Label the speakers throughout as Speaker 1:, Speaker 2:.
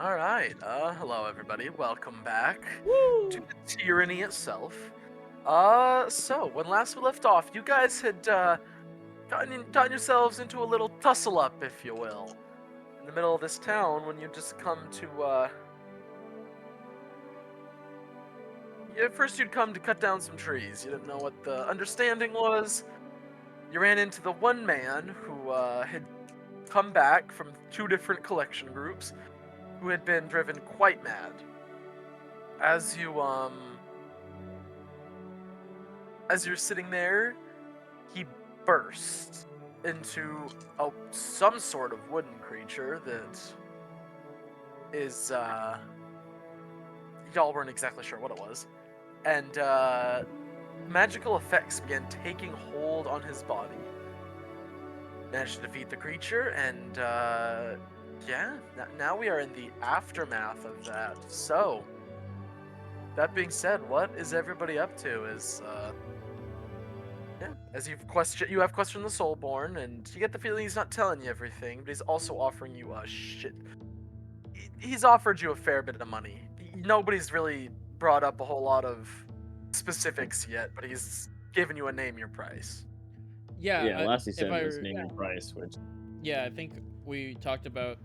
Speaker 1: Alright, hello everybody, welcome back to
Speaker 2: Woo!
Speaker 1: the Tyranny itself. So, when last we left off, you guys had, gotten yourselves into a little tussle-up, if you will, in the middle of this town when you just come to, first you'd come to cut down some trees. You didn't know what the understanding was. You ran into the one man who, had come back from two different collection groups, who had been driven quite mad. As you're sitting there, he bursts into some sort of wooden creature that is, y'all weren't exactly sure what it was. And, magical effects began taking hold on his body. Managed to defeat the creature, and, yeah, now we are in the aftermath of that. So, that being said, what is everybody up to? As you have questioned the Soulborn, and you get the feeling he's not telling you everything, but he's also offering you shit. He's offered you a fair bit of money. Nobody's really brought up a whole lot of specifics yet, but he's given you a name your price.
Speaker 2: Yeah,
Speaker 3: last he
Speaker 2: if
Speaker 3: said
Speaker 2: I
Speaker 3: was name and price, which
Speaker 2: I think we talked about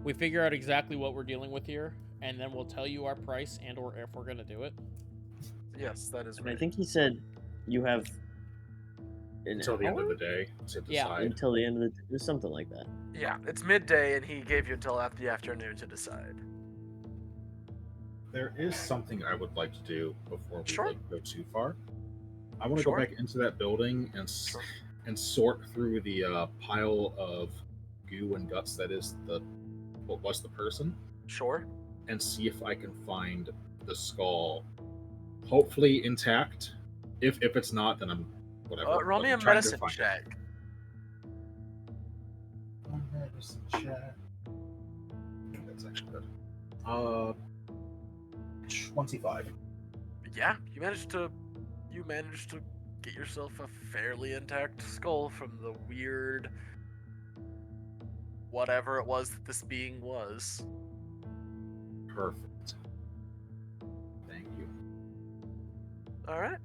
Speaker 2: we figure out exactly what we're dealing with here, and then we'll tell you our price and or if we're gonna do it.
Speaker 1: Yes, that is right.
Speaker 3: I think he said you have
Speaker 4: until the end of the day to decide.
Speaker 3: Until the end of the day, something like that.
Speaker 1: Yeah, it's midday, and he gave you until after the afternoon to decide.
Speaker 4: There is something I would like to do before we
Speaker 1: Sure.
Speaker 4: go too far. I want to
Speaker 1: Sure.
Speaker 4: go back into that building and sort through the pile of goo and guts that is what was the person.
Speaker 1: Sure.
Speaker 4: And see if I can find the skull, hopefully intact. If it's not, then I'm whatever.
Speaker 1: Roll me a medicine check.
Speaker 4: Medicine check. That's actually good. 25.
Speaker 1: Yeah, you managed to get yourself a fairly intact skull from the weird whatever it was that this being was.
Speaker 4: Perfect. Thank you.
Speaker 1: All right.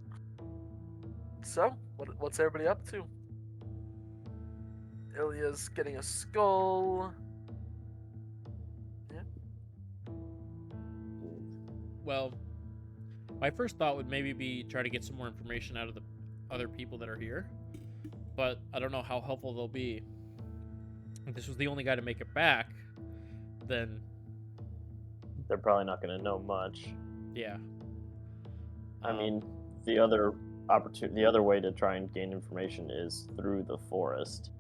Speaker 1: So, what's everybody up to? Ilya's getting a skull. Yeah.
Speaker 2: Well, my first thought would maybe be try to get some more information out of the other people that are here, but I don't know how helpful they'll be. If this was the only guy to make it back, then
Speaker 3: they're probably not going to know much.
Speaker 2: Yeah.
Speaker 3: I mean, the other way to try and gain information is through the forest,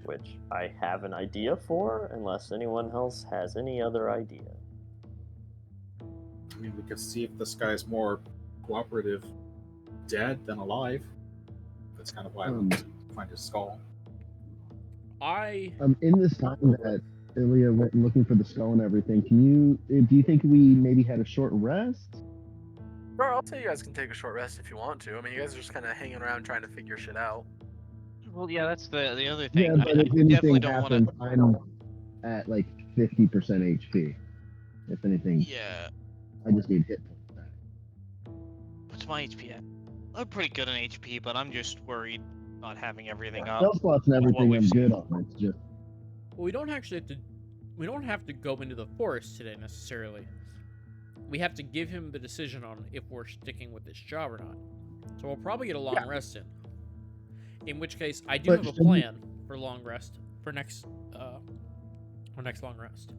Speaker 3: which I have an idea for, unless anyone else has any other idea.
Speaker 4: I mean, we could see if this guy's more cooperative dead than alive. That's kind of why I want to find his skull.
Speaker 5: In this time that Ilya went looking for the skull and everything, do you think we maybe had a short rest?
Speaker 1: Sure, I'll tell you guys can take a short rest if you want to. I mean, you guys are just kind of hanging around trying to figure shit out.
Speaker 6: Well, yeah, that's the other thing.
Speaker 5: Yeah, but if
Speaker 6: I definitely
Speaker 5: anything
Speaker 6: don't
Speaker 5: happens,
Speaker 6: want to.
Speaker 5: I'm at like 50% HP. If anything,
Speaker 6: Yeah.
Speaker 5: I just need hit points back.
Speaker 6: What's my HP at? I'm pretty good on HP, but I'm just worried not having everything up.
Speaker 5: Spell slots and everything I'm good on. It's just.
Speaker 2: Well, we don't have to go into the forest today necessarily. We have to give him the decision on if we're sticking with this job or not. So we'll probably get a long rest in. In which case, I do have a plan for long rest for next long rest.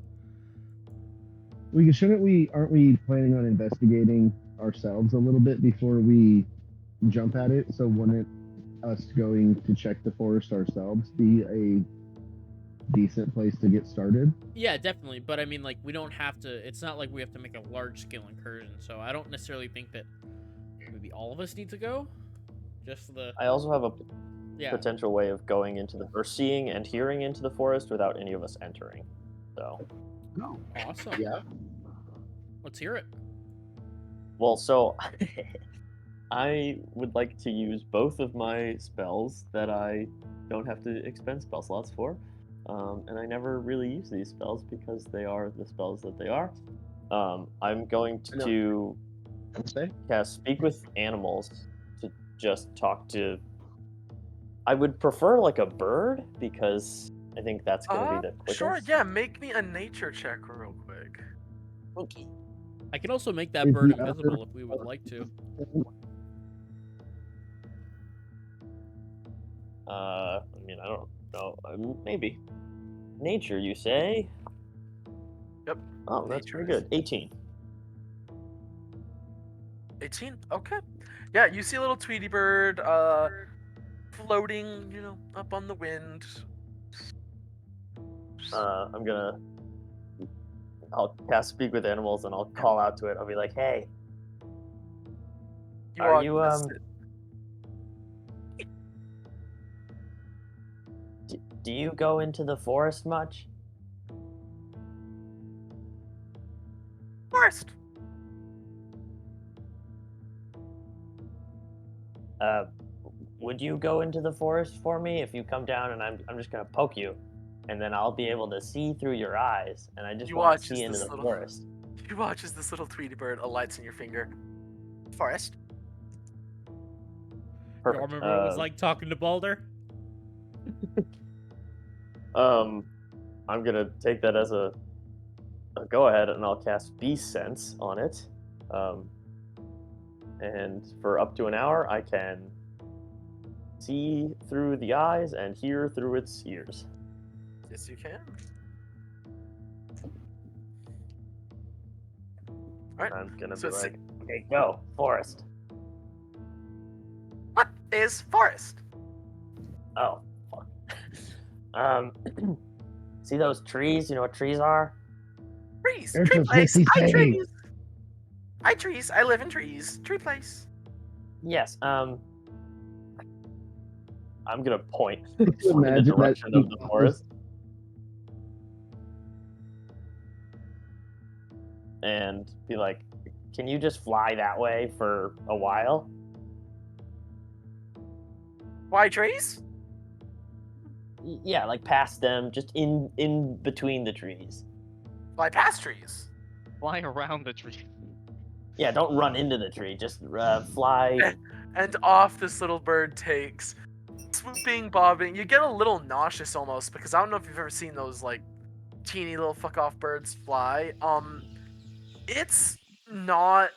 Speaker 5: Aren't we planning on investigating ourselves a little bit before we jump at it? So wouldn't us going to check the forest ourselves be a decent place to get started?
Speaker 2: Yeah, definitely. But I mean, we don't have to. It's not like we have to make a large scale incursion. So I don't necessarily think that maybe all of us need to go.
Speaker 3: I also have a potential way of going or seeing and hearing into the forest without any of us entering. So.
Speaker 5: Oh,
Speaker 2: awesome.
Speaker 5: Yeah.
Speaker 2: Let's hear it.
Speaker 3: Well, so I would like to use both of my spells that I don't have to expend spell slots for. And I never really use these spells because they are the spells that they are. I'm going
Speaker 5: I know.
Speaker 3: to
Speaker 5: Say?
Speaker 3: cast Speak with Animals to just talk to. I would prefer like a bird because I think that's going to be the quickest.
Speaker 1: Sure, yeah, make me a nature check real quick.
Speaker 3: Okay.
Speaker 2: I can also make that
Speaker 5: Is
Speaker 2: bird
Speaker 5: the other-
Speaker 2: invisible if we would like to.
Speaker 3: I mean, I don't know. Maybe. Nature, you say?
Speaker 1: Yep.
Speaker 3: Oh, that's
Speaker 1: Nature
Speaker 3: pretty
Speaker 1: is-
Speaker 3: good. 18.
Speaker 1: 18? Okay. Yeah, you see a little Tweety bird, floating, up on the wind.
Speaker 3: I'm gonna. I'll cast Speak with Animals and I'll call out to it. I'll be like, "Hey,
Speaker 1: You
Speaker 3: are
Speaker 1: are
Speaker 3: you do you go into the forest much?
Speaker 1: Forest.
Speaker 3: Would you go into the forest for me if you come down and I'm just gonna poke you, and then I'll be able to see through your eyes, and I just
Speaker 1: You
Speaker 3: want
Speaker 1: watch
Speaker 3: to
Speaker 1: as
Speaker 3: see into
Speaker 1: this
Speaker 3: the
Speaker 1: little-
Speaker 3: forest."
Speaker 1: You watch as this little Tweety bird alights in your finger. Forest.
Speaker 3: Perfect.
Speaker 2: You remember what it was like talking to Balder?
Speaker 3: I'm gonna take that as a go ahead, and I'll cast Beast Sense on it. And for up to an hour, I can see through the eyes and hear through its ears.
Speaker 1: Yes, you can. Alright.
Speaker 3: I'm gonna
Speaker 1: So
Speaker 3: be
Speaker 1: it's
Speaker 3: like, "Okay, go forest."
Speaker 1: What is forest?
Speaker 3: Oh, fuck. See those trees? You know what trees are?
Speaker 1: Trees.
Speaker 5: There's
Speaker 1: Tree
Speaker 5: what's
Speaker 1: place.
Speaker 5: Ricky
Speaker 1: I
Speaker 5: saying.
Speaker 1: trees. I trees. I live in trees. Tree place.
Speaker 3: Yes. I'm gonna point
Speaker 5: Could you
Speaker 3: in the
Speaker 5: imagine that
Speaker 3: direction of the forest and be like, "Can you just fly that way for a while?"
Speaker 1: Why trees?
Speaker 3: Yeah, like past them, just in between the trees.
Speaker 1: Fly past trees.
Speaker 6: Fly around the tree.
Speaker 3: Yeah, don't run into the tree. Just fly.
Speaker 1: And off this little bird takes, swooping, bobbing. You get a little nauseous almost because I don't know if you've ever seen those like teeny little fuck off birds fly. It's not.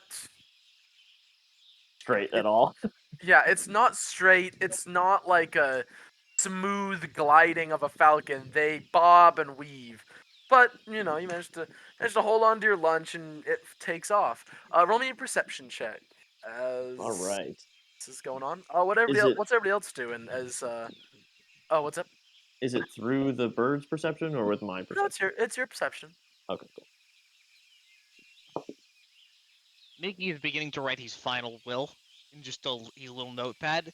Speaker 3: Straight at all.
Speaker 1: Yeah, it's not straight. It's not like a smooth gliding of a falcon. They bob and weave. But you managed to hold on to your lunch and it takes off. Roll me a perception check as
Speaker 3: All right.
Speaker 1: this is going on. What's everybody else doing? Oh, what's up?
Speaker 3: Is it through the bird's perception or with my
Speaker 1: No,
Speaker 3: perception?
Speaker 1: it's your perception.
Speaker 3: Okay, cool.
Speaker 6: Mickey is beginning to write his final will in just his little notepad.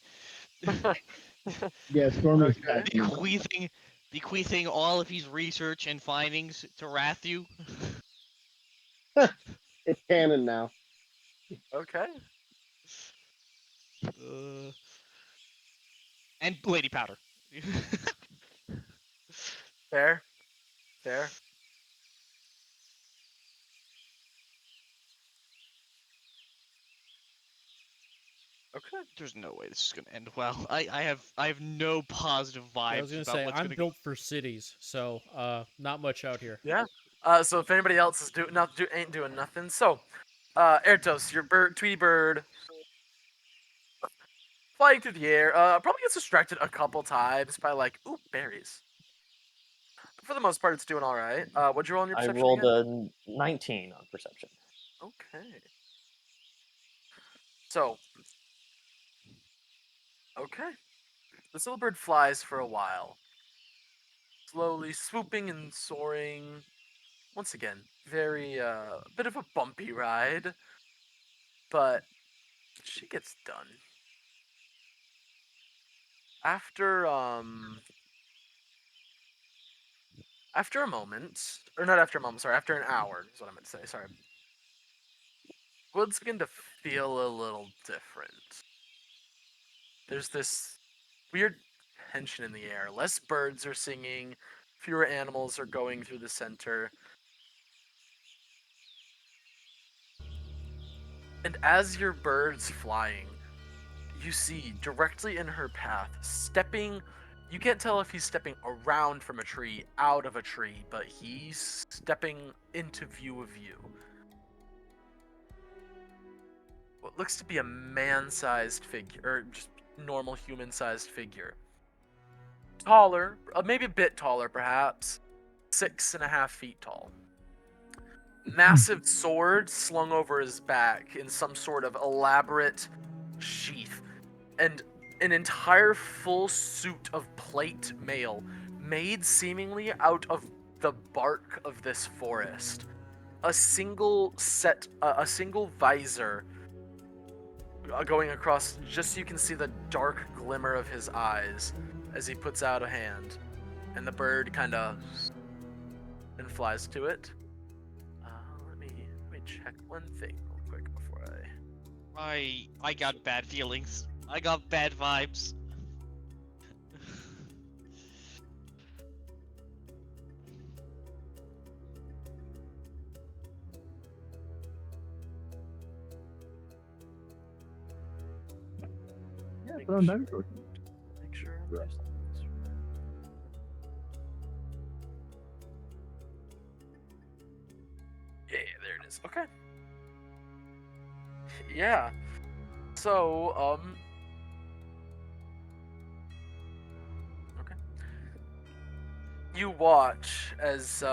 Speaker 5: Yeah, Storm is
Speaker 1: Okay.
Speaker 6: bequeathing all of his research and findings to Rathu.
Speaker 5: It's canon now.
Speaker 1: Okay.
Speaker 6: And Lady Powder.
Speaker 1: Fair. Fair. Okay.
Speaker 6: There's no way this is gonna end well. I have no positive vibes
Speaker 2: I was gonna
Speaker 6: about
Speaker 2: say
Speaker 6: what's
Speaker 2: I'm
Speaker 6: gonna
Speaker 2: built for cities, so not much out here.
Speaker 1: Yeah. So if anybody else is ain't doing nothing, so Erdos, your Tweety bird, flying through the air, probably gets distracted a couple times by like, ooh, berries. But for the most part, it's doing all right. What'd you roll on your
Speaker 3: I
Speaker 1: perception
Speaker 3: rolled
Speaker 1: again?
Speaker 3: a 19 on perception.
Speaker 1: Okay. So. Okay. This little bird flies for a while, slowly swooping and soaring. Once again, very bit of a bumpy ride, but she gets done. After after a moment, or not after a moment, sorry, after an hour is what I meant to say, sorry. Woods begin to feel a little different. There's this weird tension in the air. Less birds are singing, fewer animals are going through the center. And as your bird's flying, you see directly in her path, stepping. You can't tell if he's stepping around from a tree, out of a tree, but he's stepping into view of you. What looks to be a man-sized figure, or just normal human-sized figure. Taller, maybe a bit taller perhaps, 6.5 feet tall. Massive sword slung over his back in some sort of elaborate sheath, and an entire full suit of plate mail made seemingly out of the bark of this forest. A single visor going across, just so you can see the dark glimmer of his eyes as he puts out a hand, and the bird kind of and flies to it. Let me check one thing real quick before
Speaker 6: I got bad feelings. I got bad vibes.
Speaker 5: Yeah,
Speaker 1: Make
Speaker 5: put on
Speaker 1: sure-
Speaker 5: dinosaur.
Speaker 1: make sure. I'm
Speaker 5: Right.
Speaker 1: using this right. Yeah, there it is. Okay. Yeah. So, okay. You watch as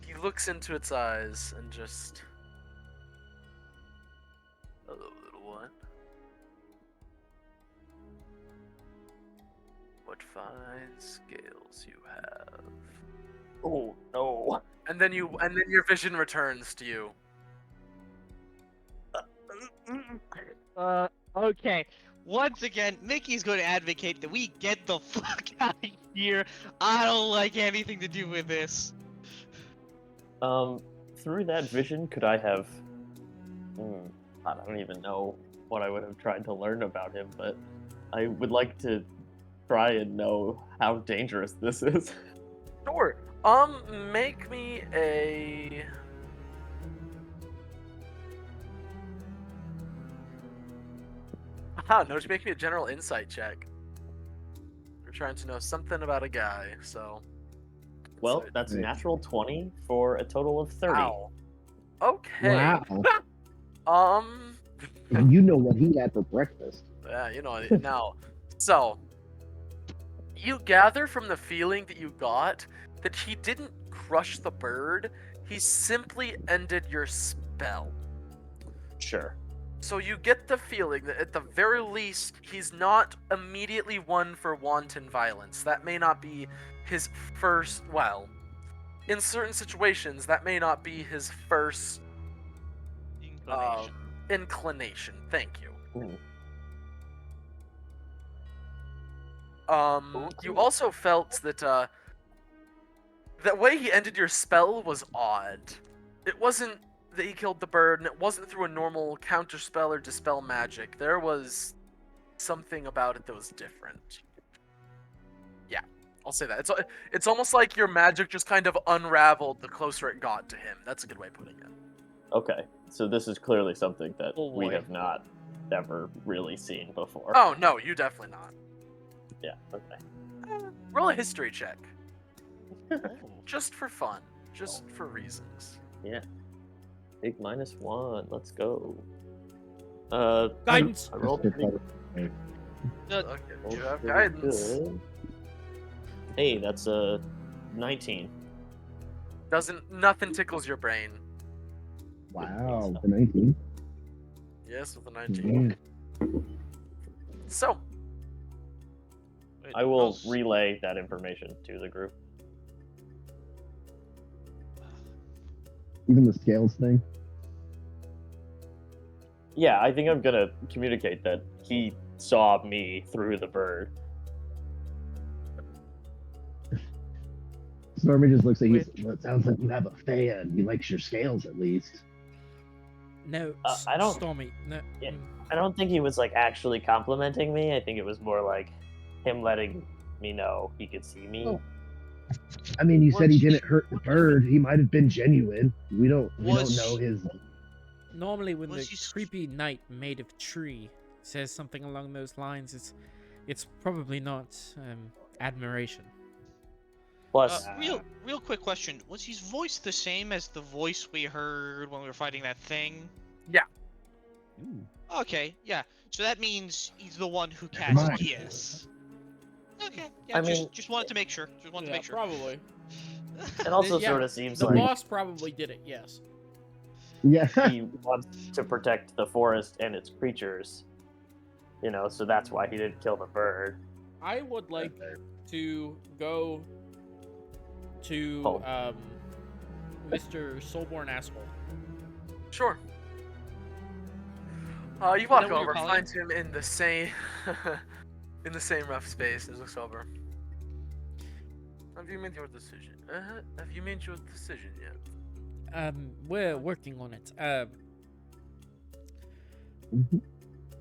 Speaker 1: he looks into its eyes and just, hello, little one. What fine scales you have.
Speaker 3: Oh no.
Speaker 1: And then your vision returns to you.
Speaker 6: Okay. Once again, Mickey's going to advocate that we get the fuck out of here. I don't like anything to do with this.
Speaker 3: Through that vision, could I have? I don't even know what I would have tried to learn about him, but I would like to try and know how dangerous this is.
Speaker 1: Sure. Make me a. No, just make me a general insight check. We're trying to know something about a guy, so.
Speaker 3: Well,
Speaker 1: Insight.
Speaker 3: that's a
Speaker 5: Right.
Speaker 3: natural 20 for a total of 30.
Speaker 1: Wow. Okay.
Speaker 5: Wow. You know what he had for breakfast.
Speaker 1: Yeah, you know now. So, you gather from the feeling that you got that he didn't crush the bird. He simply ended your spell.
Speaker 3: Sure.
Speaker 1: So you get the feeling that at the very least, he's not immediately one for wanton violence. That may not be his first, well, in certain situations, that may not be his first
Speaker 6: Inclination.
Speaker 1: inclination. Thank you.
Speaker 3: Ooh.
Speaker 1: You also felt that, that way he ended your spell was odd. It wasn't that he killed the bird, and it wasn't through a normal counterspell or dispel magic. There was something about it that was different. Yeah, I'll say that. It's almost like your magic just kind of unraveled the closer it got to him. That's a good way of putting it.
Speaker 3: Okay, so this is clearly something that
Speaker 6: Oh,
Speaker 3: we
Speaker 6: boy.
Speaker 3: have not ever really seen before.
Speaker 1: Oh, no, you definitely not.
Speaker 3: Yeah, okay.
Speaker 1: Roll a history check.
Speaker 6: Oh.
Speaker 1: Just for fun. Just for reasons.
Speaker 3: Yeah. Big -1, let's go.
Speaker 2: Guidance.
Speaker 3: I rolled pretty,
Speaker 1: Okay,
Speaker 3: rolled
Speaker 1: you have
Speaker 3: pretty
Speaker 1: guidance.
Speaker 3: good. Hey, that's a 19.
Speaker 1: Nothing tickles your brain.
Speaker 5: Wow. The 19.
Speaker 1: Yes, with a 19.
Speaker 5: Mhm.
Speaker 1: So,
Speaker 6: Wait,
Speaker 3: I will
Speaker 6: how's-
Speaker 3: relay that information to the group.
Speaker 5: Even the scales thing.
Speaker 3: Yeah, I think I'm gonna communicate that he saw me through the bird.
Speaker 5: Stormy just looks at you. Well, it sounds like you have a fan. He likes your scales at least.
Speaker 2: No,
Speaker 3: I don't-
Speaker 2: Stormy. No.
Speaker 3: Yeah. I don't think he was like actually complimenting me. I think it was more like him letting me know he could see me.
Speaker 5: Oh. I mean, you said he
Speaker 6: Was-
Speaker 5: didn't hurt the bird. He might have been genuine. We don't
Speaker 6: Was-
Speaker 5: know his.
Speaker 2: Normally, when the
Speaker 6: Was he
Speaker 2: creepy knight made of tree says something along those lines, it's probably not admiration.
Speaker 3: Plus,
Speaker 6: real quick question. Was his voice the same as the voice we heard when we were fighting that thing?
Speaker 2: Ooh.
Speaker 6: Okay, yeah. So that means he's the one who
Speaker 5: Never
Speaker 6: cast
Speaker 5: mind.
Speaker 6: Yes. Okay, yeah,
Speaker 3: I mean-
Speaker 6: just wanted to make sure. Just wanted to make sure.
Speaker 2: Probably.
Speaker 3: it also
Speaker 2: Yeah,
Speaker 3: sort of seems
Speaker 2: The
Speaker 3: like
Speaker 2: boss probably did it. Yes.
Speaker 5: Yeah.
Speaker 3: he wants to protect the forest and its creatures. You know, so that's why he didn't kill the bird.
Speaker 2: I would like to go to
Speaker 3: Oh.
Speaker 2: Mr. Soulborn Asshole.
Speaker 1: Sure. You
Speaker 6: that
Speaker 1: walk
Speaker 6: what you're
Speaker 1: over,
Speaker 6: calling
Speaker 1: find him in the same in the same rough space as looks over. Have you made your decision? Have you made your decision yet?
Speaker 2: We're working on it.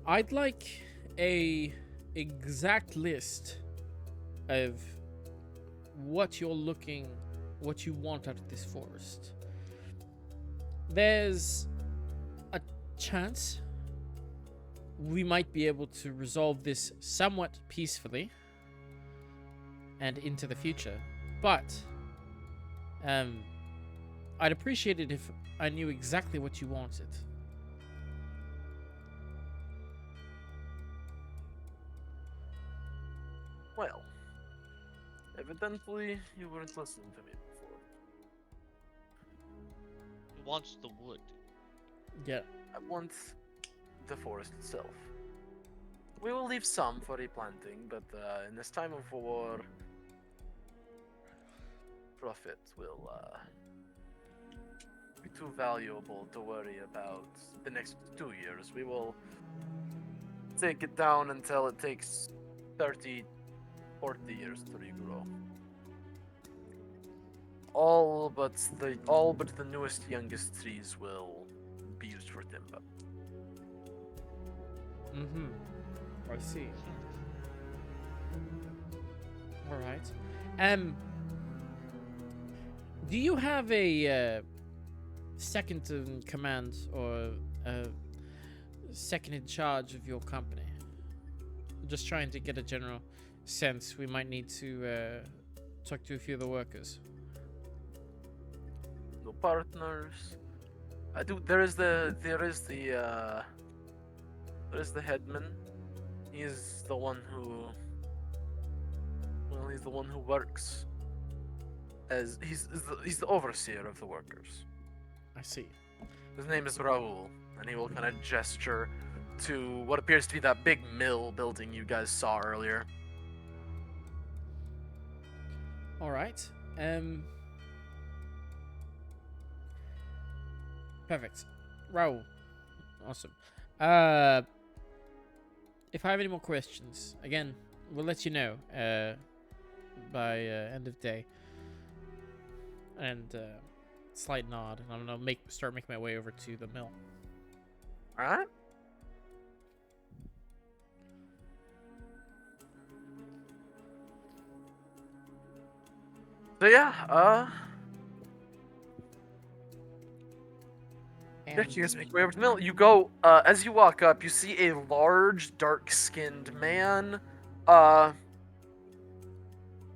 Speaker 2: I'd like a exact list of what you want out of this forest. There's a chance we might be able to resolve this somewhat peacefully and into the future, but I'd appreciate it if I knew exactly what you wanted.
Speaker 1: Well, evidently you weren't listening to me before.
Speaker 6: He wants the wood.
Speaker 2: Yeah.
Speaker 1: I want the forest itself. We will leave some for replanting, but in this time of war, profit will be too valuable to worry about the next 2 years. We will take it down until it takes 30, 40 years to regrow. All but the newest, youngest trees will be used for timber.
Speaker 2: Mm-hmm. I see. All right. Do you have a second in command or a second in charge of your company? Just trying to get a general sense. We might need to talk to a few of the workers.
Speaker 1: No partners. I do. There is the headman. He is the one who. Well, he's the one who works. As he's the overseer of the workers.
Speaker 2: I see.
Speaker 1: His name is Raul, and he will kind of gesture to what appears to be that big mill building you guys saw earlier.
Speaker 2: All right. Perfect. Raul. Awesome. If I have any more questions, again, we'll let you know by end of day. And slight nod, and I'm gonna start making my way over to the mill.
Speaker 1: All right. So yeah, yeah, you guys make your way over to the mill. You go, as you walk up, you see a large, dark-skinned man,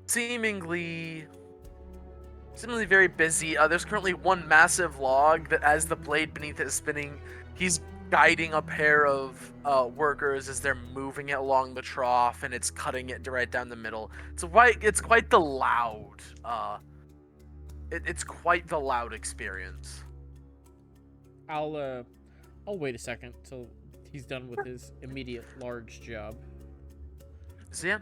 Speaker 1: seemingly very busy. There's currently one massive log that, as the blade beneath it is spinning, he's guiding a pair of workers as they're moving it along the trough, and it's cutting it right down the middle. It's quite the loud. It's quite the loud experience.
Speaker 2: I'll wait a second till he's done with his immediate large job.
Speaker 1: So yeah,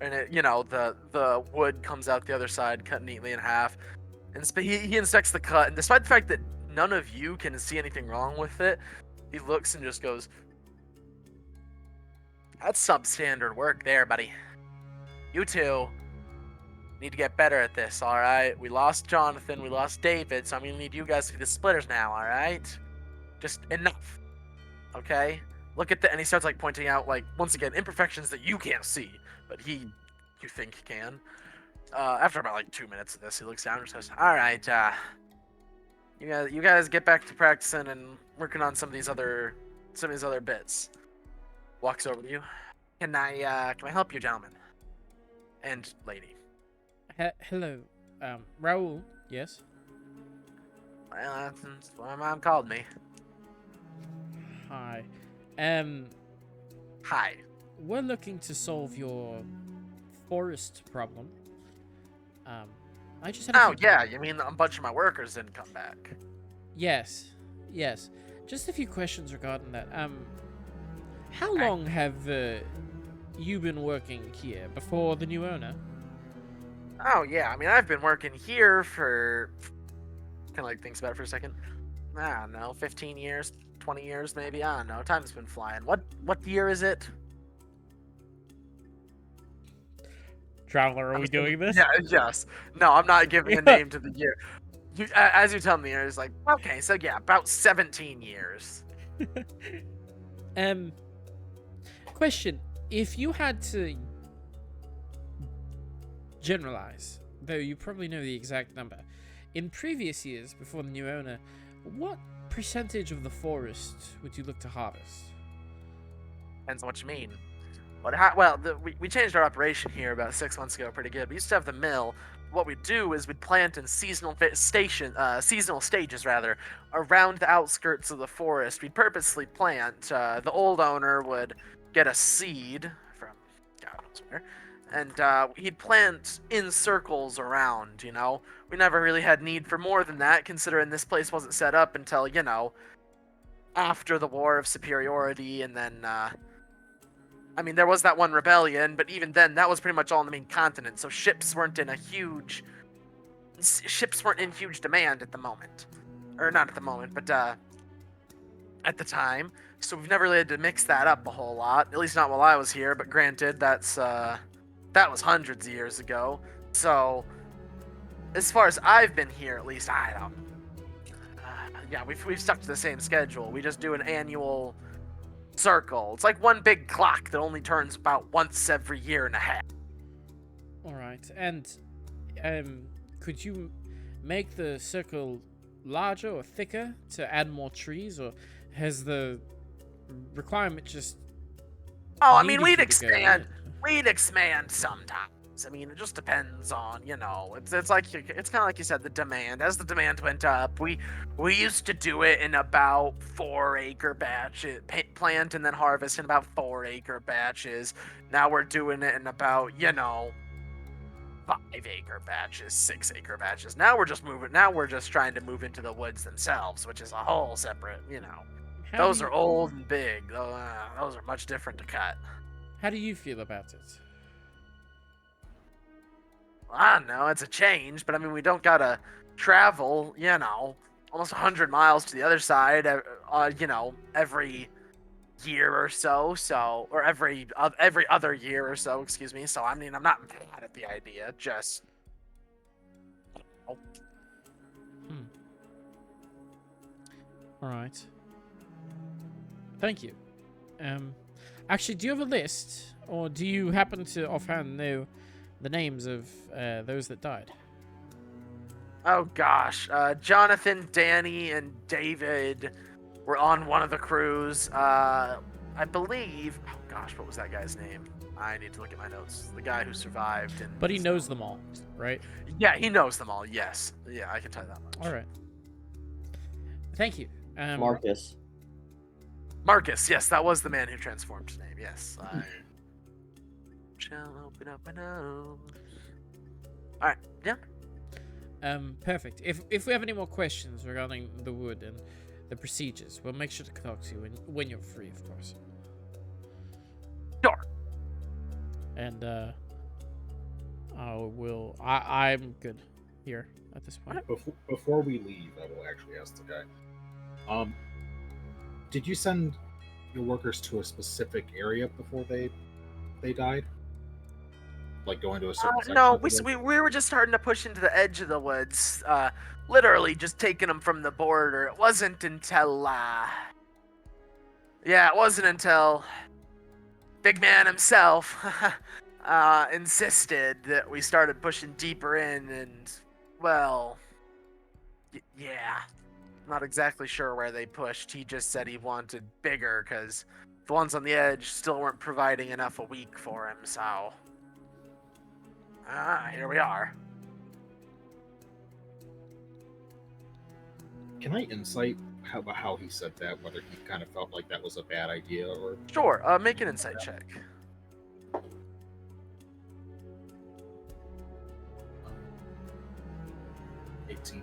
Speaker 1: and the wood comes out the other side, cut neatly in half, and he inspects the cut, and despite the fact that none of you can see anything wrong with it, he looks and just goes, "That's substandard work there, buddy. You two need to get better at this, all right? We lost Jonathan, we lost David, so I'm gonna need you guys to be the splitters now, all right? Just enough, okay? Look at and he starts like pointing out like once again imperfections that you can't see, but he you think can. After about like 2 minutes of this, he looks down and says, "All right, you guys get back to practicing and working on some of these other bits." Walks over to you. Can I help you, gentlemen and lady?
Speaker 2: Hello, Raul. Yes.
Speaker 1: Well, that's what my mom called me.
Speaker 2: Hi.
Speaker 1: Hi.
Speaker 2: We're looking to solve your forest problem. I just had a
Speaker 1: Oh
Speaker 2: few-
Speaker 1: yeah, you mean a bunch of my workers didn't come back?
Speaker 2: Yes. Just a few questions regarding that. How
Speaker 1: Okay.
Speaker 2: long have you been working here before the new owner?
Speaker 1: Oh yeah, I mean I've been working here for kind of like thinks about it for a second. I don't know, 15 years, 20 years maybe. I don't know. Time's been flying. What year is it?
Speaker 2: Traveler, are we doing this?
Speaker 1: Yeah, yes. No, I'm not giving a name to the year. As you tell me, it's like, okay, so yeah, about 17 years.
Speaker 2: Question: if you had to generalize, though you probably know the exact number, in previous years before the new owner, what percentage of the forest would you look to harvest?
Speaker 1: Depends on what you mean. We changed our operation here about 6 months ago pretty good. We used to have the mill. What we'd do is we'd plant in seasonal stages rather, around the outskirts of the forest. We'd purposely plant. The old owner would get a seed from God knows where, and he'd plant in circles around, you know. We never really had need for more than that, considering this place wasn't set up until, you know, after the War of Superiority, and then, I mean, there was that one rebellion, but even then, that was pretty much all on the main continent, so ships weren't in huge demand at the moment. Or not at the moment, but, at the time. So we've never really had to mix that up a whole lot, at least not while I was here, but granted, that was hundreds of years ago. So, as far as I've been here, at least, I don't. Yeah, we've stuck to the same schedule. We just do an annual circle. It's like one big clock that only turns about once every year and a half.
Speaker 2: All right, and could you make the circle larger or thicker to add more trees, or has the requirement just?
Speaker 1: Oh, I mean,
Speaker 2: needed you to go?
Speaker 1: we'd expand sometimes. I mean, it just depends on, you know, it's kind of like you said, the demand. As the demand went up, we used to do it in about 4-acre batches, plant and then harvest in about 4-acre batches. Now we're doing it in about, you know, 5-acre batches, 6-acre batches. Now we're just trying to move into the woods themselves, which is a whole separate, you know. Those are old and big. Those are much different to cut.
Speaker 2: How do you feel about it?
Speaker 1: I don't know, it's a change, but I mean, we don't gotta travel, you know, almost 100 miles to the other side, you know, every year or so, or every other year or so, excuse me. So, I mean, I'm not mad at the idea, just. Oh.
Speaker 2: All right. Thank you. Actually, do you have a list, or do you happen to offhand know the names of those that died?
Speaker 1: Oh gosh, Jonathan, Danny, and David were on one of the crews. I believe. Oh gosh, what was that guy's name? I need to look at my notes. The guy who survived.
Speaker 2: But he knows them all, right?
Speaker 1: Yeah, he knows them all. Yes. Yeah, I can tell you that much.
Speaker 2: All right. Thank you.
Speaker 3: Marcus.
Speaker 1: Marcus. Yes, that was the man who transformed his name. Yes. I shall open up my nose. All right. Yeah.
Speaker 2: Perfect. If we have any more questions regarding the wood and the procedures, we'll make sure to talk to you when you're free, of course.
Speaker 1: Sure.
Speaker 2: And I'm good here at this point.
Speaker 4: Before we leave, I will actually ask the guy. Did you send your workers to a specific area before they died? Like going to a certain section
Speaker 1: no,
Speaker 4: of the woods?
Speaker 1: we were just starting to push into the edge of the woods. Literally just taking them from the border. It wasn't until Big Man himself insisted that we started pushing deeper in, and, well, yeah. Not exactly sure where they pushed. He just said he wanted bigger, because the ones on the edge still weren't providing enough a week for him, so... here we are.
Speaker 4: Can I insight how he said that? Whether he kind of felt like that was a bad idea or...
Speaker 1: Sure, make an insight check.
Speaker 4: 18.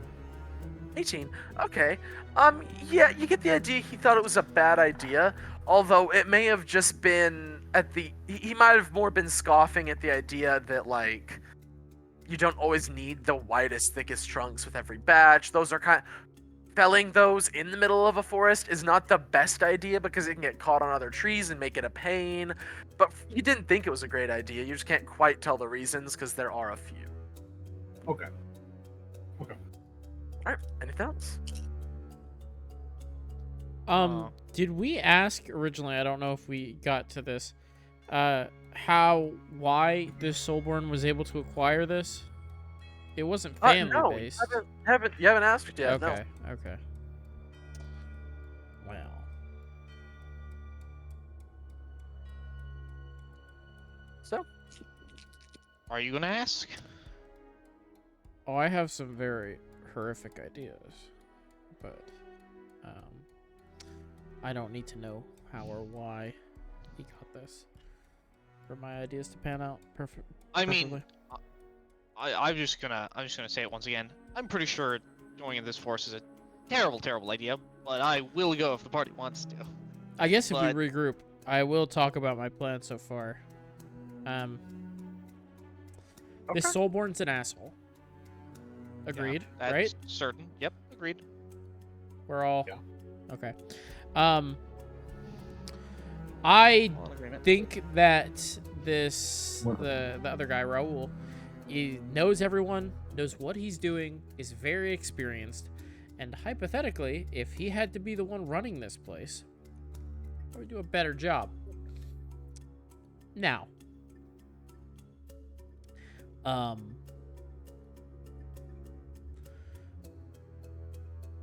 Speaker 1: 18. Okay. Yeah, you get the idea he thought it was a bad idea, although it may have just been he might have more been scoffing at the idea that, like, you don't always need the widest, thickest trunks with every batch. Those are felling those in the middle of a forest is not the best idea because it can get caught on other trees and make it a pain. But you didn't think it was a great idea. You just can't quite tell the reasons because there are a few.
Speaker 4: Okay.
Speaker 1: All right. Anything else?
Speaker 2: Did we ask originally? I don't know if we got to this. Why this Soulborn was able to acquire this? It wasn't family
Speaker 1: No,
Speaker 2: based.
Speaker 1: you haven't asked it yet.
Speaker 2: Okay. Okay. Well.
Speaker 1: So,
Speaker 6: Are you gonna ask?
Speaker 2: Oh, I have some very horrific ideas, but I don't need to know how or why he got this for my ideas to pan out perfect.
Speaker 6: I mean, I'm just gonna say it once again. I'm pretty sure going in this force is a terrible idea, but I will go if the party wants to.
Speaker 2: I guess if
Speaker 6: But-
Speaker 2: we regroup, I will talk about my plan so far. This Soulborn's an asshole. Agreed,
Speaker 6: Yeah, that's
Speaker 2: right?
Speaker 6: certain. Yep, agreed.
Speaker 2: We're all
Speaker 4: Yeah.
Speaker 2: okay. I
Speaker 6: All in agreement.
Speaker 2: think that the other guy, Raul, he knows everyone, knows what he's doing, is very experienced, and hypothetically, if he had to be the one running this place, I would do a better job. Now,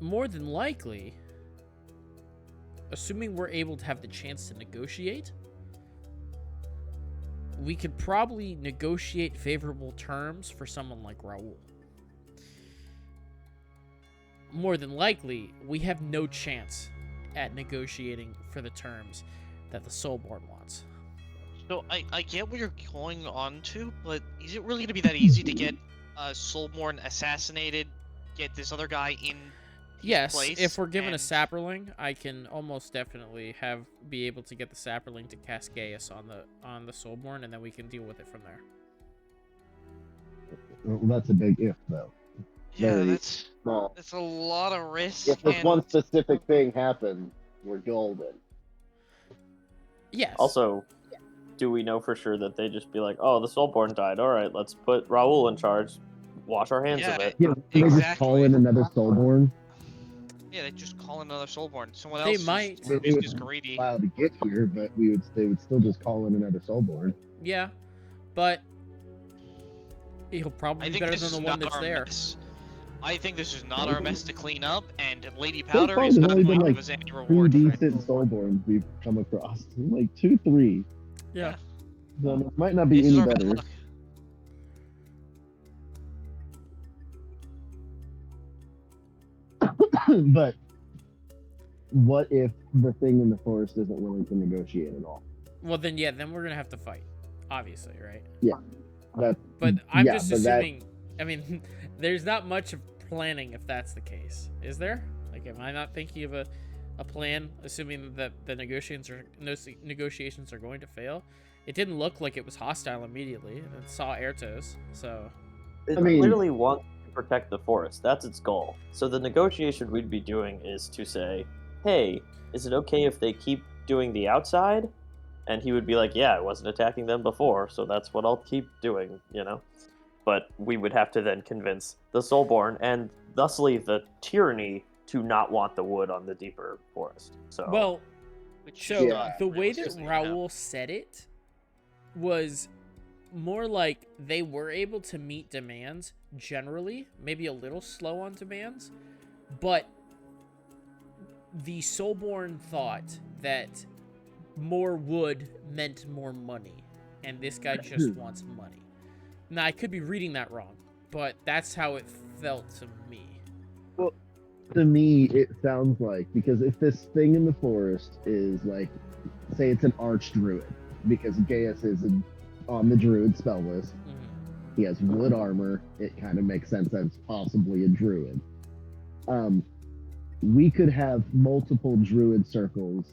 Speaker 2: more than likely, assuming we're able to have the chance to negotiate, we could probably negotiate favorable terms for someone like Raul. More than likely, we have no chance at negotiating for the terms that the Soulborn wants.
Speaker 6: So I get what you're going on to, but is it really gonna be that easy to get Soulborn assassinated, get this other guy in
Speaker 2: Yes,
Speaker 6: place,
Speaker 2: if we're given a
Speaker 6: and-
Speaker 2: sapperling, I can almost definitely be able to get the sapperling to cast Gaius on the Soulborn, and then we can deal with it from there.
Speaker 5: Well, that's a big if, though.
Speaker 6: Yeah,
Speaker 5: Very
Speaker 6: that's
Speaker 5: small.
Speaker 6: a lot of risk.
Speaker 5: If this
Speaker 6: and
Speaker 5: one specific thing happens, we're golden.
Speaker 2: Yes.
Speaker 3: Also, do we know for sure that they just be like, oh, the Soulborn died. All right, let's put Raul in charge. Wash our hands of
Speaker 6: Yeah,
Speaker 3: it.
Speaker 5: Yeah, they just call
Speaker 6: Exactly.
Speaker 5: in another Soulborn.
Speaker 6: Yeah, they just call another Soulborn. Someone
Speaker 2: They
Speaker 6: else
Speaker 2: might.
Speaker 6: who's
Speaker 5: They
Speaker 6: just
Speaker 5: would
Speaker 6: as greedy.
Speaker 5: allow to get here, but they would still just call in another Soulborn.
Speaker 2: Yeah, but he'll
Speaker 6: I
Speaker 2: probably be
Speaker 6: think
Speaker 2: better
Speaker 6: this
Speaker 2: than
Speaker 6: is
Speaker 2: the
Speaker 6: not
Speaker 2: one that's
Speaker 6: our
Speaker 2: there.
Speaker 6: mess. I think this is not our mess to clean up, and Lady
Speaker 5: So
Speaker 6: Powder
Speaker 5: far,
Speaker 6: is
Speaker 5: there's
Speaker 6: not
Speaker 5: only
Speaker 6: going
Speaker 5: been
Speaker 6: to
Speaker 5: like
Speaker 6: give us any
Speaker 5: 2
Speaker 6: reward for it.
Speaker 5: decent Soulborns we've come across. Like 2, 3.
Speaker 2: Yeah.
Speaker 5: So it might not be
Speaker 6: This is
Speaker 5: any
Speaker 6: our bad
Speaker 5: better.
Speaker 6: luck.
Speaker 5: But what if the thing in the forest isn't willing to negotiate at all?
Speaker 2: Well, then we're gonna have to fight, obviously, right?
Speaker 5: That,
Speaker 2: But I'm
Speaker 5: yeah,
Speaker 2: just
Speaker 5: but that-
Speaker 2: assuming. I mean, there's not much of planning if that's the case, is there? Like, am I not thinking of a plan, assuming that the negotiations are going to fail? It didn't look like it was hostile immediately, and it saw Airtos, so
Speaker 3: It
Speaker 5: I mean-
Speaker 3: literally wants to protect the forest. That's its goal. So the negotiation we'd be doing is to say, hey, is it okay if they keep doing the outside? And he would be like, yeah, I wasn't attacking them before, so that's what I'll keep doing, you know? But we would have to then convince the Soulborn and thusly the Tyranny to not want the wood on the deeper forest. So
Speaker 2: well.
Speaker 6: Which
Speaker 2: So
Speaker 6: is
Speaker 5: Yeah.
Speaker 2: the way that
Speaker 6: realistically,
Speaker 2: Raul said it was more like they were able to meet demands generally, maybe a little slow on demands, but the Soulborn thought that more wood meant more money, and this guy just wants money. Now, I could be reading that wrong, but that's how it felt to me.
Speaker 5: Well, to me, it sounds like, because if this thing in the forest is like, say it's an archdruid, because Gaius is on the druid spell list, he has wood armor, it kind of makes sense that it's possibly a druid. We could have multiple druid circles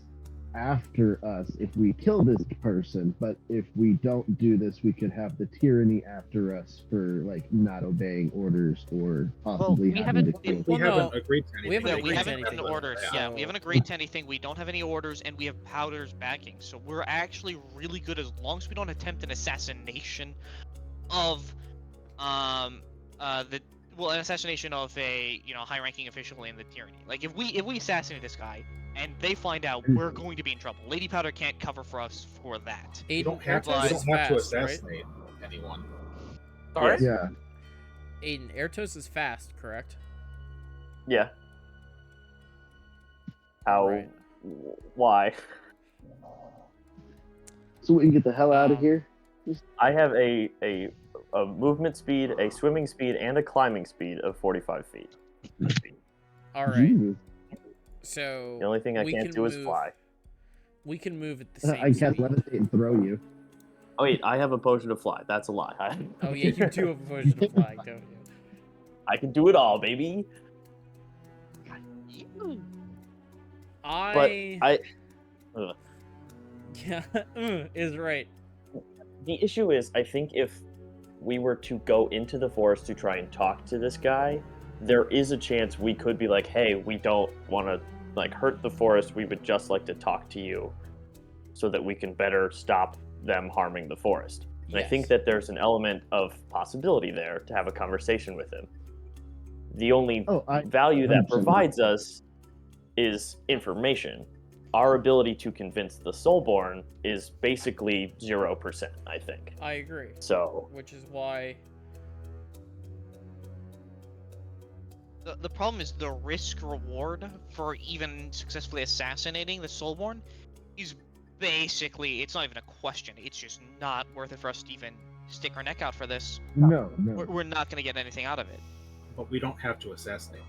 Speaker 5: after us if we kill this person, but if we don't do this, we could have the tyranny after us for like not obeying orders or possibly
Speaker 6: we
Speaker 5: having to
Speaker 6: haven't-
Speaker 5: kill.
Speaker 4: We
Speaker 2: Well, no,
Speaker 4: haven't agreed to anything.
Speaker 2: we haven't
Speaker 6: Yeah,
Speaker 2: agreed
Speaker 6: we
Speaker 2: to
Speaker 6: haven't
Speaker 2: anything.
Speaker 6: gotten orders.
Speaker 2: So-
Speaker 6: Yeah, we haven't agreed to anything. We don't have any orders, and we have Powder's backing. So we're actually really good as long as we don't attempt an assassination of, an assassination of a high-ranking official in the tyranny. Like if we assassinate this guy and they find out, we're going to be in trouble. Lady Powder can't cover for us for that.
Speaker 4: We don't have to,
Speaker 2: Airtos is fast, right?
Speaker 4: assassinate anyone.
Speaker 1: Sorry?
Speaker 5: Yeah.
Speaker 2: Aiden, Airtos is fast, correct?
Speaker 3: Yeah. How?
Speaker 2: Right.
Speaker 3: Why?
Speaker 5: So we can get the hell out of here.
Speaker 3: I have a movement speed, a swimming speed, and a climbing speed of 45 feet.
Speaker 2: All right.
Speaker 5: Jesus.
Speaker 2: So
Speaker 3: The only thing I
Speaker 2: we
Speaker 3: can't
Speaker 2: can
Speaker 3: do is
Speaker 2: move-
Speaker 3: fly.
Speaker 2: We can move at the same
Speaker 5: I can't
Speaker 2: speed.
Speaker 5: levitate and throw you.
Speaker 3: Oh wait, I have a potion to fly. That's a lie.
Speaker 2: Oh yeah, you do have a version of flying, don't you?
Speaker 3: I can do it all, baby. But Ugh.
Speaker 2: Yeah, is right.
Speaker 3: The issue is, I think if we were to go into the forest to try and talk to this guy, there is a chance we could be like, hey, we don't want to hurt the forest. We would just like to talk to you so that we can better stop them harming the forest. And I think
Speaker 2: Yes.
Speaker 3: that there's an element of possibility there to have a conversation with him. The only value that
Speaker 5: 100%
Speaker 3: provides us is information. Our ability to convince the Soulborn is basically 0%, I think.
Speaker 2: I agree.
Speaker 3: So,
Speaker 2: Which is why
Speaker 6: The problem is the risk reward for even successfully assassinating the Soulborn is basically, it's not even a question. It's just not worth it for us to even stick our neck out for this.
Speaker 5: No.
Speaker 6: We're not going to get anything out of it.
Speaker 4: But we don't have to assassinate.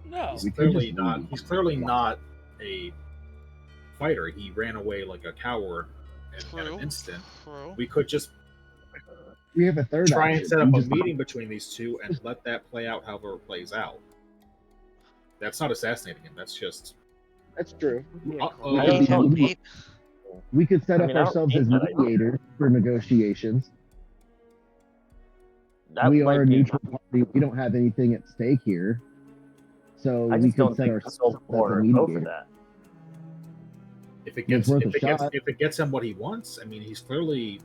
Speaker 2: no.
Speaker 4: He's
Speaker 5: We could
Speaker 4: clearly
Speaker 5: just
Speaker 4: not.
Speaker 5: leave.
Speaker 4: He's clearly not a fighter. He ran away like a coward in
Speaker 6: True.
Speaker 4: an instant.
Speaker 6: True.
Speaker 4: We could just
Speaker 5: We have a third
Speaker 4: try and
Speaker 5: option.
Speaker 4: set up
Speaker 5: We
Speaker 4: a
Speaker 5: just-
Speaker 4: meeting between these two and let that play out however it plays out. That's not assassinating him. That's just.
Speaker 5: That's true.
Speaker 4: Uh-oh.
Speaker 3: I don't know.
Speaker 6: Pete.
Speaker 5: We could set
Speaker 3: I
Speaker 5: up
Speaker 3: mean, I don't
Speaker 5: ourselves
Speaker 3: hate
Speaker 5: as
Speaker 3: that idea.
Speaker 5: mediators for negotiations.
Speaker 3: that
Speaker 5: We
Speaker 3: might
Speaker 5: are a
Speaker 3: be.
Speaker 5: neutral party. We don't have anything at stake here. So
Speaker 3: I
Speaker 5: we
Speaker 3: just
Speaker 5: could
Speaker 3: don't
Speaker 5: set
Speaker 3: think the
Speaker 5: ourselves up as a
Speaker 3: Soulborn go for
Speaker 5: mediator.
Speaker 3: that.
Speaker 4: If it
Speaker 5: It's
Speaker 4: gets
Speaker 5: worth
Speaker 4: if
Speaker 5: a
Speaker 4: it gets
Speaker 5: shot.
Speaker 4: if it gets him what he wants, I mean, he's clearly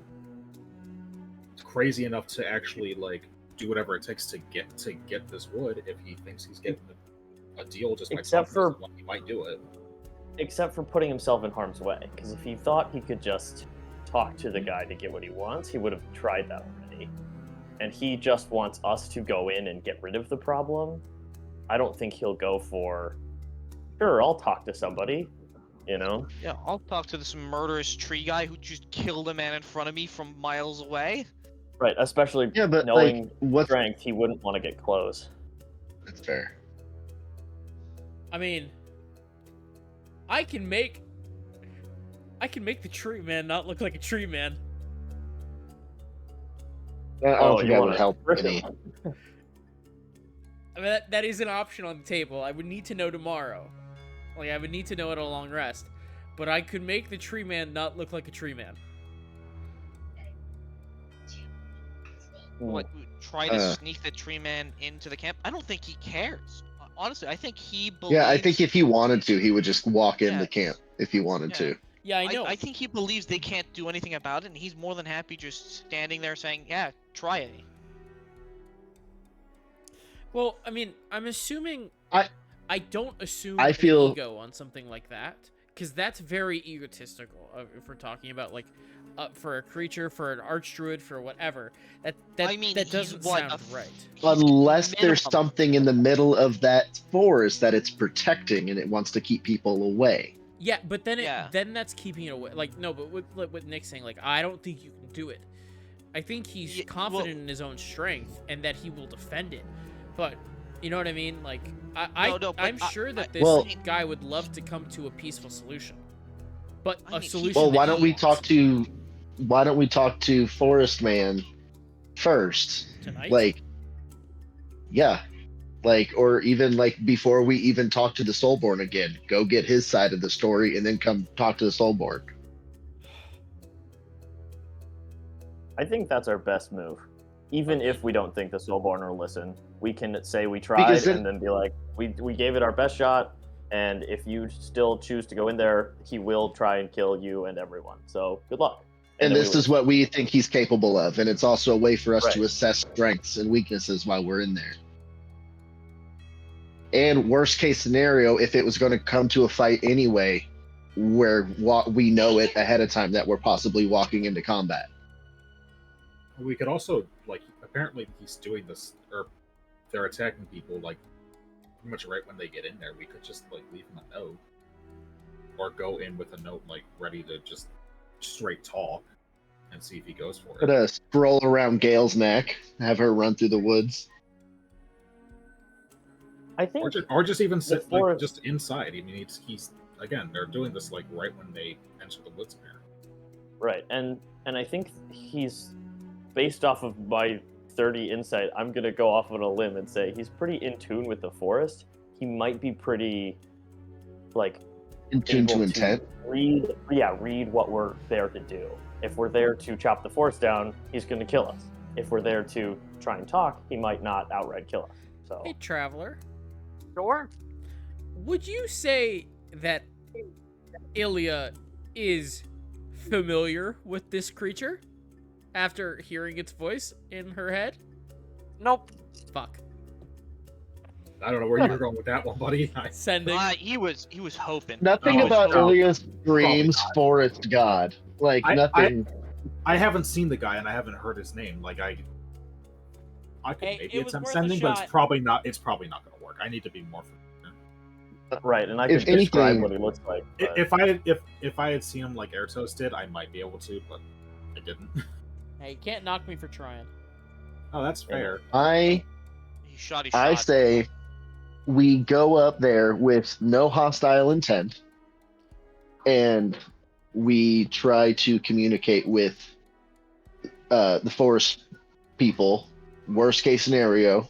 Speaker 4: crazy enough to actually do whatever it takes to get this wood. If he thinks he's getting a deal just by
Speaker 3: Except
Speaker 4: talking to
Speaker 3: for-
Speaker 4: someone, he might do it.
Speaker 3: Except for putting himself in harm's way. Because if he thought he could just talk to the guy to get what he wants, he would have tried that already. And he just wants us to go in and get rid of the problem. I don't think he'll go for, sure, I'll talk to somebody, you know?
Speaker 6: Yeah, I'll talk to this murderous tree guy who just killed a man in front of me from miles away.
Speaker 3: Right, especially
Speaker 7: Yeah, but
Speaker 3: knowing
Speaker 7: what's
Speaker 3: strength, he wouldn't want to get close.
Speaker 7: that's fair.
Speaker 2: I mean, I can make the tree man not look like a tree man.
Speaker 7: I don't think
Speaker 3: you
Speaker 7: that
Speaker 3: wanna
Speaker 7: would help
Speaker 3: trick
Speaker 7: any.
Speaker 3: him.
Speaker 2: I mean, that is an option on the table. I would need to know tomorrow. I would need to know at a long rest. But I could make the tree man not look like a tree man.
Speaker 6: What, try to
Speaker 7: Uh.
Speaker 6: sneak the tree man into the camp? I don't think he cares. Honestly, I think he believes...
Speaker 7: Yeah, I think if he wanted to, he would just walk in
Speaker 6: Yeah.
Speaker 7: the camp if he wanted
Speaker 6: Yeah.
Speaker 7: to.
Speaker 2: Yeah, I know.
Speaker 6: I think he believes they can't do anything about it, and he's more than happy just standing there saying, yeah, try it.
Speaker 2: Well, I mean, I'm assuming... I don't assume
Speaker 7: I
Speaker 2: an
Speaker 7: feel-
Speaker 2: ego on something like that, because that's very egotistical. If we're talking about, for a creature, for an archdruid, for whatever. That
Speaker 6: I mean,
Speaker 2: that
Speaker 6: he's
Speaker 2: doesn't
Speaker 6: what,
Speaker 2: sound right.
Speaker 6: he's
Speaker 7: Unless there's
Speaker 6: minimum.
Speaker 7: something in the middle of that forest that it's protecting and it wants to keep people away.
Speaker 2: Yeah, but then
Speaker 6: Yeah.
Speaker 2: then that's keeping it away. Like no, but what Nick's saying, like I don't think you can do it. I think he's
Speaker 6: Yeah,
Speaker 2: confident
Speaker 6: well-
Speaker 2: in his own strength and that he will defend it. But you know what I mean? Like
Speaker 6: No, but
Speaker 2: I'm sure that this
Speaker 7: Well-
Speaker 2: guy would love to come to a peaceful solution. But
Speaker 6: I
Speaker 2: a
Speaker 6: mean, he-
Speaker 2: solution.
Speaker 7: Well,
Speaker 2: that
Speaker 7: why don't
Speaker 2: he
Speaker 7: we
Speaker 2: wants
Speaker 7: talk to Forest Man first?
Speaker 2: tonight?
Speaker 7: Like, yeah, like, or even like before we even talk to the Soulborn again, go get his side of the story and then come talk to the Soulborn.
Speaker 3: I think that's our best move. Even if we don't think the Soulborn will listen, we can say we tried
Speaker 7: Because then-
Speaker 3: and then be like, we gave it our best shot, and if you still choose to go in there, he will try and kill you and everyone. So good luck.
Speaker 7: And
Speaker 3: then
Speaker 7: this
Speaker 3: we
Speaker 7: is what we think he's capable of, and it's also a way for us to
Speaker 3: Right.
Speaker 7: assess strengths and weaknesses while we're in there. And worst case scenario, if it was going to come to a fight anyway, where we know it ahead of time that we're possibly walking into combat.
Speaker 4: We could also, like, apparently he's doing this, or they're attacking people, like, pretty much right when they get in there. We could just, like, leave him a note. Or go in with a note, like, ready to just straight talk and see if he goes for
Speaker 7: Put
Speaker 4: it.
Speaker 7: a scroll around Gale's neck, have her run through the woods.
Speaker 3: I think
Speaker 4: Or just even sit, like,
Speaker 3: forest-
Speaker 4: just inside. I mean, he's again, they're doing this, like, right when they enter the woods here.
Speaker 3: right, and I think he's based off of my 30 insight. I'm gonna go off on a limb and say he's pretty in tune with the forest. He might be pretty, like,
Speaker 7: In tune
Speaker 3: able
Speaker 7: to intent.
Speaker 3: read what we're there to do. If we're there to chop the forest down, he's going to kill us. If we're there to try and talk, he might not outright kill us. So
Speaker 2: Hey, Traveler,
Speaker 1: Sure.
Speaker 2: would you say that Ilya is familiar with this creature after hearing its voice in her head?
Speaker 1: Nope.
Speaker 2: Fuck.
Speaker 4: I don't know where you're going with that one, buddy.
Speaker 2: Sending.
Speaker 6: He was hoping.
Speaker 7: Nothing
Speaker 4: Oh,
Speaker 7: about
Speaker 4: no.
Speaker 7: Ilya's screams
Speaker 4: Probably not.
Speaker 7: forest god. Like nothing.
Speaker 4: I haven't seen the guy and I haven't heard his name. Like I could
Speaker 2: Hey,
Speaker 4: maybe
Speaker 2: it was
Speaker 4: attempt
Speaker 2: worth a
Speaker 4: sending, but
Speaker 2: shot.
Speaker 4: it's probably not. It's probably not going to work. I need to be more familiar.
Speaker 3: right, and I
Speaker 7: If
Speaker 3: could describe
Speaker 7: anything-
Speaker 3: what he looks like. but-
Speaker 4: If I had seen him like Airtoast did, I might be able to, but I didn't.
Speaker 2: Hey, you can't knock me for trying.
Speaker 4: Oh, that's fair.
Speaker 7: I
Speaker 6: He shot.
Speaker 7: say we go up there with no hostile intent, and we try to communicate with the forest people. Worst case scenario,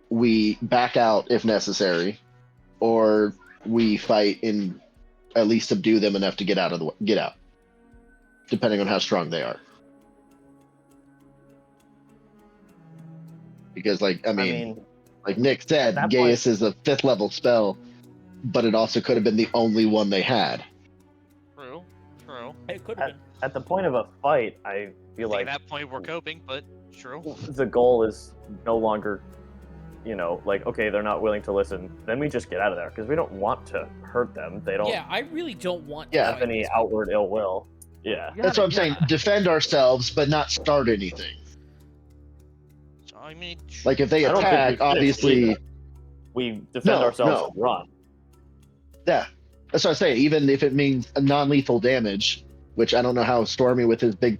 Speaker 7: we back out if necessary, or we fight and at least subdue them enough to get out, depending on how strong they are. Because, like, I mean, like Nick said,
Speaker 3: at that
Speaker 7: Gaius is a 5th level spell, but it also could have been the only one they had.
Speaker 6: True. True.
Speaker 2: It could have been.
Speaker 3: at the point of a fight, I feel
Speaker 6: Like,
Speaker 3: like
Speaker 6: at that point, we're coping, but true.
Speaker 3: the goal is no longer, like, okay, they're not willing to listen. Then we just get out of there because we don't want to hurt them. They don't
Speaker 2: Yeah, I really don't want
Speaker 7: Yeah.
Speaker 2: to
Speaker 3: have
Speaker 2: fight
Speaker 3: any
Speaker 2: these
Speaker 3: outward ill will. Yeah.
Speaker 7: That's what I'm saying. Defend ourselves, but not start anything.
Speaker 6: So, I mean,
Speaker 7: Like, if they
Speaker 3: I don't think we
Speaker 7: attack,
Speaker 3: should
Speaker 7: obviously,
Speaker 3: either. We defend
Speaker 7: No,
Speaker 3: ourselves
Speaker 7: no.
Speaker 3: and run.
Speaker 7: yeah. That's what I say. Even if it means a non-lethal damage, which I don't know how Stormy with his big,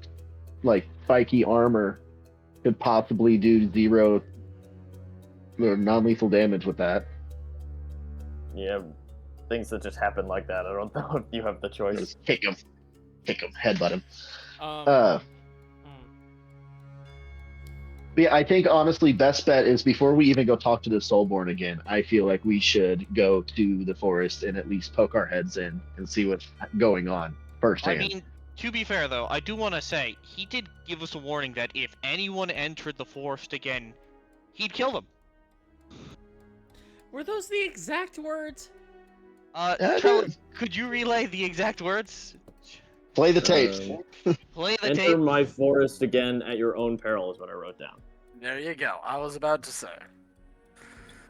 Speaker 7: like, spiky armor could possibly do 0 or non-lethal damage with that.
Speaker 3: Yeah. Things that just happen like that. I don't know if you have the choice.
Speaker 7: Just kick him, headbutt him.
Speaker 2: mm.
Speaker 7: But yeah, I think honestly, best bet is before we even go talk to the Soulborn again. I feel like we should go to the forest and at least poke our heads in and see what's going on
Speaker 6: I
Speaker 7: firsthand.
Speaker 6: mean, to be fair though, I do want to say he did give us a warning that if anyone entered the forest again, he'd kill them.
Speaker 2: Were those the exact words?
Speaker 6: Trevor, could you relay the exact words?
Speaker 7: Play the tapes.
Speaker 6: Play the
Speaker 3: Enter
Speaker 6: tape.
Speaker 3: my forest again at your own peril is what I wrote down.
Speaker 1: There you go. I was about to say.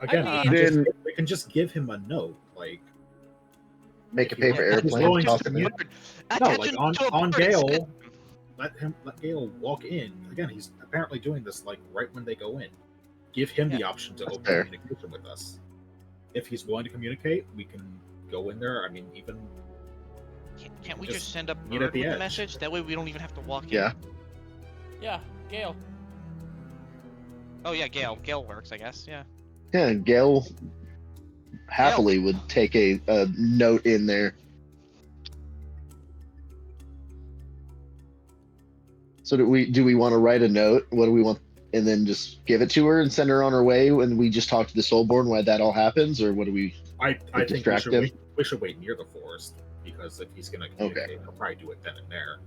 Speaker 4: Again,
Speaker 2: I
Speaker 7: mean-
Speaker 4: we can just give him a note, like
Speaker 7: Make a
Speaker 4: if you
Speaker 7: paper
Speaker 4: want-
Speaker 7: airplane.
Speaker 4: going
Speaker 7: Toss
Speaker 4: to
Speaker 7: it in.
Speaker 4: No,
Speaker 6: Attention
Speaker 4: like
Speaker 6: to a
Speaker 4: on
Speaker 6: bird is
Speaker 4: Gale,
Speaker 6: good.
Speaker 4: let Gale walk in. Again, he's apparently doing this like right when they go in. Give him the option to open
Speaker 7: fair.
Speaker 4: communication with us. If he's willing to communicate, we can go in there. I mean, even
Speaker 6: Can't we
Speaker 4: Just
Speaker 6: just send a
Speaker 4: meet
Speaker 6: bird
Speaker 4: at the
Speaker 6: with a
Speaker 4: edge.
Speaker 6: message? That way we don't even have to walk in.
Speaker 7: Yeah.
Speaker 2: Yeah, Gale.
Speaker 6: Oh yeah, Gale. Gale works, I guess. Yeah.
Speaker 7: Yeah, Gale happily would take a note in there. So do we want to write a note? What do we want? And then just give it to her and send her on her way when we just talk to the Soulborn why that all happens? Or what do we...
Speaker 4: I think
Speaker 7: distract him?
Speaker 4: we should wait near the forest, because if he's going to communicate, he'll probably do it then and there.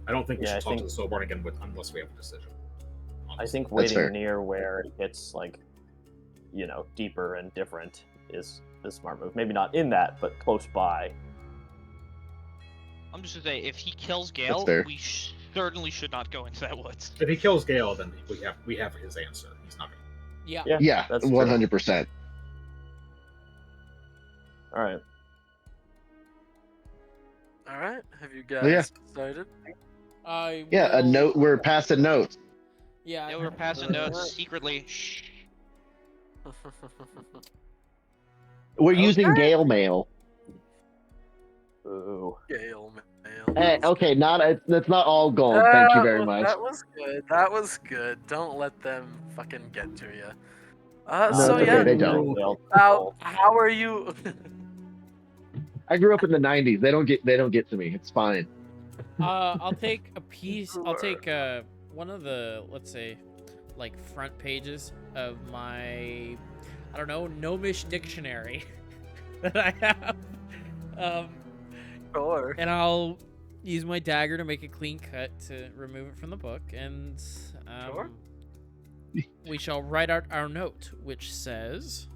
Speaker 4: I don't think we should talk to the Soulborn again unless we have a decision.
Speaker 3: I think
Speaker 7: That's fair.
Speaker 3: waiting near where it gets like, deeper and different is the smart move. Maybe not in that, but close by.
Speaker 6: I'm just gonna say, if he kills Gale,
Speaker 7: fair.
Speaker 6: we certainly should not go into that woods.
Speaker 4: If he kills Gale, then we have his answer. He's not going to.
Speaker 2: Yeah.
Speaker 7: Yeah,
Speaker 3: that's true.
Speaker 7: 100%.
Speaker 3: All right.
Speaker 1: All right. Have you
Speaker 7: Oh, yeah.
Speaker 1: guys decided?
Speaker 7: Yeah, a note. We're past a note.
Speaker 2: Yeah.
Speaker 6: Yeah, we're passing notes secretly. Shh.
Speaker 7: We're using Gale mail.
Speaker 3: Ooh.
Speaker 1: Gale mail.
Speaker 7: Okay, that's not all gold. Thank you very much.
Speaker 1: That was good. That was good. Don't let them fucking get to you.
Speaker 7: No,
Speaker 1: So
Speaker 7: it's okay,
Speaker 1: yeah.
Speaker 7: they don't.
Speaker 1: How are you?
Speaker 7: I grew up in the '90s. They don't get to me. It's fine.
Speaker 2: I'll take a piece. I'll take one of the, let's say, like front pages of my, I don't know, Gnomish dictionary that I have.
Speaker 1: Sure.
Speaker 2: And I'll use my dagger to make a clean cut to remove it from the book, and
Speaker 1: Sure.
Speaker 2: we shall write out our note, which says,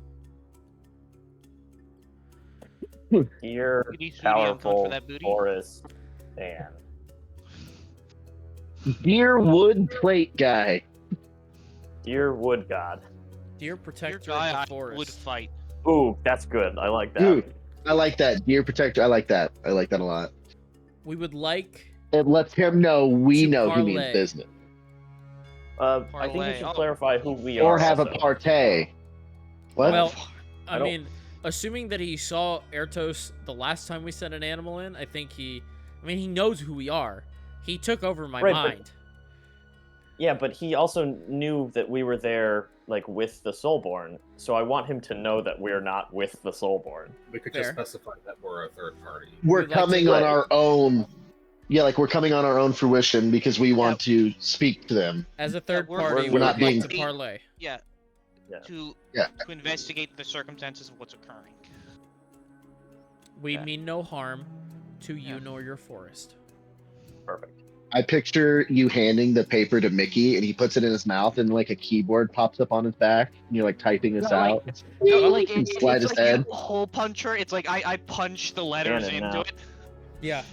Speaker 3: Dear
Speaker 6: Booty, sweetie, I'm coming
Speaker 3: powerful
Speaker 6: for that booty.
Speaker 3: forest man.
Speaker 7: Dear wood plate guy.
Speaker 3: Dear wood god.
Speaker 2: "Dear
Speaker 6: Your
Speaker 2: protector
Speaker 6: guy
Speaker 2: of
Speaker 6: I
Speaker 2: the forest,
Speaker 6: would fight.
Speaker 3: Ooh, that's good. I like that.
Speaker 7: Dude, I like that. Dear protector. I like that. I like that a lot.
Speaker 2: we would like
Speaker 7: It lets him know we
Speaker 2: To
Speaker 7: know he means
Speaker 2: parlay.
Speaker 7: business.
Speaker 3: I think we
Speaker 6: Parlay.
Speaker 3: should
Speaker 6: Oh.
Speaker 3: clarify who we
Speaker 7: Or
Speaker 3: are.
Speaker 7: have a
Speaker 3: also.
Speaker 7: partay. What?
Speaker 2: Well,
Speaker 3: I
Speaker 2: I
Speaker 3: don't-
Speaker 2: mean, assuming that he saw Ertos the last time we sent an animal in, I think he knows who we are. He took over my
Speaker 3: Right, but-
Speaker 2: mind.
Speaker 3: Yeah, but he also knew that we were there, like, with the Soulborn, so I want him to know that we're not with the Soulborn.
Speaker 4: We could
Speaker 2: Fair.
Speaker 4: just specify that we're a third party.
Speaker 7: We're
Speaker 2: We'd like to
Speaker 7: coming on
Speaker 3: play.
Speaker 7: our own. Yeah, like we're coming on our own fruition because we want to speak to them.
Speaker 2: As a third
Speaker 6: we're-
Speaker 2: party,
Speaker 3: we're
Speaker 2: we
Speaker 7: not
Speaker 2: would like
Speaker 7: being-
Speaker 2: to parlay.
Speaker 6: Yeah.
Speaker 3: Yeah.
Speaker 6: To
Speaker 7: Yeah.
Speaker 6: to investigate the circumstances of what's occurring.
Speaker 2: We
Speaker 3: Yeah.
Speaker 2: mean no harm to you
Speaker 6: Yeah.
Speaker 2: nor your forest.
Speaker 3: Perfect.
Speaker 7: I picture you handing the paper to Mickey and he puts it in his mouth and like a keyboard pops up on his back and you're like typing this
Speaker 6: No, like-
Speaker 7: out.
Speaker 6: No, like
Speaker 7: And slide
Speaker 6: it's
Speaker 7: his
Speaker 6: like
Speaker 7: head.
Speaker 6: a hole puncher. It's like I punch the letters
Speaker 3: Canon
Speaker 6: into
Speaker 3: now.
Speaker 6: it.
Speaker 2: Yeah.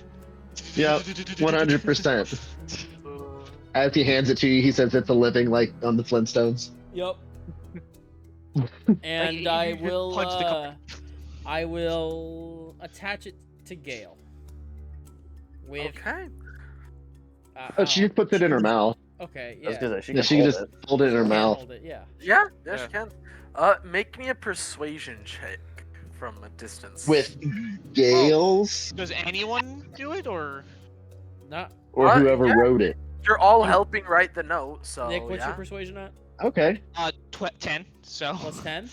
Speaker 7: Yep, 100%. As he hands it to you, he says it's a living like on the Flintstones.
Speaker 2: Yep. And
Speaker 6: you
Speaker 2: I
Speaker 6: just
Speaker 2: will
Speaker 6: punch the company.
Speaker 2: I will attach it to Gale. With
Speaker 1: Okay.
Speaker 7: Oh, she just puts it in her mouth.
Speaker 2: Okay,
Speaker 3: I was
Speaker 2: yeah.
Speaker 3: gonna say, she
Speaker 7: Yeah,
Speaker 3: can
Speaker 7: she can
Speaker 3: hold
Speaker 7: just
Speaker 3: it.
Speaker 7: hold it in her
Speaker 2: Can't
Speaker 7: mouth.
Speaker 2: hold it, yeah.
Speaker 1: Yeah,
Speaker 6: Yeah.
Speaker 1: she can. Make me a persuasion check from a distance.
Speaker 7: With Gale's
Speaker 6: Does anyone do it or?
Speaker 2: Not
Speaker 7: or whoever
Speaker 1: yeah.
Speaker 7: wrote it.
Speaker 1: You're all helping write the note, so
Speaker 2: Nick, what's
Speaker 1: yeah.
Speaker 2: your persuasion at?
Speaker 7: Okay.
Speaker 6: 10. So
Speaker 2: Plus 10?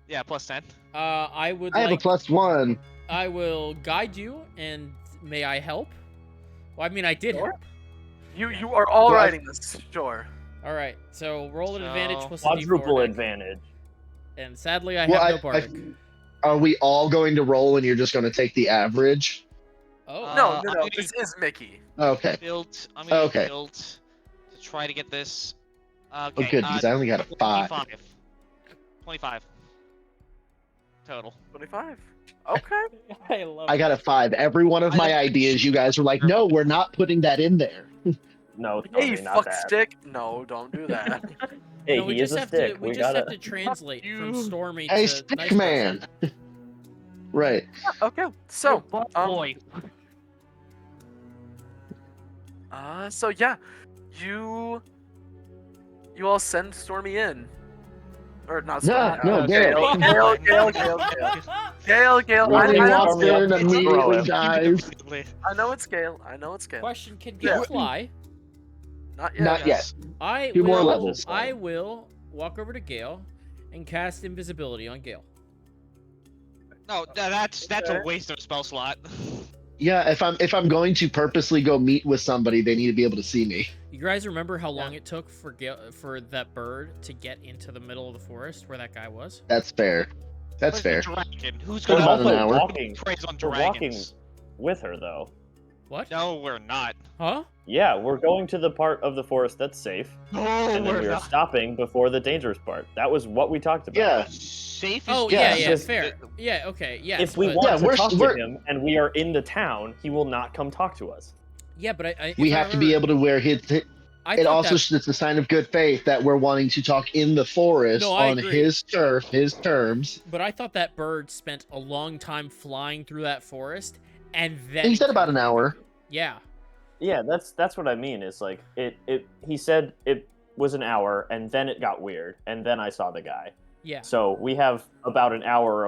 Speaker 6: yeah, plus 10.
Speaker 2: I would
Speaker 7: I have a
Speaker 2: like
Speaker 7: +1.
Speaker 2: I will guide you, and may I help? Well, I mean, I did
Speaker 1: Sure.
Speaker 2: help.
Speaker 1: You are all
Speaker 7: Well, I-
Speaker 1: writing this, sure.
Speaker 2: All right, so roll an advantage
Speaker 6: So-
Speaker 2: plus a D4,
Speaker 3: Quadruple
Speaker 2: Nick.
Speaker 3: advantage.
Speaker 2: And sadly, I
Speaker 7: Well,
Speaker 2: have no
Speaker 7: I-
Speaker 2: bardic.
Speaker 7: Are we all going to roll and you're just going to take the average?
Speaker 2: Oh,
Speaker 1: No,
Speaker 6: I'm
Speaker 1: no.
Speaker 6: gonna
Speaker 1: This is Mickey.
Speaker 7: Okay.
Speaker 6: I'm gonna
Speaker 7: Okay.
Speaker 6: build to try to get this.
Speaker 7: Oh,
Speaker 6: Okay,
Speaker 7: good, because I only got a 5.
Speaker 6: 25 total.
Speaker 1: 25. Okay.
Speaker 2: I love
Speaker 7: I got a 5. Every one of
Speaker 6: I
Speaker 7: my
Speaker 6: love-
Speaker 7: ideas, you guys were like, no, we're not putting that in there.
Speaker 3: No,
Speaker 1: Hey,
Speaker 3: Tony,
Speaker 1: you
Speaker 3: not
Speaker 1: fuck
Speaker 3: that.
Speaker 1: stick. No, don't do that.
Speaker 3: Hey,
Speaker 2: No, we
Speaker 3: he is
Speaker 2: just
Speaker 3: a
Speaker 2: have
Speaker 3: stick.
Speaker 2: to. We
Speaker 3: We
Speaker 2: just
Speaker 3: gotta.
Speaker 2: have to translate from
Speaker 6: you.
Speaker 2: Stormy
Speaker 7: Hey,
Speaker 2: to
Speaker 7: stick
Speaker 2: nice
Speaker 7: man. Right.
Speaker 1: Okay. So,
Speaker 6: boy.
Speaker 1: So yeah, you all send Stormy in, or not Stormy.
Speaker 5: No, Gale.
Speaker 1: Gale.
Speaker 3: Well,
Speaker 5: Stormy
Speaker 3: take
Speaker 5: walks
Speaker 3: Stormy up
Speaker 5: in,
Speaker 3: and throw
Speaker 5: immediately
Speaker 3: him.
Speaker 5: dies.
Speaker 1: I know it's Gale.
Speaker 2: Question: Can
Speaker 6: Yeah.
Speaker 2: Gale fly?
Speaker 1: Not yet.
Speaker 5: Not yet.
Speaker 2: I
Speaker 5: 2 more
Speaker 2: will.
Speaker 5: levels.
Speaker 2: I will walk over to Gale and cast invisibility on Gale.
Speaker 6: No, that's a
Speaker 1: Okay.
Speaker 6: waste of a spell slot.
Speaker 7: Yeah, if I'm going to purposely go meet with somebody, they need to be able to see me.
Speaker 2: You guys remember how long it took for that bird to get into the middle of the forest where that guy was?
Speaker 7: That's fair. That's
Speaker 6: Where's
Speaker 7: fair.
Speaker 6: the dragon? Who's
Speaker 7: What
Speaker 6: gonna
Speaker 7: about an hour?
Speaker 3: walking.
Speaker 6: praise on
Speaker 3: We're walking
Speaker 6: dragons?
Speaker 3: with her though.
Speaker 2: What?
Speaker 6: No, we're not.
Speaker 2: Huh?
Speaker 3: Yeah, we're going to the part of the forest that's safe,
Speaker 6: No,
Speaker 3: and then
Speaker 6: we're
Speaker 3: we are
Speaker 6: not.
Speaker 3: stopping before the dangerous part. That was what we talked about.
Speaker 7: Yeah.
Speaker 6: Safe is
Speaker 2: Oh
Speaker 7: Yeah,
Speaker 2: yeah,
Speaker 3: just-
Speaker 2: fair. Yeah, okay, yes.
Speaker 3: If we
Speaker 2: but,
Speaker 3: want
Speaker 7: Yeah,
Speaker 3: to
Speaker 7: we're-
Speaker 3: talk
Speaker 7: we're-
Speaker 3: to him and we are in the town, he will not come talk to us.
Speaker 2: yeah, but
Speaker 7: We have to be able to wear his. It also it's a sign of good faith that we're wanting to talk in the forest
Speaker 2: No, I
Speaker 7: on
Speaker 2: agree.
Speaker 7: his turf, his terms.
Speaker 2: But I thought that bird spent a long time flying through that forest, and then
Speaker 7: He said about an hour.
Speaker 2: Yeah.
Speaker 3: Yeah, that's what I mean. Is like he said it was an hour, and then it got weird, and then I saw the guy.
Speaker 2: Yeah.
Speaker 3: So we have about an hour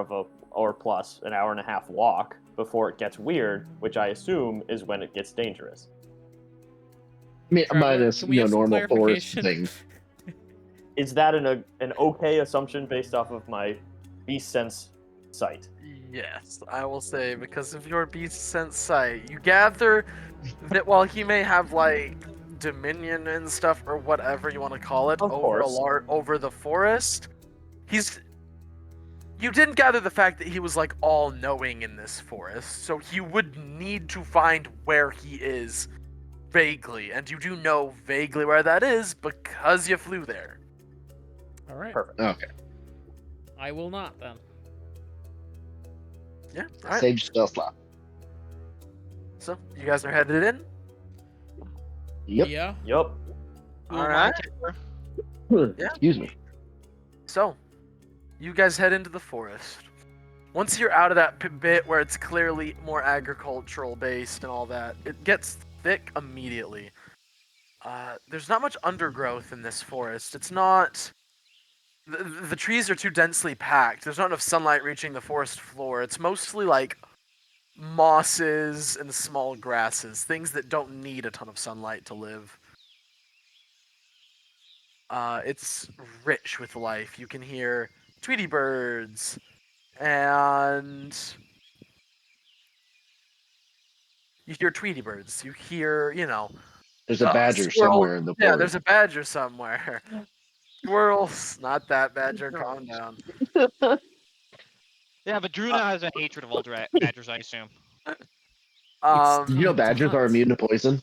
Speaker 3: or plus an hour and a half walk before it gets weird, which I assume is when it gets dangerous.
Speaker 2: Travler,
Speaker 7: Minus
Speaker 2: can we have some
Speaker 7: normal forest
Speaker 2: clarification?
Speaker 7: things.
Speaker 3: Is that an okay assumption based off of my beast sense sight?
Speaker 1: Yes, I will say, because of your beast sense sight, you gather that while he may have like dominion and stuff or whatever you want to call it
Speaker 3: Of course.
Speaker 1: over the forest, you didn't gather the fact that he was like all knowing in this forest, so he would need to find where he is vaguely, and you do know vaguely where that is because you flew there.
Speaker 2: All right.
Speaker 3: Perfect.
Speaker 7: Okay.
Speaker 2: I will not then.
Speaker 1: Yeah, all right.
Speaker 7: Save spell slot.
Speaker 1: So you guys are headed in.
Speaker 7: Yep.
Speaker 2: Yeah.
Speaker 3: Yup.
Speaker 1: All right. Yeah.
Speaker 7: Excuse me.
Speaker 1: So, you guys head into the forest. Once you're out of that bit where it's clearly more agricultural based and all that, it gets thick immediately. There's not much undergrowth in this forest. It's not. The trees are too densely packed. There's not enough sunlight reaching the forest floor. It's mostly like mosses and small grasses, things that don't need a ton of sunlight to live. It's rich with life. You can hear Tweety birds and you hear Tweety birds. You hear,
Speaker 7: There's a badger
Speaker 1: squirrel.
Speaker 7: somewhere in the
Speaker 1: Yeah,
Speaker 7: forest.
Speaker 1: there's a badger somewhere. Squirrels, not that badger. Calm down.
Speaker 6: Yeah, but Drew now has a hatred of all badgers, I assume.
Speaker 7: You know badgers are immune to poison.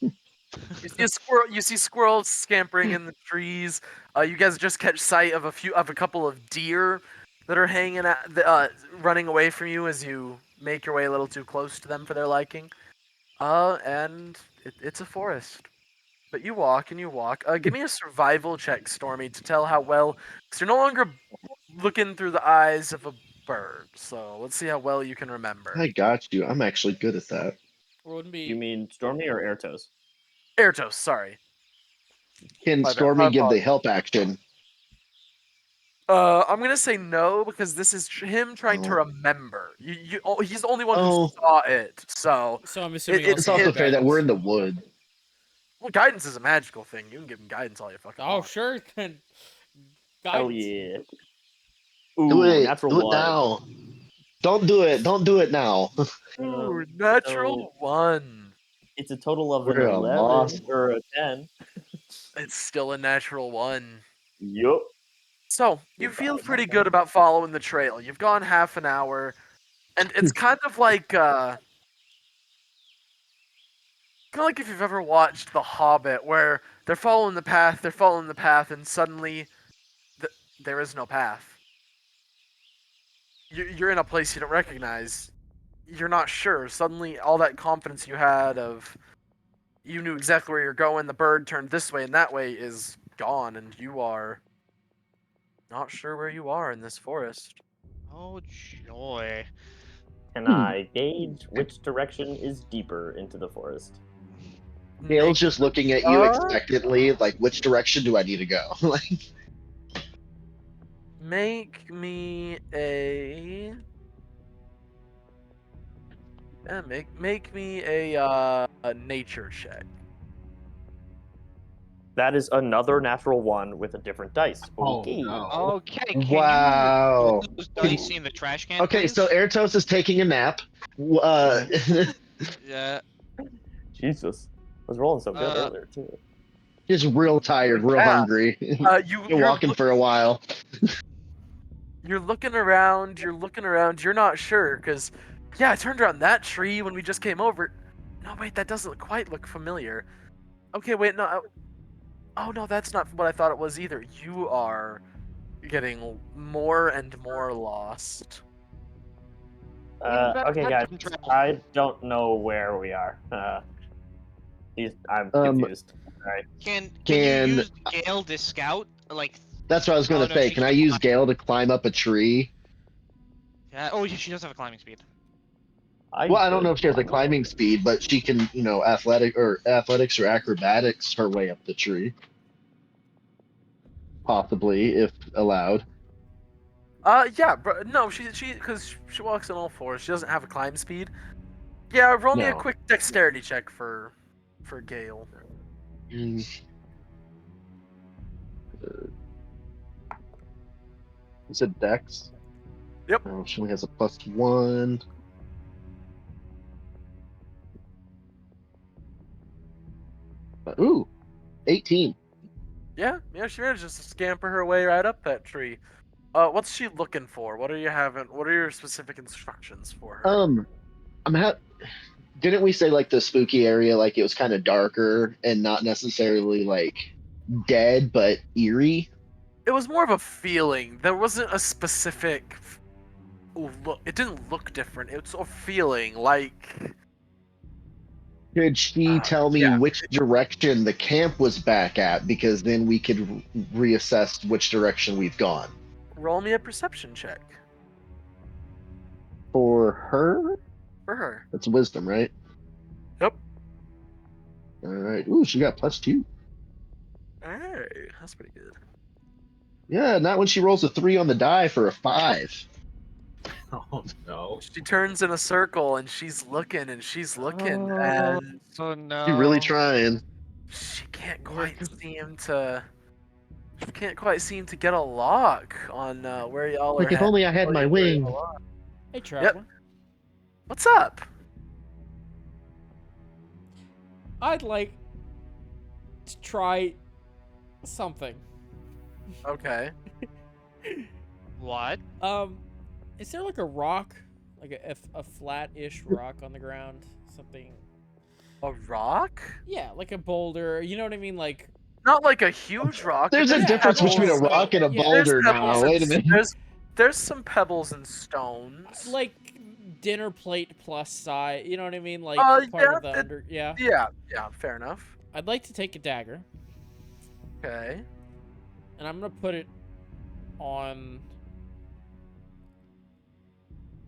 Speaker 1: You see a squirrel. You see squirrels scampering in the trees. You guys just catch sight of a couple of deer that are hanging out, running away from you as you make your way a little too close to them for their liking. And it's a forest, but you walk and you walk. Give me a survival check, Stormy, to tell how well, because you're no longer looking through the eyes of a bird. So let's see how well you can remember.
Speaker 7: I got you. I'm actually good at that.
Speaker 2: Wouldn't be.
Speaker 3: You mean Stormy or Airtos?
Speaker 1: Airtos, sorry.
Speaker 7: Can
Speaker 1: My bad.
Speaker 7: Stormy give the
Speaker 1: apologies.
Speaker 7: help action?
Speaker 1: I'm gonna say no because this is him trying to
Speaker 7: Oh.
Speaker 1: remember. He's the only one
Speaker 7: Oh.
Speaker 1: who saw it. So
Speaker 2: So I'm assuming
Speaker 1: it's
Speaker 7: It's
Speaker 2: I'll
Speaker 7: also
Speaker 2: give
Speaker 7: fair that we're in
Speaker 2: guidance.
Speaker 7: the wood.
Speaker 1: well, guidance is a magical thing. You can give him guidance all you fucking
Speaker 2: Oh
Speaker 1: want.
Speaker 2: sure. Then.
Speaker 3: Hell
Speaker 2: Guidance.
Speaker 3: yeah.
Speaker 7: Do
Speaker 3: Ooh,
Speaker 7: it.
Speaker 3: natural
Speaker 7: Do it
Speaker 3: one.
Speaker 7: now. Don't do it. Don't do it now.
Speaker 1: Ooh, natural one.
Speaker 3: It's a total of
Speaker 7: We're
Speaker 3: an
Speaker 7: a
Speaker 3: 11
Speaker 7: lost.
Speaker 3: or a 10.
Speaker 1: It's still a natural one.
Speaker 3: Yup.
Speaker 1: So you feel pretty good about following the trail. You've gone half an hour, and it's kind of like if you've ever watched The Hobbit, where they're following the path, and suddenly there is no path. You're in a place you don't recognize. You're not sure. Suddenly, all that confidence you had of you knew exactly where you're going, the bird turned this way and that way is gone, and you are not sure where you are in this forest.
Speaker 6: Oh joy.
Speaker 3: Can I gauge which direction is deeper into the forest?
Speaker 7: Gale's just looking at you
Speaker 1: Uh?
Speaker 7: expectantly, like, which direction do I need to go? Like,
Speaker 1: Make me a make me a nature check.
Speaker 3: That is another natural one with a different dice.
Speaker 4: Oh,
Speaker 3: Okay.
Speaker 4: no.
Speaker 6: Okay, can you
Speaker 7: wow.
Speaker 6: roll those dice in the trash can,
Speaker 7: Okay,
Speaker 6: please?
Speaker 7: so Eratos is taking a nap.
Speaker 6: Yeah.
Speaker 3: Jesus. I was rolling so good
Speaker 6: Uh,
Speaker 3: earlier, too.
Speaker 7: Just real tired, real
Speaker 1: Yeah.
Speaker 7: hungry.
Speaker 1: You're
Speaker 7: Been walking for a while.
Speaker 1: You're looking around. You're looking around. You're not sure because, yeah, I turned around that tree when we just came over. No, wait, that doesn't quite look familiar. Okay, wait, no. Oh no, that's not what I thought it was either. You are getting more and more lost.
Speaker 3: Okay, guys.
Speaker 6: Invest travel.
Speaker 3: I don't know where we are. I'm confused. Alright.
Speaker 6: Can
Speaker 7: Can-
Speaker 6: you use Gale to scout? Like,
Speaker 7: That's what I was going
Speaker 6: Oh,
Speaker 7: to
Speaker 6: no,
Speaker 7: say.
Speaker 6: she
Speaker 7: Can I
Speaker 6: can't
Speaker 7: use
Speaker 6: climb.
Speaker 7: Gale to climb up a tree?
Speaker 6: yeah. Oh, yeah, she does have a climbing speed.
Speaker 7: Well, I don't know if she has a climbing speed, but she can, athletics or acrobatics her way up the tree. Possibly, if allowed.
Speaker 1: Yeah, but no, because she walks on all fours. She doesn't have a climb speed. Yeah, roll me a
Speaker 7: No.
Speaker 1: quick dexterity check for Gale.
Speaker 7: Mm. Is it Dex?
Speaker 1: Yep.
Speaker 7: Oh, she only has a +1. Ooh, 18.
Speaker 1: Yeah, she manages to scamper her way right up that tree. What's she looking for? What are your specific instructions for her?
Speaker 7: Didn't we say like the spooky area, like it was kind of darker and not necessarily like dead, but eerie?
Speaker 1: It was more of a feeling. There wasn't a specific look. It didn't look different. It was a feeling like.
Speaker 7: Could she tell me
Speaker 1: Yeah.
Speaker 7: which direction the camp was back at? Because then we could reassess which direction we've gone.
Speaker 1: Roll me a perception check
Speaker 7: For her?
Speaker 1: for her.
Speaker 7: That's wisdom, right?
Speaker 1: Yep.
Speaker 7: All right. Ooh, she got +2.
Speaker 1: Hey, that's pretty good.
Speaker 7: Yeah, not when she rolls a 3 on the die for a 5.
Speaker 4: Oh, no.
Speaker 1: She turns in a circle and she's looking and she's looking
Speaker 6: Oh,
Speaker 1: and
Speaker 6: oh no.
Speaker 7: She really trying.
Speaker 1: she can't quite seem to. She can't quite seem to get a lock on where y'all are.
Speaker 7: Like if only I had my
Speaker 1: where y'all
Speaker 7: wing.
Speaker 1: are.
Speaker 2: Hey, Travler.
Speaker 1: What's up?
Speaker 2: I'd like to try something.
Speaker 1: Okay.
Speaker 6: What?
Speaker 2: Is there like a rock, like a flat-ish rock on the ground? Something.
Speaker 1: A rock?
Speaker 2: Yeah, like a boulder. You know what I mean? Like
Speaker 1: Not like a huge rock.
Speaker 7: There's a
Speaker 2: Yeah,
Speaker 7: difference between a
Speaker 2: pebbles.
Speaker 7: rock and a
Speaker 2: Yeah.
Speaker 1: There's
Speaker 7: boulder
Speaker 1: pebbles
Speaker 7: now.
Speaker 1: and
Speaker 7: Wait a minute.
Speaker 1: There's some pebbles and stones.
Speaker 2: like dinner plate plus size. You know what I mean? Like
Speaker 1: yeah,
Speaker 2: part of the under. Yeah.
Speaker 1: Yeah, fair enough.
Speaker 2: I'd like to take a dagger,
Speaker 1: Okay.
Speaker 2: and I'm gonna put it on.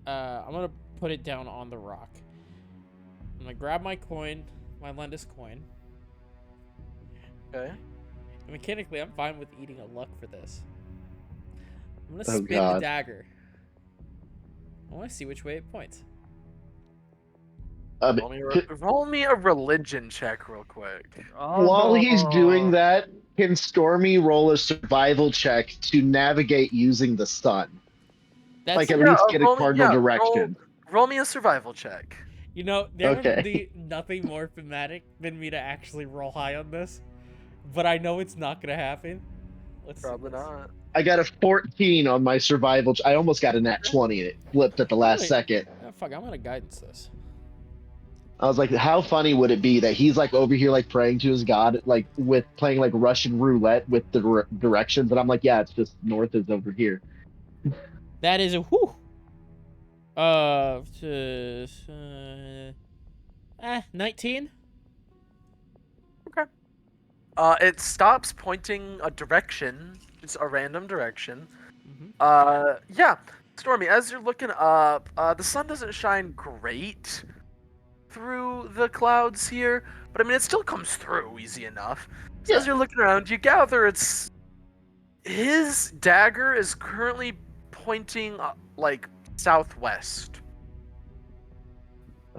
Speaker 2: I'm gonna put it down on the rock. I'm gonna grab my coin, my Lendus coin.
Speaker 1: Okay.
Speaker 2: And mechanically, I'm fine with eating a luck for this. I'm gonna
Speaker 7: Oh,
Speaker 2: spin the
Speaker 7: God.
Speaker 2: dagger. I want to see which way it points.
Speaker 1: Roll me a religion check real quick.
Speaker 7: While he's doing that, can Stormy roll a survival check to navigate using the sun?
Speaker 2: That's
Speaker 7: Like at least get a
Speaker 1: roll me-
Speaker 7: cardinal
Speaker 1: yeah,
Speaker 7: direction.
Speaker 1: Roll me a survival check.
Speaker 2: You know, there
Speaker 7: Okay.
Speaker 2: would be nothing more thematic than me to actually roll high on this, but I know it's not gonna happen. Let's see
Speaker 1: Probably
Speaker 2: this.
Speaker 1: not.
Speaker 7: I got a 14 on my survival. I almost got a nat 20 and it flipped at the last
Speaker 2: Really?
Speaker 7: second.
Speaker 2: Oh, fuck, I'm gonna guidance this.
Speaker 7: I was like, how funny would it be that he's like over here like praying to his god, like with playing like Russian roulette with the directions, and I'm like, yeah, it's just north is over here.
Speaker 2: That is a whew. 19.
Speaker 1: It stops pointing a direction. It's a random direction.
Speaker 2: Mm-hmm.
Speaker 1: Yeah, Stormy, as you're looking up, the sun doesn't shine great through the clouds here, but I mean, it still comes through easy enough. So
Speaker 7: Yeah.
Speaker 1: as you're looking around, you gather it's his dagger is currently pointing like southwest.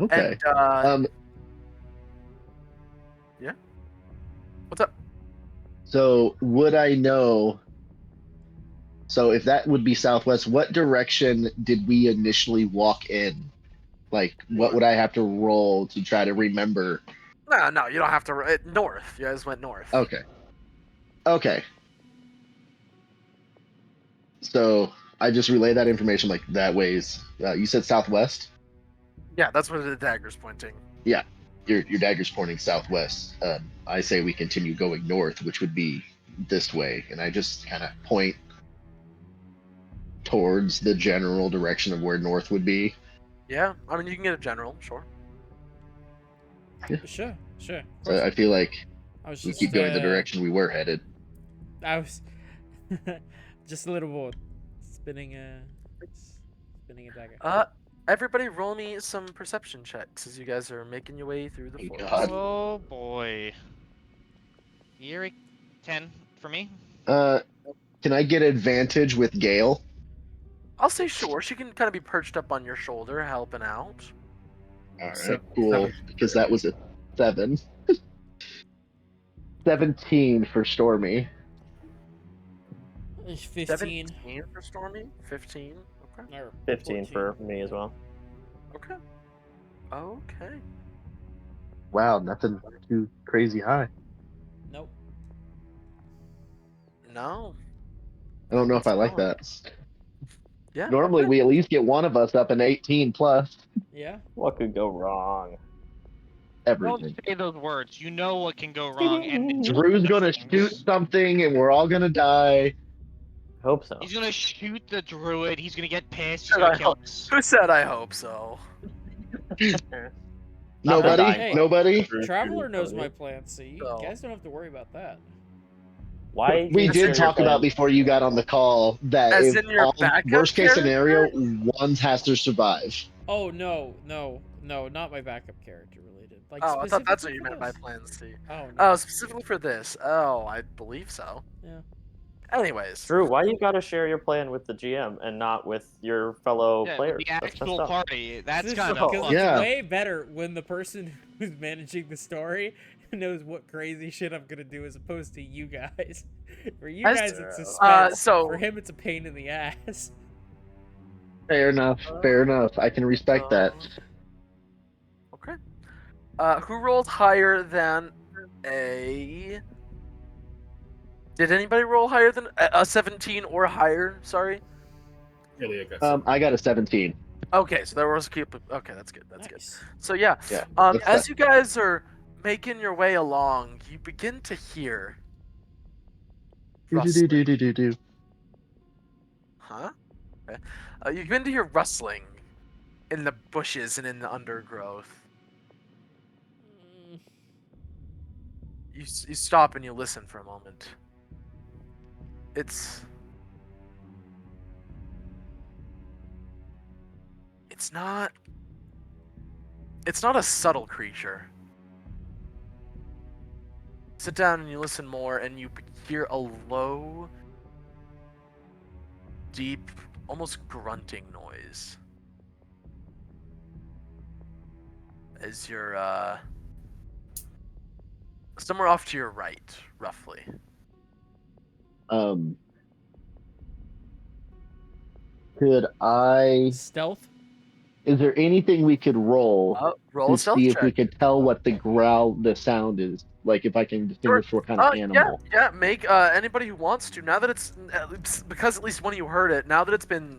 Speaker 7: Okay.
Speaker 1: And
Speaker 7: Um.
Speaker 1: yeah. What's up?
Speaker 7: So would I know? So if that would be southwest, what direction did we initially walk in? Like, what would I have to roll to try to remember?
Speaker 1: No, you don't have to. North. You guys went north.
Speaker 7: Okay. Okay. So I just relay that information like that ways. You said southwest.
Speaker 1: Yeah, that's where the dagger's pointing.
Speaker 7: Yeah, your dagger's pointing southwest. I say we continue going north, which would be this way, and I just kind of point towards the general direction of where north would be.
Speaker 1: Yeah, I mean, you can get a general, sure.
Speaker 2: Sure.
Speaker 7: So I feel like
Speaker 2: I was
Speaker 7: we
Speaker 2: just
Speaker 7: keep going the direction we were headed.
Speaker 2: I was just a little bored. Spinning a dagger.
Speaker 1: Everybody roll me some perception checks as you guys are making your way through the
Speaker 7: Thank
Speaker 1: forest.
Speaker 7: God.
Speaker 6: Oh boy. Yuri, 10 for me.
Speaker 7: Can I get advantage with Gale?
Speaker 1: I'll say sure. She can kind of be perched up on your shoulder, helping out.
Speaker 7: All right,
Speaker 4: So-
Speaker 7: cool. Because that was a 7. 17 for Stormy.
Speaker 2: 15.
Speaker 1: 17 for Stormy? 15? Okay.
Speaker 2: Or
Speaker 3: 15
Speaker 2: 14.
Speaker 3: for me as well.
Speaker 1: Okay. Okay.
Speaker 7: Wow, nothing too crazy high.
Speaker 2: Nope.
Speaker 1: No.
Speaker 7: I don't know if I like
Speaker 1: Solid.
Speaker 7: that.
Speaker 1: Yeah.
Speaker 7: Normally,
Speaker 1: okay.
Speaker 7: we at least get one of us up in 18 plus
Speaker 2: Yeah.
Speaker 3: What could go wrong?
Speaker 6: Don't
Speaker 7: everything.
Speaker 6: say those words. You know what can go wrong. And
Speaker 7: Drew's gonna shoot something, and we're all gonna die.
Speaker 3: Hope so.
Speaker 6: He's gonna shoot the druid. He's gonna get pissed. He's
Speaker 1: Should
Speaker 6: gonna
Speaker 1: I
Speaker 6: kill
Speaker 1: hope-
Speaker 6: us.
Speaker 1: Who said I hope so?
Speaker 3: Not
Speaker 7: Nobody.
Speaker 3: dying.
Speaker 7: Nobody.
Speaker 2: Traveler knows my plan, so you
Speaker 1: So-
Speaker 2: guys don't have to worry about that.
Speaker 3: Why?
Speaker 7: We
Speaker 3: did you
Speaker 7: did
Speaker 3: share your
Speaker 7: talk about
Speaker 3: plan?
Speaker 7: before you got on the call that
Speaker 1: As
Speaker 7: if
Speaker 1: in your
Speaker 7: all,
Speaker 1: backup
Speaker 7: worst case
Speaker 1: character?
Speaker 7: scenario, one has to survive.
Speaker 2: Oh no, not my backup character related. Like
Speaker 1: Oh, I thought that's what
Speaker 2: specifically
Speaker 1: you
Speaker 2: for
Speaker 1: meant by
Speaker 2: this.
Speaker 1: plan C.
Speaker 2: Oh no.
Speaker 1: Oh, specifically for this. Oh, I believe so.
Speaker 2: Yeah.
Speaker 1: Anyways.
Speaker 3: Drew, why you gotta share your plan with the GM and not with your fellow
Speaker 6: Yeah,
Speaker 3: players?
Speaker 6: the
Speaker 3: That's messed
Speaker 6: actual
Speaker 3: up.
Speaker 6: party. That's
Speaker 2: This-
Speaker 6: kind of
Speaker 2: because
Speaker 6: fun.
Speaker 7: Yeah.
Speaker 2: it's way better when the person who's managing the story knows what crazy shit I'm gonna do as opposed to you guys. For you
Speaker 1: As-
Speaker 2: guys, it's suspense.
Speaker 1: so-
Speaker 2: For him, it's a pain in the ass.
Speaker 7: Fair enough. Fair enough. I can respect that.
Speaker 1: Okay. Who rolled higher than a? Did anybody roll higher than a 17 or higher? Sorry.
Speaker 4: Ilya got
Speaker 7: I got a 17.
Speaker 1: Okay, so there was keep. Okay, that's good. That's good.
Speaker 2: Nice.
Speaker 1: So yeah,
Speaker 7: Yeah.
Speaker 1: as
Speaker 7: that's
Speaker 1: you guys are making your way along, you begin to hear. rustling.
Speaker 7: Do.
Speaker 1: Huh? Okay. You begin to hear rustling in the bushes and in the undergrowth.
Speaker 2: Mm,
Speaker 1: You stop and you listen for a moment. It's not a subtle creature. Sit down and you listen more and you hear a low, deep, almost grunting noise. As you're somewhere off to your right, roughly.
Speaker 7: Could I?
Speaker 2: Stealth.
Speaker 7: Is there anything we could roll
Speaker 1: Roll
Speaker 7: to
Speaker 1: a stealth
Speaker 7: see if
Speaker 1: check.
Speaker 7: we could tell what the sound is? Like if I can distinguish what kind of animal.
Speaker 1: Yeah. Make anybody who wants to. Now that it's because at least one of you heard it. Now that it's been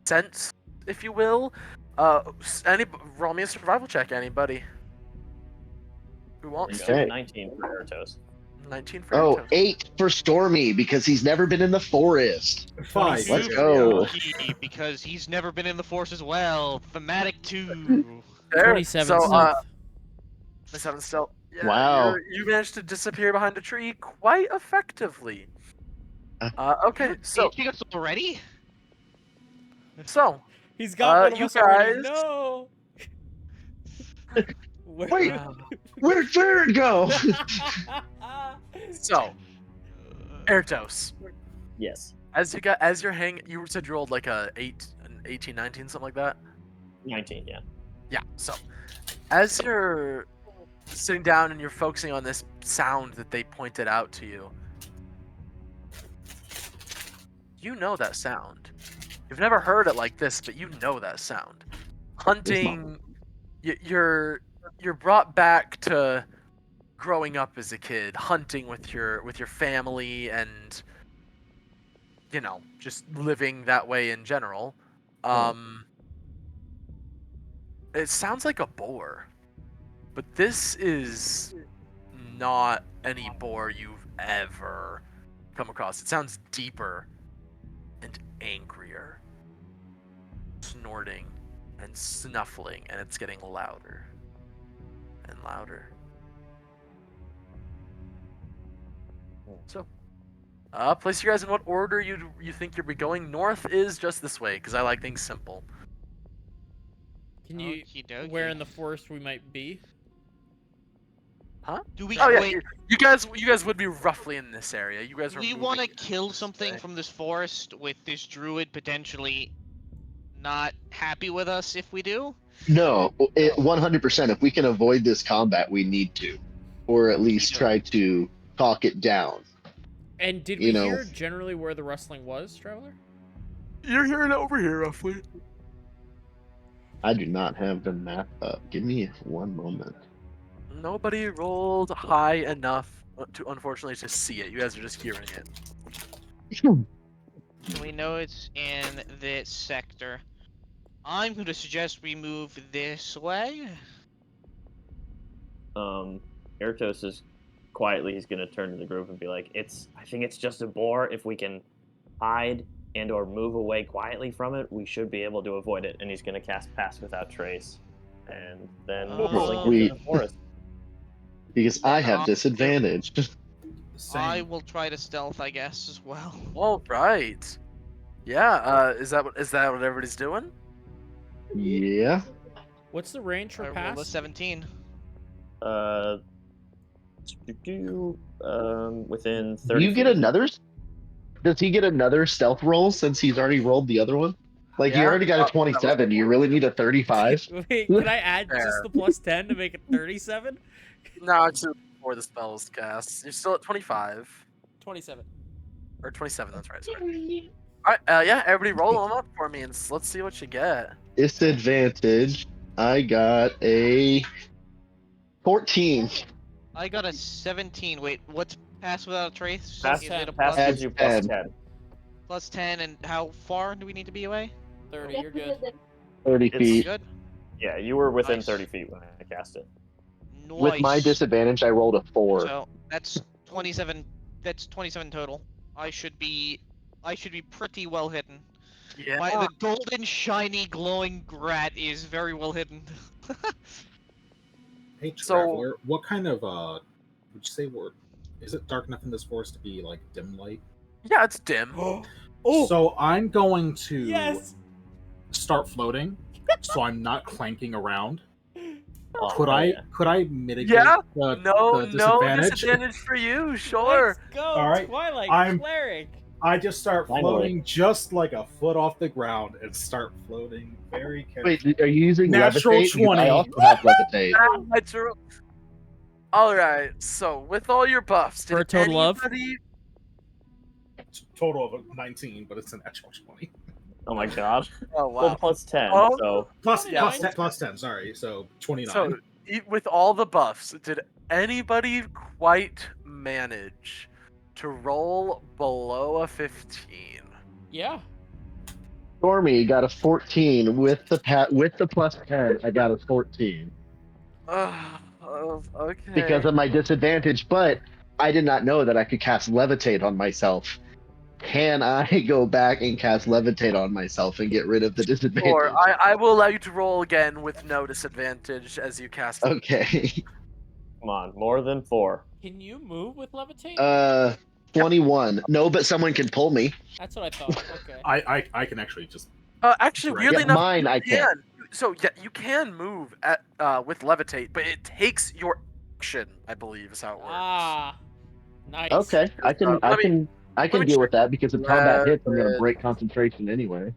Speaker 1: sensed, if you will, roll me a survival check. Anybody who wants
Speaker 7: Okay.
Speaker 3: 19 for Eratos.
Speaker 1: 19 for
Speaker 7: Oh,
Speaker 1: Erto.
Speaker 7: 8 for Stormy because he's never been in the forest.
Speaker 4: 5.
Speaker 7: Let's
Speaker 6: Two
Speaker 7: go.
Speaker 6: for Yuki, because he's never been in the force as well. Thematic 2.
Speaker 1: There.
Speaker 2: 27
Speaker 1: So
Speaker 2: stealth.
Speaker 1: 27 stealth. Yeah,
Speaker 7: Wow.
Speaker 1: You managed to disappear behind a tree quite effectively. Okay, so
Speaker 6: Teaching us already?
Speaker 1: so
Speaker 2: He's got one of
Speaker 1: you
Speaker 2: us already.
Speaker 1: guys-
Speaker 2: No.
Speaker 5: Wait. Where'd Farron go?
Speaker 1: So, Erdos,
Speaker 3: Yes.
Speaker 1: as you're hanging, you said you rolled like an 18, 19, something like that.
Speaker 3: 19, yeah.
Speaker 1: Yeah. So, as you're sitting down and you're focusing on this sound that they pointed out to you, you know that sound. You've never heard it like this, but you know that sound. Hunting, you're brought back to growing up as a kid, hunting with your family, and just living that way in general. It sounds like a boar, but this is not any boar you've ever come across. It sounds deeper and angrier, snorting and snuffling, and it's getting louder and louder. So, place you guys in what order you think you'll be going. North is just this way, because I like things simple.
Speaker 2: Can you
Speaker 6: Okey-dokey.
Speaker 2: where in the forest we might be?
Speaker 1: Huh?
Speaker 6: Do we
Speaker 1: Oh yeah,
Speaker 6: wait?
Speaker 1: you guys would be roughly in this area. You guys are.
Speaker 6: We want to
Speaker 1: moving
Speaker 6: kill something
Speaker 1: way.
Speaker 6: from this forest with this druid potentially not happy with us if we do.
Speaker 7: No, 100%. If we can avoid this combat, we need to, or at least try to talk it down.
Speaker 2: And did
Speaker 7: You
Speaker 2: we
Speaker 7: know.
Speaker 2: hear generally where the rustling was, Traveler?
Speaker 1: You're hearing it over here, roughly.
Speaker 7: I do not have the map up. Give me one moment.
Speaker 1: Nobody rolled high enough to, unfortunately, to see it. You guys are just hearing it.
Speaker 6: We know it's in this sector. I'm going to suggest we move this way.
Speaker 3: Ertos is quietly, he's gonna turn to the group and be like, I think it's just a boar. If we can hide and or move away quietly from it, we should be able to avoid it. And he's gonna cast Pass Without Trace. And then slink into the forest.
Speaker 7: Because I have disadvantage.
Speaker 6: I will try to stealth, I guess, as well.
Speaker 1: All right. Yeah. Is that what everybody's doing?
Speaker 7: Yeah.
Speaker 2: What's the range for
Speaker 6: I rolled a
Speaker 2: pass?
Speaker 6: 17.
Speaker 3: Within 30
Speaker 7: Do you get
Speaker 3: feet.
Speaker 7: another? Does he get another stealth roll since he's already rolled the other one? Like, you
Speaker 1: Yeah.
Speaker 7: already got a 27. Do you really need a 35?
Speaker 2: Wait, can I add
Speaker 1: Fair.
Speaker 2: just the plus 10 to make it 37?
Speaker 1: No, it's before the spell's cast. You're still at 25.
Speaker 2: 27.
Speaker 1: Or 27, that's right, sorry. Alright, yeah, everybody roll them up for me and let's see what you get.
Speaker 7: Disadvantage. I got a 14.
Speaker 6: I got a 17. Wait, what's Pass Without a Trace?
Speaker 3: Pass,
Speaker 6: Is it a
Speaker 3: pass
Speaker 6: plus,
Speaker 3: gives you plus
Speaker 7: 10.
Speaker 3: 10.
Speaker 6: plus 10, and how far do we need to be away?
Speaker 2: 30, you're good.
Speaker 7: 30
Speaker 3: It's-
Speaker 7: feet.
Speaker 6: Good.
Speaker 3: Yeah, you were within
Speaker 6: Nice.
Speaker 3: 30 feet when I cast it.
Speaker 6: Nice.
Speaker 7: With my disadvantage, I rolled a 4.
Speaker 6: So that's 27. That's 27 total. I should be pretty well hidden.
Speaker 1: Yeah.
Speaker 6: The golden, shiny, glowing grat is very well hidden.
Speaker 4: Hey,
Speaker 1: So-
Speaker 4: Traveler, what kind of would you say is it dark enough in this forest to be like dim light?
Speaker 1: Yeah, it's dim.
Speaker 2: Oh,
Speaker 4: So I'm going to
Speaker 2: yes!
Speaker 4: start floating, so I'm not clanking around.
Speaker 3: Oh,
Speaker 4: Could
Speaker 3: hell
Speaker 4: I
Speaker 3: yeah.
Speaker 4: could I mitigate
Speaker 1: Yeah?
Speaker 4: the
Speaker 1: No
Speaker 4: disadvantage?
Speaker 1: disadvantage for you, sure.
Speaker 2: Let's go,
Speaker 4: All right,
Speaker 2: Twilight
Speaker 4: I'm-
Speaker 2: Cleric!
Speaker 4: I just start
Speaker 3: Finally.
Speaker 4: floating just like a foot off the ground and start floating very carefully.
Speaker 7: Wait, are you using
Speaker 4: Natural
Speaker 7: levitate? Because
Speaker 4: 20.
Speaker 7: I also have levitate.
Speaker 1: Alright, so with all your buffs, did
Speaker 2: For a total of?
Speaker 1: anybody...
Speaker 4: Total of 19, but it's an actual 20.
Speaker 3: Oh my god.
Speaker 1: Oh,
Speaker 3: Well,
Speaker 1: wow.
Speaker 3: plus 10,
Speaker 1: Oh.
Speaker 3: so
Speaker 1: Yeah.
Speaker 4: Plus 10, sorry, so 29.
Speaker 1: So, with all the buffs, did anybody quite manage to roll below a 15?
Speaker 2: Yeah.
Speaker 7: Stormy got a 14 with the plus 10. I got a 14
Speaker 1: Okay.
Speaker 7: because of my disadvantage, but I did not know that I could cast levitate on myself. Can I go back and cast levitate on myself and get rid of the disadvantage?
Speaker 1: Or I will allow you to roll again with no disadvantage as you cast.
Speaker 7: Okay.
Speaker 3: come on, more than 4.
Speaker 2: Can you move with levitate?
Speaker 7: 21. No, but someone can pull me.
Speaker 2: That's what I thought. Okay.
Speaker 4: I can actually just
Speaker 1: Actually,
Speaker 4: Right.
Speaker 1: weirdly
Speaker 7: Yeah,
Speaker 1: enough,
Speaker 7: mine I
Speaker 1: you
Speaker 7: can.
Speaker 1: So yeah, you can move at with levitate, but it takes your action, I believe, is how it works.
Speaker 2: Ah, nice.
Speaker 7: Okay, I can
Speaker 1: Let me
Speaker 7: deal
Speaker 1: check.
Speaker 7: with that because if combat hits, I'm gonna
Speaker 1: Levit-
Speaker 7: break concentration anyway.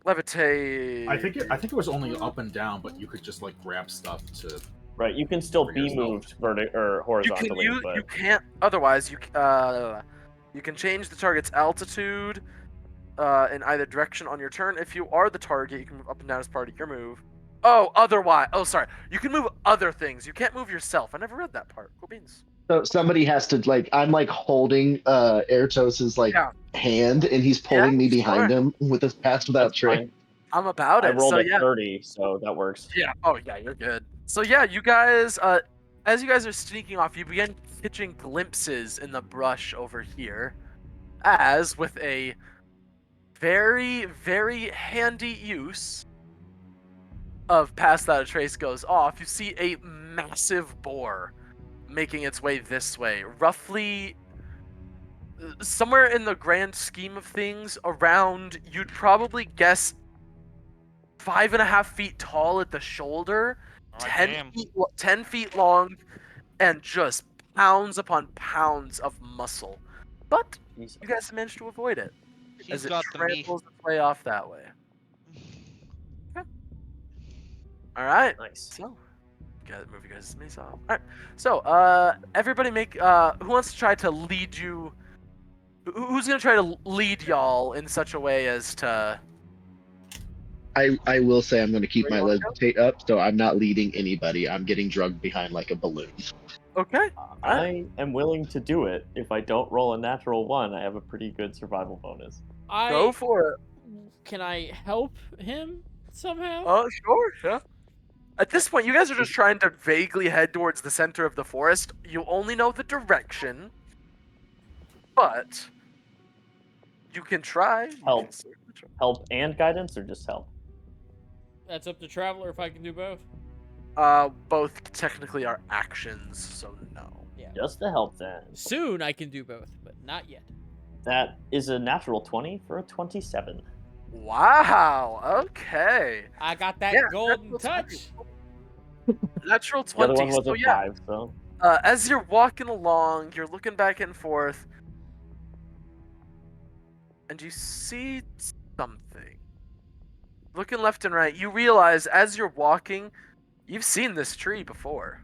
Speaker 1: Levitate.
Speaker 4: I think it was only up and down, but you could just like grab stuff to.
Speaker 3: Right, you can still
Speaker 4: For
Speaker 3: be
Speaker 4: yourself.
Speaker 3: moved or horizontally,
Speaker 1: you
Speaker 3: but
Speaker 1: can't otherwise you can change the target's altitude in either direction on your turn. If you are the target, you can move up and down as part of your move. Oh, otherwise. Oh, sorry. You can move other things. You can't move yourself. I never read that part. Cool beans.
Speaker 7: So somebody has to like I'm like holding Airtos's like
Speaker 1: Yeah.
Speaker 7: hand and he's
Speaker 1: Yeah,
Speaker 7: pulling me behind
Speaker 1: sure.
Speaker 7: him with his pass without
Speaker 3: that's
Speaker 7: trace.
Speaker 3: fine.
Speaker 1: I'm about
Speaker 3: I
Speaker 1: it.
Speaker 3: rolled
Speaker 1: So
Speaker 3: a
Speaker 1: yeah.
Speaker 3: 30, so that works.
Speaker 1: Yeah. Oh yeah, you're good. So yeah, you guys, as you guys are sneaking off, you begin catching glimpses in the brush over here, as with a very, very handy use of Pass That a Trace goes off, you see a massive boar making its way this way, roughly somewhere in the grand scheme of things, around, you'd probably guess 5.5 feet tall at the shoulder,
Speaker 6: Oh,
Speaker 1: 10
Speaker 6: damn.
Speaker 1: feet, 10 feet long, and just pounds upon pounds of muscle. But
Speaker 3: Jesus.
Speaker 1: you guys managed to avoid it
Speaker 6: He's
Speaker 1: as it
Speaker 6: got the meat.
Speaker 1: tramples its way off that way. All right.
Speaker 3: Nice.
Speaker 1: So, move you guys' mace off. All right. So, everybody make. Who wants to try to lead you? Who's gonna try to lead y'all in such a way as to?
Speaker 7: I will say I'm gonna keep
Speaker 1: Where
Speaker 7: my
Speaker 1: you wanna go?
Speaker 7: levitate up, so I'm not leading anybody. I'm getting drugged behind like a balloon.
Speaker 1: Okay.
Speaker 3: I am willing to do it. If I don't roll a natural 1, I have a pretty good survival bonus.
Speaker 1: Go for it.
Speaker 2: Can I help him somehow?
Speaker 1: Oh, sure. Yeah. At this point, you guys are just trying to vaguely head towards the center of the forest. You only know the direction, but you can try. You
Speaker 3: Help.
Speaker 1: can certainly try.
Speaker 3: Help and guidance, or just help?
Speaker 2: That's up to Traveler if I can do both.
Speaker 1: Both technically are actions, so no.
Speaker 2: Yeah.
Speaker 3: Just the help then.
Speaker 2: Soon I can do both, but not yet.
Speaker 3: That is a natural 20 for a 27.
Speaker 1: Wow. Okay.
Speaker 2: I got that
Speaker 1: Yeah,
Speaker 2: golden
Speaker 1: natural
Speaker 2: touch.
Speaker 1: 20. Natural
Speaker 3: The other
Speaker 1: 20.
Speaker 3: one was
Speaker 1: So
Speaker 3: a
Speaker 1: yeah,
Speaker 3: 5, so.
Speaker 1: as you're walking along, you're looking back and forth, and you see something. Looking left and right, you realize as you're walking, you've seen this tree before.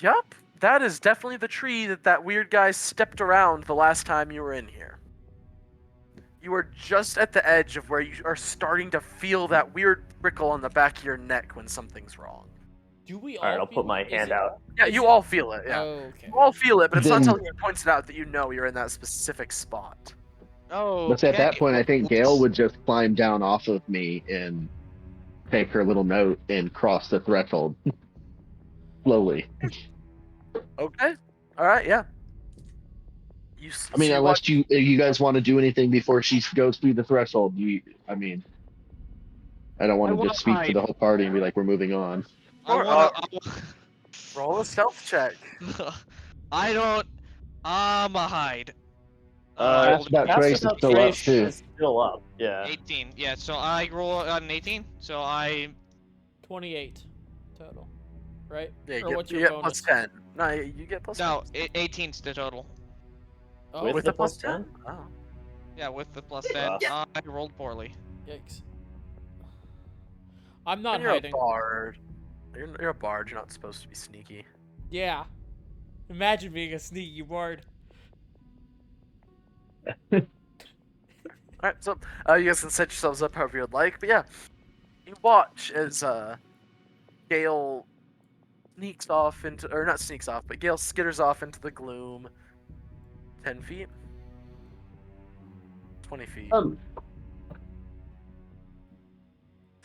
Speaker 1: Yup, that is definitely the tree that weird guy stepped around the last time you were in here. You are just at the edge of where you are starting to feel that weird prickle on the back of your neck when something's wrong.
Speaker 2: Do we all?
Speaker 3: Alright, I'll
Speaker 2: feel
Speaker 3: put my
Speaker 2: it? Is
Speaker 3: hand
Speaker 2: it-
Speaker 3: out.
Speaker 1: Yeah,
Speaker 2: is
Speaker 1: you
Speaker 2: it-
Speaker 1: all feel it, yeah.
Speaker 2: Oh, okay.
Speaker 1: You all feel it, but it's not
Speaker 7: Then-
Speaker 1: until he points it out that you know you're in that specific spot.
Speaker 6: Oh.
Speaker 7: But at that point, I think Gale would just climb down off of me and take her little note and cross the threshold slowly.
Speaker 1: Okay. Alright, yeah.
Speaker 7: I mean, unless you guys want to do anything before she goes through the threshold, I mean, I don't want to just speak to the whole party and be like, we're moving on.
Speaker 1: Roll a stealth check.
Speaker 6: I don't. I'm a hide.
Speaker 7: Pass Without
Speaker 3: Pass
Speaker 7: Trace is
Speaker 3: Without
Speaker 7: still up,
Speaker 3: Trace
Speaker 7: too.
Speaker 3: is still up, yeah.
Speaker 6: 18. Yeah, so I roll an 18. So I.
Speaker 2: 28 total, right?
Speaker 1: Yeah,
Speaker 2: Or
Speaker 1: you
Speaker 2: what's
Speaker 1: get,
Speaker 2: your
Speaker 1: you get
Speaker 2: bonus?
Speaker 1: plus 10. No, you get plus
Speaker 6: No,
Speaker 1: 10.
Speaker 6: 18's the total.
Speaker 2: Oh,
Speaker 3: With
Speaker 1: With
Speaker 3: the
Speaker 1: a plus
Speaker 3: plus
Speaker 1: 10? Oh.
Speaker 6: Yeah, with the plus 10.
Speaker 3: Yeah.
Speaker 6: I rolled poorly.
Speaker 2: yikes. I'm not
Speaker 1: And you're
Speaker 2: hiding.
Speaker 1: a bard. You're a bard, you're not supposed to be sneaky.
Speaker 2: Yeah. Imagine being a sneaky bard.
Speaker 1: Alright, so you guys can set yourselves up however you'd like, but yeah. You watch as Gale sneaks off into, or not sneaks off, but Gale skitters off into the gloom. 10 feet? 20 feet. 30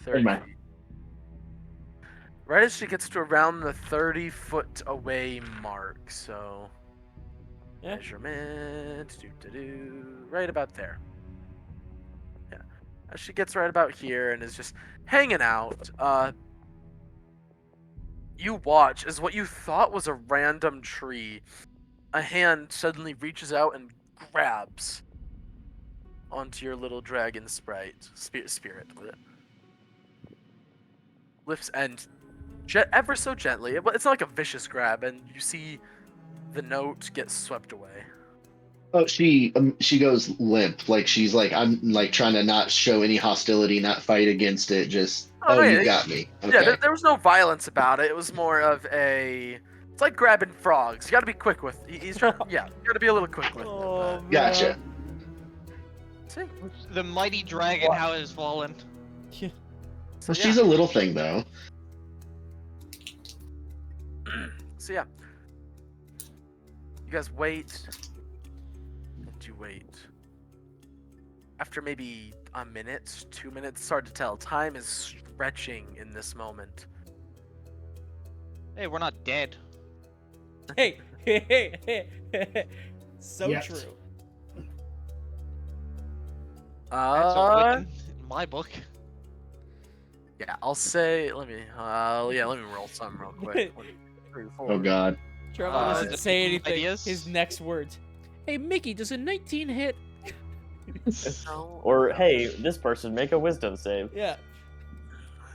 Speaker 7: Never mind.
Speaker 1: feet. Right as she gets to around the 30-foot away mark, so...
Speaker 2: Yeah.
Speaker 1: Measurement, right about there. Yeah. As she gets right about here and is just hanging out, you watch as what you thought was a random tree, a hand suddenly reaches out and grabs onto your little dragon spirit. Lifts and ever so gently. It's not like a vicious grab, and you see the note get swept away.
Speaker 7: Oh, she goes limp, like she's like, I'm like trying to not show any hostility, not fight against it. Just,
Speaker 1: Oh, no,
Speaker 7: you
Speaker 1: yeah,
Speaker 7: got me.
Speaker 1: Yeah,
Speaker 7: Okay.
Speaker 1: there was no violence about it. It was more of a. It's like grabbing frogs. You got to be quick with. He's trying. Yeah, you got to be a little quick with
Speaker 2: Oh,
Speaker 1: it.
Speaker 7: Gotcha.
Speaker 1: See?
Speaker 6: The mighty dragon, how it has fallen.
Speaker 1: So,
Speaker 7: Well, she's a little thing though.
Speaker 1: So yeah, you guys wait, and you wait. After maybe a minute, 2 minutes, it's hard to tell. Time is stretching in this moment.
Speaker 6: Hey, we're not dead.
Speaker 2: Hey, so
Speaker 4: Yet.
Speaker 2: true.
Speaker 6: That's a win in my book.
Speaker 1: Yeah, I'll say. Let me roll some real quick. 1, 2, 3, 4.
Speaker 7: Oh God.
Speaker 2: Trevor
Speaker 1: Uh,
Speaker 2: doesn't say anything.
Speaker 6: ideas?
Speaker 2: His next words. Hey, Mickey, does a 19 hit?
Speaker 1: No.
Speaker 3: Or hey, this person make a wisdom save.
Speaker 2: Yeah.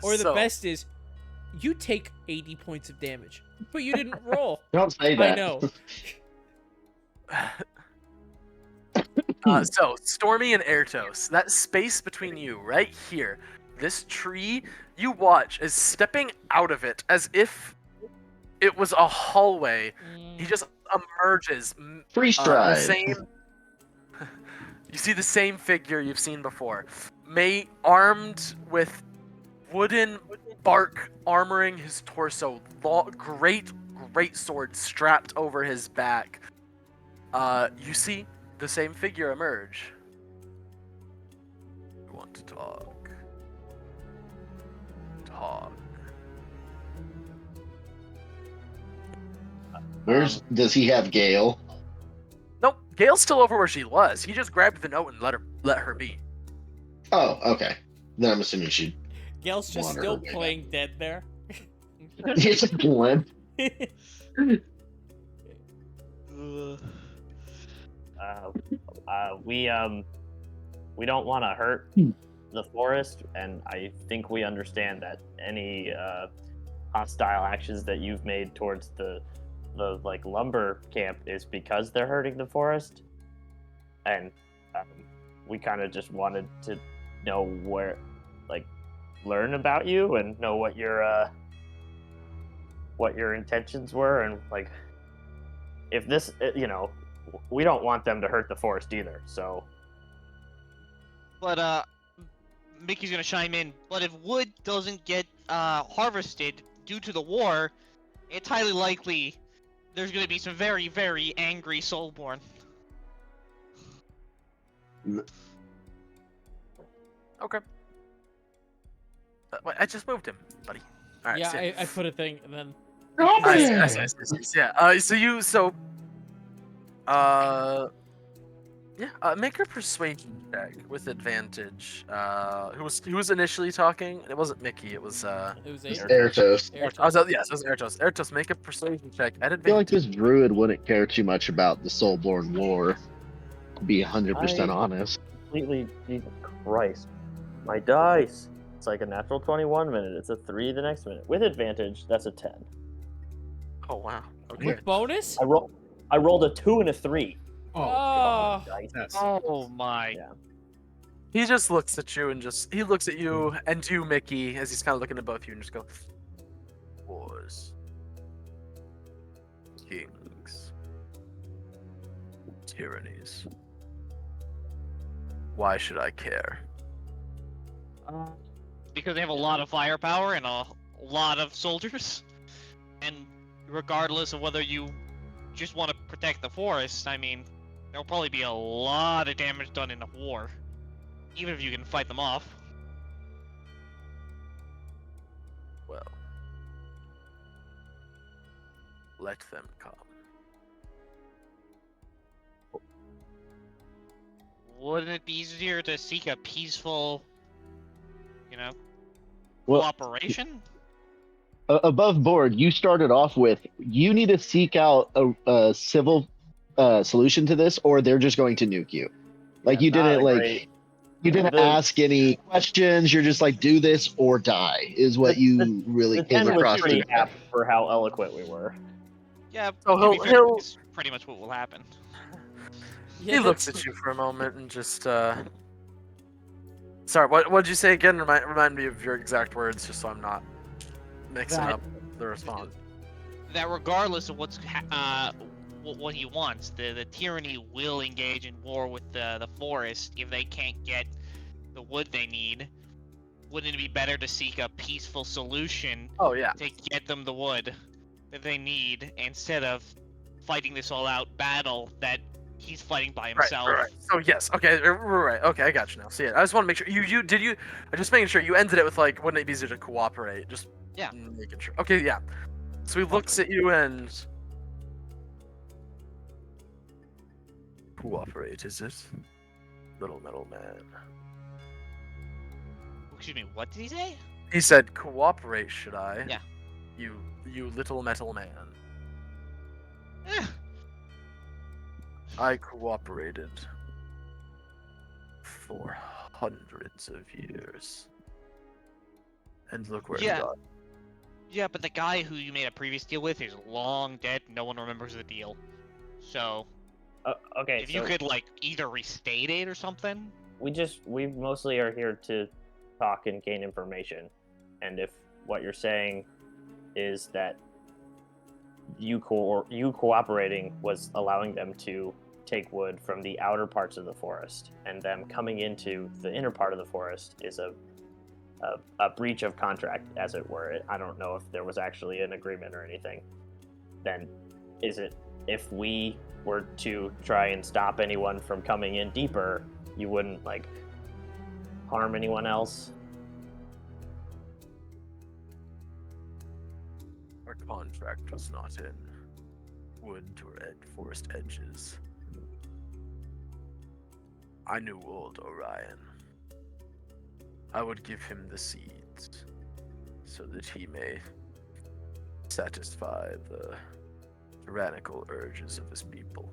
Speaker 2: Or the
Speaker 1: So,
Speaker 2: best is, you take 80 points of damage, but you didn't roll.
Speaker 7: Don't say that.
Speaker 2: I know.
Speaker 1: So Stormy and Ertos, that space between you, right here, this tree, you watch is stepping out of it as if it was a hallway. He just emerges.
Speaker 7: Free
Speaker 1: The
Speaker 7: stride.
Speaker 1: same. You see the same figure you've seen before, armed with wooden bark armoring his torso, great sword strapped over his back. You see the same figure emerge. You want to talk? Talk.
Speaker 7: Does he have Gale?
Speaker 1: Nope, Gale's still over where she was. He just grabbed the note and let her be.
Speaker 7: Oh, okay. Then I'm assuming she.
Speaker 2: Gail's just
Speaker 7: Water
Speaker 2: still
Speaker 7: her way
Speaker 2: playing dead there.
Speaker 7: It's a limp.
Speaker 3: We don't want to hurt the forest, and I think we understand that any hostile actions that you've made towards the like lumber camp is because they're hurting the forest, and we kind of just wanted to know where, like, learn about you and know what your intentions were, and like, if this, we don't want them to hurt the forest either, so.
Speaker 6: But Mickey's gonna chime in. But if wood doesn't get harvested due to the war, it's highly likely there's gonna be some very, very angry Soulborn.
Speaker 1: Okay. Wait, I just moved him, buddy. All right.
Speaker 2: Yeah,
Speaker 1: so,
Speaker 2: I put a thing and then.
Speaker 1: Make a persuasion check with advantage. Who was initially talking? It wasn't Mickey. It was
Speaker 2: It was
Speaker 7: It's
Speaker 2: eight.
Speaker 7: Eratos.
Speaker 1: Yes, it was Ertos. Ertos, make a persuasion check at
Speaker 5: I feel like
Speaker 1: advantage.
Speaker 5: this druid wouldn't care too much about the Soulborn War. To be 100%
Speaker 3: I-
Speaker 5: honest.
Speaker 3: Completely, Jesus Christ. My dice. It's like a natural 21 minute. It's a 3 the next minute. With advantage, that's a 10.
Speaker 1: Oh wow. Okay.
Speaker 2: With bonus?
Speaker 3: I rolled a 2 and a 3.
Speaker 4: Oh,
Speaker 2: Oh.
Speaker 3: Dice.
Speaker 4: that's
Speaker 6: Oh my.
Speaker 3: Yeah.
Speaker 1: He just looks at you and he looks at you and you, Mickey, as he's kind of looking at both of you and just go, wars, kings, tyrannies. Why should I care?
Speaker 6: Because they have a lot of firepower and a lot of soldiers. And regardless of whether you just want to protect the forest, I mean, there'll probably be a lot of damage done in a war. Even if you can fight them off.
Speaker 1: Well, let them come.
Speaker 6: Wouldn't it be easier to seek a peaceful,
Speaker 5: Well,
Speaker 6: cooperation?
Speaker 5: above board, you started off with you need to seek out a civil solution to this, or they're just going to nuke you.
Speaker 7: Like
Speaker 3: Yeah,
Speaker 7: you
Speaker 3: not
Speaker 7: didn't
Speaker 3: a
Speaker 7: like
Speaker 3: great-
Speaker 7: you didn't
Speaker 3: the-
Speaker 7: ask any questions. You're just like, do this or die, is what you really
Speaker 3: The
Speaker 7: came
Speaker 3: 10 was
Speaker 7: across.
Speaker 3: pretty
Speaker 7: To
Speaker 3: apt for how eloquent we were.
Speaker 6: Yeah,
Speaker 1: So
Speaker 6: to be
Speaker 1: he'll-
Speaker 6: fair,
Speaker 1: he'll-
Speaker 6: it's pretty much what will happen.
Speaker 2: Yeah,
Speaker 1: He looks
Speaker 2: that's-
Speaker 1: at you for a moment and just Sorry, what'd you say again? Remind me of your exact words, just so I'm not mixing
Speaker 6: That-
Speaker 1: up the response.
Speaker 6: That regardless of what he wants, the tyranny will engage in war with the forest if they can't get the wood they need. Wouldn't it be better to seek a peaceful solution
Speaker 1: Oh yeah.
Speaker 6: to get them the wood that they need instead of fighting this all-out battle that he's fighting by himself?
Speaker 1: Right. So yes, okay, right. Okay, I got you now. So yeah, I just want to make sure you. I'm just making sure you ended it with like, wouldn't it be easier to cooperate? Just
Speaker 6: Yeah.
Speaker 1: making sure. Okay, yeah. So he looks at you and cooperate. Is it, little metal man?
Speaker 6: Excuse me, what did he say?
Speaker 1: He said, "Cooperate, should I?"
Speaker 6: Yeah.
Speaker 1: You little metal man.
Speaker 6: Eh,
Speaker 1: I cooperated for hundreds of years. And look where
Speaker 6: Yeah.
Speaker 1: he got.
Speaker 6: yeah, but the guy who you made a previous deal with is long dead. No one remembers the deal. So,
Speaker 3: Okay,
Speaker 6: if you
Speaker 3: so
Speaker 6: could, like, either restate it or something.
Speaker 3: we mostly are here to talk and gain information. And if what you're saying is that you cooperating was allowing them to take wood from the outer parts of the forest, and them coming into the inner part of the forest is a breach of contract, as it were. I don't know if there was actually an agreement or anything. Then is it, if we were to try and stop anyone from coming in deeper, you wouldn't like harm anyone else?
Speaker 1: Our contract was not in wood or forest edges. I knew old Orion. I would give him the seeds so that he may satisfy the tyrannical urges of his people.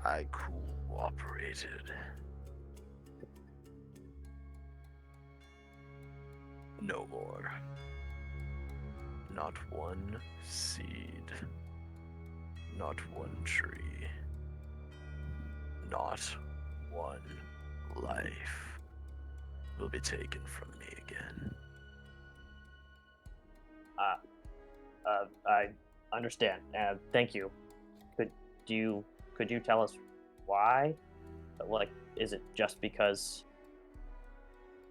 Speaker 1: I cooperated. No more. Not one seed. Not one tree. Not one life will be taken from me again.
Speaker 3: I understand. Thank you. Could you tell us why? Like, is it just because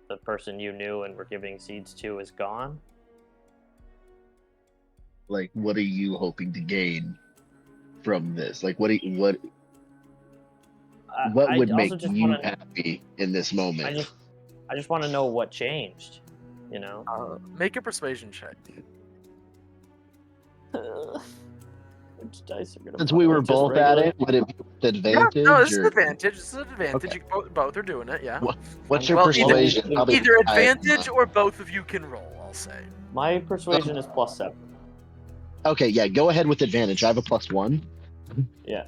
Speaker 3: the person you knew and were giving seeds to is gone?
Speaker 7: Like, what are you hoping to gain from this? Like, what
Speaker 3: I
Speaker 7: would make
Speaker 3: also just
Speaker 7: you
Speaker 3: wanna-
Speaker 7: happy in this moment?
Speaker 3: I just want to know what changed. You know.
Speaker 1: Make a persuasion check.
Speaker 3: Which dice are gonna
Speaker 7: Since we were
Speaker 3: just
Speaker 7: both
Speaker 3: regular-
Speaker 7: at it, would it be with advantage?
Speaker 1: Yeah, no, this is
Speaker 7: or-
Speaker 1: an advantage. This is an advantage.
Speaker 7: Okay.
Speaker 1: You both are doing it, yeah.
Speaker 7: What's your
Speaker 1: Well,
Speaker 7: persuasion? I'll be-
Speaker 1: Either
Speaker 7: I-
Speaker 1: advantage or both of you can roll, I'll say.
Speaker 3: My persuasion is +7.
Speaker 7: Okay, yeah, go ahead with advantage. I have a +1.
Speaker 3: Yeah.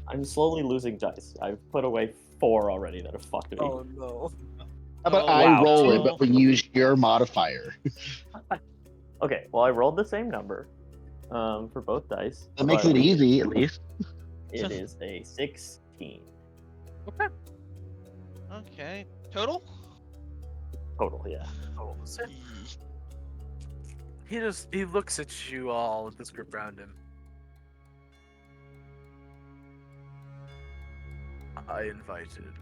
Speaker 3: I'm slowly losing dice. I've put away 4 already that have fucked me.
Speaker 1: Oh no.
Speaker 7: How about
Speaker 6: Oh,
Speaker 7: I
Speaker 3: wow.
Speaker 7: roll it, but we use your modifier?
Speaker 3: Okay, well I rolled the same number for both dice.
Speaker 7: That makes
Speaker 3: but
Speaker 7: it easy, at least.
Speaker 3: It is a 16
Speaker 6: Okay. Total?
Speaker 3: total. Yeah.
Speaker 1: Oh, so- He looks at you all with this group around him. I invited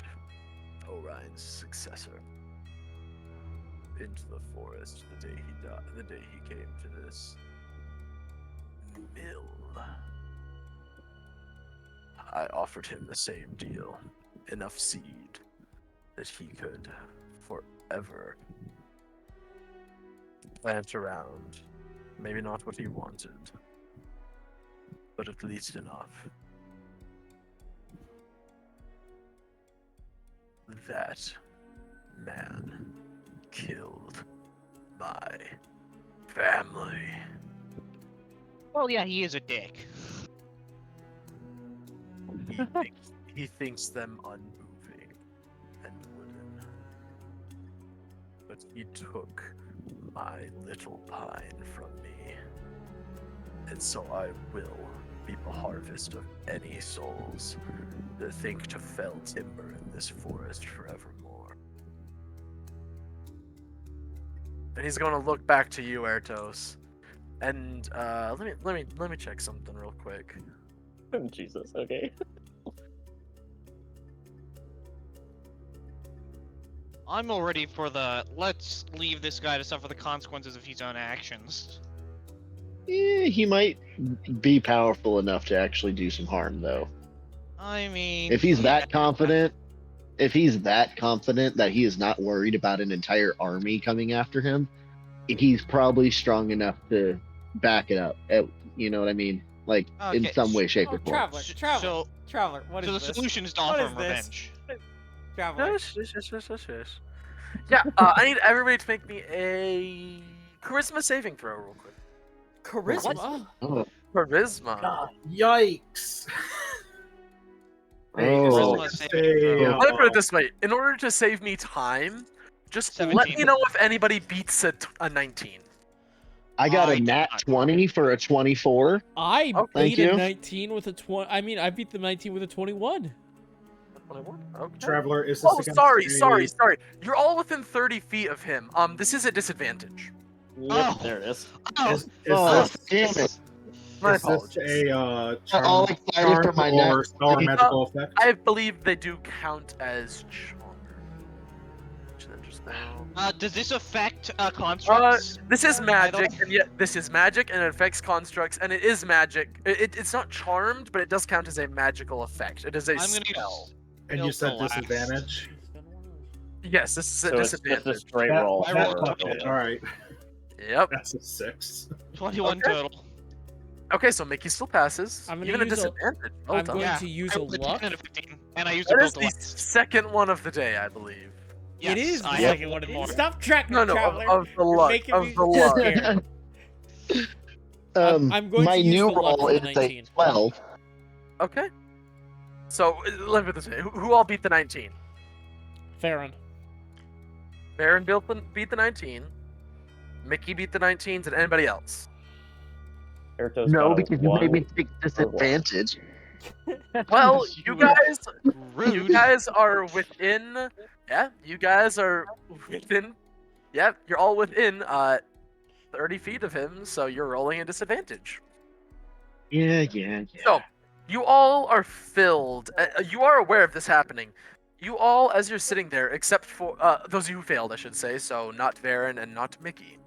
Speaker 1: Orion's successor into the forest the day he died, the day he came to this mill. I offered him the same deal, enough seed that he could forever plant around. Maybe not what he wanted, but at least enough. That man killed my family.
Speaker 6: Well, yeah, he is a dick.
Speaker 1: He thinks them unmoving and wooden. But he took my little pine from me. And so I will be the harvest of any souls that think to fell timber in this forest forevermore. And he's going to look back to you, Ertos. And let me check something real quick.
Speaker 3: Jesus, okay.
Speaker 6: I'm all ready for the let's leave this guy to suffer the consequences of his own actions.
Speaker 7: He might be powerful enough to actually do some harm, though.
Speaker 6: I mean,
Speaker 7: If he's
Speaker 6: yeah,
Speaker 7: that confident, that he is not worried about an entire army coming after him, he's probably strong enough to back it up. You know what I mean? Like in
Speaker 6: Okay,
Speaker 7: some way, shape, or form.
Speaker 2: Traveler,
Speaker 6: so-
Speaker 2: Traveler, what
Speaker 6: so
Speaker 2: is
Speaker 6: the
Speaker 2: this?
Speaker 6: solution is to
Speaker 2: What
Speaker 6: offer
Speaker 2: is
Speaker 6: him
Speaker 2: this?
Speaker 6: revenge.
Speaker 2: Traveler.
Speaker 1: Shush. Yeah, I need everybody to make me a charisma saving throw real quick.
Speaker 2: Charisma?
Speaker 7: Oh,
Speaker 1: Charisma.
Speaker 4: Yikes!
Speaker 7: Oh.
Speaker 6: Charisma saving throw.
Speaker 1: Let me put it this way: in order to save me time, just let
Speaker 6: 17.
Speaker 1: me know if anybody beats a 19.
Speaker 7: I got
Speaker 6: I
Speaker 7: a
Speaker 6: did
Speaker 7: nat
Speaker 6: not.
Speaker 7: 20 for a 24.
Speaker 2: I
Speaker 7: Thank
Speaker 2: beat a
Speaker 7: you.
Speaker 2: 19 with a 20. I mean, I beat the 19 with a 21.
Speaker 1: 21. Okay.
Speaker 4: Traveler, is this
Speaker 1: Oh,
Speaker 4: against
Speaker 1: sorry. You're all within 30 feet of him. This is a disadvantage.
Speaker 3: Yep,
Speaker 6: Oh.
Speaker 3: there it is.
Speaker 6: Oh,
Speaker 4: Is
Speaker 7: Oh,
Speaker 4: this,
Speaker 7: damn it.
Speaker 1: My
Speaker 4: is this
Speaker 1: apologies.
Speaker 4: a
Speaker 7: All
Speaker 4: charm,
Speaker 7: excited for my
Speaker 4: or
Speaker 7: nat
Speaker 4: spell or
Speaker 7: 20.
Speaker 4: magical effect?
Speaker 1: I believe they do count as charm. Should I just
Speaker 6: does this affect constructs?
Speaker 1: This is
Speaker 6: By the
Speaker 1: magic,
Speaker 6: way?
Speaker 1: and yet this is magic, and it affects constructs, and it is magic. It's not charmed, but it does count as a magical effect. It is a
Speaker 6: I'm gonna
Speaker 1: spell.
Speaker 6: use
Speaker 4: And you
Speaker 6: Built
Speaker 4: said
Speaker 6: to last.
Speaker 4: disadvantage?
Speaker 1: Yes, this is a
Speaker 3: So it's just
Speaker 1: disadvantage.
Speaker 3: a straight
Speaker 4: That-
Speaker 3: roll.
Speaker 6: I
Speaker 4: that
Speaker 6: rolled a
Speaker 3: for-
Speaker 6: 20.
Speaker 4: Alright,
Speaker 1: Yep.
Speaker 4: that's a 6.
Speaker 6: 21
Speaker 1: Okay.
Speaker 6: total.
Speaker 1: Okay, so Mickey still passes.
Speaker 2: I'm gonna
Speaker 1: Even a
Speaker 2: use a-
Speaker 1: disadvantage. Well
Speaker 2: I'm
Speaker 1: done.
Speaker 2: going
Speaker 6: Yeah,
Speaker 2: to use
Speaker 6: I
Speaker 2: a
Speaker 6: rolled 10
Speaker 2: luck.
Speaker 6: and a 15, and I used a
Speaker 1: That is
Speaker 6: built to
Speaker 1: the
Speaker 6: last.
Speaker 1: second one of the day, I believe.
Speaker 6: Yes,
Speaker 2: it is the
Speaker 6: I
Speaker 2: second
Speaker 6: have
Speaker 2: one of
Speaker 6: more.
Speaker 2: these. Stop tracking,
Speaker 1: No,
Speaker 2: Traveler.
Speaker 1: of the
Speaker 2: You're
Speaker 1: luck.
Speaker 2: making
Speaker 1: Of
Speaker 2: me
Speaker 1: the luck.
Speaker 2: scared. I'm going
Speaker 7: My
Speaker 2: to use
Speaker 7: new
Speaker 2: the luck
Speaker 7: roll
Speaker 2: for the
Speaker 7: is
Speaker 2: 19.
Speaker 7: a 12.
Speaker 1: Okay. So, let me put it this way. Who all beat the 19?
Speaker 2: Farron.
Speaker 1: Baron beat the 19. Mickey beat the 19s, and anybody else?
Speaker 3: Erto's
Speaker 7: No,
Speaker 3: got a
Speaker 7: because you made me
Speaker 3: 1.
Speaker 7: take disadvantage.
Speaker 1: Well, you
Speaker 6: Rude.
Speaker 1: you guys are within. Yeah, you guys are within. Yeah, you're all within 30 feet of him, so you're rolling a disadvantage.
Speaker 7: Yeah.
Speaker 1: So, you all are filled. You are aware of this happening. You all, as you're sitting there, except for those of you who failed, I should say, so not Varen and not Mickey,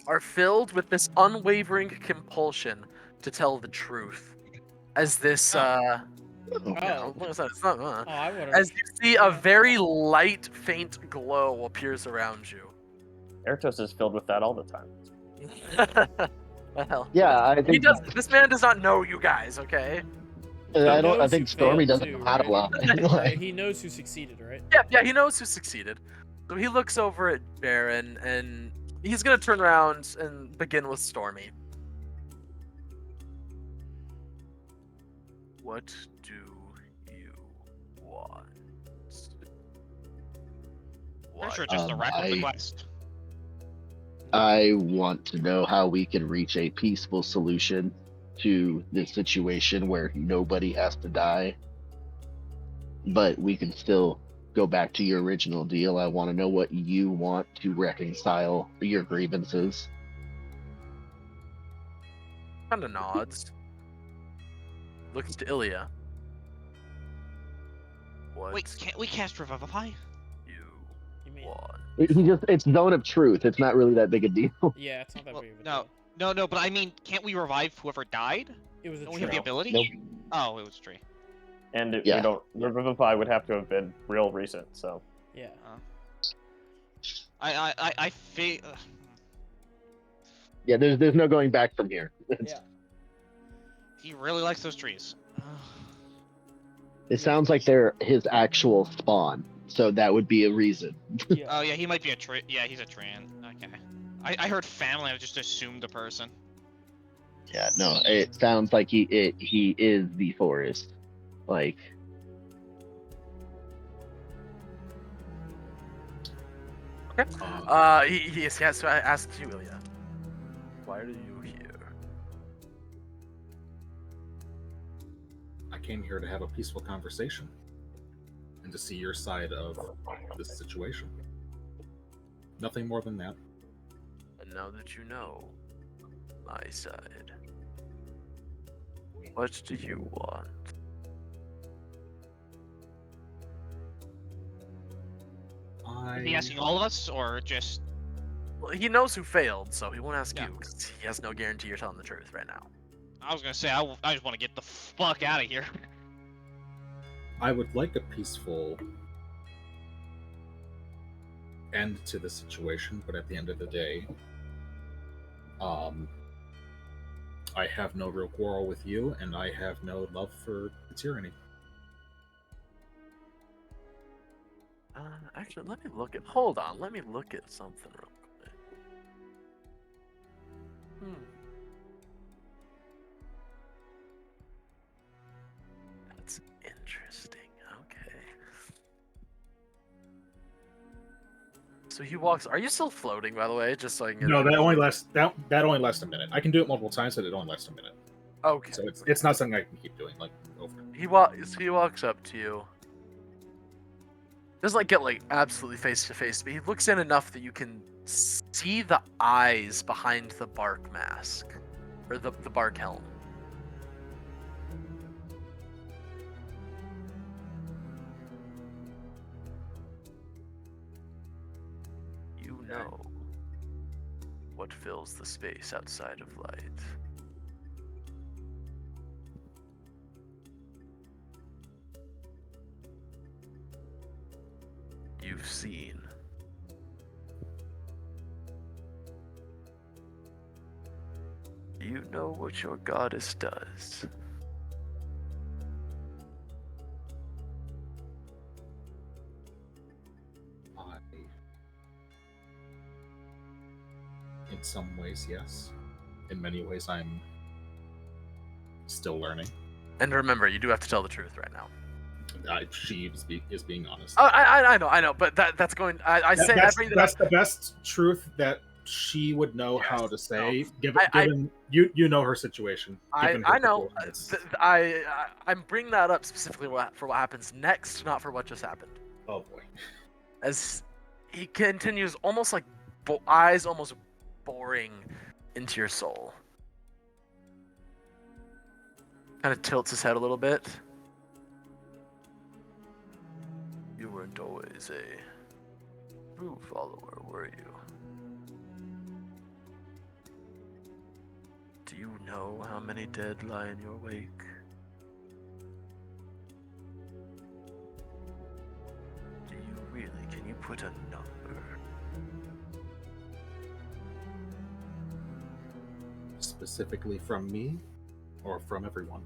Speaker 1: are filled with this unwavering compulsion to tell the truth. As this,
Speaker 2: Oh.
Speaker 1: it's not,
Speaker 2: Oh, I would have.
Speaker 1: as you see a very light, faint glow appears around you.
Speaker 3: Ertos is filled with that all the time.
Speaker 1: Well,
Speaker 7: Yeah, I
Speaker 1: he
Speaker 7: think
Speaker 1: does. This man does not know you guys. Okay.
Speaker 7: I
Speaker 2: knows
Speaker 7: think
Speaker 2: who
Speaker 7: Stormy
Speaker 2: failed
Speaker 7: doesn't
Speaker 2: too,
Speaker 7: know how to
Speaker 2: right?
Speaker 7: lie.
Speaker 2: He knows who succeeded, right?
Speaker 1: Yeah, he knows who succeeded. So he looks over at Baron, and he's gonna turn around and begin with Stormy. What do you want?
Speaker 6: Pretty sure just a wrap of the
Speaker 7: I-
Speaker 6: quest.
Speaker 7: I want to know how we can reach a peaceful solution to this situation where nobody has to die, but we can still go back to your original deal. I want to know what you want to reconcile your grievances.
Speaker 1: Kind of nods. Looks to Ilya. What
Speaker 6: Wait, can't we cast Revivify?
Speaker 2: You mean?
Speaker 1: want?
Speaker 7: It's zone of truth. It's not really that big a deal.
Speaker 2: Yeah, it's not that
Speaker 6: Well,
Speaker 2: big of a
Speaker 6: no.
Speaker 2: deal.
Speaker 6: No, but I mean, can't we revive whoever died?
Speaker 2: It was a
Speaker 6: Don't we have the
Speaker 2: tree.
Speaker 6: ability?
Speaker 7: Nope.
Speaker 6: Oh, it was a tree.
Speaker 3: And
Speaker 7: Yeah.
Speaker 3: we don't. Revivify would have to have been real recent, so.
Speaker 2: Yeah.
Speaker 6: I feel.
Speaker 7: Yeah, there's no going back from here.
Speaker 2: Yeah.
Speaker 6: He really likes those trees.
Speaker 7: It sounds like they're his actual spawn, so that would be a reason.
Speaker 2: Yeah.
Speaker 6: Oh yeah, he might be a tree. Yeah, he's a Tran. Okay. I heard family. I just assumed a person.
Speaker 7: Yeah, no, it sounds like he is the forest. Like,
Speaker 1: Okay. Yes. So I asked you, Ilya. Why are you here?
Speaker 4: I came here to have a peaceful conversation and to see your side of this situation. Nothing more than that.
Speaker 1: And now that you know my side, what do you want?
Speaker 6: Is he asking all of us, or just?
Speaker 1: Well, he knows who failed, so he won't ask
Speaker 6: Yeah.
Speaker 1: you because he has no guarantee you're telling the truth right now.
Speaker 6: I was gonna say I just want to get the fuck out of here.
Speaker 4: I would like a peaceful end to the situation, but at the end of the day, I have no real quarrel with you, and I have no love for the tyranny.
Speaker 1: Actually, let me look at. Hold on, let me look at something real quick. That's interesting. Okay. So he walks. Are you still floating, by the way? Just so I can get.
Speaker 4: No, that only lasts a minute. I can do it multiple times, but it only lasts a minute.
Speaker 1: Okay.
Speaker 4: So it's not something I can keep doing over.
Speaker 1: He walks up to you. Doesn't get absolutely face to face, but he looks in enough that you can see the eyes behind the bark mask, or the bark helm. You know what fills the space outside of light. You've seen. You know what your goddess does.
Speaker 4: In some ways, yes. In many ways, I'm still learning.
Speaker 1: And remember, you do have to tell the truth right now.
Speaker 4: She is being honest.
Speaker 1: Oh, I know, but that's going.
Speaker 4: That's the best truth that she would know how to say. Given you know her situation.
Speaker 1: I know. I'm bringing that up specifically for what happens next, not for what just happened.
Speaker 4: Oh boy.
Speaker 1: As he continues, almost like eyes almost boring into your soul. Kind of tilts his head a little bit. You weren't always a true follower, were you? Do you know how many dead lie in your wake? Do you really? Can you put a number?
Speaker 4: Specifically from me, or from everyone?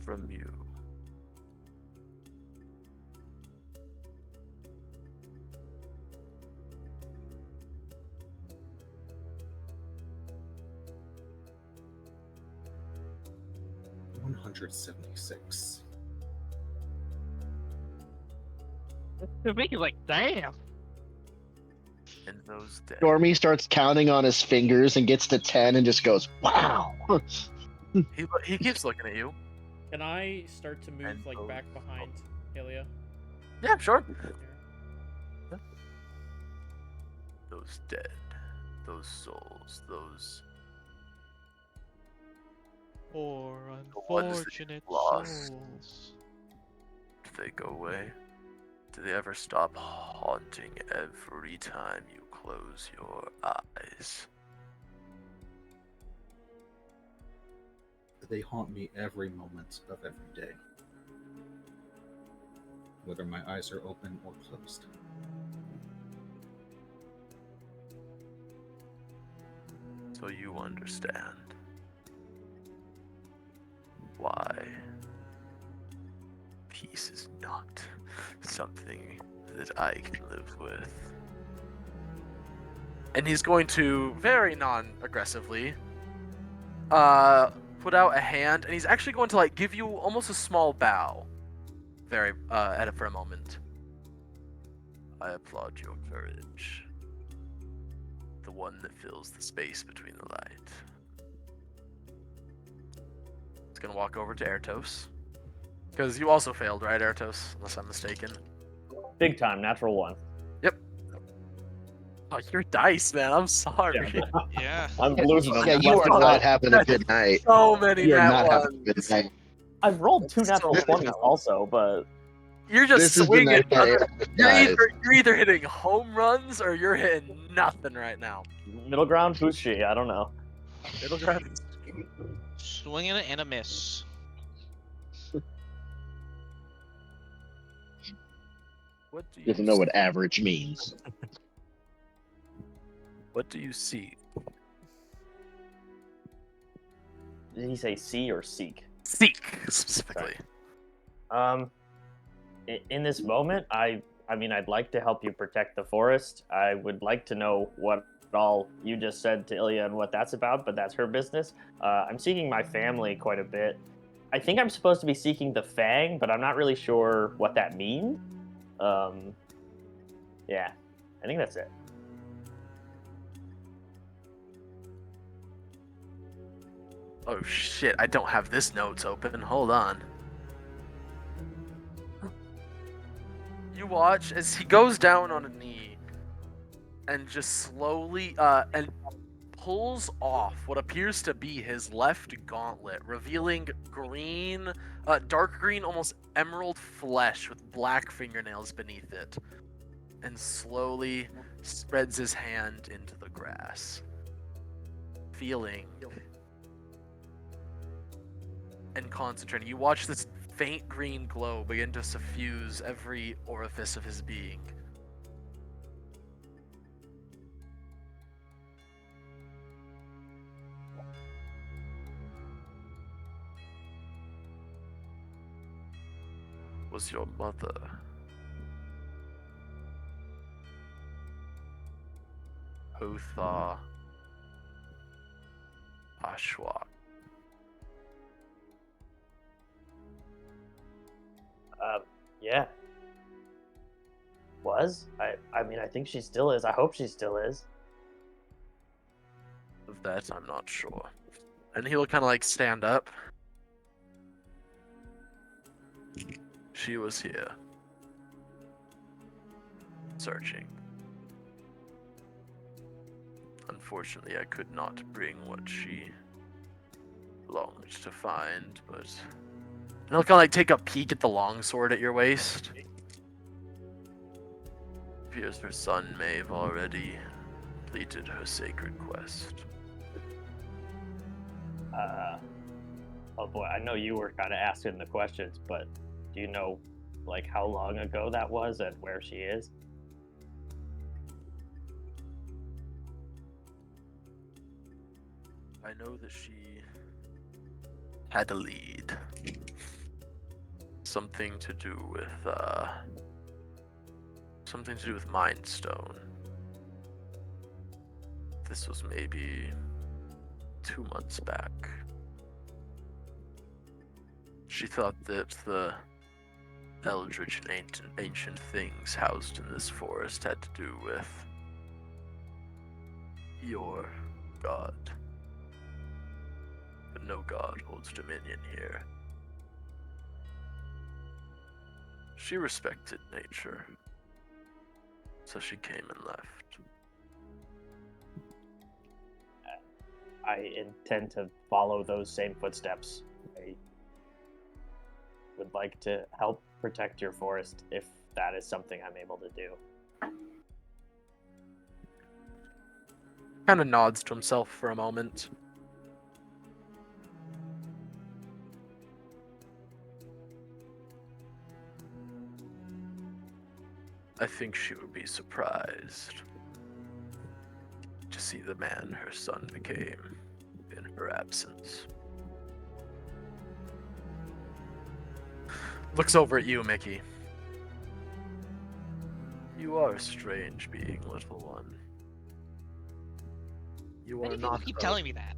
Speaker 1: From you.
Speaker 4: $176.
Speaker 6: The Mickey's like, damn.
Speaker 1: In those days.
Speaker 7: Stormy starts counting on his fingers and gets to 10 and just goes, wow.
Speaker 1: He keeps looking at you.
Speaker 2: Can I start to move
Speaker 1: And
Speaker 2: back behind Ilya?
Speaker 1: Yeah, sure. Those dead, those souls, those
Speaker 6: Poor
Speaker 1: ones that
Speaker 6: unfortunate
Speaker 1: you lost.
Speaker 6: souls.
Speaker 1: do they go away? Do they ever stop haunting every time you close your eyes?
Speaker 4: They haunt me every moment of every day, whether my eyes are open or closed.
Speaker 1: So you understand why peace is not something that I can live with. and he's going to very non-aggressively put out a hand, and he's actually going to like give you almost a small bow. For a moment. I applaud your courage. The one that fills the space between the light. He's gonna walk over to Ertos. Because you also failed, right, Ertos? Unless I'm mistaken.
Speaker 3: Big time, natural one.
Speaker 1: Oh, your dice, man. I'm sorry.
Speaker 6: Yeah.
Speaker 3: I'm losing them.
Speaker 7: Yeah, you
Speaker 3: left
Speaker 7: are
Speaker 3: and
Speaker 7: not
Speaker 3: right.
Speaker 7: having a good night.
Speaker 1: So many
Speaker 7: You are
Speaker 1: nat
Speaker 7: not having a
Speaker 1: ones.
Speaker 7: good night.
Speaker 3: I've rolled 2
Speaker 1: So
Speaker 3: natural
Speaker 1: many
Speaker 3: 20s
Speaker 1: nat ones.
Speaker 3: also, but
Speaker 1: You're just
Speaker 7: This is the
Speaker 1: swinging.
Speaker 7: night that
Speaker 1: You're
Speaker 7: dies.
Speaker 1: you're either hitting home runs or you're hitting nothing right now.
Speaker 3: middle ground, who's she? I don't know.
Speaker 1: Middle ground.
Speaker 6: Swinging it and a miss.
Speaker 1: What do you
Speaker 7: Doesn't know what average means.
Speaker 1: What do you see?
Speaker 3: Did he say see or seek?
Speaker 1: Seek specifically.
Speaker 3: In this moment, I mean, I'd like to help you protect the forest. I would like to know what all you just said to Ilya and what that's about, but that's her business. I'm seeking my family quite a bit. I think I'm supposed to be seeking the Fang, but I'm not really sure what that means. Yeah, I think that's it.
Speaker 1: Oh shit, I don't have this notes open. Hold on. You watch as he goes down on a knee and just slowly and pulls off what appears to be his left gauntlet, revealing green, dark green, almost emerald flesh with black fingernails beneath it, and slowly spreads his hand into the grass, feeling and concentrating. You watch this faint green glow begin to suffuse every orifice of his being. Was your mother Hotha Ashwak?
Speaker 3: Yeah. Was? I mean, I think she still is. I hope she still is.
Speaker 1: Of that, I'm not sure. And he'll kind of like stand up. She was here. Searching. Unfortunately, I could not bring what she longed to find, but... And he'll kind of like take a peek at the longsword at your waist. Appears her son may have already completed her sacred quest.
Speaker 3: Oh boy, I know you were kind of asking the questions, but do you know, like, how long ago that was and where she is?
Speaker 1: I know that she had a lead. Something to do with Mind Stone. This was maybe 2 months back. She thought that the eldritch and ancient things housed in this forest had to do with your god. But no god holds dominion here. She respected nature, so she came and left.
Speaker 3: I intend to follow those same footsteps. I would like to help protect your forest if that is something I'm able to do.
Speaker 1: Kind of nods to himself for a moment. I think she would be surprised to see the man her son became in her absence. Looks over at you, Mickey. You are a strange being, little one. You
Speaker 6: Many
Speaker 1: are
Speaker 6: people
Speaker 1: not.
Speaker 6: keep telling me that.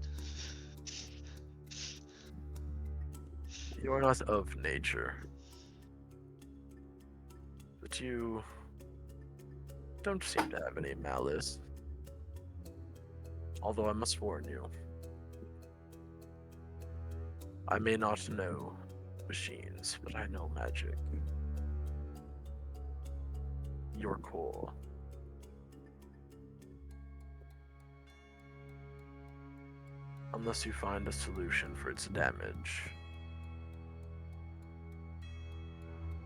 Speaker 1: You are not of nature. But you don't seem to have any malice. Although I must warn you, I may not know machines, but I know magic. Your core. Unless you find a solution for its damage,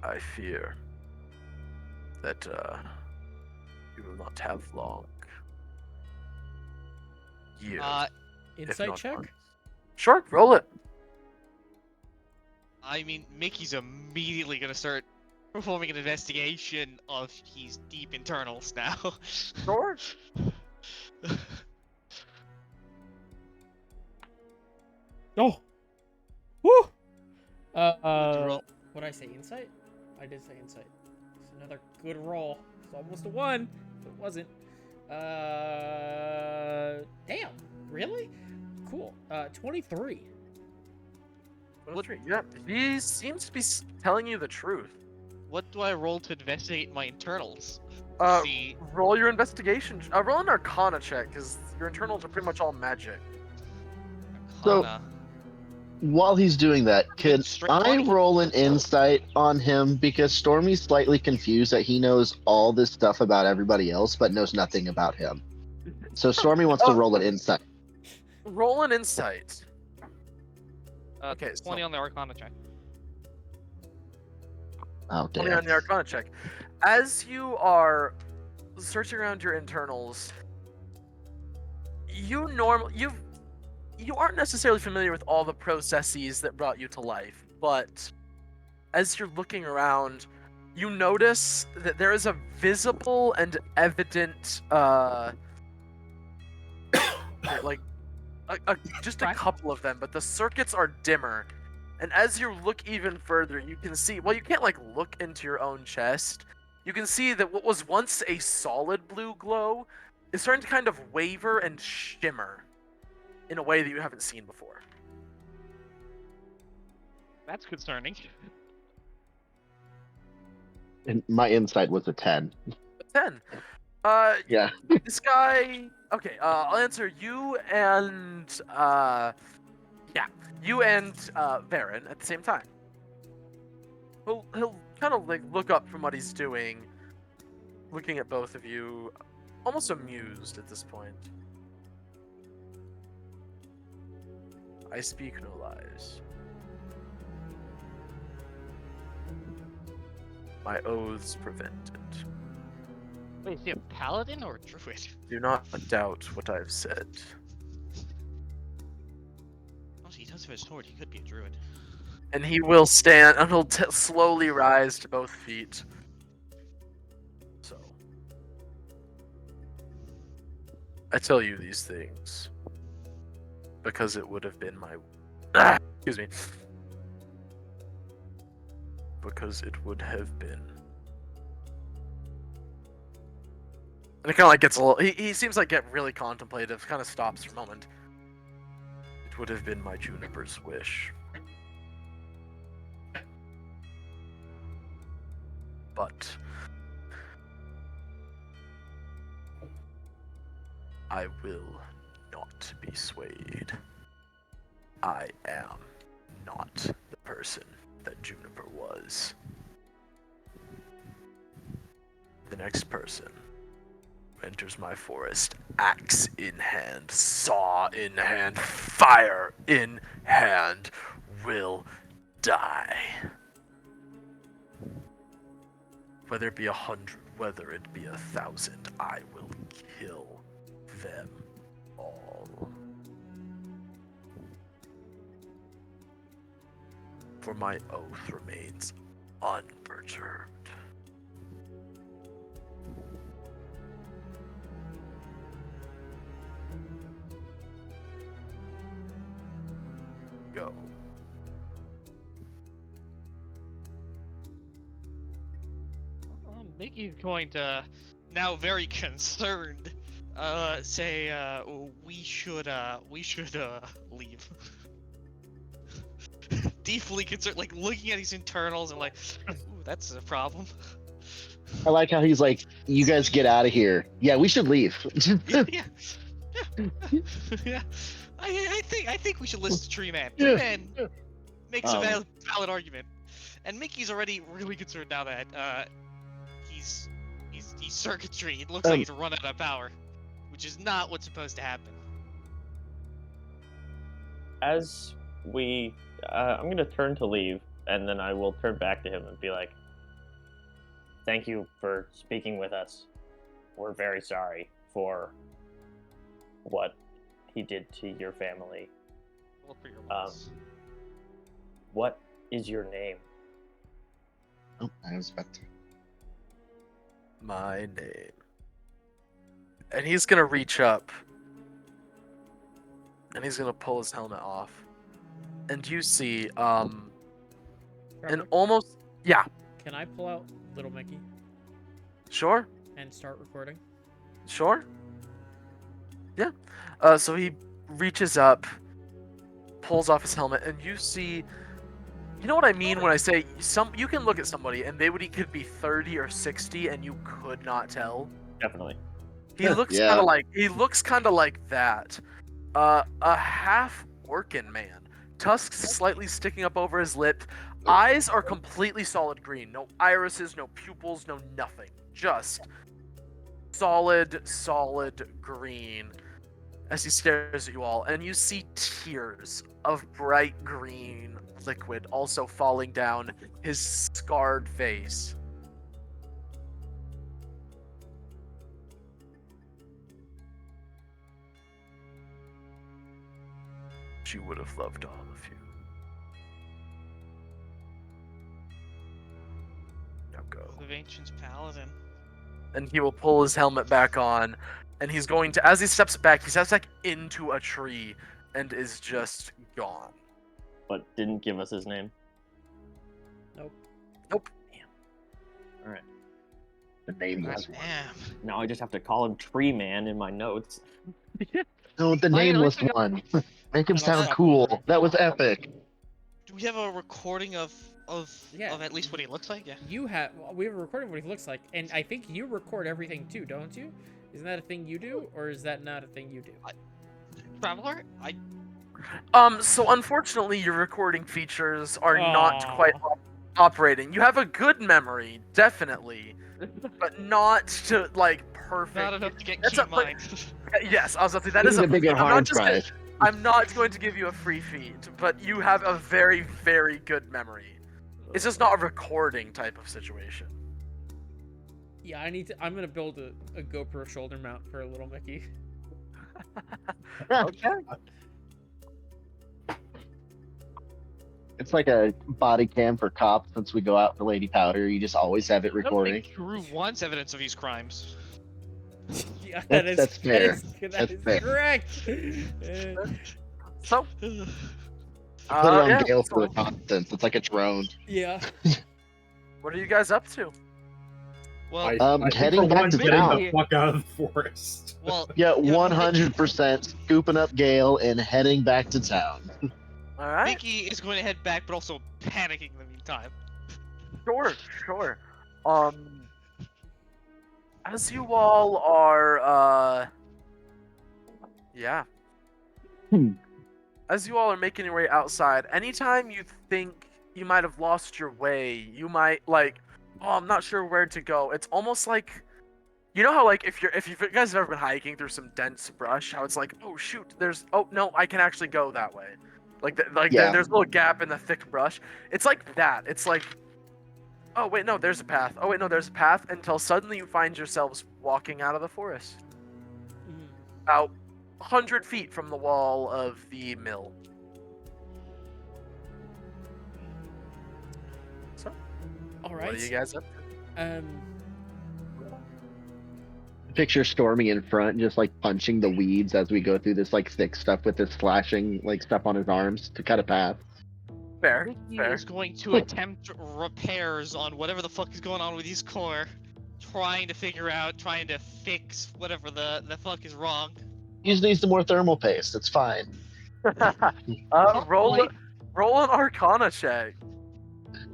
Speaker 1: I fear that you will not have long years. if
Speaker 2: Insight
Speaker 1: not
Speaker 2: check?
Speaker 1: months. Sure, roll it.
Speaker 6: I mean, Mickey's immediately gonna start performing an investigation of his deep internals now.
Speaker 1: Sure.
Speaker 2: Oh! Woo!
Speaker 6: roll?
Speaker 2: What'd I say? Insight? I did say insight. It's another good roll. It's almost a 1, but it wasn't. Damn. Really? Cool. 23.
Speaker 1: 23. Yeah, he seems to be telling you the truth.
Speaker 6: What do I roll to investigate my internals? See,
Speaker 1: Roll your investigation. Roll an Arcana check, because your internals are pretty much all magic.
Speaker 7: So-
Speaker 6: Arcana.
Speaker 7: While he's doing that, could
Speaker 6: Straight
Speaker 7: I
Speaker 6: 20?
Speaker 7: roll an insight on him? Because Stormy's slightly confused that he knows all this stuff about everybody else, but knows nothing about him. So Stormy wants to roll an insight.
Speaker 1: Roll an insight. Okay,
Speaker 6: 20
Speaker 1: so
Speaker 6: on the Arcana check.
Speaker 7: Oh,
Speaker 1: 20
Speaker 7: damn.
Speaker 1: on the Arcana check. As you are searching around your internals, you aren't necessarily familiar with all the processes that brought you to life, but as you're looking around, you notice that there is a visible and evident like just a couple of them, but the circuits are dimmer. And as you look even further, you can see, well, you can't like look into your own chest. You can see that what was once a solid blue glow is starting to kind of waver and shimmer in a way that you haven't seen before.
Speaker 6: That's concerning.
Speaker 7: And my insight was a 10.
Speaker 1: 10.
Speaker 7: Yeah.
Speaker 1: This guy. Okay. I'll answer you and Varen at the same time. He'll kind of like look up from what he's doing, looking at both of you, almost amused at this point. I speak no lies. My oaths prevent it.
Speaker 6: Wait, is he a paladin or a druid?
Speaker 1: Do not doubt what I've said.
Speaker 6: Oh, he does have a sword. He could be a druid.
Speaker 1: And he will stand, and he'll slowly rise to both feet. So, I tell you these things because it would have been my. Excuse me. Because it would have been. And it kind of like gets a little. He seems like get really contemplative. Kind of stops for a moment. It would have been my Juniper's wish. But I will not be swayed. I am not the person that Juniper was. The next person who enters my forest, axe in hand, saw in hand, fire in hand, will die. Whether it be 100, whether it be 1,000, I will kill them all. For my oath remains unperturbed. Go.
Speaker 6: Mickey's going to, now very concerned, say we should leave. Deeply concerned, like looking at these internals and like, ooh, that's a problem.
Speaker 7: I like how he's like, "You guys get out of here." Yeah, we should leave.
Speaker 6: yeah, yeah. I think we should listen to Tree Man. Tree
Speaker 7: Yeah.
Speaker 6: Man makes a
Speaker 3: Um,
Speaker 6: valid argument, and Mickey's already really concerned now that he's circuitry. It looks like he's run out of power, which is not what's supposed to happen.
Speaker 3: As we, I'm gonna turn to leave, and then I will turn back to him and be like, "Thank you for speaking with us. We're very sorry for what he did to your family.
Speaker 6: Well, for your loss.
Speaker 3: What is your name?"
Speaker 7: Oh, I was about to.
Speaker 1: My name. And he's gonna reach up. And he's gonna pull his helmet off. And you see, an
Speaker 2: Travler,
Speaker 1: almost. Yeah,
Speaker 2: can I pull out Little Mickey
Speaker 1: sure.
Speaker 2: and start recording?
Speaker 1: Sure. Yeah. So he reaches up, pulls off his helmet, and you see. You know what I mean when I say you can look at somebody and could be 30 or 60 and you could not tell.
Speaker 3: Definitely.
Speaker 1: He looks
Speaker 7: Yeah.
Speaker 1: kind of like that. A half orcan man, tusks slightly sticking up over his lip. Eyes are completely solid green, no irises, no pupils, no nothing. Just solid green as he stares at you all, and you see tears of bright green liquid also falling down his scarred face. She would have loved all of you. Now go.
Speaker 6: The Ancient's Paladin.
Speaker 1: And he will pull his helmet back on, and he's going to, as he steps back into a tree and is just gone.
Speaker 3: But didn't give us his name.
Speaker 2: Nope.
Speaker 1: Nope.
Speaker 3: All right.
Speaker 7: The name was
Speaker 6: Damn.
Speaker 3: Now I just have to call him Tree Man in my notes.
Speaker 7: no, the nameless one. Make him sound cool. That was epic.
Speaker 6: Do we have a recording of
Speaker 2: Yeah.
Speaker 6: at least what he looks like? Yeah.
Speaker 2: We have a recording of what he looks like, and I think you record everything too, don't you? Isn't that a thing you do, or is that not a thing you do?
Speaker 6: Traveler,
Speaker 1: So unfortunately, your recording features are not
Speaker 2: Aw.
Speaker 1: quite operating. You have a good memory, definitely, but not to like perfect.
Speaker 6: not enough to get
Speaker 1: That's
Speaker 6: keen
Speaker 1: a- but-
Speaker 6: mind.
Speaker 1: Yes, I was about to say that is
Speaker 7: He's
Speaker 1: a.
Speaker 7: a bigger
Speaker 1: I'm not
Speaker 7: hard
Speaker 1: just gonna,
Speaker 7: drive.
Speaker 1: I'm not going to give you a free feed, but you have a very, very good memory. It's just not a recording type of situation.
Speaker 2: Yeah, I'm gonna build a GoPro shoulder mount for a Little Mickey.
Speaker 1: Okay.
Speaker 7: It's like a body cam for cops since we go out for Lady Powder. You just always have it
Speaker 6: I don't
Speaker 7: recording.
Speaker 6: think Drew wants evidence of these crimes.
Speaker 2: Yeah,
Speaker 7: That's fair.
Speaker 2: That
Speaker 7: That's
Speaker 2: is
Speaker 7: fair.
Speaker 2: correct.
Speaker 1: So,
Speaker 7: Put it on
Speaker 1: yeah,
Speaker 7: Gale for
Speaker 1: so
Speaker 7: the content. It's like a drone.
Speaker 2: Yeah.
Speaker 1: what are you guys up to?
Speaker 6: Well,
Speaker 4: I think
Speaker 7: heading
Speaker 4: for
Speaker 7: back
Speaker 4: one,
Speaker 7: to
Speaker 4: getting
Speaker 7: town.
Speaker 4: the fuck out of the forest.
Speaker 6: well,
Speaker 7: Yeah,
Speaker 6: Yeah,
Speaker 7: 100% scooping up Gale and heading back to town.
Speaker 1: All right.
Speaker 6: Mickey is going to head back, but also panicking in the meantime.
Speaker 1: Sure. As you all are, yeah. As you all are making your way outside, anytime you think you might have lost your way, you might like, oh, I'm not sure where to go. It's almost like, you know how like if you guys have ever been hiking through some dense brush, how it's like, oh shoot, oh no, I can actually go that way.
Speaker 7: Yeah.
Speaker 1: There's a little gap in the thick brush. It's like that. It's like, oh wait, no, there's a path. Oh wait, no, there's a path. Until suddenly you find yourselves walking out of the forest, about 100 feet from the wall of the mill. So,
Speaker 2: All
Speaker 1: what are you
Speaker 2: right.
Speaker 1: guys up to?
Speaker 7: Picture Stormy in front, just like punching the weeds as we go through this like thick stuff with this flashing like stuff on his arms to cut a path.
Speaker 1: Fair.
Speaker 6: Mickey is going to attempt repairs on whatever the fuck is going on with his core. trying to fix whatever the fuck is wrong.
Speaker 7: He just needs some more thermal paste. It's fine.
Speaker 1: Roll
Speaker 6: Like,
Speaker 1: an Arcana check.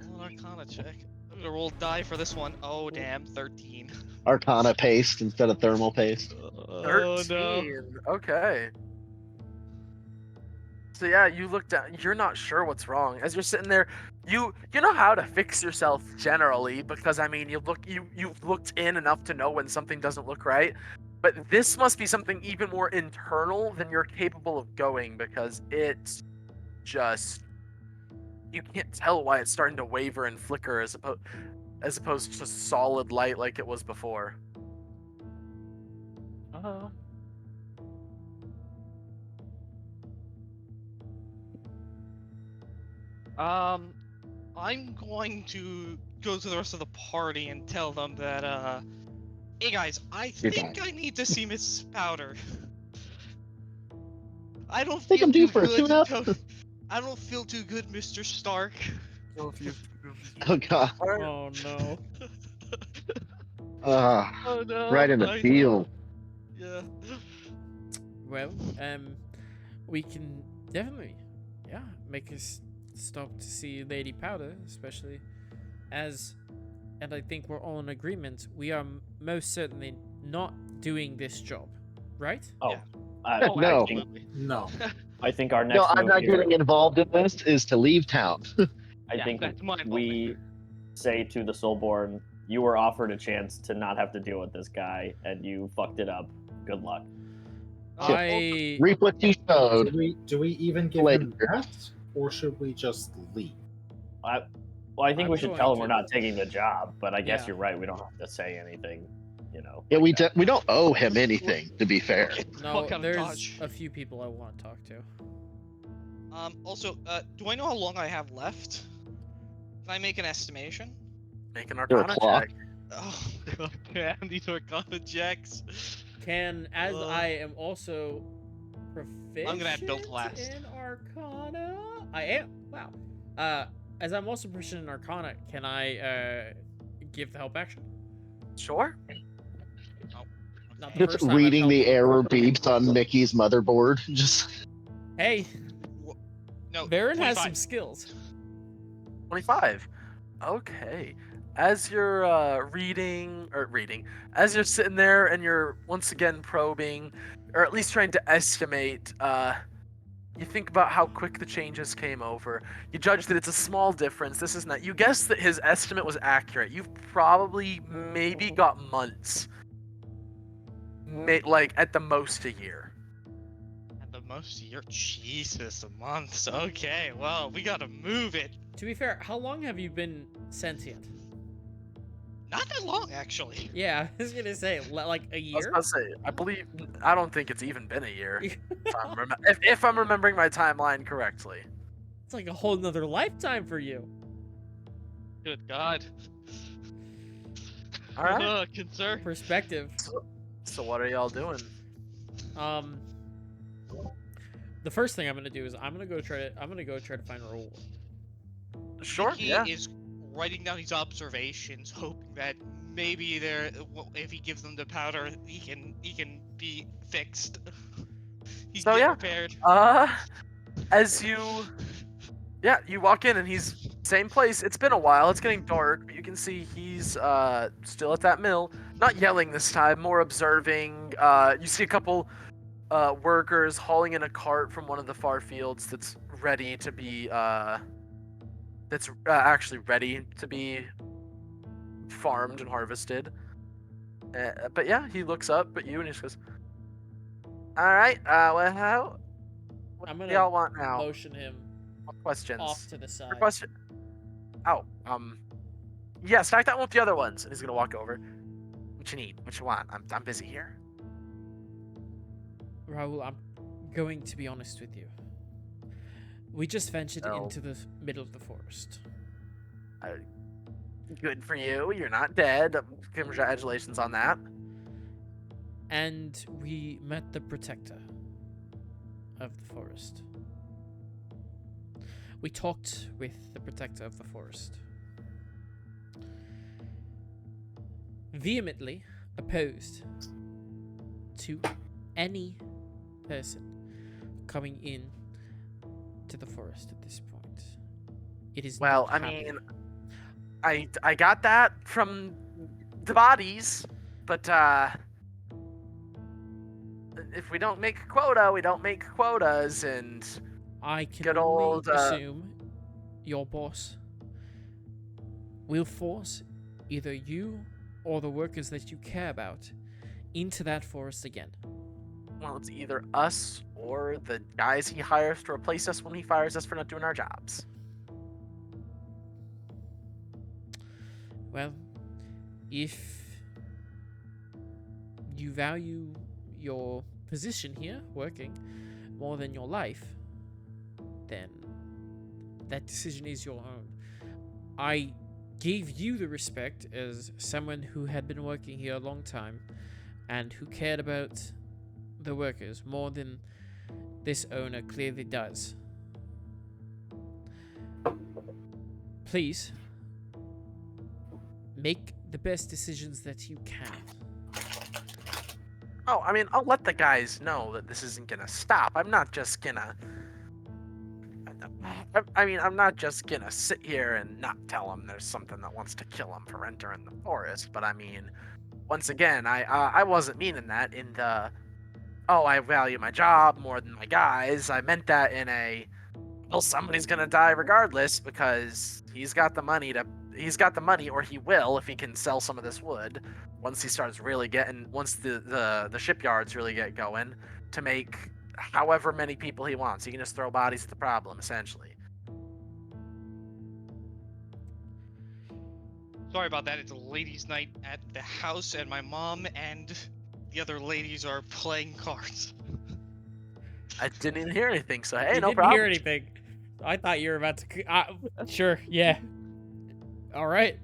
Speaker 6: roll an Arcana check. I'm gonna roll die for this one. Oh damn, 13.
Speaker 7: Arcana paste instead of thermal paste.
Speaker 6: Oh no.
Speaker 1: 13. Okay. So yeah, you look down. You're not sure what's wrong as you're sitting there. You know how to fix yourself generally because I mean you've looked in enough to know when something doesn't look right. But this must be something even more internal than you're capable of going because it's just you can't tell why it's starting to waver and flicker as opposed to solid light like it was before.
Speaker 6: I'm going to go to the rest of the party and tell them that, hey guys, I think I need to see Miss Powder. I don't
Speaker 7: Think
Speaker 6: feel
Speaker 7: I'm due
Speaker 6: too
Speaker 7: for a
Speaker 6: good.
Speaker 7: tune-up?
Speaker 6: I don't feel too good, Mr. Stark.
Speaker 7: Oh god.
Speaker 2: Oh no.
Speaker 6: Oh no.
Speaker 7: Right in the
Speaker 6: I know.
Speaker 7: field.
Speaker 6: Yeah.
Speaker 2: Well, we can definitely, yeah, make us stop to see Lady Powder, especially as, and I think we're all in agreement, we are most certainly not doing this job, right?
Speaker 3: Oh,
Speaker 6: Yeah.
Speaker 7: No.
Speaker 6: Absolutely.
Speaker 4: No.
Speaker 3: I think our next
Speaker 7: No, I'm
Speaker 3: move
Speaker 7: not
Speaker 3: here,
Speaker 7: getting involved in this. Is to leave town.
Speaker 3: I
Speaker 6: Yeah,
Speaker 3: think
Speaker 6: that's my
Speaker 3: we say to the Soulborn, you were offered a chance to not have to deal with this guy, and you fucked it up. Good luck.
Speaker 2: I
Speaker 7: Reap what you sowed.
Speaker 4: Do we even give
Speaker 7: Later.
Speaker 4: him that, or should we just leave?
Speaker 3: Well, I think
Speaker 2: I'm
Speaker 3: we should
Speaker 2: going
Speaker 3: tell him
Speaker 2: to-
Speaker 3: we're not taking the job, but I guess
Speaker 2: Yeah.
Speaker 3: you're right. We don't have to say anything, you know.
Speaker 7: Yeah,
Speaker 3: like that.
Speaker 7: we don't owe him anything. To be fair.
Speaker 2: no,
Speaker 6: Fuck out of
Speaker 2: there's
Speaker 6: Dodge.
Speaker 2: a few people I want to talk to.
Speaker 6: Also, do I know how long I have left? Can I make an estimation?
Speaker 1: Make an
Speaker 7: There a
Speaker 1: Arcana
Speaker 7: clock?
Speaker 1: check.
Speaker 6: Oh god damn, these Arcana checks.
Speaker 2: Can, as
Speaker 6: Ugh.
Speaker 2: I am also proficient
Speaker 6: I'm gonna have built last.
Speaker 2: in Arcana, I am. Wow. As I'm also proficient in Arcana, can I give the help action?
Speaker 1: Sure.
Speaker 2: Not the
Speaker 7: Just
Speaker 2: first time I've
Speaker 7: reading the
Speaker 2: helped.
Speaker 7: error beeps on Mickey's motherboard. Just
Speaker 2: Hey,
Speaker 6: No,
Speaker 2: Baron has
Speaker 6: 25.
Speaker 2: some skills.
Speaker 1: 25. Okay. As you're reading, as you're sitting there and you're once again probing, or at least trying to estimate, you think about how quick the changes came over. You judge that it's a small difference. This is not. You guess that his estimate was accurate. You've probably maybe got months, like at the most a year.
Speaker 6: At the most year, Jesus, a month. Okay, well, we gotta move it.
Speaker 2: To be fair, how long have you been sentient?
Speaker 6: Not that long, actually.
Speaker 2: Yeah, I was gonna say like a
Speaker 1: I was
Speaker 2: year.
Speaker 1: about to say, I don't think it's even been a year. if I'm remembering my timeline correctly.
Speaker 2: It's like a whole nother lifetime for you.
Speaker 6: Good God.
Speaker 1: All right.
Speaker 6: Concern.
Speaker 2: Perspective.
Speaker 1: So what are y'all doing?
Speaker 2: The first thing I'm gonna do is I'm gonna go try to find Raoul.
Speaker 1: Sure.
Speaker 6: Mickey
Speaker 1: Yeah.
Speaker 6: is writing down these observations, hoping that maybe if he gives them the powder, he can be fixed. He's
Speaker 1: So, yeah.
Speaker 6: prepared.
Speaker 1: As you walk in and he's same place. It's been a while. It's getting dark, but you can see he's still at that mill. Not yelling this time, more observing. You see a couple workers hauling in a cart from one of the far fields that's ready to be actually ready to be farmed and harvested. But yeah, he looks up at you and he just goes, "All right, well, what
Speaker 2: I'm
Speaker 1: do
Speaker 2: gonna
Speaker 1: y'all want now?
Speaker 2: motion him
Speaker 1: What questions?
Speaker 2: off to the side.
Speaker 1: Your question. Oh, yeah, stack that one with the other ones." And he's gonna walk over. "What you need? What you want? I'm busy here."
Speaker 2: Raoul, I'm going to be honest with you. We just ventured
Speaker 1: Oh.
Speaker 2: into the middle of the forest.
Speaker 1: Good for you. You're not dead. Congratulations on that.
Speaker 2: And we met the protector of the forest. We talked with the protector of the forest. vehemently opposed to any person coming in to the forest at this point. It is
Speaker 1: Well,
Speaker 2: not
Speaker 1: I
Speaker 2: happening.
Speaker 1: mean, I got that from the bodies, but if we don't make a quota, we don't make quotas, and
Speaker 2: I can
Speaker 1: good
Speaker 2: only
Speaker 1: old,
Speaker 2: assume your boss will force either you or the workers that you care about into that forest again.
Speaker 1: well, it's either us or the guys he hires to replace us when he fires us for not doing our jobs.
Speaker 2: Well, if you value your position here, working, more than your life, then that decision is your own. I gave you the respect as someone who had been working here a long time and who cared about the workers more than this owner clearly does. Please, make the best decisions that you can.
Speaker 1: Oh, I mean, I'll let the guys know that this isn't gonna stop. I'm not just gonna. I mean, I'm not just gonna sit here and not tell them there's something that wants to kill them for entering the forest. But I mean, once again, I wasn't meaning that in the, oh, I value my job more than my guys. I meant that in a, well, somebody's gonna die regardless because he's got the money, or he will if he can sell some of this wood. Once he starts really getting, once the shipyards really get going, to make however many people he wants. He can just throw bodies at the problem, essentially.
Speaker 6: Sorry about that. It's a ladies' night at the house, and my mom and the other ladies are playing cards.
Speaker 1: I didn't even hear anything, so hey,
Speaker 2: You
Speaker 1: no
Speaker 2: didn't
Speaker 1: problem.
Speaker 2: hear anything. I thought you were about to. Sure, yeah. All right.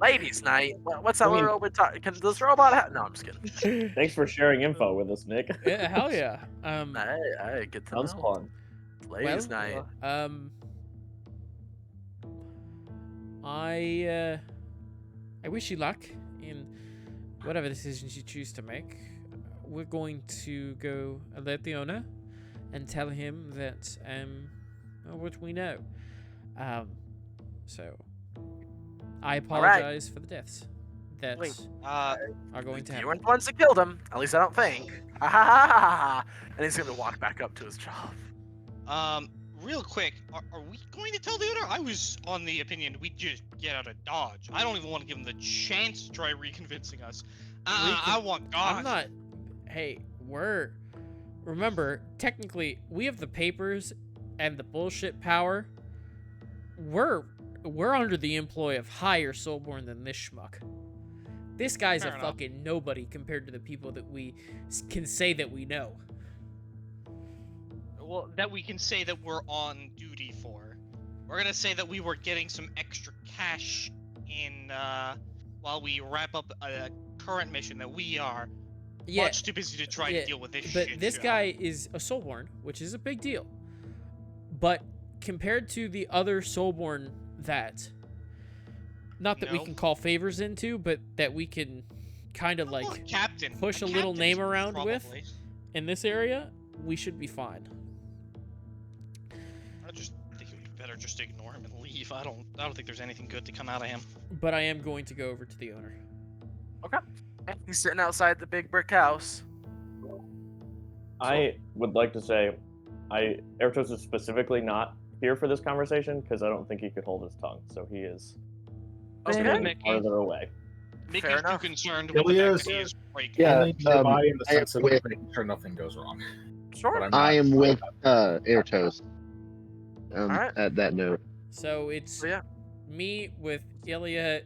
Speaker 1: Ladies' night. What's that
Speaker 3: I mean-
Speaker 1: robot talk? Can this robot have? No, I'm just kidding.
Speaker 3: Thanks for sharing info with us, Nick.
Speaker 2: Yeah, hell yeah.
Speaker 1: I get to
Speaker 3: Sounds
Speaker 1: know.
Speaker 3: fun.
Speaker 1: Ladies'
Speaker 2: Well,
Speaker 1: night.
Speaker 2: I wish you luck in whatever decisions you choose to make. We're going to go alert the owner and tell him that what we know. So I apologize for the deaths that
Speaker 1: Wait,
Speaker 2: are going to
Speaker 1: You
Speaker 2: happen.
Speaker 1: weren't the ones that killed him. At least I don't think. Ha ha ha ha ha! And he's gonna walk back up to his job.
Speaker 6: Real quick, are we going to tell the owner? I was on the opinion we just get out of Dodge. I don't even want to give him the chance to try reconvincing us. I want God.
Speaker 2: I'm not. Hey, remember, technically, we have the papers and the bullshit power. We're under the employ of higher Soulborn than this schmuck. This guy's
Speaker 6: Fair
Speaker 2: a
Speaker 6: enough.
Speaker 2: fucking nobody compared to the people that we can say that we know.
Speaker 6: Well, that we can say that we're on duty for. We're gonna say that we were getting some extra cash in while we wrap up a current mission that we are
Speaker 2: Yeah,
Speaker 6: much too busy to try to deal with this
Speaker 2: but
Speaker 6: shit.
Speaker 2: this
Speaker 6: show.
Speaker 2: guy is a Soulborn, which is a big deal. But compared to the other Soulborn that, not that we
Speaker 6: No.
Speaker 2: can call favors into, but that we can kind of
Speaker 6: Well,
Speaker 2: like
Speaker 6: captain.
Speaker 2: push a little name around with in this area, we should be fine.
Speaker 6: I just think we better just ignore him and leave. I don't think there's anything good to come out of him.
Speaker 2: But I am going to go over to the owner.
Speaker 1: He's sitting outside the big brick house.
Speaker 3: I would like to say, Ertos is specifically not here for this conversation because I don't think he could hold his tongue, so he is
Speaker 1: Okay.
Speaker 3: standing farther away.
Speaker 1: Fair
Speaker 6: Mickey's too
Speaker 1: enough.
Speaker 6: concerned with the
Speaker 4: Ilya
Speaker 6: fact that he is breaking.
Speaker 5: Yeah,
Speaker 4: Only nearby in the
Speaker 5: I
Speaker 4: sense of
Speaker 5: with-
Speaker 4: making sure nothing goes wrong.
Speaker 1: Sure.
Speaker 4: But I'm
Speaker 5: I
Speaker 4: not-
Speaker 5: am with Airtoast.
Speaker 1: Alright.
Speaker 5: At that note.
Speaker 2: So it's
Speaker 1: So yeah.
Speaker 2: me with Ilya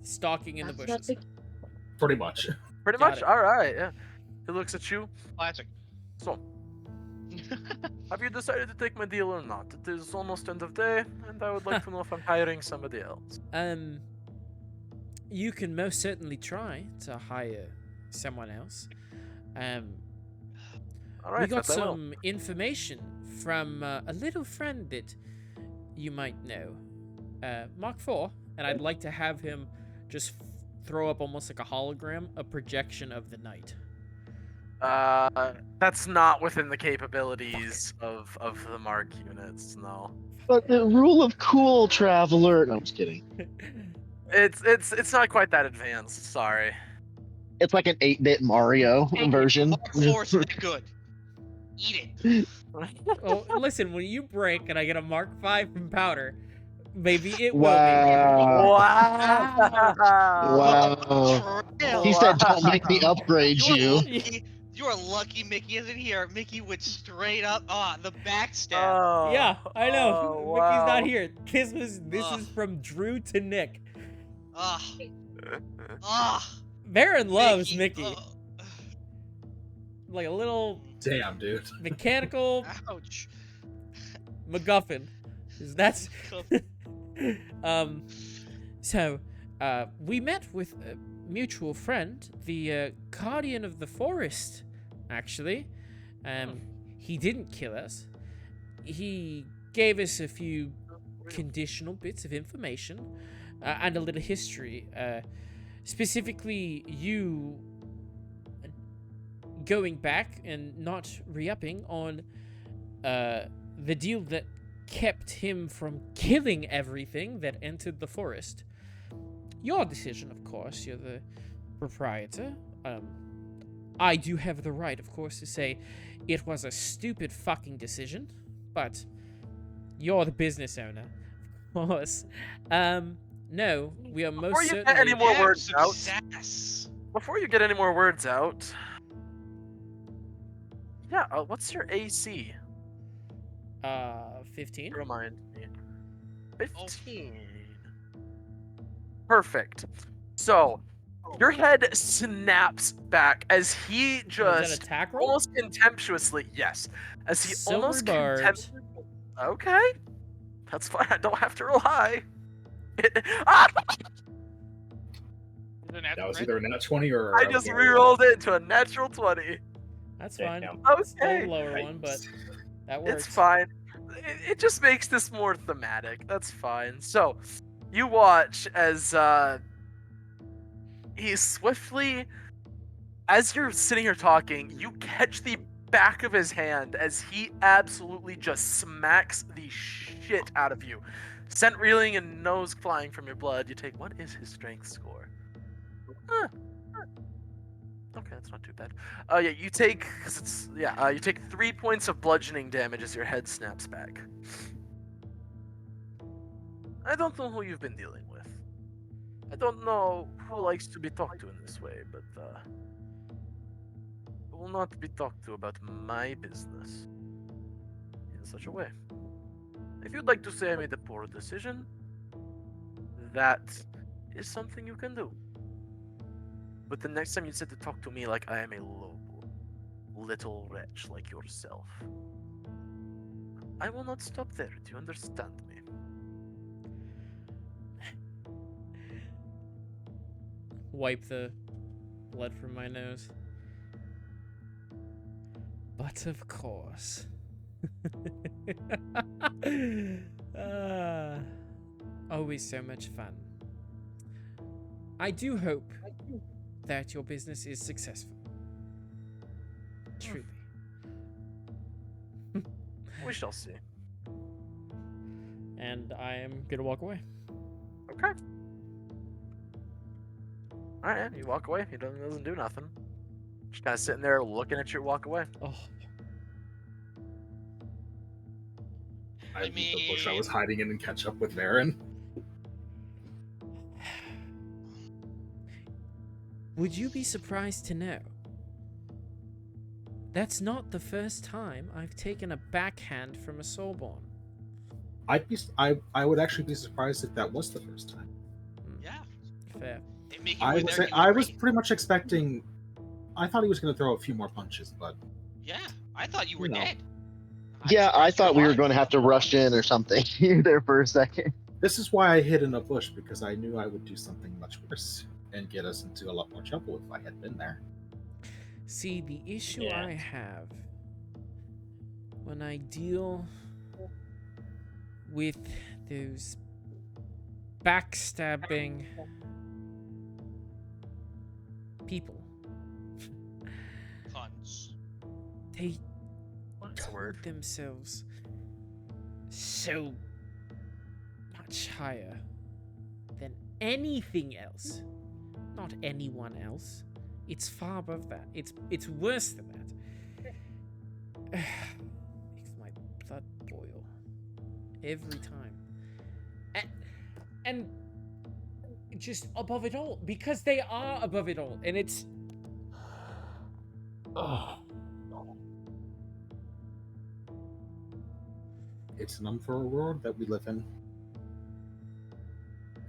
Speaker 2: stalking in the bushes.
Speaker 4: Pretty much.
Speaker 1: Pretty
Speaker 2: Got
Speaker 1: much.
Speaker 2: it.
Speaker 1: All right. Yeah. He looks at you.
Speaker 6: Classic.
Speaker 1: So, have you decided to take my deal or not? It is almost end of day, and I would like to know if I'm hiring somebody else.
Speaker 2: You can most certainly try to hire someone else.
Speaker 1: All right.
Speaker 2: We got
Speaker 1: that I will.
Speaker 2: some information from a little friend that you might know, Mark IV, and I'd like to have him just throw up almost like a hologram, a projection of the night.
Speaker 1: That's not within the capabilities of the Mark units. No,
Speaker 7: But the rule of cool, Traveler. No, I'm just kidding.
Speaker 1: it's not quite that advanced. Sorry.
Speaker 7: It's like an 8-bit Mario version.
Speaker 6: Mark 4 is that good. Eat it.
Speaker 2: Oh, listen, when you break and I get a Mark 5 from Powder, maybe it will
Speaker 7: Wow.
Speaker 1: Wow.
Speaker 7: Wow.
Speaker 6: Trail.
Speaker 7: He said, "Don't make me
Speaker 1: Wow.
Speaker 7: upgrade
Speaker 6: You're
Speaker 7: you."
Speaker 6: lucky. You're lucky Mickey isn't here. Mickey went straight up. The backstab.
Speaker 2: be. Yeah, I know.
Speaker 1: Oh,
Speaker 2: Mickey's not
Speaker 1: wow.
Speaker 2: here. This
Speaker 6: Ugh.
Speaker 2: is from Drew to Nick.
Speaker 6: Ugh. Ugh.
Speaker 2: Baron loves Mickey.
Speaker 6: Ugh.
Speaker 2: Like a little
Speaker 4: Damn, dude.
Speaker 2: mechanical
Speaker 6: Ouch.
Speaker 2: MacGuffin. That's so we met with a mutual friend, the guardian of the forest, actually. He didn't kill us. He gave us a few conditional bits of information and a little history. Specifically, you going back and not re-upping on the deal that kept him from killing everything that entered the forest. Your decision, of course. You're the proprietor. I do have the right, of course, to say it was a stupid fucking decision, but you're the business owner, of course. No, we are most
Speaker 1: Before you
Speaker 2: certainly...
Speaker 1: get any more
Speaker 6: Have
Speaker 1: words out,
Speaker 6: success.
Speaker 1: before you get any more words out, yeah, what's your AC?
Speaker 2: 15?
Speaker 1: Remind me. 15. Perfect. So, your head snaps back as he
Speaker 2: Was that
Speaker 1: just
Speaker 2: attack roll?
Speaker 1: almost contemptuously, yes, as he
Speaker 2: Silver
Speaker 1: almost
Speaker 2: barbs.
Speaker 1: contemptuously. Okay, that's fine. I don't have to rely. Ah!
Speaker 4: That was either a nat 20 or
Speaker 1: I just rerolled it to a natural 20.
Speaker 2: That's fine.
Speaker 3: Damn.
Speaker 2: It's a
Speaker 1: Okay,
Speaker 2: little lower one, but that works.
Speaker 1: it's fine. It just makes this more thematic. That's fine. So, you watch as he swiftly, as you're sitting here talking, you catch the back of his hand as he absolutely just smacks the shit out of you. Scent reeling and nose flying from your blood. You take, what is his strength score? Okay, that's not too bad. Yeah, you take, cause it's, you take 3 points of bludgeoning damage as your head snaps back. I don't know who you've been dealing with. I don't know who likes to be talked to in this way, but, I will not be talked to about my business in such a way. If you'd like to say I made a poor decision, that is something you can do. But the next time you said to talk to me like I am a low little wretch like yourself, I will not stop there. Do you understand me?
Speaker 2: Wipe the blood from my nose. But of course. Always so much fun. I do hope that your business is successful. Truly.
Speaker 1: We shall see.
Speaker 2: And I am gonna walk away.
Speaker 1: Okay. Alright, you walk away. He doesn't do nothing. Just kind of sitting there looking at you walk away.
Speaker 2: Oh,
Speaker 4: I beat the bush I was hiding in and catch up with Varen.
Speaker 2: would you be surprised to know that's not the first time I've taken a backhand from a Soulborn?
Speaker 4: I would actually be surprised if that was the first time.
Speaker 6: Yeah.
Speaker 2: Fair.
Speaker 6: And Mickey
Speaker 4: I
Speaker 6: was
Speaker 4: was
Speaker 6: there,
Speaker 4: I was pretty much expecting. I thought he was going to throw a few more punches, but
Speaker 6: Yeah, I thought you were
Speaker 4: No.
Speaker 6: dead.
Speaker 7: Yeah, I thought we were
Speaker 6: alive.
Speaker 7: going to have to rush in or something there for a second.
Speaker 4: this is why I hid in a bush, because I knew I would do something much worse and get us into a lot more trouble if I had been there.
Speaker 2: See, the issue
Speaker 3: Yeah.
Speaker 2: I have when I deal with those backstabbing people.
Speaker 6: Cons.
Speaker 2: They
Speaker 1: What's the
Speaker 2: told
Speaker 1: word?
Speaker 2: themselves so much higher than anything else. Not anyone else. It's far above that. It's worse than that. Makes my blood boil every time. And just above it all, because they are above it all, and it's. Oh.
Speaker 4: It's an unfair world that we live in.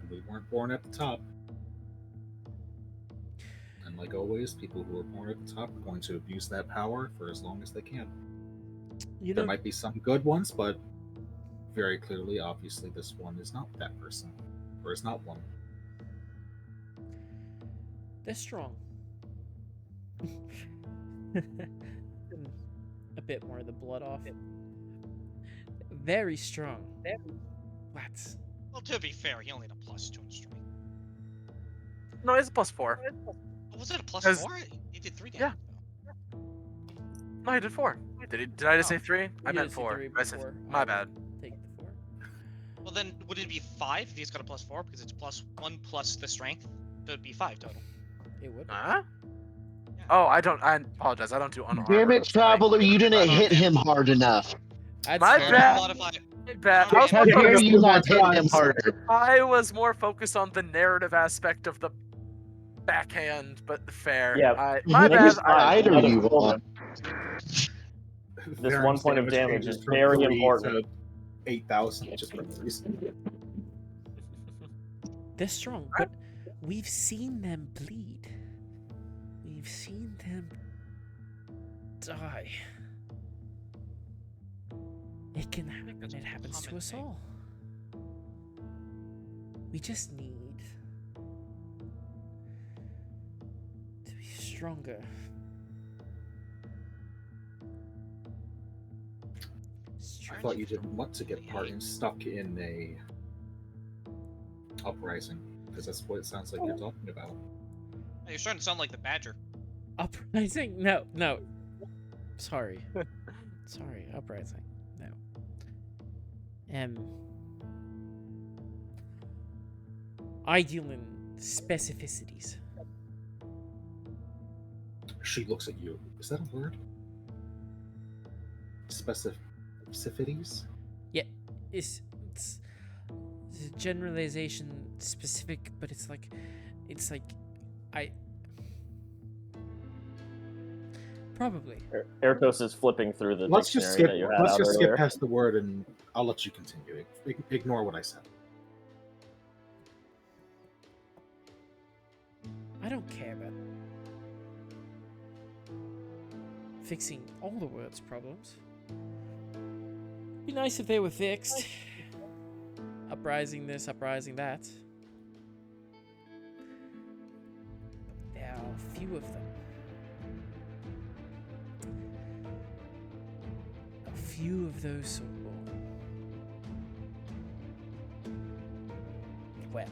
Speaker 4: And we weren't born at the top. And like always, people who are born at the top are going to abuse that power for as long as they can.
Speaker 2: You
Speaker 4: There
Speaker 2: know,
Speaker 4: might be some good ones, but very clearly, obviously, this one is not that person. Or is not one.
Speaker 2: they're strong. A bit more of the blood off. Very strong. What?
Speaker 6: Well, to be fair, he only had a +2 in strength.
Speaker 1: No, it's a +4.
Speaker 6: Oh, was it a
Speaker 1: Because-
Speaker 6: +4? He did 3
Speaker 1: Yeah.
Speaker 6: damage.
Speaker 1: No, he did 4. Did I just say 3? I
Speaker 2: You
Speaker 1: meant
Speaker 2: did say
Speaker 1: 4.
Speaker 2: 3
Speaker 1: I said,
Speaker 2: before.
Speaker 1: my
Speaker 2: I
Speaker 1: bad.
Speaker 2: would take the 4.
Speaker 6: Well, then would it be 5 if he's got a +4 because it's +1 plus the strength? So it'd be 5 total.
Speaker 2: It would.
Speaker 1: Huh?
Speaker 6: Yeah.
Speaker 1: Oh, I apologize. I don't do unarmored.
Speaker 7: Damn it, Traveler, you didn't
Speaker 6: Right.
Speaker 7: hit him hard enough.
Speaker 2: That's
Speaker 1: My
Speaker 2: fair.
Speaker 1: bad.
Speaker 6: Modify.
Speaker 1: Bad.
Speaker 6: How
Speaker 1: I was
Speaker 7: How
Speaker 1: more
Speaker 4: Yeah,
Speaker 7: dare
Speaker 1: focused-
Speaker 7: you not
Speaker 4: more
Speaker 7: hit him
Speaker 4: times.
Speaker 7: harder?
Speaker 1: I was more focused on the narrative aspect of the backhand, but fair.
Speaker 3: Yeah,
Speaker 1: My
Speaker 7: Which
Speaker 1: bad.
Speaker 7: side are you on?
Speaker 3: This 1 point of damage is very important.
Speaker 4: 8,000 just for no reason.
Speaker 2: They're strong, but we've seen them bleed. We've seen them die. It can happen.
Speaker 6: that's
Speaker 2: It
Speaker 6: a
Speaker 2: happens to
Speaker 6: common
Speaker 2: us
Speaker 6: thing.
Speaker 2: all. We just need to be stronger.
Speaker 4: I thought you didn't want to get part stuck in a uprising, because that's what it sounds like you're talking about.
Speaker 6: You're starting to sound like the Badger.
Speaker 2: Uprising? No, no. Sorry. Sorry, uprising. No. I deal in specificities.
Speaker 4: She looks at you. Is that a word? Specificities?
Speaker 2: It's a generalization specific, but it's like I probably.
Speaker 3: Ertos is flipping through the
Speaker 4: Let's just
Speaker 3: dictionary
Speaker 4: skip.
Speaker 3: that you had
Speaker 4: Let's
Speaker 3: out
Speaker 4: just
Speaker 3: earlier.
Speaker 4: skip past the word, and I'll let you continue. Ignore what I said.
Speaker 2: I don't care about fixing all the world's problems. Be nice if they were fixed. Uprising this, uprising that. There are a few of them. A few of those Soulborn. Well.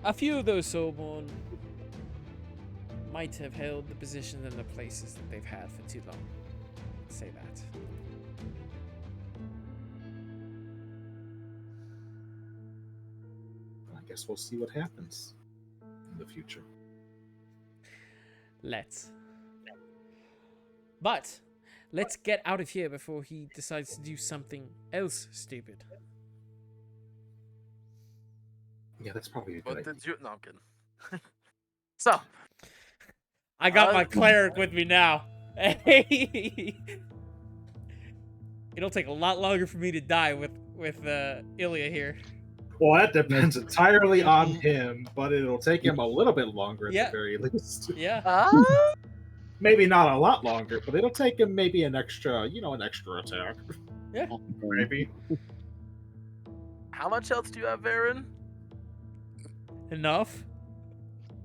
Speaker 2: A few of those Soulborn might have held the positions and the places that they've had for too long. Let's say that.
Speaker 4: I guess we'll see what happens in the future.
Speaker 2: Let's. But let's get out of here before he decides to do something else stupid.
Speaker 4: Yeah, that's probably a good
Speaker 1: What
Speaker 4: idea.
Speaker 1: did you? No, I'm kidding. So,
Speaker 2: I got my cleric with me now. It'll take a lot longer for me to die with Ilya here.
Speaker 4: Well, that depends entirely on him, but it'll take him a little bit longer at
Speaker 2: Yeah.
Speaker 4: the very least.
Speaker 2: Yeah.
Speaker 4: Maybe not a lot longer, but it'll take him maybe an extra attack.
Speaker 2: Yeah.
Speaker 4: Maybe.
Speaker 1: how much health do you have, Varen?
Speaker 2: Enough.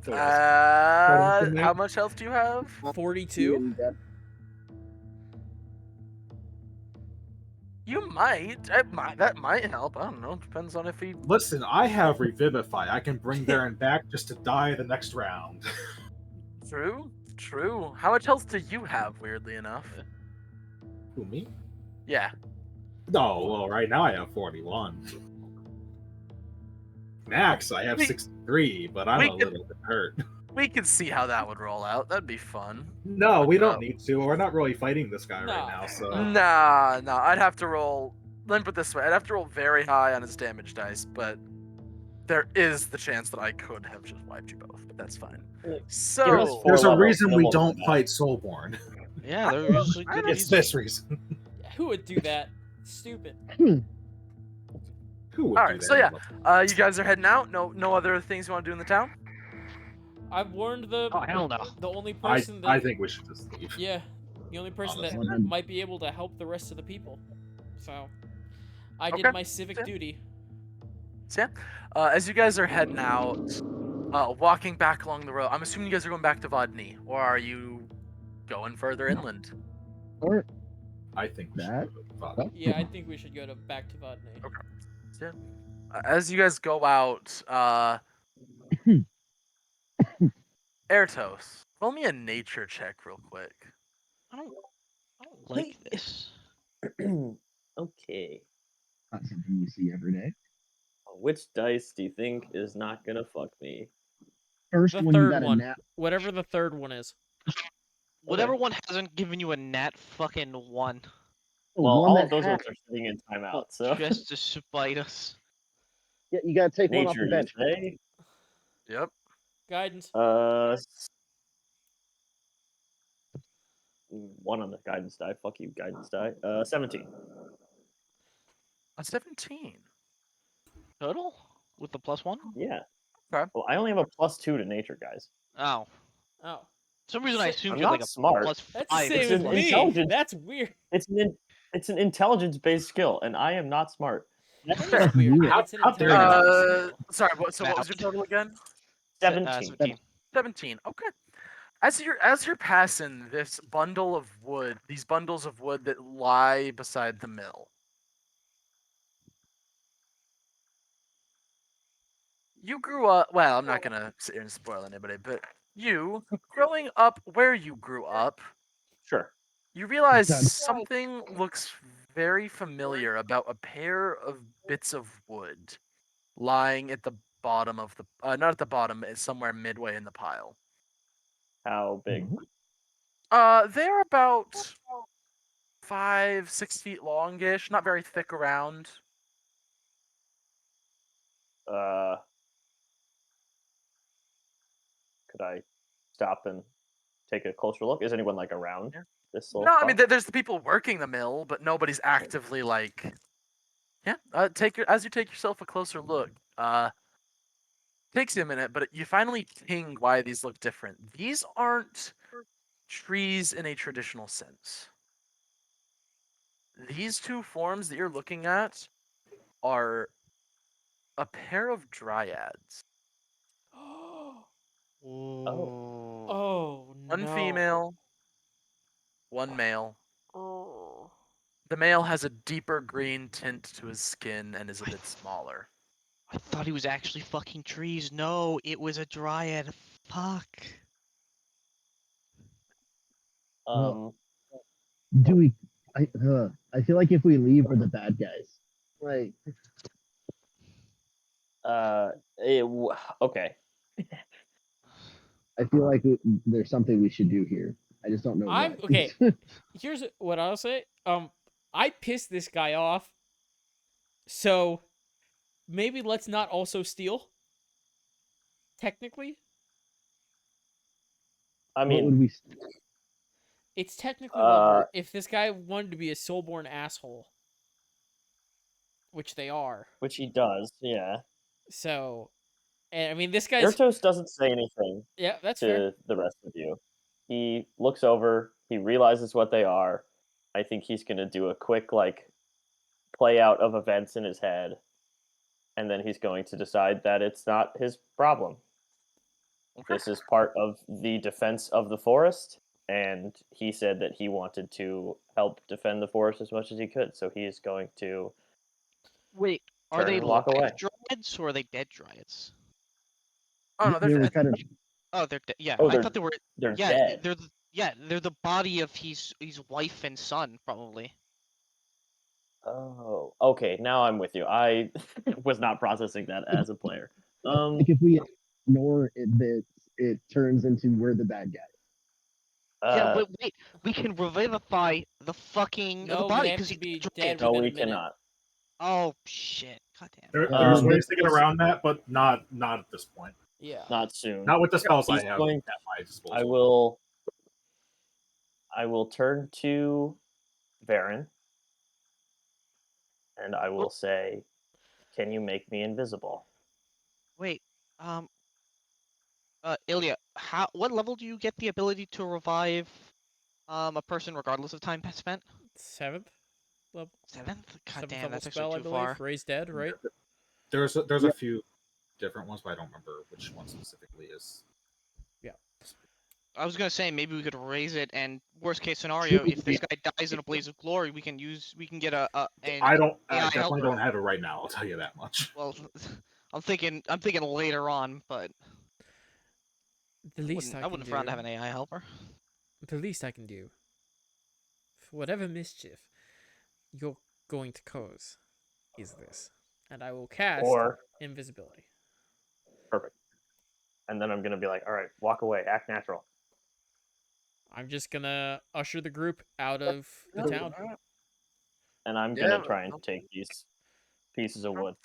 Speaker 1: How much health do you have?
Speaker 2: 42.
Speaker 1: You might. That might help. I don't know. Depends on if he.
Speaker 4: Listen, I have Revivify. I can bring Baron back just to die the next round.
Speaker 1: True. True. How much health do you have? Weirdly enough.
Speaker 4: Who, me?
Speaker 1: Yeah.
Speaker 4: No, well, right now I have 41. Max, I have
Speaker 1: We-
Speaker 4: 63, but I'm
Speaker 1: we
Speaker 4: a
Speaker 1: could-
Speaker 4: little bit hurt.
Speaker 1: We could see how that would roll out. That'd be fun.
Speaker 4: No, we
Speaker 1: But,
Speaker 4: don't need to. We're not really fighting this guy right
Speaker 2: Nah,
Speaker 4: now, so.
Speaker 2: nah.
Speaker 1: Nah. I'd have to roll. Let me put it this way. I'd have to roll very high on his damage dice, but there is the chance that I could have just wiped you both. But that's fine.
Speaker 3: Give us
Speaker 1: So
Speaker 3: four
Speaker 4: There's a
Speaker 3: levels,
Speaker 4: reason
Speaker 3: then
Speaker 4: we
Speaker 3: we'll
Speaker 4: don't
Speaker 3: come
Speaker 4: fight Soulborn.
Speaker 6: Yeah, they're usually
Speaker 1: I
Speaker 6: good.
Speaker 1: don't-
Speaker 4: It's this reason.
Speaker 2: Who would do that? Stupid.
Speaker 4: Who would
Speaker 1: Alright,
Speaker 4: do
Speaker 1: so
Speaker 4: that?
Speaker 1: yeah. You guys are heading out. No other things you want to do in the town.
Speaker 2: I've warned the
Speaker 6: Oh hell no.
Speaker 2: the only person that
Speaker 4: I think we should just leave.
Speaker 2: yeah, the only person that
Speaker 5: Honestly.
Speaker 2: might be able to help the rest of the people. So I did
Speaker 1: Okay.
Speaker 2: my civic
Speaker 1: Yeah.
Speaker 2: duty.
Speaker 1: So yeah. As you guys are heading out, walking back along the road. I'm assuming you guys are going back to Vodny, or are you going further inland?
Speaker 5: Or
Speaker 4: I think we should
Speaker 5: That?
Speaker 4: go to Vodka.
Speaker 2: Yeah, I think we should go back to Vodney.
Speaker 1: Okay. As you guys go out, Airtos, roll me a nature check real quick.
Speaker 6: I don't like this.
Speaker 3: Okay.
Speaker 5: not something you see every day.
Speaker 3: Which dice do you think is not gonna fuck me?
Speaker 5: First
Speaker 2: The
Speaker 5: one you
Speaker 2: third
Speaker 5: got a
Speaker 2: one,
Speaker 5: nat.
Speaker 2: whatever the third one is.
Speaker 6: Whatever one hasn't given you a nat fucking one,
Speaker 3: Well,
Speaker 5: one
Speaker 3: all
Speaker 5: that
Speaker 3: of those ones
Speaker 5: had-
Speaker 3: are sitting in timeout, so
Speaker 6: just to spite us.
Speaker 5: Yeah, you gotta take one off
Speaker 3: nature,
Speaker 5: the
Speaker 3: you
Speaker 5: bench.
Speaker 3: say?
Speaker 1: Yep.
Speaker 2: Guidance.
Speaker 3: One on the guidance die. Fuck you, guidance die. 17.
Speaker 1: A 17.
Speaker 6: Total with the +1.
Speaker 3: Yeah.
Speaker 1: Okay.
Speaker 3: Well, I only have a +2 to nature, guys.
Speaker 6: Oh,
Speaker 2: Oh,
Speaker 6: for some reason I assumed
Speaker 3: I'm
Speaker 6: you had
Speaker 3: not
Speaker 6: like a
Speaker 3: smart.
Speaker 6: +5.
Speaker 2: that's the same
Speaker 3: It's
Speaker 2: as
Speaker 3: an
Speaker 2: me.
Speaker 3: intelligence.
Speaker 2: That's weird.
Speaker 3: It's an intelligence-based skill, and I am not smart.
Speaker 2: That is weird.
Speaker 5: How-
Speaker 2: It's an
Speaker 4: how dare you.
Speaker 2: intelligence skill.
Speaker 1: Sorry. What was your total again?
Speaker 3: 17.
Speaker 6: 17.
Speaker 1: 17. Okay. As you're passing this bundle of wood, these bundles of wood that lie beside the mill. You grew up. Well, I'm not gonna sit here and spoil anybody, but you growing up where you grew up,
Speaker 3: Sure.
Speaker 1: you realize
Speaker 5: Done.
Speaker 1: something looks very familiar about a pair of bits of wood lying at the bottom of the not at the bottom, it's somewhere midway in the pile.
Speaker 3: How big?
Speaker 1: They're about 5-6 feet longish, not very thick around.
Speaker 3: Could I stop and take a closer look? Is anyone like around
Speaker 1: Yeah.
Speaker 3: this little
Speaker 1: No, I
Speaker 3: spot?
Speaker 1: mean there's the people working the mill, but nobody's actively like. Yeah. As you take yourself a closer look. Takes you a minute, but you finally ting why these look different. These aren't trees in a traditional sense. These two forms that you're looking at are a pair of dryads.
Speaker 6: Oh.
Speaker 2: Oh no.
Speaker 1: One female, one male.
Speaker 2: Oh.
Speaker 1: The male has a deeper green tint to his skin and is a bit smaller.
Speaker 6: I thought he was actually fucking trees. No, it was a dryad. Fuck.
Speaker 5: Do we? I feel like if we leave, we're the bad guys. Like,
Speaker 3: Okay.
Speaker 5: I feel like there's something we should do here. I just don't know.
Speaker 2: I'm
Speaker 5: what.
Speaker 2: okay. Here's what I'll say. I pissed this guy off. So maybe let's not also steal. Technically,
Speaker 3: I
Speaker 5: What would
Speaker 3: mean,
Speaker 5: we?
Speaker 2: it's technically lumber. If this guy wanted to be a soulborn asshole, which they are.
Speaker 3: which he does, yeah.
Speaker 2: So, and I mean, this guy's
Speaker 3: Ertos doesn't say anything
Speaker 2: yeah, that's fair.
Speaker 3: to the rest of you. He looks over, he realizes what they are. I think he's gonna do a quick play out of events in his head, and then he's going to decide that it's not his problem.
Speaker 1: Okay.
Speaker 3: This is part of the defense of the forest, and he said that he wanted to help defend the forest as much as he could. So he is going to
Speaker 6: Wait, are
Speaker 3: turn
Speaker 6: they
Speaker 3: and walk
Speaker 6: live
Speaker 3: away.
Speaker 6: dryads or are they dead dryads?
Speaker 1: Oh no, they're
Speaker 5: They were
Speaker 1: dead.
Speaker 5: kind of
Speaker 6: Oh, they're yeah.
Speaker 3: Oh,
Speaker 6: I thought they were.
Speaker 3: they're
Speaker 6: Yeah,
Speaker 3: dead.
Speaker 6: they're the body of his wife and son probably.
Speaker 3: Oh, okay. Now I'm with you. I was not processing that as a player.
Speaker 5: like if we ignore it, that it turns into we're the bad guy.
Speaker 6: Yeah,
Speaker 3: uh,
Speaker 6: but wait, we can revivify the fucking the
Speaker 2: No,
Speaker 6: body
Speaker 2: they have
Speaker 6: because
Speaker 2: to
Speaker 6: he's
Speaker 2: be
Speaker 6: dead.
Speaker 2: dead
Speaker 3: no,
Speaker 2: within
Speaker 3: we
Speaker 2: a minute.
Speaker 3: cannot.
Speaker 6: Oh shit! Goddamn.
Speaker 4: There's
Speaker 3: Um,
Speaker 4: ways to get
Speaker 3: this-
Speaker 4: around that, but not at this point.
Speaker 2: Yeah.
Speaker 3: Not soon.
Speaker 4: Not with the spells I
Speaker 3: He's
Speaker 4: have
Speaker 3: going.
Speaker 4: at my disposal.
Speaker 3: I will turn to Varen, and I will say, "Can you make me invisible?"
Speaker 6: Wait, Ilya, what level do you get the ability to revive a person regardless of time spent?
Speaker 2: 7th level.
Speaker 6: 7th? God
Speaker 2: 7th
Speaker 6: damn,
Speaker 2: level
Speaker 6: that's actually
Speaker 2: spell, I
Speaker 6: too
Speaker 2: believe.
Speaker 6: far.
Speaker 2: Raise dead, right?
Speaker 4: There's a few different ones, but I don't remember which one specifically is.
Speaker 6: I was gonna say maybe we could raise it, and worst case scenario, if this guy dies in a blaze of glory, we can get an
Speaker 4: I
Speaker 6: AI
Speaker 4: definitely
Speaker 6: helper.
Speaker 4: don't have it right now. I'll tell you that much.
Speaker 6: Well, I'm thinking later on, but
Speaker 2: The least
Speaker 6: I wouldn't frown to have an AI helper.
Speaker 2: the least I can do, for whatever mischief you're going to cause, is this, and I will cast
Speaker 3: Or
Speaker 2: invisibility.
Speaker 3: perfect. And then I'm gonna be like, "All right, walk away, act natural."
Speaker 2: I'm just gonna usher the group out of the town.
Speaker 3: And I'm gonna try and take these pieces of wood.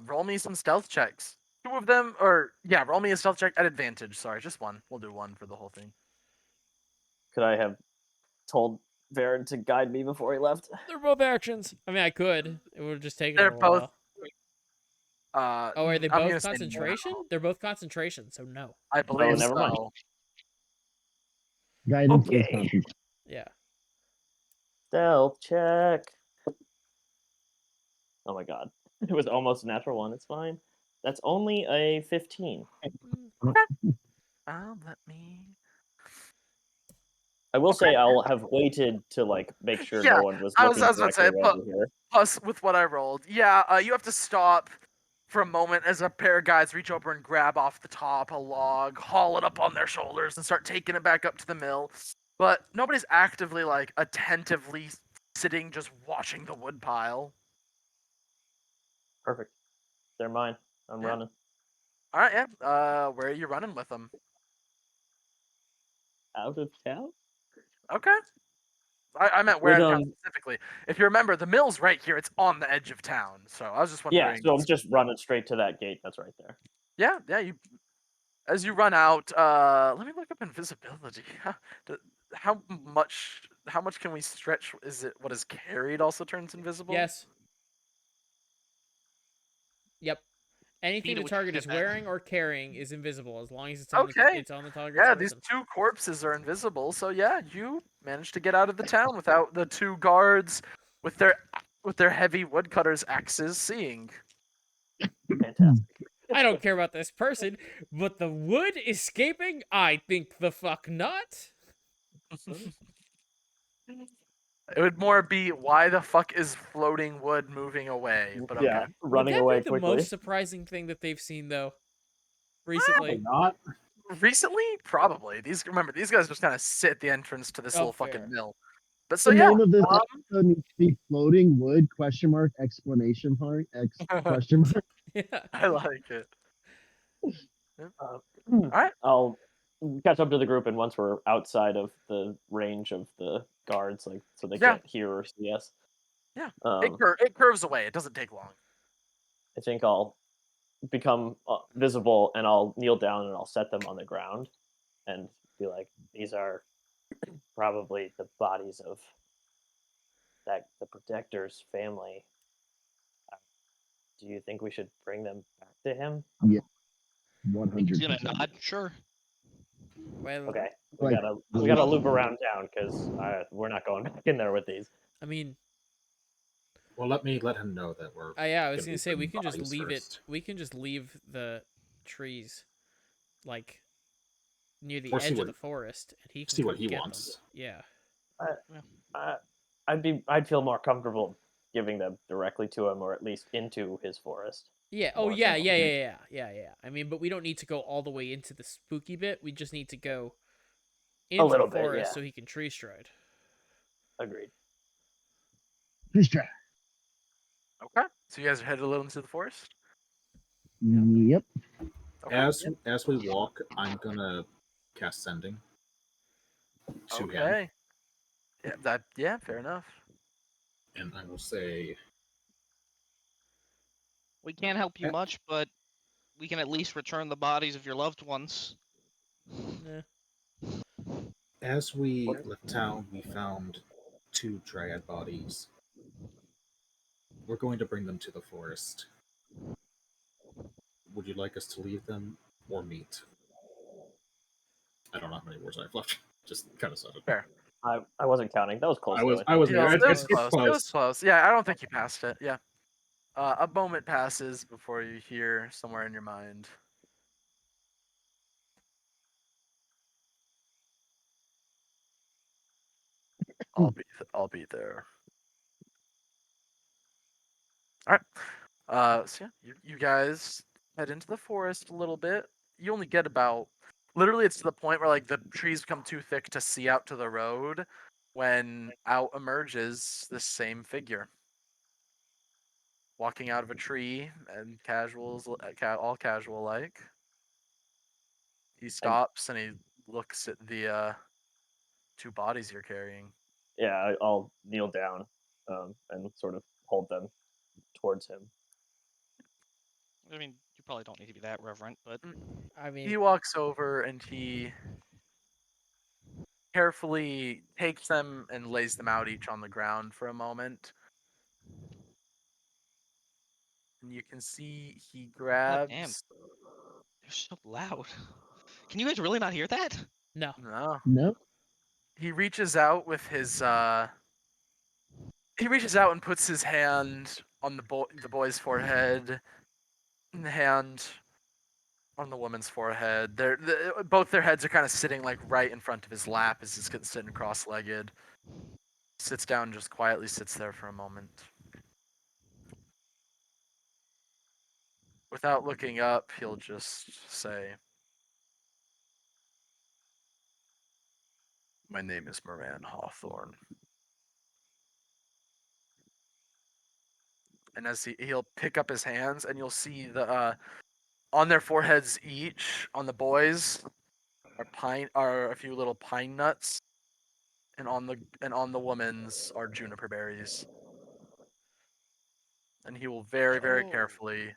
Speaker 1: Roll me some stealth checks. Two of them, or yeah, roll me a stealth check at advantage. Sorry, just one. We'll do one for the whole thing.
Speaker 3: Could I have told Varen to guide me before he left?
Speaker 2: They're both actions. I mean, I could. It would have just taken
Speaker 1: They're
Speaker 2: a little
Speaker 1: both.
Speaker 2: while. Oh, are they
Speaker 1: I'm
Speaker 2: both
Speaker 1: gonna say no.
Speaker 2: concentration? They're both concentration, so no.
Speaker 1: I believe
Speaker 3: never mind.
Speaker 1: so.
Speaker 5: Guidance is
Speaker 3: Okay.
Speaker 5: concentration.
Speaker 2: Yeah.
Speaker 3: Stealth check. Oh my god. It was almost a natural one. It's fine. That's only a 15.
Speaker 1: Let me.
Speaker 3: I will
Speaker 1: Okay.
Speaker 3: say I'll have waited to like make sure
Speaker 1: Yeah,
Speaker 3: no one was
Speaker 1: I was
Speaker 3: looking
Speaker 1: about to say,
Speaker 3: directly over here.
Speaker 1: plus with what I rolled, yeah, you have to stop for a moment as a pair of guys reach over and grab off the top a log, haul it up on their shoulders, and start taking it back up to the mill. But nobody's actively like attentively sitting, just watching the wood pile.
Speaker 3: Perfect. They're mine. I'm
Speaker 1: Yeah.
Speaker 3: running.
Speaker 1: All right, yeah. Where are you running with them?
Speaker 3: Out of town?
Speaker 1: Okay. I meant where in town specifically. If you remember, the mill's right here. It's on the edge of town. So I was just
Speaker 3: Yeah,
Speaker 1: wondering.
Speaker 3: so I'm just running straight to that gate that's right there.
Speaker 1: Yeah. You as you run out. Let me look up invisibility. How much can we stretch? Is it what is carried also turns invisible?
Speaker 2: Yes. Yep. Anything the
Speaker 6: Speedo,
Speaker 2: target
Speaker 6: would you
Speaker 2: is
Speaker 6: get that?
Speaker 2: wearing or carrying is invisible as long as it's on
Speaker 1: Okay.
Speaker 2: it's on the target's
Speaker 1: Yeah,
Speaker 2: person.
Speaker 1: these two corpses are invisible. So yeah, you managed to get out of the town without the two guards with their heavy woodcutters' axes seeing.
Speaker 3: Fantastic.
Speaker 2: I don't care about this person, but the wood escaping, I think the fuck not.
Speaker 1: It would more be why the fuck is floating wood moving away? But okay.
Speaker 3: Yeah,
Speaker 2: Would
Speaker 3: running
Speaker 2: that
Speaker 3: away
Speaker 2: be the
Speaker 3: quickly.
Speaker 2: most surprising thing that they've seen though? Recently.
Speaker 4: Not.
Speaker 1: Recently, probably. These guys just kind of sit at the entrance to this
Speaker 2: Oh,
Speaker 1: little fucking
Speaker 2: fair.
Speaker 1: mill. But so
Speaker 5: The
Speaker 1: yeah,
Speaker 5: name of this episode needs to be floating wood exclamation mark question mark.
Speaker 2: Yeah.
Speaker 1: I like it.
Speaker 3: All
Speaker 1: right.
Speaker 3: I'll catch up to the group, and once we're outside of the range of the guards, like so they can't hear or see us.
Speaker 1: Yeah.
Speaker 3: Um,
Speaker 1: It curves away. It doesn't take long.
Speaker 3: I think I'll become visible, and I'll kneel down and I'll set them on the ground, and be like, "These are probably the bodies of the protector's family. Do you think we should bring them back to him?"
Speaker 5: 100%.
Speaker 6: Nod, sure.
Speaker 2: Well,
Speaker 3: Okay,
Speaker 5: Like,
Speaker 3: we gotta loop around town because we're not going back in there with these.
Speaker 2: I mean,
Speaker 4: Well, let him know that we're.
Speaker 2: yeah, I was
Speaker 4: gonna
Speaker 2: gonna
Speaker 4: be
Speaker 2: say we
Speaker 4: bringing
Speaker 2: can just
Speaker 4: bodies
Speaker 2: leave
Speaker 4: first.
Speaker 2: it. We can just leave the trees, like near the
Speaker 4: Or see
Speaker 2: edge of
Speaker 4: what-
Speaker 2: the forest, and he can
Speaker 4: see what
Speaker 2: come
Speaker 4: he
Speaker 2: get
Speaker 4: wants.
Speaker 2: them. Yeah.
Speaker 3: I'd feel more comfortable giving them directly to him, or at least into his forest.
Speaker 2: Yeah. Oh,
Speaker 3: More
Speaker 2: yeah,
Speaker 3: so.
Speaker 2: yeah. I mean, but we don't need to go all the way into the spooky bit. We just need to go into
Speaker 3: little
Speaker 2: the
Speaker 3: bit,
Speaker 2: forest
Speaker 3: yeah.
Speaker 2: so he can tree stride.
Speaker 3: Agreed.
Speaker 5: Please try.
Speaker 1: Okay. So you guys are headed a little into the forest.
Speaker 5: Yep.
Speaker 1: Okay.
Speaker 4: As we walk, I'm gonna cast sending to him,
Speaker 1: Okay. Yeah. Fair enough.
Speaker 4: and I will say,
Speaker 6: We can't help you
Speaker 4: Eh.
Speaker 6: much, but we can at least return the bodies of your loved ones.
Speaker 2: Eh.
Speaker 4: as we left town, we found 2 dryad bodies. We're going to bring them to the forest. Would you like us to leave them or meet? I don't know how many words I've left. Just kind of said it.
Speaker 1: Fair.
Speaker 3: I wasn't counting. That was close.
Speaker 4: I was.
Speaker 3: though,
Speaker 4: I was.
Speaker 3: think.
Speaker 2: Yeah,
Speaker 1: Yeah,
Speaker 2: it's
Speaker 1: it was
Speaker 2: close.
Speaker 1: close.
Speaker 4: close.
Speaker 1: It was close. Yeah, I don't think you passed it. Yeah. A moment passes before you hear somewhere in your mind. I'll be there. All right. So yeah, you guys head into the forest a little bit. You only get about, literally, it's to the point where like the trees become too thick to see out to the road, when out emerges this same figure, walking out of a tree and all casual like. He stops and he looks at the 2 bodies you're carrying.
Speaker 3: Yeah, I'll kneel down and sort of hold them towards him.
Speaker 6: I mean, you probably don't need to be that reverent, but
Speaker 2: I mean,
Speaker 1: He walks over and he carefully takes them and lays them out each on the ground for a moment. And you can see he
Speaker 6: god damn,
Speaker 1: grabs.
Speaker 6: they're so loud. Can you guys really not hear that?
Speaker 2: no.
Speaker 1: No.
Speaker 5: No.
Speaker 1: He reaches out with his. He reaches out and puts his hand on the boy's forehead, and the hand on the woman's forehead. Both their heads are kind of sitting like right in front of his lap as he's sitting cross-legged. Sits down and just quietly sits there for a moment. Without looking up, he'll just say, "My name is Moran Hawthorne." And as he'll pick up his hands, and you'll see the on their foreheads each, on the boys, are a few little pine nuts, and on the woman's are juniper berries. And he will very, very
Speaker 6: Oh.
Speaker 1: carefully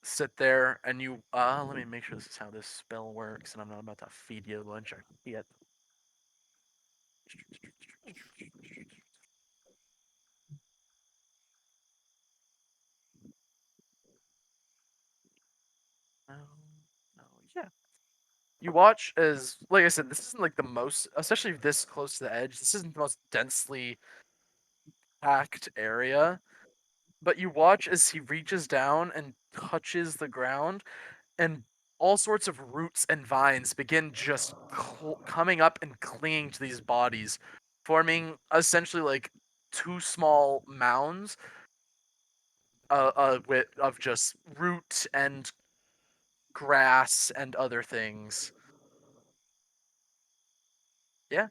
Speaker 1: sit there, and you let me make sure this is how this spell works, and I'm not about to feed you lunch yet. No, yeah. You watch as, like I said, this isn't like the most, especially this close to the edge. This isn't the most densely packed area, but you watch as he reaches down and touches the ground, and all sorts of roots and vines begin just coming up and clinging to these bodies, forming essentially like 2 small mounds of just root and grass and other things. Yeah,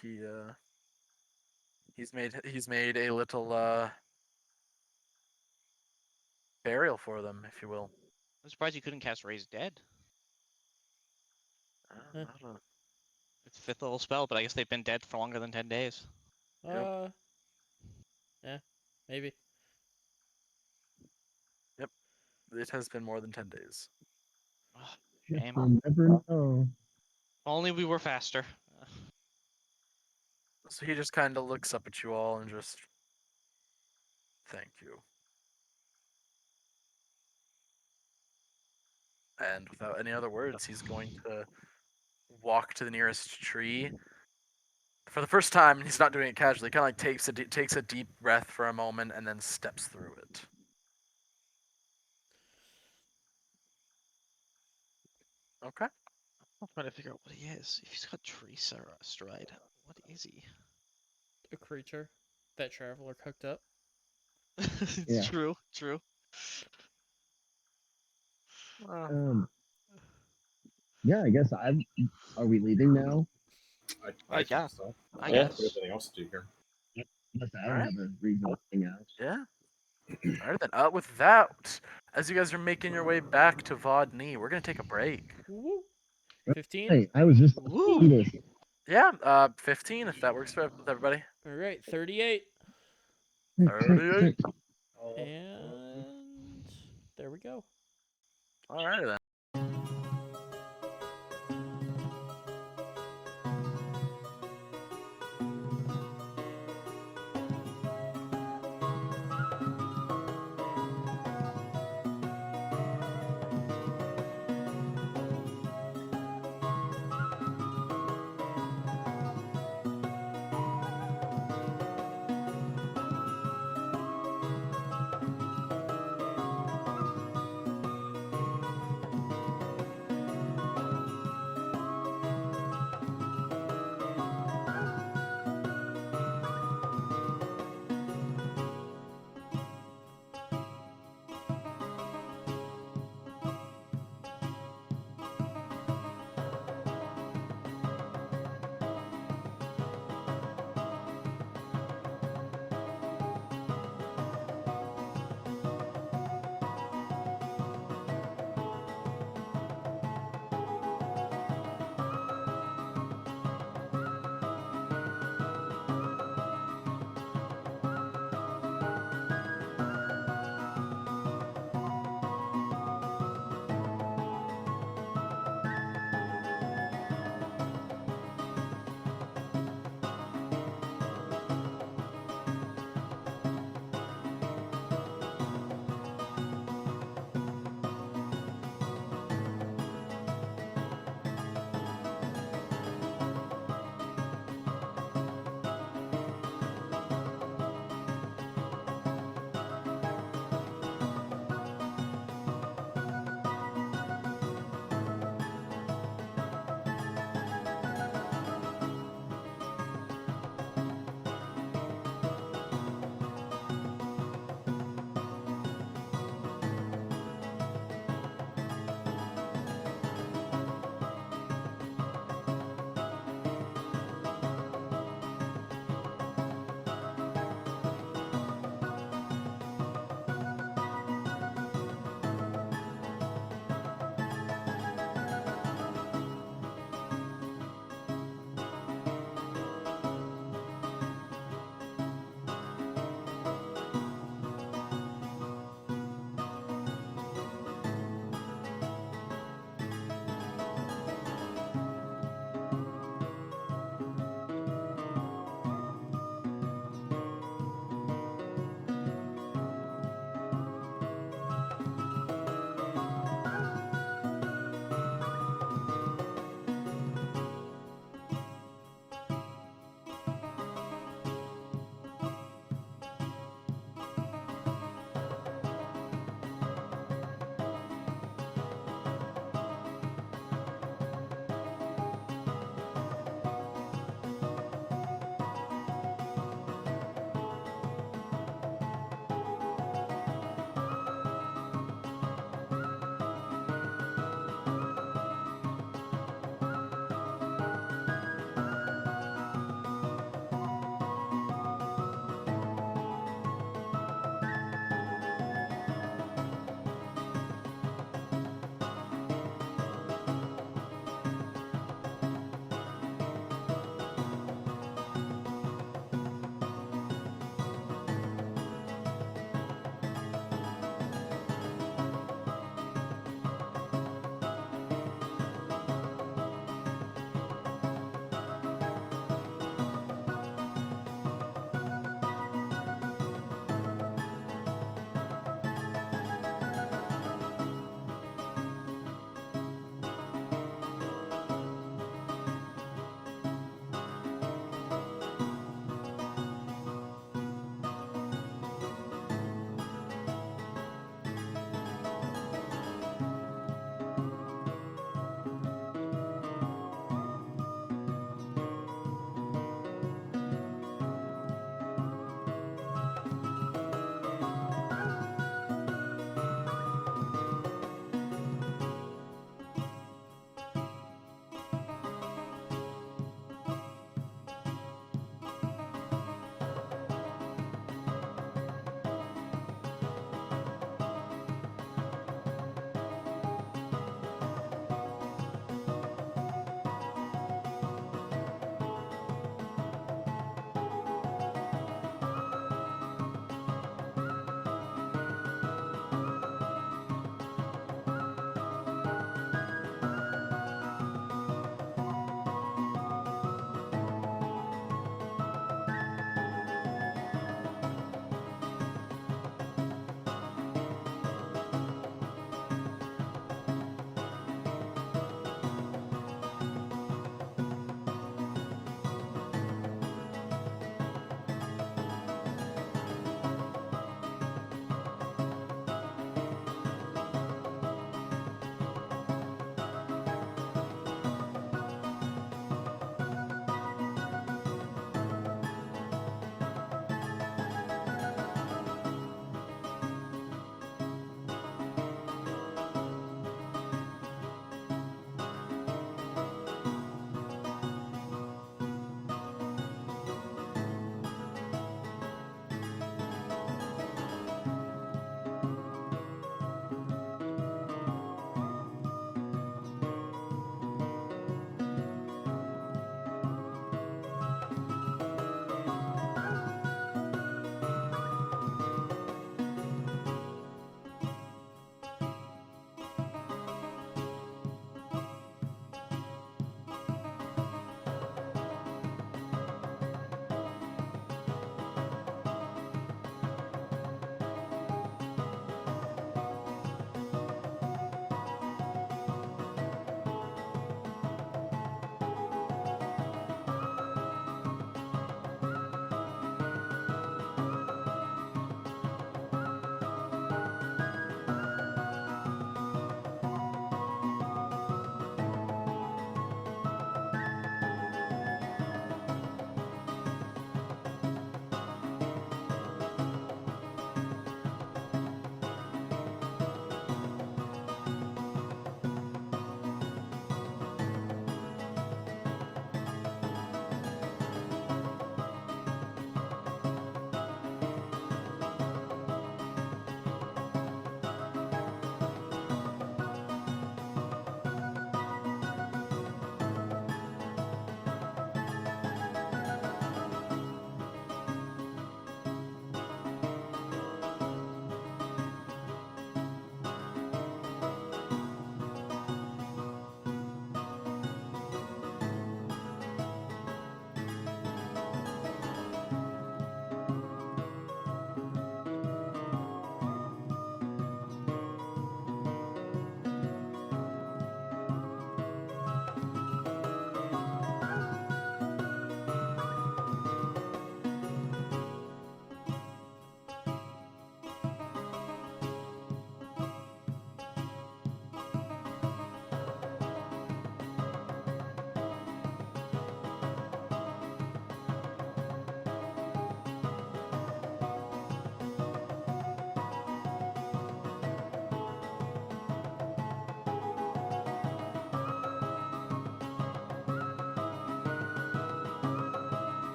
Speaker 1: he he's made a little burial for them, if you will.
Speaker 6: I'm surprised you couldn't cast Raise Dead.
Speaker 1: I don't know.
Speaker 6: It's a 5th level spell, but I guess they've been dead for longer than 10 days.
Speaker 2: Yeah, maybe.
Speaker 1: Yep, it has been more than 10 days.
Speaker 6: Ugh,
Speaker 5: Guess
Speaker 6: shame.
Speaker 5: we'll never know.
Speaker 6: If only we were faster.
Speaker 1: So he just kind of looks up at you all and just, "Thank you." And without any other words, he's going to walk to the nearest tree. For the first time, he's not doing it casually. Kind of like takes a deep breath for a moment and then steps through it. Okay.
Speaker 6: I'm trying to figure out what he is. If he's got tree stride, what is he?
Speaker 2: A creature that Traveler cooked up.
Speaker 6: It's
Speaker 5: Yeah.
Speaker 6: true. True.
Speaker 5: Um, yeah, I guess I'm. Are we leaving now?
Speaker 4: I
Speaker 6: Yeah,
Speaker 4: think so.
Speaker 6: I
Speaker 4: I don't
Speaker 6: guess.
Speaker 4: have anything else to do here.
Speaker 5: Unless I
Speaker 1: All
Speaker 5: don't
Speaker 1: right.
Speaker 5: have a reason to hang out.
Speaker 1: Yeah. All right then. With that, as you guys are making your way back to Vodney, we're gonna take a break.
Speaker 2: Woo. 15.
Speaker 5: Hey, I was just
Speaker 6: Woo.
Speaker 5: do this.
Speaker 1: Yeah. 15 if that works with everybody.
Speaker 2: All right. 38.
Speaker 1: 38.
Speaker 2: And there we go.
Speaker 1: All right then.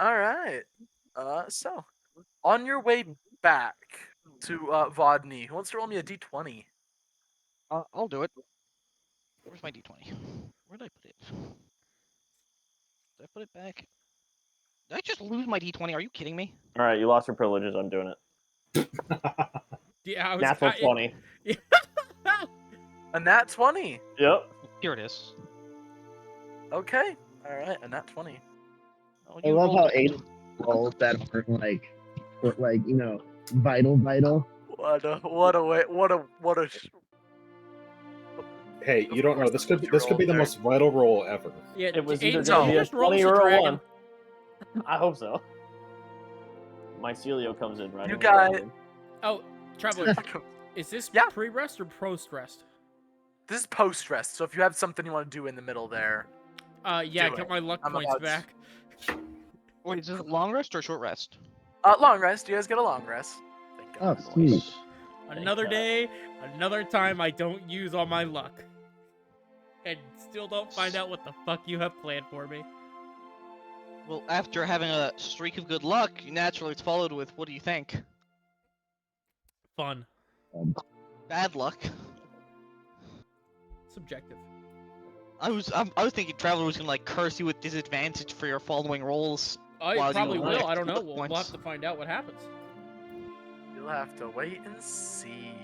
Speaker 1: All right. So on your way back to Vodney, who wants to roll me a d20?
Speaker 6: I'll do it. Where's my d20? Where did I put it? Did I put it back? Did I just lose my d20? Are you kidding me?
Speaker 3: All right, you lost your privileges. I'm doing it.
Speaker 2: Yeah, I was
Speaker 3: Natural 20.
Speaker 1: A nat 20.
Speaker 3: Yep.
Speaker 6: Here it is.
Speaker 1: Okay. All right, a nat 20.
Speaker 6: Oh,
Speaker 5: I
Speaker 6: you
Speaker 5: love
Speaker 6: rolled
Speaker 5: how
Speaker 6: good.
Speaker 5: eight rolls that are like vital.
Speaker 1: What a way! What a.
Speaker 4: Hey,
Speaker 1: Of
Speaker 4: you don't know.
Speaker 1: course
Speaker 4: This
Speaker 1: that's
Speaker 4: could
Speaker 1: what
Speaker 4: this
Speaker 1: you
Speaker 4: could be the
Speaker 1: rolled
Speaker 4: most vital roll ever.
Speaker 2: Yeah,
Speaker 3: It was either
Speaker 2: Aiden,
Speaker 3: gonna
Speaker 2: did
Speaker 3: be
Speaker 2: you
Speaker 3: a
Speaker 2: just roll
Speaker 3: 20
Speaker 2: us a
Speaker 3: or a
Speaker 2: dragon?
Speaker 3: 1. I hope so. My Celio comes in right.
Speaker 1: You
Speaker 3: in
Speaker 1: got-
Speaker 3: dragon.
Speaker 2: Oh, Traveler,
Speaker 1: there.
Speaker 2: is this
Speaker 1: Yeah.
Speaker 2: pre-rest or post-rest?
Speaker 1: This is post rest, so if you have something you want to do in the middle there,
Speaker 2: Yeah,
Speaker 1: Do
Speaker 2: get
Speaker 1: it.
Speaker 2: my luck
Speaker 1: I'm
Speaker 2: points
Speaker 1: about to-
Speaker 2: back.
Speaker 6: Wait, is this a long rest or short rest?
Speaker 1: long rest. You guys get a long rest. Thank
Speaker 5: Oh,
Speaker 1: God.
Speaker 5: sweet.
Speaker 2: Another
Speaker 3: God.
Speaker 2: day, another time I don't use all my luck. And still don't find out what the fuck you have planned for me.
Speaker 6: Well, after having a streak of good luck, naturally it's followed with, what do you think?
Speaker 2: Fun.
Speaker 6: Bad luck.
Speaker 2: Subjective.
Speaker 6: I was thinking Traveler was gonna like curse you with disadvantage for your following rolls.
Speaker 2: I
Speaker 6: While you
Speaker 2: probably
Speaker 6: were
Speaker 2: will.
Speaker 6: like
Speaker 2: I don't know.
Speaker 6: luck
Speaker 2: We'll have
Speaker 6: points.
Speaker 2: to find out what happens.
Speaker 1: You'll have to wait and see.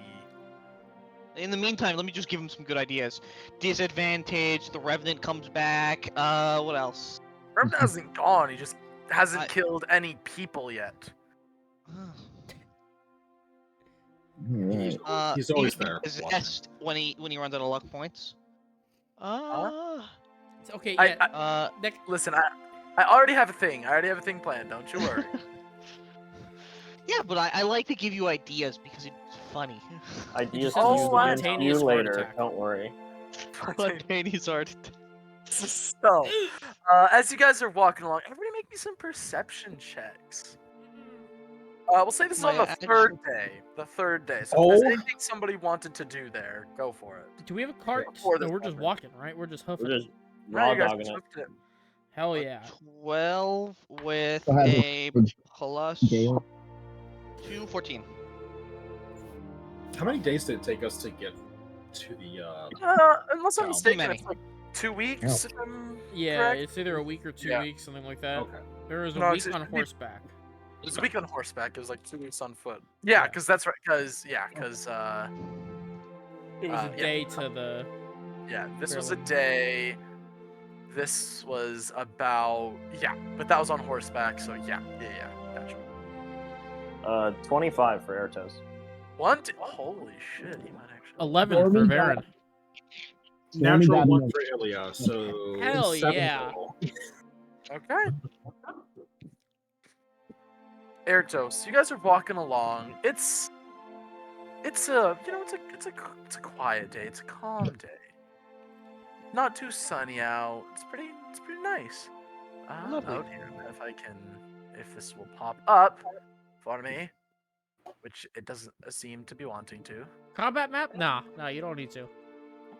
Speaker 6: In the meantime, let me just give him some good ideas. Disadvantage, the Revenant comes back, what else?
Speaker 1: Revenant hasn't gone. He just hasn't
Speaker 6: I-
Speaker 1: killed any people yet.
Speaker 5: Alright.
Speaker 4: He's always
Speaker 6: he can be
Speaker 4: there, watching.
Speaker 6: possessed when he runs out of luck points.
Speaker 2: It's okay,
Speaker 1: I-
Speaker 2: yeah. Nick,
Speaker 1: Listen, I already have a thing. I already have a thing planned. Don't you worry.
Speaker 6: Yeah, but I like to give you ideas because it's funny.
Speaker 3: Ideas
Speaker 2: just
Speaker 3: to
Speaker 1: have a
Speaker 3: use against
Speaker 2: spontaneous
Speaker 3: you
Speaker 2: heart
Speaker 3: later.
Speaker 2: attack.
Speaker 3: Don't worry.
Speaker 6: Spontaneous art.
Speaker 1: So, as you guys are walking along, everybody make me some perception checks. We'll say this is on
Speaker 6: My
Speaker 1: the
Speaker 6: action-
Speaker 1: third day. The third day. So if there's
Speaker 4: Oh.
Speaker 1: anything somebody wanted to do there, go for it.
Speaker 2: do we have a cart?
Speaker 1: Before
Speaker 2: No,
Speaker 1: this
Speaker 2: we're just
Speaker 1: moment.
Speaker 2: walking, right? We're just hoofing.
Speaker 3: We're just
Speaker 1: No,
Speaker 3: raw
Speaker 1: you guys
Speaker 3: dogging it.
Speaker 1: jumped it.
Speaker 2: Hell yeah.
Speaker 6: 12 with
Speaker 5: So has
Speaker 6: a plus
Speaker 5: Gale.
Speaker 6: 2, 14.
Speaker 4: How many days did it take us to get to the?
Speaker 1: Unless I'm
Speaker 4: Too
Speaker 1: mistaken,
Speaker 6: many.
Speaker 1: it's like 2 weeks. If I'm
Speaker 2: Yeah,
Speaker 1: correct.
Speaker 2: it's either a week or 2
Speaker 1: Yeah.
Speaker 2: weeks, something like that.
Speaker 4: Okay.
Speaker 2: There was a
Speaker 1: No,
Speaker 2: week
Speaker 1: it's-
Speaker 2: on
Speaker 1: it'd be-
Speaker 2: horseback.
Speaker 1: It was a week on horseback. It was like 2 weeks on foot. Yeah,
Speaker 2: Yeah.
Speaker 1: because that's right. Because
Speaker 2: It was a
Speaker 1: yeah.
Speaker 2: day to the.
Speaker 1: This was a
Speaker 2: Fairly.
Speaker 1: day. This was about but that was on horseback. So yeah, gotcha.
Speaker 3: 25 for Airtos.
Speaker 1: Holy shit, he might actually.
Speaker 2: 11 for
Speaker 5: Stormy
Speaker 2: Varen.
Speaker 5: got-
Speaker 4: Natural
Speaker 5: got
Speaker 4: 1
Speaker 5: enough.
Speaker 4: for Ilya, so
Speaker 2: Hell
Speaker 4: 7
Speaker 2: yeah.
Speaker 4: total.
Speaker 1: Okay. Airtos, you guys are walking along. It's a it's a quiet day. It's a calm day. Not too sunny out. It's pretty nice.
Speaker 6: Lovely.
Speaker 1: Out here, if this will pop up for me, which it doesn't seem to be wanting to.
Speaker 2: Combat map? Nah, you don't need to.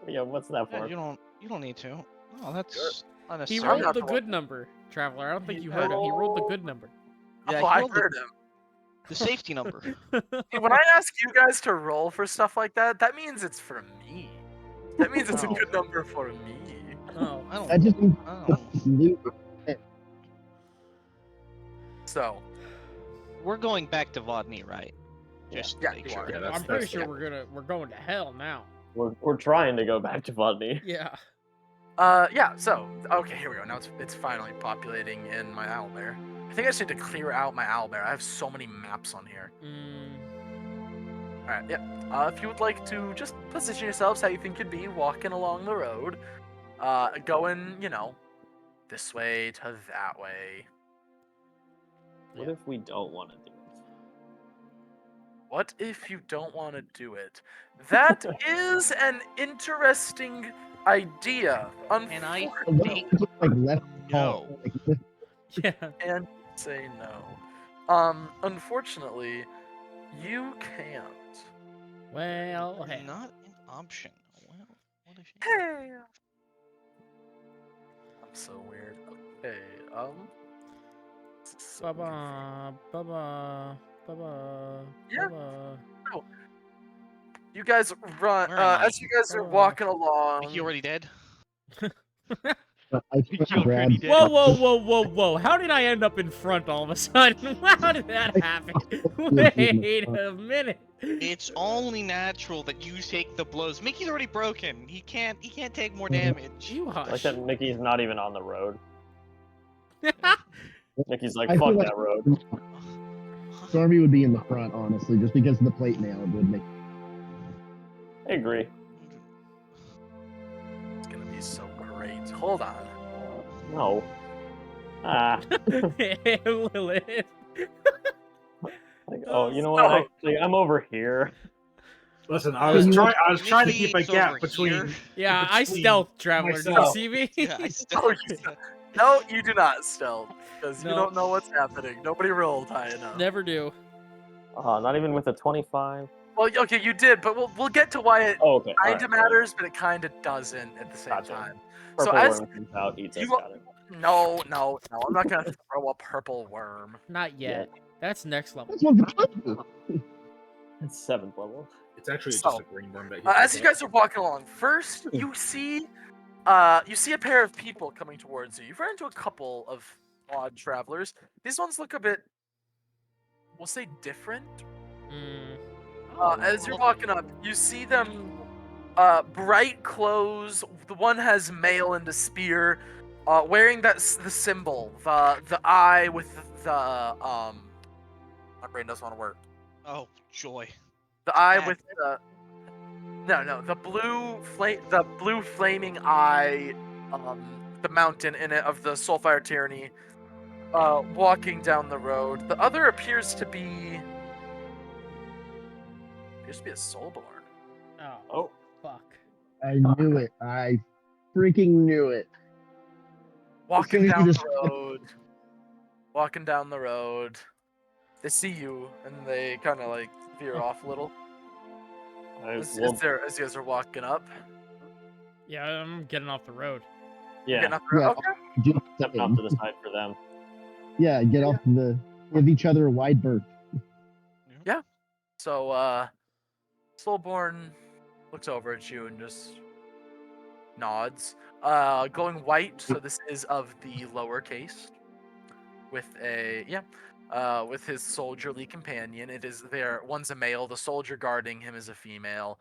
Speaker 3: Yeah, what's that
Speaker 6: Yeah,
Speaker 3: for?
Speaker 6: you don't need to. Oh, that's
Speaker 2: He
Speaker 6: unnecessary.
Speaker 2: rolled
Speaker 1: not
Speaker 2: the
Speaker 1: the
Speaker 2: good
Speaker 1: one-
Speaker 2: number, Traveler. I don't think
Speaker 1: He
Speaker 2: you heard him. He rolled the
Speaker 1: rolled-
Speaker 2: good number.
Speaker 6: Yeah,
Speaker 1: oh,
Speaker 6: he
Speaker 1: I
Speaker 6: rolled
Speaker 1: heard him.
Speaker 6: the safety number.
Speaker 1: See, when I ask you guys to roll for stuff like that, that means it's for me. That means it's a
Speaker 6: Oh.
Speaker 1: good number for me.
Speaker 2: Oh.
Speaker 6: I don't.
Speaker 5: I just need
Speaker 6: I don't.
Speaker 5: loot.
Speaker 1: So,
Speaker 6: We're going back to Vodney, right? Just
Speaker 1: Yeah,
Speaker 6: to make
Speaker 1: you
Speaker 6: sure.
Speaker 1: are.
Speaker 4: Yeah, that's,
Speaker 2: I'm pretty
Speaker 4: that's
Speaker 2: sure
Speaker 4: the-
Speaker 2: we're going to hell now.
Speaker 3: We're trying to go back to Vodney.
Speaker 2: Yeah.
Speaker 1: so, okay, here we go. Now it's finally populating in my owlbear. I think I just need to clear out my owlbear. I have so many maps on here. Alright, if you would like to just position yourselves how you think you'd be walking along the road, going, this way to that way.
Speaker 3: What if we don't want to do it?
Speaker 1: What if you don't want to do it? That is an interesting idea.
Speaker 6: And I think
Speaker 5: Just like left
Speaker 6: no.
Speaker 5: call. Like,
Speaker 2: Yeah.
Speaker 1: And say no. Unfortunately, you can't.
Speaker 2: Well, hey.
Speaker 6: Not an option. Well, what if
Speaker 1: Hey. I'm so weird. Okay. So
Speaker 2: Baba, baba, baba,
Speaker 1: Yeah.
Speaker 2: baba.
Speaker 1: you guys run
Speaker 6: Where am I?
Speaker 1: as you guys are
Speaker 2: Baba.
Speaker 1: walking along.
Speaker 6: Mickey already dead?
Speaker 5: I
Speaker 6: Mickey
Speaker 5: grab
Speaker 6: already dead.
Speaker 2: Whoa, whoa, whoa, whoa, whoa! How did I end up in front all of a sudden? How did that happen? Wait a minute.
Speaker 6: It's only natural that you take the blows. Mickey's already broken. He can't take more damage.
Speaker 2: You
Speaker 3: Like
Speaker 2: hush.
Speaker 3: that Mickey's not even on the road. Mickey's like,
Speaker 5: I feel
Speaker 3: fuck
Speaker 5: like
Speaker 3: that road.
Speaker 5: Stormy would be in the front, honestly, just because the plate mail would make.
Speaker 3: I agree.
Speaker 1: It's gonna be so great. Hold on.
Speaker 3: No. Ah.
Speaker 2: Lilith.
Speaker 3: Like, oh, you know what?
Speaker 1: No.
Speaker 3: Actually, I'm over here.
Speaker 4: Listen, I
Speaker 5: So
Speaker 4: was
Speaker 5: you
Speaker 4: trying. I was trying to
Speaker 6: Mickey
Speaker 4: keep a
Speaker 6: is
Speaker 4: gap
Speaker 6: over
Speaker 4: between.
Speaker 6: here.
Speaker 2: Yeah, I
Speaker 4: between
Speaker 2: stealth, Traveler. Did you
Speaker 4: myself.
Speaker 2: see me?
Speaker 6: Yeah, I still.
Speaker 1: Oh, you No, you do not stealth because you
Speaker 2: No.
Speaker 1: don't know what's happening. Nobody rolled high enough.
Speaker 2: Never do.
Speaker 3: Not even with a 25.
Speaker 1: Well, okay, you did, but we'll get to why it
Speaker 3: Oh, okay.
Speaker 1: kind of matters, but it kind of doesn't at the same
Speaker 3: Gotcha.
Speaker 1: time.
Speaker 3: Purple
Speaker 1: so as
Speaker 3: worm comes out, eats us.
Speaker 1: you
Speaker 3: Got it.
Speaker 1: no, I'm not gonna throw a purple worm.
Speaker 2: Not yet. That's next level.
Speaker 5: That's what the
Speaker 3: It's 7th level.
Speaker 4: It's actually
Speaker 1: So,
Speaker 4: just a green worm that.
Speaker 1: As you guys are walking along, first you see a pair of people coming towards you. You've run into a couple of odd travelers. These ones look a bit, we'll say, different. As you're walking up, you see them, bright clothes. The one has mail and a spear, wearing the symbol, the eye with the My brain doesn't want to work.
Speaker 6: Oh joy.
Speaker 1: The eye
Speaker 6: Bad.
Speaker 1: with the the blue flaming eye, the mountain in it of the Soulfire Tyranny, walking down the road. The other appears to be a Soulborn.
Speaker 2: Oh, fuck.
Speaker 5: I knew it. I freaking knew it.
Speaker 1: Walking
Speaker 5: soon as you
Speaker 1: down the
Speaker 5: described-
Speaker 1: road. Walking down the road. They see you and they kind of like veer off a little. As you guys are walking up.
Speaker 2: Yeah, I'm getting off the road.
Speaker 1: You're
Speaker 3: Yeah.
Speaker 1: getting up the road?
Speaker 5: Yeah.
Speaker 1: Okay.
Speaker 5: Get
Speaker 3: Stepping off to the side for them.
Speaker 5: Yeah, get off give each other a wide berth.
Speaker 1: So, Soulborn looks over at you and just nods. Glowing white, so this is of the lower caste. With with his soldierly companion. It is there. One's a male. The soldier guarding him is a female.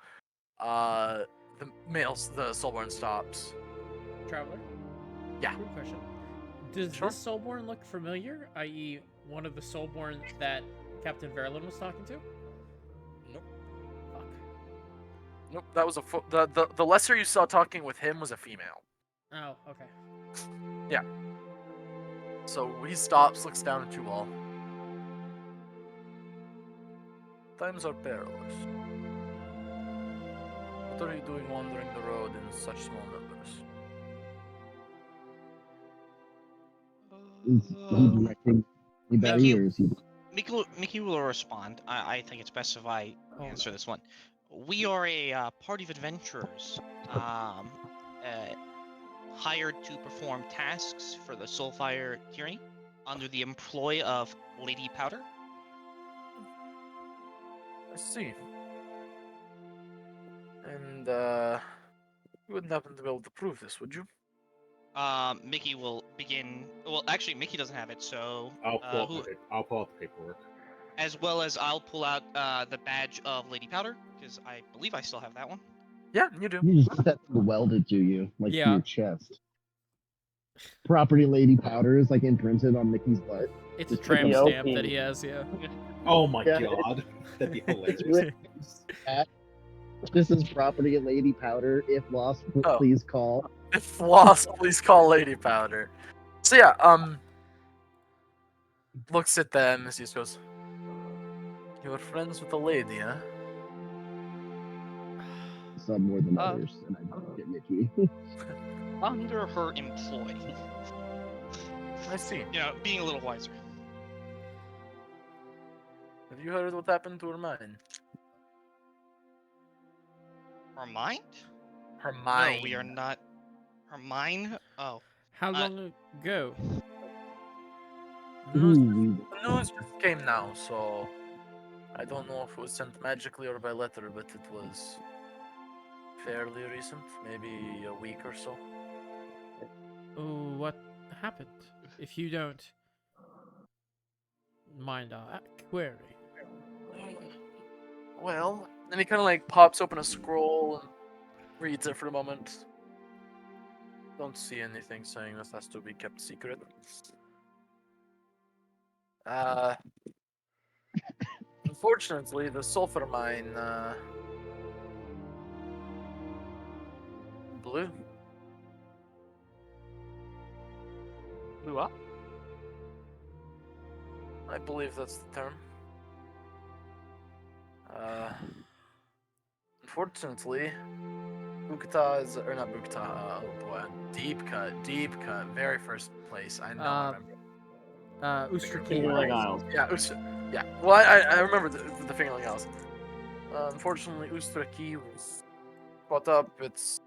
Speaker 1: The Soulborn stops.
Speaker 2: Traveler?
Speaker 1: Yeah.
Speaker 2: Quick question. Does
Speaker 1: Sure.
Speaker 2: this Soulborn look familiar? I.e., one of the Soulborn that Captain Verlin was talking to?
Speaker 1: Nope.
Speaker 2: Fuck.
Speaker 1: Nope. That was the lesser you saw talking with him was a female.
Speaker 2: Oh, okay.
Speaker 1: Yeah. So he stops, looks down at you all. Times are perilous. What are you doing wandering the road in such small numbers?
Speaker 5: Is he directing anybody, or is he?
Speaker 6: Mickey will respond. I think it's best if I answer this one. We are a party of adventurers, hired to perform tasks for the Soulfire Tyranny under the employ of Lady Powder.
Speaker 1: I see. And you wouldn't happen to be able to prove this, would you?
Speaker 6: Mickey will begin. Well, actually, Mickey doesn't have it, so
Speaker 4: I'll pull out the paperwork.
Speaker 6: as well as I'll pull out the badge of Lady Powder because I believe I still have that one.
Speaker 1: Yeah, you do.
Speaker 5: You just got welded to you, like to
Speaker 2: Yeah.
Speaker 5: your chest. Property Lady Powder is like imprinted on Mickey's butt.
Speaker 2: It's a
Speaker 5: It's
Speaker 2: tramp
Speaker 3: POP.
Speaker 2: stamp that he has, yeah.
Speaker 4: Oh my
Speaker 5: Yeah.
Speaker 4: god, that'd be hilarious.
Speaker 5: Written at, this is property of Lady Powder. If lost,
Speaker 1: Oh.
Speaker 5: please call.
Speaker 1: If lost, please call Lady Powder. So yeah, looks at them as he just goes, "You are friends with the lady, huh?"
Speaker 5: Some more than others, and I don't get Mickey.
Speaker 6: Under her employ.
Speaker 1: I see.
Speaker 6: You know, being a little wiser.
Speaker 1: Have you heard what happened to her mind?
Speaker 6: Her mind?
Speaker 1: Her mind.
Speaker 6: No, we are not. Her mind? Oh.
Speaker 2: How long ago?
Speaker 1: news,
Speaker 5: Ooh,
Speaker 1: the news just came now, so I don't know if it was sent magically or by letter, but it was fairly recent, maybe a week or so.
Speaker 2: Oh, what happened? If you don't mind our query.
Speaker 1: Well, then he kind of like pops open a scroll and reads it for a moment. Don't see anything saying this has to be kept secret. Uh, Unfortunately, the sulfur mine blew.
Speaker 6: Blew up?
Speaker 1: I believe that's the term. Unfortunately, Bukta is, or not Bukta, oh boy, Deep Cut, very first place. I don't remember.
Speaker 3: Fingerling Isles.
Speaker 1: Yeah, yeah. Well, I remember the Fingerling Isles. Unfortunately, Ustraki was caught up. It's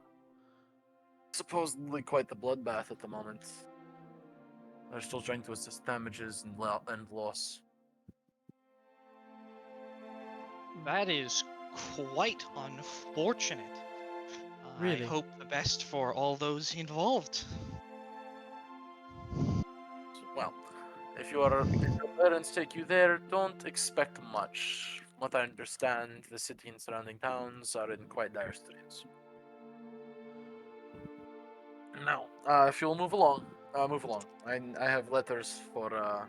Speaker 1: supposedly quite the bloodbath at the moment. They're still trying to assess damages and loss.
Speaker 6: That is quite unfortunate.
Speaker 2: Really?
Speaker 6: I hope the best for all those involved.
Speaker 1: Well, if your parents take you there, don't expect much. From what I understand, the city and surrounding towns are in quite dire straits. Now, if you'll move along, move along. I have letters for, I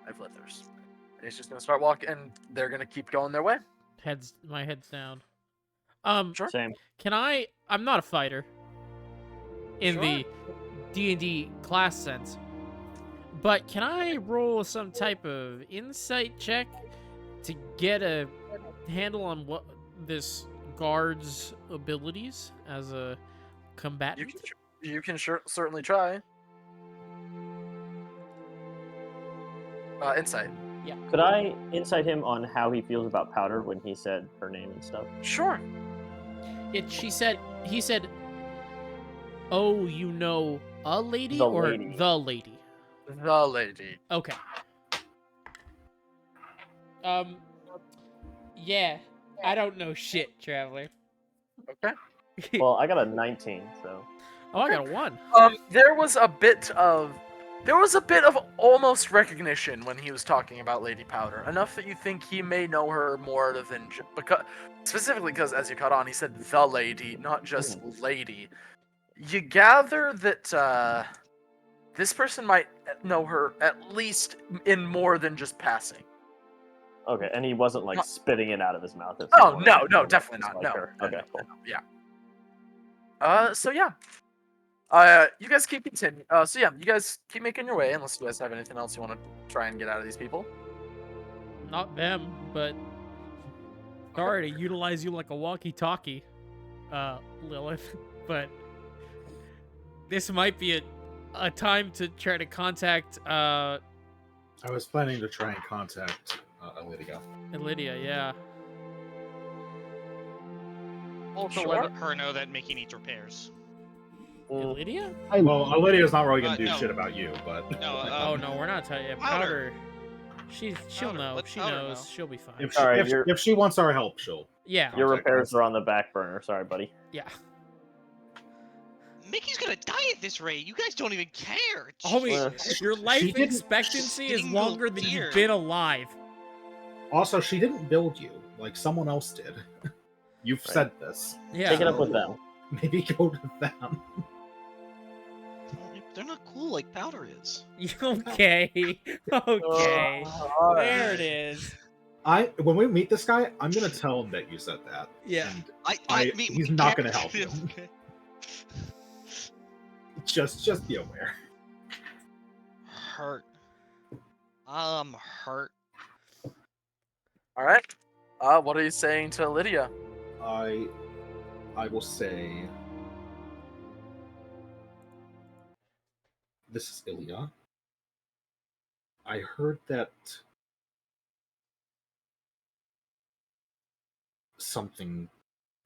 Speaker 1: have letters. And he's just gonna start walking, and they're gonna keep going their way.
Speaker 2: My head's down.
Speaker 1: Sure.
Speaker 3: Same.
Speaker 2: Can I? I'm not a fighter. In
Speaker 1: Sure.
Speaker 2: the D&D class sense. But can I roll some type of insight check to get a handle on what this guard's abilities as a combatant?
Speaker 1: You can certainly try. Insight.
Speaker 3: Could I insight him on how he feels about Powder when he said her name and stuff?
Speaker 1: Sure.
Speaker 2: He said, "Oh, you know a lady
Speaker 3: The
Speaker 2: or
Speaker 3: lady.
Speaker 2: the lady?"
Speaker 1: The lady.
Speaker 2: Okay. Yeah. I don't know shit, Traveler.
Speaker 1: Okay.
Speaker 3: Well, I got a 19, so.
Speaker 2: Oh, I got a 1.
Speaker 1: There was a bit of almost recognition when he was talking about Lady Powder, enough that you think he may know her more than specifically because, as you caught on, he said the lady, not just lady. You gather that this person might know her at least in more than just passing.
Speaker 3: Okay, and he wasn't like spitting it out of his mouth. At
Speaker 1: Oh
Speaker 3: some
Speaker 1: no,
Speaker 3: point.
Speaker 1: no, definitely not.
Speaker 3: Like
Speaker 1: No,
Speaker 3: her.
Speaker 1: no,
Speaker 3: Okay,
Speaker 1: no,
Speaker 3: cool.
Speaker 1: no, yeah. So yeah. You guys keep continuing. So yeah, you guys keep making your way, unless you guys have anything else you want to try and get out of these people.
Speaker 2: Not them, but sorry to utilize you like a walkie-talkie, Lilith, but this might be a time to try to contact
Speaker 4: I was planning to try and contact Lydia.
Speaker 2: Lydia, yeah.
Speaker 6: Also,
Speaker 1: Sure.
Speaker 6: let her know that Mickey needs repairs.
Speaker 2: Lydia?
Speaker 4: Well, Lydia's not really going to do
Speaker 6: no.
Speaker 4: shit about you, but
Speaker 6: No,
Speaker 2: Oh no, we're not telling you.
Speaker 6: Powder.
Speaker 2: Powder. She'll
Speaker 6: Powder,
Speaker 2: know.
Speaker 6: let
Speaker 2: She
Speaker 6: Powder
Speaker 2: knows.
Speaker 6: know.
Speaker 2: She'll be fine.
Speaker 4: if she,
Speaker 3: Alright,
Speaker 4: if she wants our help, she'll.
Speaker 2: Yeah.
Speaker 3: Your
Speaker 4: Contact
Speaker 3: repairs
Speaker 4: us.
Speaker 3: are on the back burner. Sorry, buddy.
Speaker 2: Yeah.
Speaker 6: Mickey's gonna die at this rate. You guys don't even care.
Speaker 2: Homie,
Speaker 6: Jesus.
Speaker 2: your life
Speaker 4: didn't-
Speaker 2: expectancy is
Speaker 6: Single
Speaker 2: longer than
Speaker 6: tear.
Speaker 2: you've been alive.
Speaker 4: Also, she didn't build you like someone else did. You've
Speaker 3: Right.
Speaker 4: said this.
Speaker 2: Yeah.
Speaker 3: Take it up with them.
Speaker 4: Maybe go to them.
Speaker 6: They're not cool like Powder is.
Speaker 2: Okay. Okay. There it is.
Speaker 4: When we meet this guy, I'm gonna tell him that you said that.
Speaker 2: Yeah.
Speaker 4: And he's not gonna help you.
Speaker 6: Okay.
Speaker 4: Just be aware.
Speaker 6: Hurt. I'm hurt.
Speaker 1: All right. What are you saying to Lydia?
Speaker 4: I will say, this is Ilya. I heard that something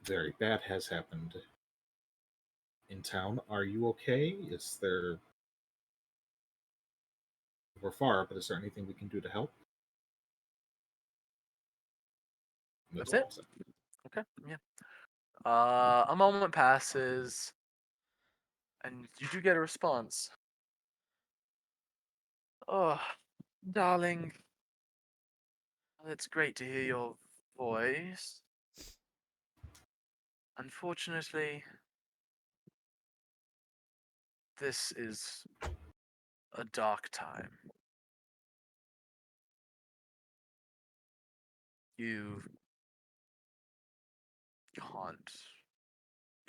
Speaker 4: very bad has happened in town. Are you okay? Is there We're far, but is there anything we can do to help?
Speaker 1: That's
Speaker 4: all
Speaker 1: it?
Speaker 4: I'm saying.
Speaker 1: Okay, yeah. A moment passes, and you do get a response. Oh, darling. It's great to hear your voice. Unfortunately, this is a dark time. You can't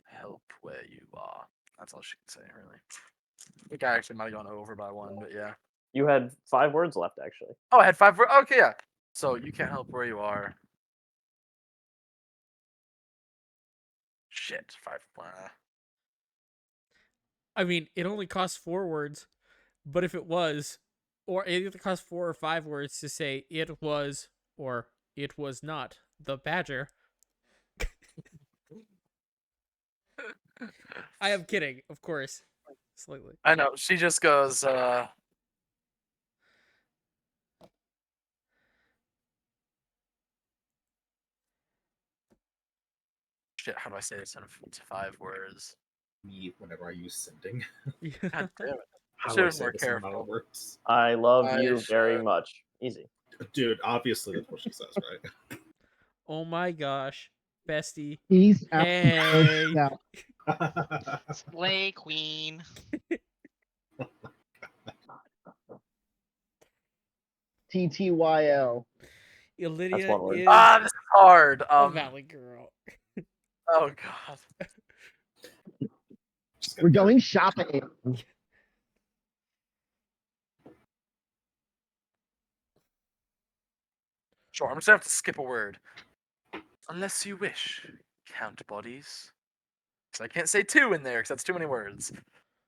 Speaker 1: help where you are. That's all she can say, really. I think I actually might have gone over by one, but yeah.
Speaker 3: You had 5 words left, actually.
Speaker 1: Oh, I had 5. Okay, yeah. So you can't help where you are. Shit, 5.
Speaker 2: I mean, it only costs 4 words, but if it was, or it either costs 4 or 5 words to say it was or it was not the badger. I am kidding, of course. Slightly.
Speaker 1: I know. She just goes, shit, how do I say this into 5 words?
Speaker 4: Me, whenever I use sending.
Speaker 1: God damn it.
Speaker 4: How do
Speaker 1: Should've
Speaker 4: I
Speaker 1: been
Speaker 4: say
Speaker 1: more
Speaker 4: this in amount
Speaker 1: careful.
Speaker 4: of words?
Speaker 3: I love
Speaker 1: I
Speaker 3: you very
Speaker 1: should-
Speaker 3: much. Easy.
Speaker 4: Dude, obviously that's what she says, right?
Speaker 2: Oh my gosh. Bestie.
Speaker 5: He's out.
Speaker 2: Hey.
Speaker 6: Slay queen.
Speaker 5: TTYL.
Speaker 2: Illydia
Speaker 3: one word.
Speaker 2: is
Speaker 1: this is hard.
Speaker 2: a valley girl.
Speaker 1: Oh god.
Speaker 4: Just
Speaker 5: We're
Speaker 4: gonna
Speaker 5: going shopping.
Speaker 1: Sure, I'm just gonna have to skip a word. Unless you wish, count bodies. Because I can't say 2 in there, because that's too many words.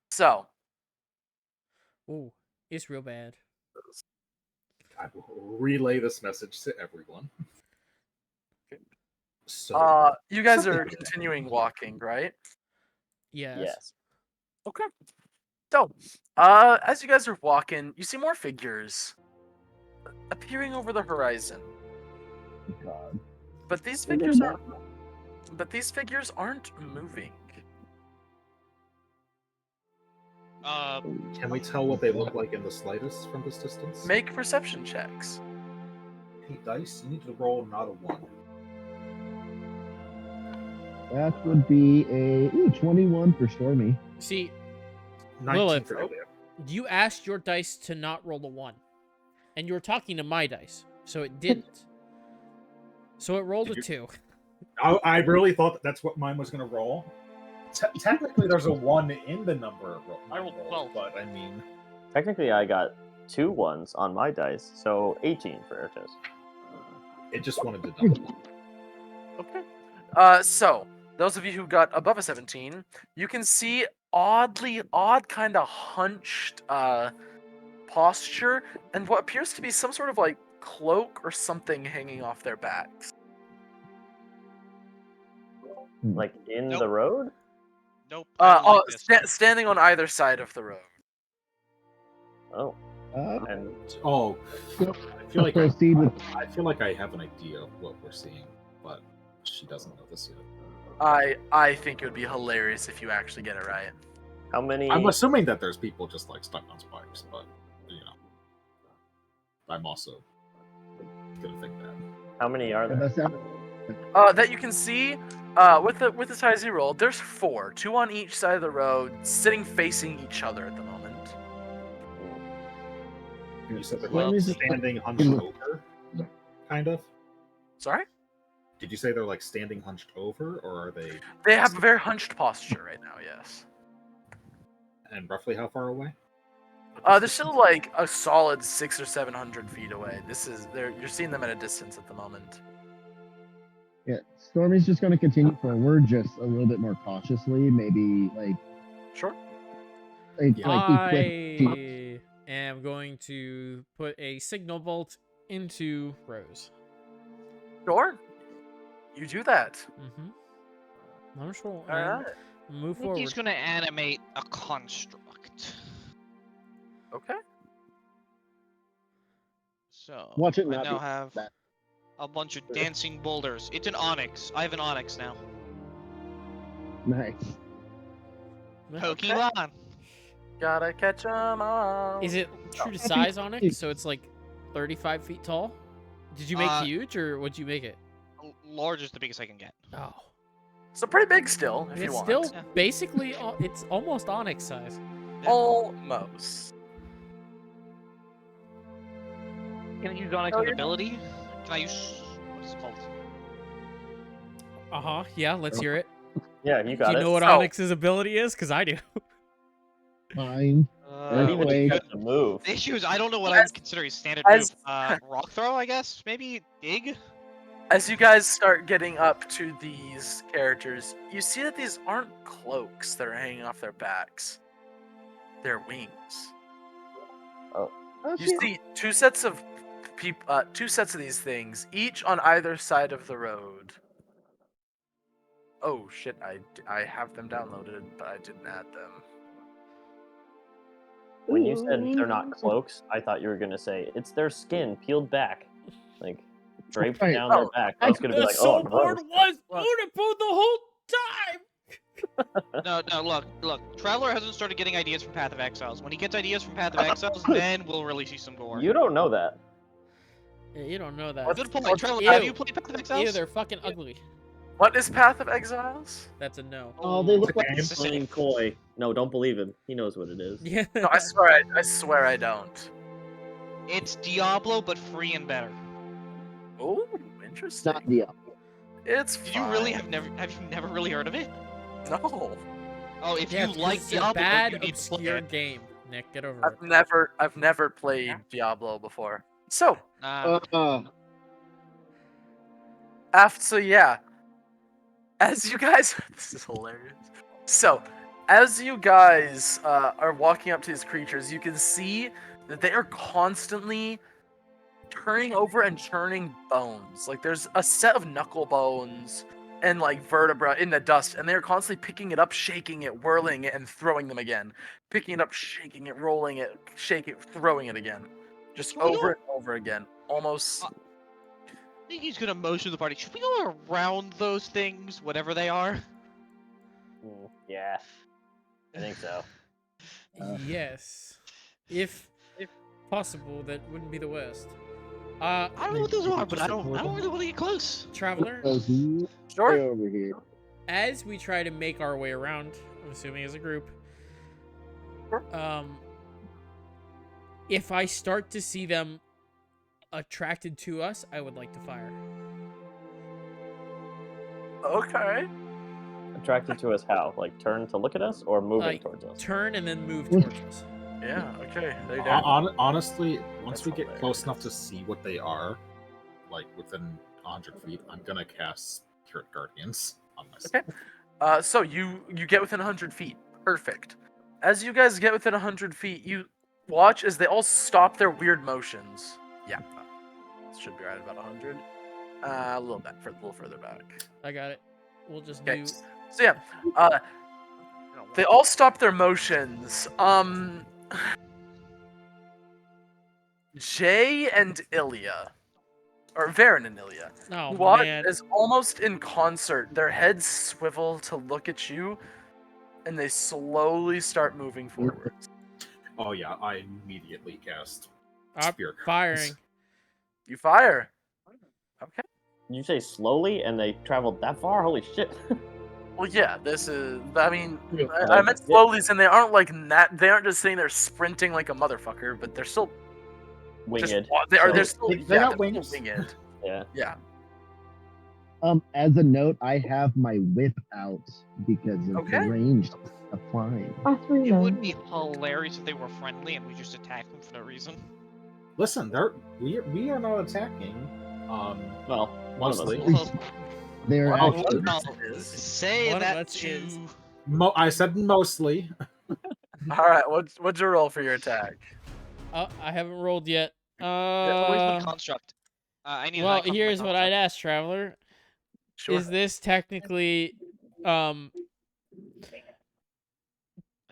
Speaker 1: So,
Speaker 2: Ooh, it's real bad.
Speaker 4: I will relay this message to everyone. So,
Speaker 1: you guys
Speaker 4: something
Speaker 1: are
Speaker 4: like that.
Speaker 1: continuing walking, right?
Speaker 2: Yes.
Speaker 3: Yes.
Speaker 1: Okay. So, as you guys are walking, you see more figures appearing over the horizon.
Speaker 5: God.
Speaker 1: But these figures aren't. But these figures aren't moving.
Speaker 4: Can we tell what they look like in the slightest from this distance?
Speaker 1: Make perception checks.
Speaker 4: Hey, dice, you need to roll not a 1.
Speaker 5: That would be a 21 for Stormy.
Speaker 2: See,
Speaker 4: 19
Speaker 2: Lilith.
Speaker 4: for Ilya.
Speaker 2: you asked your dice to not roll a 1. And you were talking to my dice, so it didn't. So it rolled a 2.
Speaker 4: I really thought that's what mine was going to roll. Technically, there's a 1 in the number.
Speaker 6: I rolled 12.
Speaker 4: But I mean,
Speaker 3: Technically, I got 2 ones on my dice, so 18 for Ertis.
Speaker 4: it just wanted to double.
Speaker 1: Okay. So those of you who got above a 17, you can see odd kind of hunched posture and what appears to be some sort of like cloak or something hanging off their backs.
Speaker 3: Like in
Speaker 6: Nope.
Speaker 3: the road?
Speaker 6: Nope. I don't like this.
Speaker 1: Standing on either side of the road.
Speaker 3: Oh.
Speaker 5: Uh,
Speaker 3: And
Speaker 4: Oh, I feel like
Speaker 5: proceed with.
Speaker 4: I feel like I have an idea of what we're seeing, but she doesn't know this yet.
Speaker 1: I think it would be hilarious if you actually get it right.
Speaker 3: how many?
Speaker 4: I'm assuming that there's people just like stuck on spikes, but you know, I'm also gonna think that.
Speaker 3: How many are there?
Speaker 5: That's out.
Speaker 1: That you can see, with the size you rolled, there's 4, 2 on each side of the road, sitting facing each other at the moment.
Speaker 4: You said they're
Speaker 6: Well,
Speaker 4: like
Speaker 5: see-
Speaker 4: standing hunched over, kind of.
Speaker 1: Sorry?
Speaker 4: Did you say they're like standing hunched over, or are they?
Speaker 1: They have a very hunched posture right now, yes.
Speaker 4: And roughly how far away?
Speaker 1: They're still like a solid 600 or 700 feet away. You're seeing them at a distance at the moment.
Speaker 5: Yeah, Stormy's just going to continue forward, just a little bit more cautiously. Maybe like
Speaker 1: Sure.
Speaker 5: equip.
Speaker 2: I am going to put a signal bolt into Rose.
Speaker 1: Sure. You do that.
Speaker 2: Mm-hmm. I'm sure.
Speaker 1: Alright.
Speaker 2: Move
Speaker 6: I think
Speaker 2: forward.
Speaker 6: he's gonna animate a construct.
Speaker 1: Okay.
Speaker 6: So
Speaker 5: Watch it
Speaker 6: I
Speaker 5: not
Speaker 6: now
Speaker 5: be
Speaker 6: have
Speaker 5: that.
Speaker 6: a bunch of dancing boulders. It's an onyx. I have an onyx now.
Speaker 5: Nice.
Speaker 6: Pokemon.
Speaker 1: Gotta catch 'em all.
Speaker 2: Is it true to size onyx? So it's like 35 feet tall? Did you make huge or would you make it?
Speaker 6: Large is the biggest I can get.
Speaker 2: Oh.
Speaker 1: So pretty big still, if you
Speaker 2: It's
Speaker 1: want.
Speaker 2: still
Speaker 6: Yeah.
Speaker 2: basically, it's almost onyx size.
Speaker 1: Almost.
Speaker 6: Can I use onyx
Speaker 1: Oh,
Speaker 6: with
Speaker 1: yeah.
Speaker 6: ability? Can I use what is it called?
Speaker 2: Uh-huh. Yeah, let's hear it.
Speaker 3: Yeah, you
Speaker 2: Do
Speaker 3: got
Speaker 2: you
Speaker 3: it.
Speaker 2: know what
Speaker 1: So-
Speaker 2: Onyx's ability is? Because I do.
Speaker 5: Fine.
Speaker 3: Not even
Speaker 5: Wait.
Speaker 3: just a move.
Speaker 6: The issue is I don't know what I would consider a standard
Speaker 1: as-
Speaker 6: move. Rock throw, I guess? Maybe dig?
Speaker 1: As you guys start getting up to these characters, you see that these aren't cloaks that are hanging off their backs. They're wings.
Speaker 5: Oh,
Speaker 1: You
Speaker 5: shit.
Speaker 1: see two sets of these things, each on either side of the road. Oh shit! I have them downloaded, but I didn't add them.
Speaker 3: When you said they're not cloaks, I thought you were gonna say it's their skin peeled back, like draped
Speaker 5: Right.
Speaker 3: down their back. I was gonna be
Speaker 2: The
Speaker 3: like,
Speaker 2: soul
Speaker 3: oh,
Speaker 2: board
Speaker 3: gross.
Speaker 2: was
Speaker 1: Look.
Speaker 2: beautiful the whole time!
Speaker 6: No, look. Traveler hasn't started getting ideas from Path of Exiles. When he gets ideas from Path of Exiles, then we'll really see some gore.
Speaker 3: You don't know that.
Speaker 2: Yeah, you don't know that.
Speaker 1: What?
Speaker 6: Good point.
Speaker 1: What's-
Speaker 6: Traveler,
Speaker 2: Ew.
Speaker 6: have you played Path of
Speaker 2: Ew,
Speaker 6: Exiles?
Speaker 2: they're fucking ugly.
Speaker 1: What is Path of Exiles?
Speaker 2: That's a no.
Speaker 5: Oh, they look
Speaker 6: It's
Speaker 5: like
Speaker 6: a
Speaker 3: Game
Speaker 6: game.
Speaker 3: playing coy. No, don't believe him. He knows what it is.
Speaker 2: Yeah.
Speaker 1: No, I swear I don't.
Speaker 6: It's Diablo, but free and better.
Speaker 1: Oh,
Speaker 5: it's
Speaker 1: interesting.
Speaker 5: not the
Speaker 1: It's
Speaker 6: Did you really
Speaker 1: fine.
Speaker 6: have you never really heard of it?
Speaker 1: No.
Speaker 6: Oh, if
Speaker 2: Yeah,
Speaker 6: you like
Speaker 2: it's
Speaker 6: Diablo,
Speaker 2: a bad,
Speaker 6: you need to play
Speaker 2: obsure
Speaker 6: it.
Speaker 2: game. Nick, get over
Speaker 1: I've
Speaker 2: it.
Speaker 1: never played Diablo before. So, so yeah. As you guys this is hilarious. So, as you guys are walking up to these creatures, you can see that they are constantly turning over and churning bones. Like there's a set of knuckle bones and like vertebra in the dust, and they're constantly picking it up, shaking it, whirling it, and throwing them again. Picking it up, shaking it, rolling it, shaking it, throwing it again. Just
Speaker 6: Can we
Speaker 1: over
Speaker 6: go-
Speaker 1: and over again. Almost
Speaker 6: I think he's gonna motion the party. Should we go around those things, whatever they are?
Speaker 3: Yeah, I think so.
Speaker 2: Yes. If possible, that wouldn't be the worst.
Speaker 6: I don't know what those are, but I don't
Speaker 5: Support
Speaker 6: really want to get close.
Speaker 2: Traveler,
Speaker 1: sure.
Speaker 5: over here.
Speaker 2: as we try to make our way around, I'm assuming as a group,
Speaker 1: Sure.
Speaker 2: if I start to see them attracted to us, I would like to fire.
Speaker 1: Okay.
Speaker 3: Attracted to us how? Like turn to look at us or moving
Speaker 2: Like,
Speaker 3: towards us?
Speaker 2: Turn and then move towards us.
Speaker 1: Yeah. Okay. There you go.
Speaker 4: Honestly, once
Speaker 3: That's
Speaker 4: we get
Speaker 3: hilarious.
Speaker 4: close enough to see what they are, like within 100 feet, I'm gonna cast Spirit Guardians on myself.
Speaker 1: Okay. So you get within 100 feet. Perfect. As you guys get within 100 feet, you watch as they all stop their weird motions. Yeah. Should be right about 100. A little further back.
Speaker 2: I got it. We'll just
Speaker 1: Okay.
Speaker 2: do.
Speaker 1: So yeah, they all stop their motions. Jay and Ilya, or Varen and Ilya,
Speaker 2: Oh
Speaker 1: watch
Speaker 2: man.
Speaker 1: as almost in concert, their heads swivel to look at you, and they slowly start moving forwards.
Speaker 4: Oh yeah, I immediately cast
Speaker 2: I'm
Speaker 4: Spirit
Speaker 2: firing.
Speaker 4: Guardians.
Speaker 1: You fire. Okay.
Speaker 3: You say slowly, and they traveled that far? Holy shit!
Speaker 1: Well, yeah. This is. I mean,
Speaker 5: Yeah.
Speaker 1: I meant slowly, and they aren't like They aren't just sitting there sprinting like a motherfucker, but they're still
Speaker 3: Winged.
Speaker 1: just. They're still.
Speaker 4: They
Speaker 1: Yeah,
Speaker 4: got
Speaker 1: they're
Speaker 4: wings.
Speaker 1: still winged.
Speaker 3: Yeah.
Speaker 1: Yeah.
Speaker 5: As a note, I have my whip out because of
Speaker 1: Okay.
Speaker 5: the range of flying.
Speaker 6: It would be hilarious if they were friendly and we just attacked them for no reason.
Speaker 4: Listen, we are not attacking.
Speaker 3: Well, one of us
Speaker 4: Mostly.
Speaker 3: is.
Speaker 6: Well,
Speaker 5: They're
Speaker 1: Well,
Speaker 5: actually
Speaker 6: no.
Speaker 1: is.
Speaker 6: say
Speaker 2: One of
Speaker 6: that
Speaker 2: us
Speaker 6: to...
Speaker 2: is.
Speaker 4: I said mostly.
Speaker 1: All right. What'd you roll for your attack?
Speaker 2: Oh, I haven't rolled yet.
Speaker 6: Where's my construct? I need an
Speaker 2: Well,
Speaker 6: icon for my
Speaker 2: here's what I'd
Speaker 6: construct.
Speaker 2: ask, Traveler.
Speaker 1: Sure.
Speaker 2: Is this technically,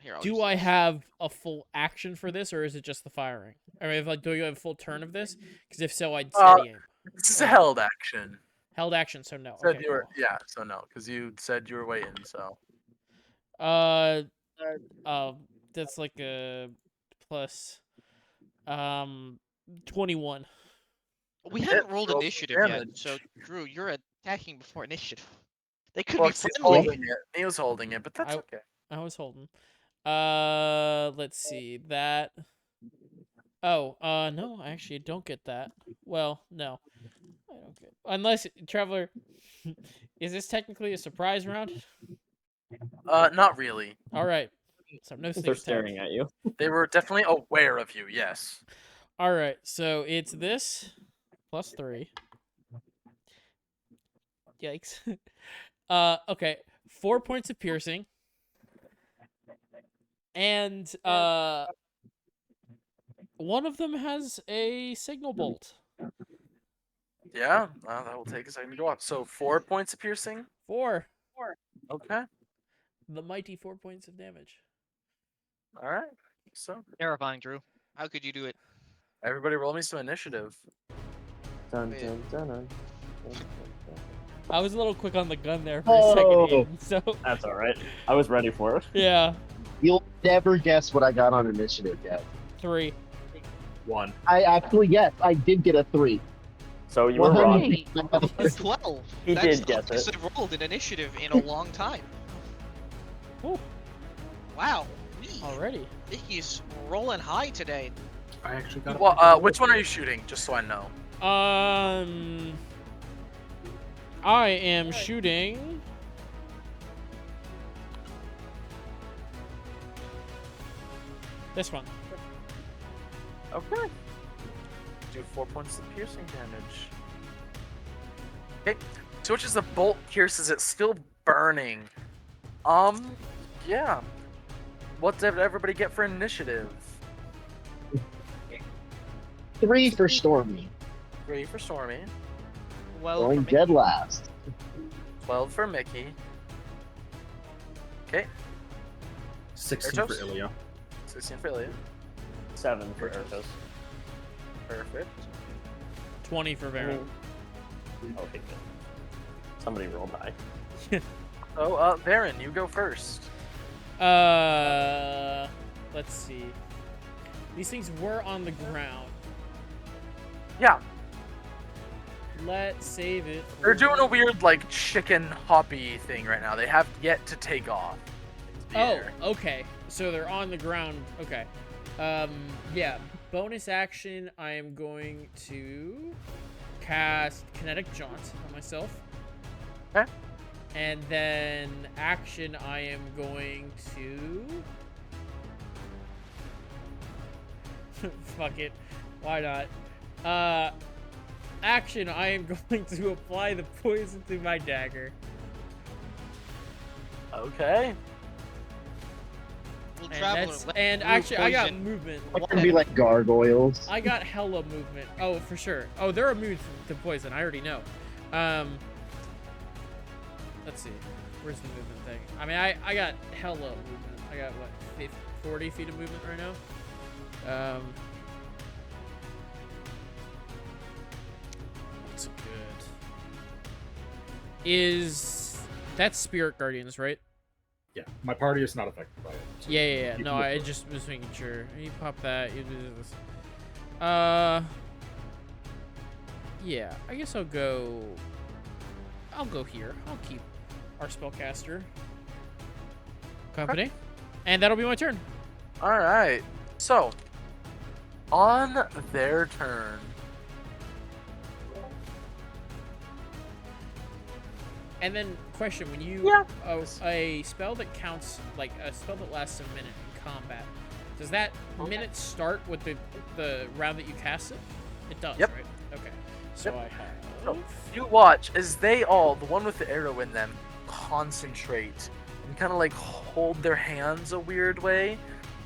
Speaker 6: Here, I'll
Speaker 2: Do
Speaker 6: use
Speaker 2: I
Speaker 6: this.
Speaker 2: have a full action for this, or is it just the firing? I mean, do you have a full turn of this? Because if so, I'd steady aim.
Speaker 1: This is a held action.
Speaker 2: Held action, so no.
Speaker 1: Said
Speaker 2: Okay,
Speaker 1: you were,
Speaker 2: cool.
Speaker 1: yeah, so no, because you said you were waiting. So
Speaker 2: Uh, that's like a plus 21.
Speaker 6: We haven't
Speaker 1: Hit,
Speaker 6: rolled
Speaker 1: roll some
Speaker 6: initiative yet,
Speaker 1: damage.
Speaker 6: so Drew, you're attacking before initiative. They could
Speaker 1: Well,
Speaker 6: be
Speaker 1: 'cause he's
Speaker 6: friendly.
Speaker 1: holding it. He was holding it, but that's okay.
Speaker 2: I was holding. Let's see that. Oh, no, I actually don't get that. Well, no, I don't get. Unless Traveler, is this technically a surprise round?
Speaker 1: Not really.
Speaker 2: All right, so no sneak
Speaker 3: They're
Speaker 2: attack.
Speaker 3: staring at you.
Speaker 1: They were definitely aware of you. Yes.
Speaker 2: All right, so it's this plus 3. Yikes. Okay, 4 points of piercing, and one of them has a signal bolt.
Speaker 1: Yeah. That will take a second to go up. So 4 points of piercing.
Speaker 2: 4.
Speaker 1: Okay.
Speaker 2: The mighty 4 points of damage.
Speaker 1: All right. So
Speaker 6: Terrifying, Drew. How could you do it?
Speaker 1: everybody, roll me some initiative.
Speaker 3: Dun,
Speaker 6: Wait.
Speaker 3: dun, dun, dun.
Speaker 2: I was a little quick on the gun there for a second, Aiden, so
Speaker 3: That's all right. I was ready for it.
Speaker 2: yeah,
Speaker 7: You'll never guess what I got on initiative yet.
Speaker 2: 3.
Speaker 4: 1.
Speaker 7: Yes, I did get a 3.
Speaker 3: So you were wrong.
Speaker 7: 100%.
Speaker 6: 12.
Speaker 3: He
Speaker 6: That's
Speaker 3: did
Speaker 6: the
Speaker 3: guess
Speaker 6: highest
Speaker 3: it.
Speaker 6: I've rolled in initiative in a long time.
Speaker 2: Ooh,
Speaker 6: Wow.
Speaker 2: already.
Speaker 6: He's rolling high today.
Speaker 4: I actually got.
Speaker 1: Well, which one are you shooting? Just so I know.
Speaker 2: I am shooting. This one.
Speaker 1: Okay. Do 4 points of piercing damage. Okay. Switch as the bolt pierces it, still burning. Yeah. What did everybody get for initiative?
Speaker 7: 3 for Stormy.
Speaker 1: 3 for Stormy,
Speaker 6: Well,
Speaker 7: Going
Speaker 6: for me,
Speaker 7: dead last.
Speaker 1: 12 for Mickey. Okay.
Speaker 4: 16 for
Speaker 1: Ertos?
Speaker 4: Ilya.
Speaker 1: 16 for Ilya.
Speaker 3: 7 for Ertos.
Speaker 1: Perfect.
Speaker 2: 20 for Baron.
Speaker 3: Okay, good. Somebody rolled high.
Speaker 1: So, Baron, you go first.
Speaker 2: Let's see. These things were on the ground.
Speaker 1: Yeah,
Speaker 2: Let's save it.
Speaker 1: they're doing a weird, like, chicken hoppy thing right now. They have yet to take off. into the
Speaker 2: Oh,
Speaker 1: air.
Speaker 2: okay. So they're on the ground. Okay. Yeah. Bonus action. I am going to cast Kinetic Jaunt on myself.
Speaker 1: Okay.
Speaker 2: And then action. I am going to. Fuck it. Why not? Action. I am going to apply the poison to my dagger.
Speaker 1: Okay.
Speaker 6: well,
Speaker 2: And,
Speaker 6: Traveler,
Speaker 2: that's,
Speaker 6: let
Speaker 2: and
Speaker 6: Drew
Speaker 2: actually, I got
Speaker 6: poison.
Speaker 2: movement.
Speaker 7: It's gonna be like gargoyles.
Speaker 2: I got hella movement. Oh, for sure. Oh, they're immune to poison. I already know. Let's see. Where's the movement thing? I mean, I got hella movement. I got, what, 40 feet of movement right now? What's good? That's Spirit Guardians, right?
Speaker 4: Yeah, my party is not affected by it. so
Speaker 2: Yeah.
Speaker 4: you
Speaker 2: No,
Speaker 4: can go
Speaker 2: I
Speaker 4: first.
Speaker 2: just was making sure. You pop that. You do this. Yeah. I guess I'll go here. I'll keep our spellcaster company, and that'll be my turn.
Speaker 1: All right. So, on their turn,
Speaker 2: And then, question: when you a spell that counts, like a spell that lasts a minute in combat, does that minute start with the round that you cast it? It does,
Speaker 1: Yep.
Speaker 2: right? Okay. So
Speaker 1: Yep.
Speaker 2: I have.
Speaker 1: So, you watch as they all, the one with the arrow in them, concentrate and kind of like hold their hands a weird way,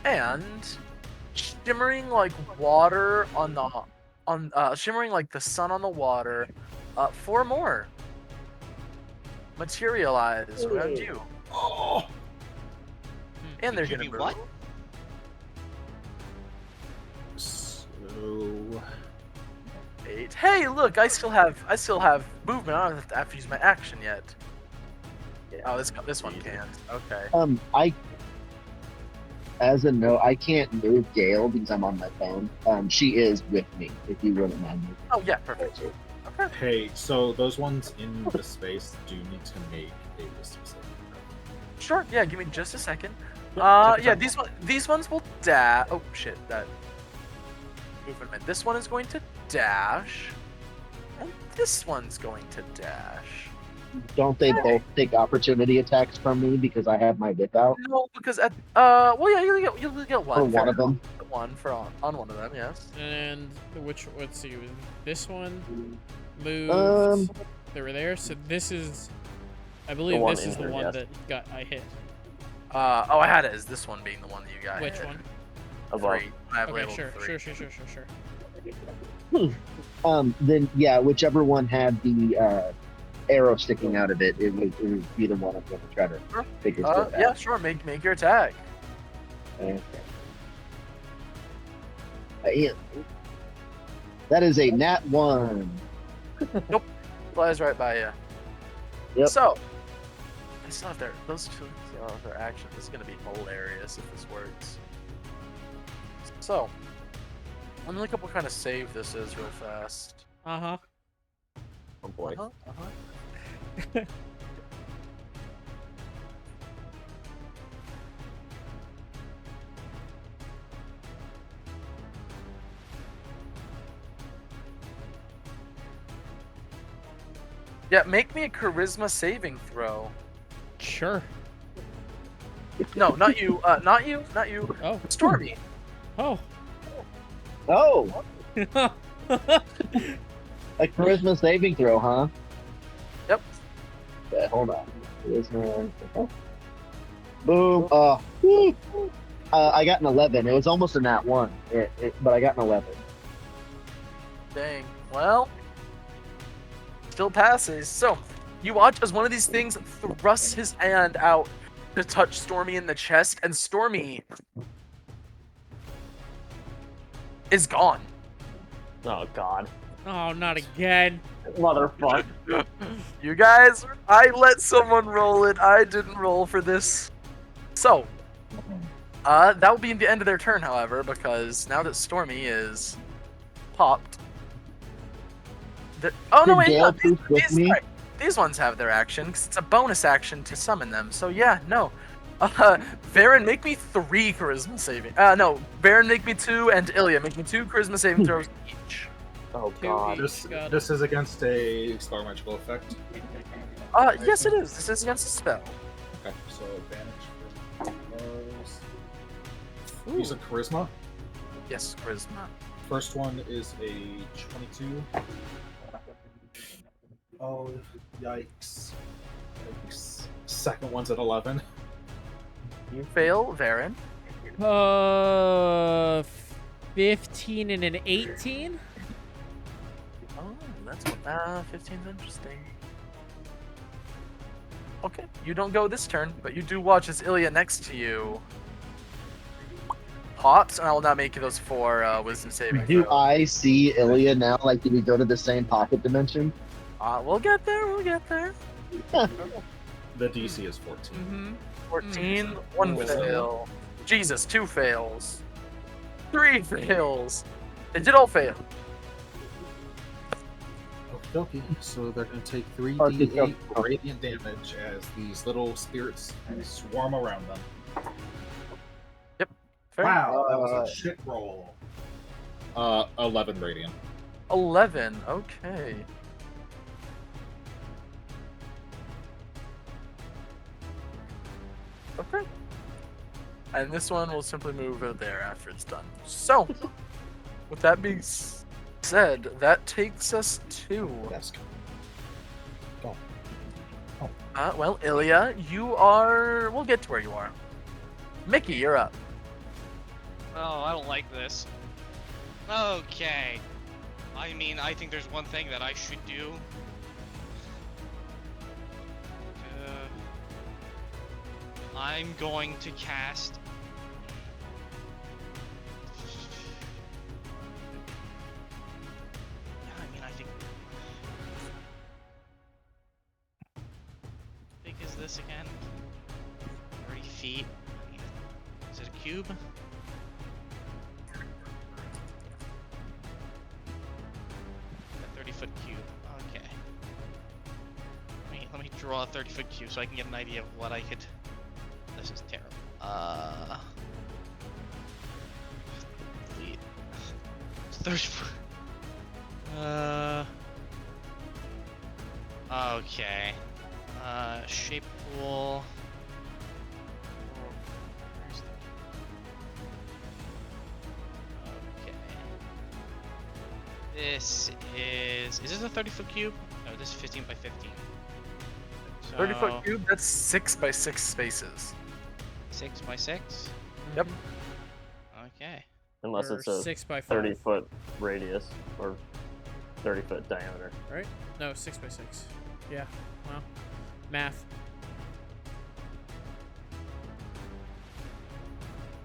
Speaker 1: and shimmering like water shimmering like the sun on the water, 4 more materialize around you.
Speaker 4: Oh,
Speaker 1: And they're
Speaker 6: Give
Speaker 1: gonna
Speaker 6: me
Speaker 1: move.
Speaker 6: what?
Speaker 4: So
Speaker 1: 8. Hey, look, I still have movement. I don't have to use my action yet. Oh, this one can't. Okay.
Speaker 7: As a note, I can't move Gale because I'm on my phone. She is with me, if you wouldn't mind moving.
Speaker 1: Oh yeah, perfect. Okay.
Speaker 4: hey, so those ones in the space do need to make a wisdom saving throw.
Speaker 1: Sure. Yeah, give me just a second.
Speaker 4: Take your
Speaker 1: Yeah,
Speaker 4: time.
Speaker 1: these ones will dash. Oh shit, that movement. This one is going to dash, and this one's going to dash.
Speaker 7: Don't they both take opportunity attacks from me because I have my whip out?
Speaker 1: No, because well, yeah, you'll get one.
Speaker 7: Or one
Speaker 1: fair
Speaker 7: of them?
Speaker 1: enough. One for on one of them, yes.
Speaker 2: And let's see, this one moved.
Speaker 7: Um,
Speaker 2: They were there, so this is, I believe
Speaker 3: one
Speaker 2: this is the
Speaker 3: injured,
Speaker 2: one
Speaker 3: yes.
Speaker 2: that I hit.
Speaker 1: Oh, I had it as this one being the one that you got.
Speaker 2: Which
Speaker 1: hit.
Speaker 2: one?
Speaker 3: Above.
Speaker 1: 3. I have
Speaker 2: Okay,
Speaker 1: labeled
Speaker 2: sure,
Speaker 1: 3.
Speaker 2: sure.
Speaker 7: Then yeah, whichever one had the arrow sticking out of it, it would be the one I'm going to try to
Speaker 1: Sure.
Speaker 7: figure stuff
Speaker 1: Yeah,
Speaker 7: out.
Speaker 1: sure. Make your attack.
Speaker 7: Okay. That is a nat 1.
Speaker 1: Flies right by you.
Speaker 7: Yep.
Speaker 1: So, I still have those two still have their action. This is gonna be hilarious if this works. So, let me look up what kind of save this is real fast.
Speaker 2: Uh-huh.
Speaker 3: Oh boy.
Speaker 1: Yeah, make me a charisma saving throw.
Speaker 2: Sure.
Speaker 1: No, not you. Not you. Not you.
Speaker 2: Oh.
Speaker 1: Stormy.
Speaker 2: Oh.
Speaker 7: Oh, a charisma saving throw, huh?
Speaker 1: Yep.
Speaker 7: Yeah, hold on. Charisma. Boom. I got an 11. It was almost a nat 1, but I got an 11.
Speaker 1: Dang. Well, still passes. So, you watch as one of these things thrusts his hand out to touch Stormy in the chest, and Stormy is gone.
Speaker 3: Oh god.
Speaker 2: Oh, not again.
Speaker 3: Motherfucker.
Speaker 1: You guys, I let someone roll it. I didn't roll for this. So, that will be the end of their turn, however, because now that Stormy is popped. Oh no,
Speaker 7: Did
Speaker 1: wait,
Speaker 7: Gale
Speaker 1: no,
Speaker 7: proof with me?
Speaker 1: sorry, these ones have their action because it's a bonus action to summon them. So yeah, no. Varen, make me 3 charisma saving. No, Varen, make me 2, and Ilya, make me 2 charisma saving throws each.
Speaker 3: Oh
Speaker 2: Two
Speaker 3: god.
Speaker 2: each.
Speaker 4: This is against a spell magical effect.
Speaker 1: Yes, it is. This is against a spell.
Speaker 4: Okay, so advantage for those. Use a charisma.
Speaker 1: Yes, charisma.
Speaker 4: First one is a 22. Oh, yikes. Yikes. Second one's at 11.
Speaker 1: You fail, Varen.
Speaker 2: 15 and an 18?
Speaker 1: Oh, that's 15's interesting. Okay, you don't go this turn, but you do watch as Ilya next to you pops, and I will now make you those 4 wisdom saving
Speaker 7: Do
Speaker 1: throws.
Speaker 7: I see Ilya now? Like, do we go to the same pocket dimension?
Speaker 1: We'll get there. We'll get there.
Speaker 4: The DC is 14.
Speaker 2: Mm-hmm.
Speaker 1: 14, 1
Speaker 4: Wisdom.
Speaker 1: fail. Jesus, 2 fails. 3 fails. They did all fail.
Speaker 4: Okay, so they're going to take
Speaker 7: Okay,
Speaker 4: 3d8 radiant damage as these little spirits swarm around them.
Speaker 1: Fair.
Speaker 4: Wow, that was a shit roll. 11 radiant.
Speaker 1: 11. Okay. Okay. And this one will simply move out there after it's done. So, with that being said, that takes us to.
Speaker 4: Yes. Go.
Speaker 1: Well, Ilya, you are. We'll get to where you are. Mickey, you're up.
Speaker 6: Oh, I don't like this. Okay. I mean, I think there's one thing that I should do. I'm going to cast. Yeah, I mean, I think. How big is this again? 30 feet. I mean, is it a cube? A 30-foot cube. Okay. Let me draw a 30-foot cube so I can get an idea of what I could. This is terrible. Delete. It's 30 foot. Okay. Shape pool. Where's the... Okay. This is this a 30-foot cube? No, this is 15 by 15.
Speaker 1: 30-foot cube. That's 6 by 6 spaces.
Speaker 6: 6 by 6?
Speaker 1: Yep.
Speaker 6: Okay.
Speaker 3: Unless
Speaker 2: Or
Speaker 3: it's a
Speaker 2: 6 by 5.
Speaker 3: 30-foot radius or 30-foot diameter.
Speaker 2: Right? No, 6 by 6. Yeah. Well, math.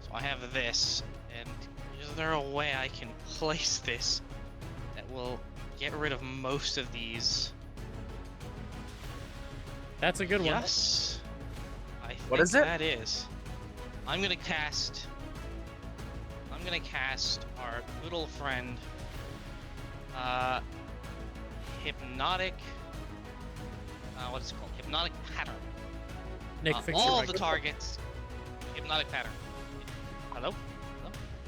Speaker 6: So I have this, and is there a way I can place this that will get rid of most of these?
Speaker 2: That's a good one.
Speaker 6: Yes. I
Speaker 1: What
Speaker 6: think
Speaker 1: is it?
Speaker 6: that is. I'm gonna cast our little friend, hypnotic. What is it called? Hypnotic pattern.
Speaker 2: Nick, fix
Speaker 6: all
Speaker 2: your
Speaker 6: of the
Speaker 2: mic.
Speaker 6: targets. Hypnotic pattern. Hello?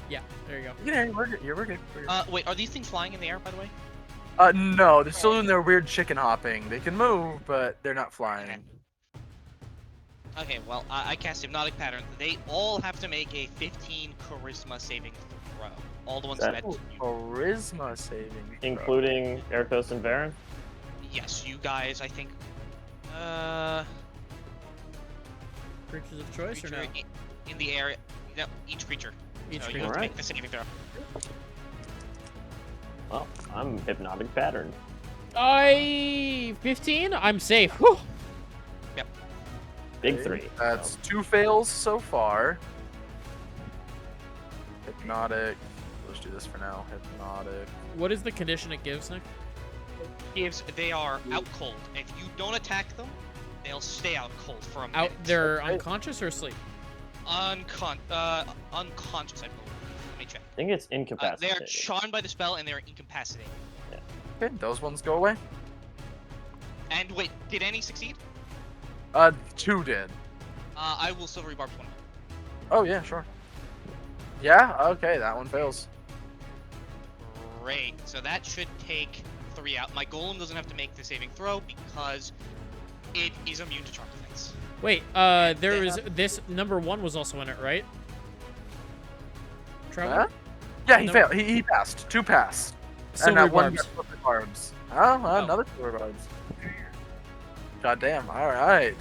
Speaker 2: Yeah, there you go.
Speaker 1: Yeah, we're good. We're good.
Speaker 6: Wait, are these things flying in the air, by the way?
Speaker 1: No, they're still doing their weird chicken hopping. They can move, but they're not flying.
Speaker 6: Okay, well, I cast Hypnotic Pattern. They all have to make a 15 Charisma saving throw. All the ones
Speaker 3: That-
Speaker 6: that...
Speaker 1: Charisma saving throw.
Speaker 3: Including Ertos and Varen?
Speaker 6: Yes, you guys, I think...
Speaker 2: Creatures of choice or no?
Speaker 6: creature in the area... No, each creature.
Speaker 2: Each
Speaker 6: So you
Speaker 2: creature.
Speaker 6: have to
Speaker 3: Alright.
Speaker 6: make the saving throw.
Speaker 3: Well, I'm Hypnotic Pattern.
Speaker 2: 15? I'm safe. Whew.
Speaker 3: Big
Speaker 1: Okay,
Speaker 3: 3.
Speaker 1: That's 2 fails so far. Hypnotic. Let's do this for now. Hypnotic.
Speaker 2: What is the condition it gives, Nick?
Speaker 6: They are out cold. If you don't attack them, they'll stay out cold for a minute.
Speaker 2: Out, they're
Speaker 1: Okay.
Speaker 2: unconscious or asleep?
Speaker 6: Unconscious, I believe. Let me check.
Speaker 3: I think it's
Speaker 6: They are
Speaker 3: incapacitated.
Speaker 6: charmed by the spell and they are incapacitated.
Speaker 1: Okay, those ones go away.
Speaker 6: And wait, did any succeed?
Speaker 1: 2 did.
Speaker 6: I will silvery barb one.
Speaker 1: Oh yeah, sure. Yeah, okay, that one fails.
Speaker 6: Great. So that should take 3 out. My golem doesn't have to make the saving throw because it is immune to charm defense.
Speaker 2: Wait, there is this number 1 was also in it, right? Travler?
Speaker 1: Huh? Yeah, he
Speaker 2: No.
Speaker 1: failed. He passed. 2 passed.
Speaker 2: Silver
Speaker 1: and that one
Speaker 2: barbs.
Speaker 1: got silver barbs. Oh, another silver barbs. God damn. All right.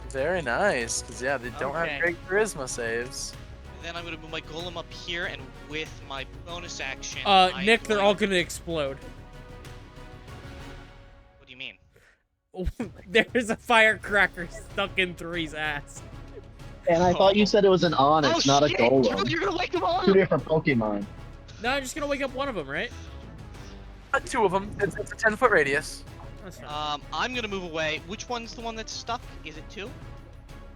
Speaker 1: Very nice. Cause yeah, they don't
Speaker 6: Okay.
Speaker 1: have great charisma saves.
Speaker 6: Then I'm gonna move my golem up here, and with my bonus action.
Speaker 2: Nick, they're all gonna explode.
Speaker 6: What do you mean?
Speaker 2: There's a firecracker stuck in 3's ass.
Speaker 7: And I thought you said it was an onyx, not a
Speaker 6: shit!
Speaker 7: golem.
Speaker 6: You're gonna wake them all
Speaker 7: Two
Speaker 6: up!
Speaker 7: different Pokemon.
Speaker 2: No, I'm just gonna wake up one of them, right?
Speaker 1: 2 of them. It's a 10-foot radius.
Speaker 2: That's fine.
Speaker 6: I'm gonna move away. Which one's the one that's stuck? Is it 2?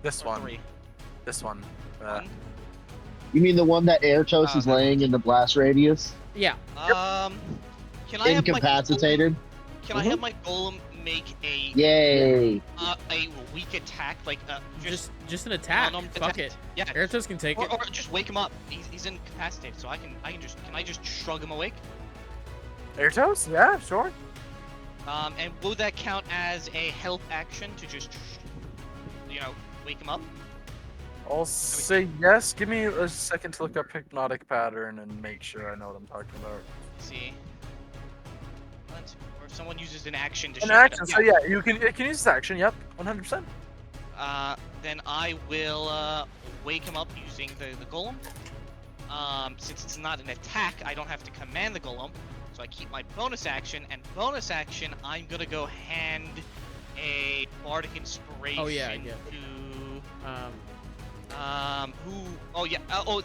Speaker 1: This
Speaker 6: Or
Speaker 1: one.
Speaker 6: 3?
Speaker 1: This one.
Speaker 6: 1?
Speaker 7: You mean the one that Airtos is
Speaker 6: Okay.
Speaker 7: laying in the blast radius?
Speaker 2: Yeah.
Speaker 6: Can I have
Speaker 7: Incapacitated?
Speaker 6: Can I have my golem make a
Speaker 7: Yay.
Speaker 6: weak attack, like
Speaker 2: Just an attack.
Speaker 6: unarmed
Speaker 2: Fuck
Speaker 6: attack?
Speaker 2: it.
Speaker 6: Yeah.
Speaker 2: Airtos can take it.
Speaker 6: Or just wake him up. He's incapacitated, so can I just shrug him awake?
Speaker 1: Airtos? Yeah, sure.
Speaker 6: And would that count as a help action to just, wake him up?
Speaker 1: I'll say yes. Give me a second to look up hypnotic pattern and make sure I know what I'm talking about.
Speaker 6: Let's see. Or if someone uses an action to
Speaker 1: An
Speaker 6: shake it
Speaker 1: action,
Speaker 6: up.
Speaker 1: so yeah, it can use this action. Yep, 100%.
Speaker 6: Then I will wake him up using the golem. Since it's not an attack, I don't have to command the golem, so I keep my bonus action. And bonus action, I'm gonna go hand a bardic inspiration
Speaker 2: Oh, yeah, I get it.
Speaker 6: to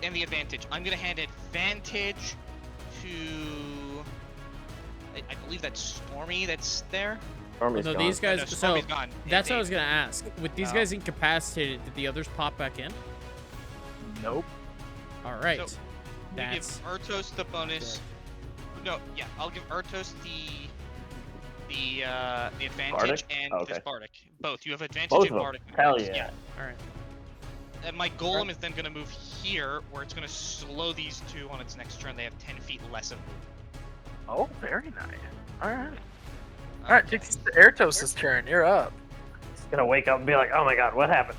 Speaker 6: and the advantage. I'm gonna hand advantage to I believe that's Stormy that's there.
Speaker 3: Stormy's
Speaker 2: No,
Speaker 3: gone.
Speaker 2: these guys.
Speaker 6: No,
Speaker 2: So
Speaker 6: Stormy's gone.
Speaker 2: that's what I
Speaker 6: They-
Speaker 2: was gonna ask. With these
Speaker 1: Oh.
Speaker 2: guys incapacitated, did the others pop back in?
Speaker 1: Nope.
Speaker 2: All right.
Speaker 6: So, we give
Speaker 2: That's
Speaker 6: Ertos the bonus. No, yeah, I'll give Ertos the advantage
Speaker 3: Bardic?
Speaker 6: and
Speaker 3: Okay.
Speaker 6: this Bardic. Both. You have advantage
Speaker 3: Both
Speaker 6: and
Speaker 3: of them.
Speaker 6: Bardic.
Speaker 3: Hell
Speaker 6: bonus,
Speaker 3: yeah.
Speaker 2: all right.
Speaker 6: And my golem is then gonna move here, where it's gonna slow these two on its next turn. They have 10 feet less of movement.
Speaker 1: Oh, very nice. All right. All right, it's Airtos' turn. You're up.
Speaker 3: He's gonna wake up and be like, "Oh my god, what happened?"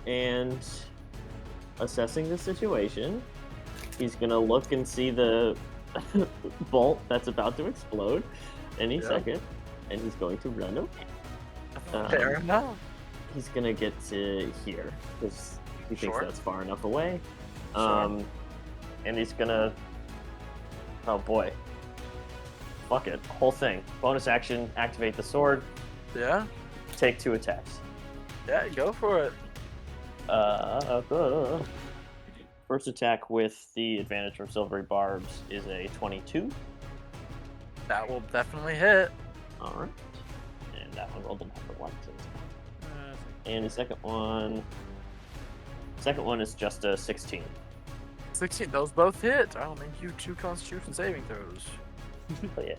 Speaker 3: And assessing the situation, he's gonna look and see the bolt that's about to explode any
Speaker 1: Yeah.
Speaker 3: second, and he's going to run away.
Speaker 1: Fair enough.
Speaker 3: He's gonna get to here because he thinks
Speaker 1: Sure.
Speaker 3: that's far enough away.
Speaker 1: Sure.
Speaker 3: And he's gonna. Oh boy. Fuck it. Whole thing. Bonus action. Activate the sword.
Speaker 1: Yeah.
Speaker 3: Take 2 attacks.
Speaker 1: Yeah, go for it.
Speaker 3: First attack with the advantage from silvery barbs is a 22.
Speaker 1: That will definitely hit.
Speaker 3: All right. And that one rolled a number 1.
Speaker 2: Uh,
Speaker 3: And the second one is just a 16.
Speaker 1: 16. Those both hit. I'll make you 2 Constitution saving throws.
Speaker 3: But yeah.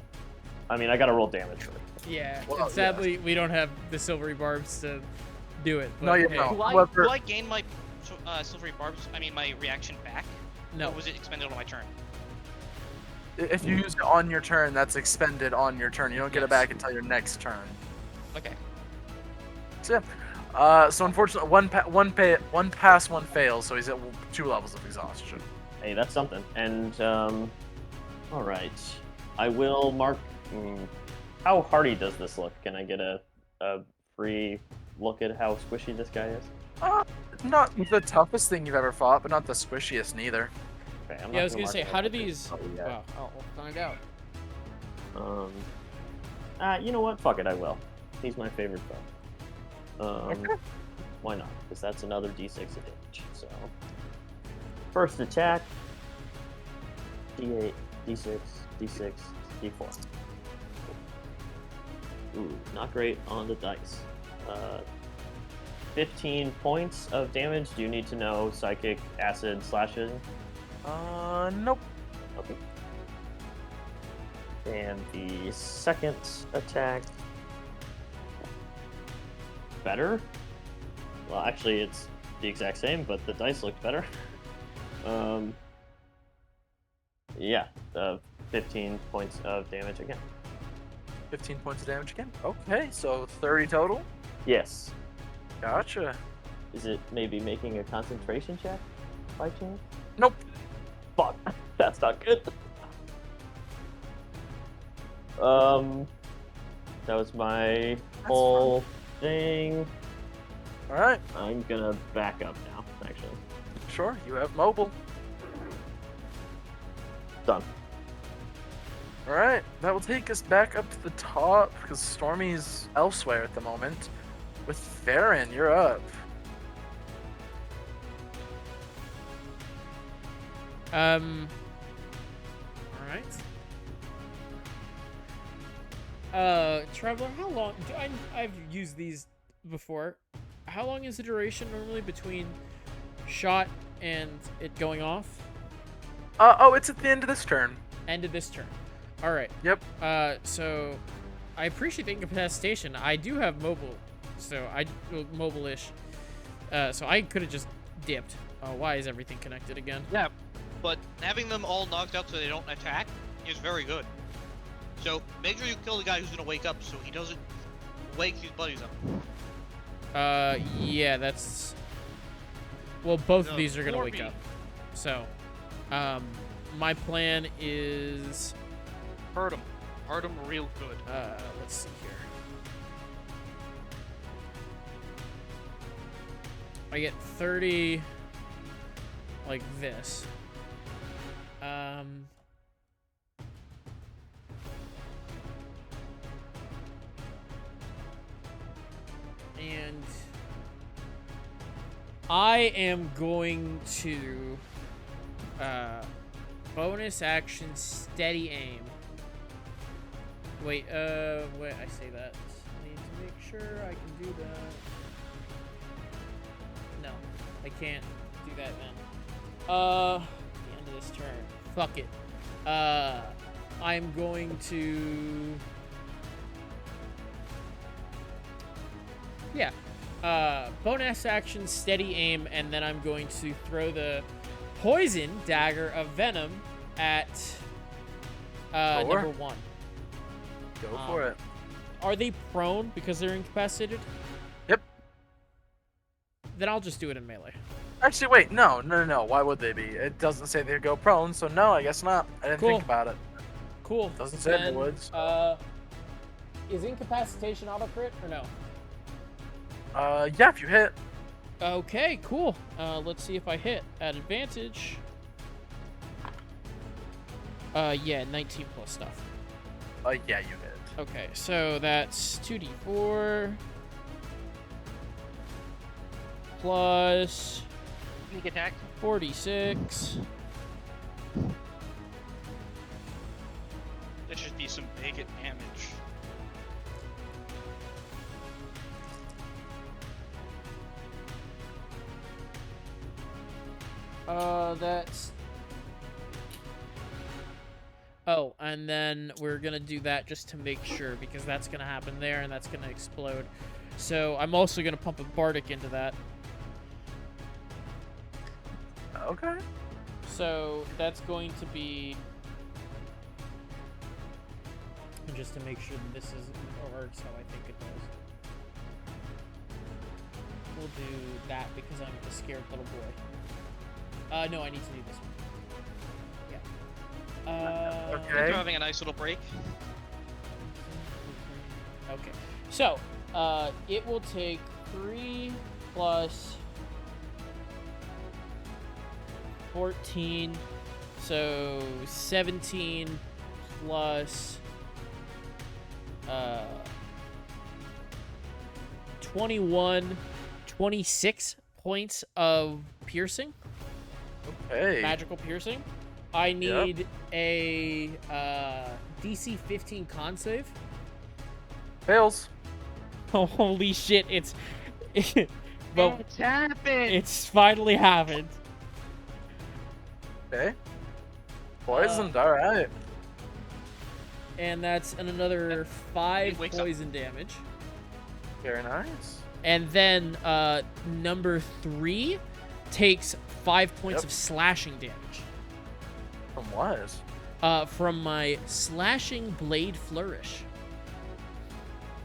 Speaker 3: I mean, I gotta roll damage for it.
Speaker 2: yeah.
Speaker 1: Well,
Speaker 2: and sadly, we don't have the silvery barbs to do it.
Speaker 1: No,
Speaker 2: but
Speaker 1: you
Speaker 2: hey,
Speaker 1: don't.
Speaker 6: Do I,
Speaker 1: However-
Speaker 6: do I gain my silvery barbs? I mean, my reaction back?
Speaker 2: No.
Speaker 6: Or was it expended on my turn?
Speaker 1: If you use it on your turn, that's expended on your turn. You don't get it
Speaker 2: Yes.
Speaker 1: back until your next turn.
Speaker 6: Okay.
Speaker 1: So yeah. So unfortunately, one pass, one fails. So he's at 2 levels of exhaustion.
Speaker 3: Hey, that's something. And, all right. I will mark. How hardy does this look? Can I get a free look at how squishy this guy is?
Speaker 1: Not the toughest thing you've ever fought, but not the squishiest neither.
Speaker 3: Okay, I'm
Speaker 2: Yeah, I
Speaker 3: not
Speaker 2: was gonna
Speaker 3: mark
Speaker 2: say,
Speaker 3: it
Speaker 2: how do
Speaker 3: up because-
Speaker 2: these?
Speaker 3: Oh, yeah.
Speaker 2: Wow, we'll find out.
Speaker 3: You know what? Fuck it, I will. He's my favorite foe.
Speaker 1: Okay.
Speaker 3: Why not? Because that's another d6 of damage. So, first attack. D8, d6, d6, d4. Ooh, not great on the dice. 15 points of damage. Do you need to know psychic, acid, slashing?
Speaker 1: Nope.
Speaker 3: Okay. And the second attack. Better? Well, actually, it's the exact same, but the dice looked better. Yeah, 15 points of damage again.
Speaker 1: 15 points of damage again. Okay, so 30 total.
Speaker 3: Yes.
Speaker 1: Gotcha.
Speaker 3: Is it maybe making a concentration check by chance?
Speaker 1: Nope.
Speaker 3: Fuck. That's not good. That was my whole thing.
Speaker 1: All right.
Speaker 3: I'm gonna back up now, actually.
Speaker 1: Sure. You have mobile.
Speaker 3: Done.
Speaker 1: All right. That will take us back up to the top because Stormy's elsewhere at the moment. With Farron, you're up.
Speaker 2: All right. Traveler, how long? I've used these before. How long is the duration normally between shot and it going off?
Speaker 1: It's at the end of this turn.
Speaker 2: End of this turn. All right.
Speaker 1: Yep.
Speaker 2: So I appreciate the incapacitation. I do have mobile, so mobile-ish. So I could have just dipped. Why is everything connected again?
Speaker 6: Yeah, but having them all knocked out so they don't attack is very good. So make sure you kill the guy who's gonna wake up so he doesn't wake his buddies up.
Speaker 2: Yeah, that's. Well, both of
Speaker 6: No,
Speaker 2: these are gonna
Speaker 6: 4B.
Speaker 2: wake up. So, my plan is.
Speaker 6: Hurt him. Hurt him real good.
Speaker 2: Let's see here. I get 30 like this. I am going to bonus action steady aim. Wait, I say that. I need to make sure I can do that. No, I can't do that then. The end of this turn. Fuck it. I'm going to... Yeah. Bonus action, steady aim, and then I'm going to throw the poison dagger of venom at number 1.
Speaker 1: Go for it.
Speaker 2: Are they prone because they're incapacitated?
Speaker 1: Yep.
Speaker 2: Then I'll just do it in melee.
Speaker 1: Actually, wait, no. Why would they be? It doesn't say they go prone, so no, I guess not. I didn't
Speaker 2: Cool.
Speaker 1: think about it.
Speaker 2: Cool.
Speaker 1: Doesn't say they
Speaker 2: Then,
Speaker 1: would.
Speaker 2: is incapacitation auto crit or no?
Speaker 1: Yeah, if you hit.
Speaker 2: Okay, cool. Let's see if I hit at advantage. Yeah, 19 plus stuff.
Speaker 1: Yeah, you hit.
Speaker 2: Okay, so that's 2d4 plus
Speaker 6: Sneak attack.
Speaker 2: 46.
Speaker 6: That should be some big damage.
Speaker 2: That's... Oh, and then we're gonna do that just to make sure, because that's gonna happen there, and that's gonna explode. So I'm also gonna pump a Bardic into that.
Speaker 1: Okay.
Speaker 2: So that's going to be... And just to make sure that this is works how I think it does. We'll do that because I'm a scared little boy. No, I need to do this one. Yeah.
Speaker 1: Okay.
Speaker 6: You're having a nice little break.
Speaker 2: Okay. So, it will take 3 plus 14, so 17 plus 21, 26 points of piercing.
Speaker 1: Okay.
Speaker 2: Magical piercing. I need a DC 15 con save.
Speaker 1: Fails.
Speaker 2: Oh, holy shit! It's well,
Speaker 6: It's happened.
Speaker 2: it's finally happened.
Speaker 1: Okay. Poisoned, alright.
Speaker 2: And that's another 5
Speaker 6: wakes up.
Speaker 2: poison damage.
Speaker 1: Very nice.
Speaker 2: And then number 3 takes 5 points
Speaker 1: Yep.
Speaker 2: of slashing damage.
Speaker 1: From what?
Speaker 2: From my slashing blade flourish.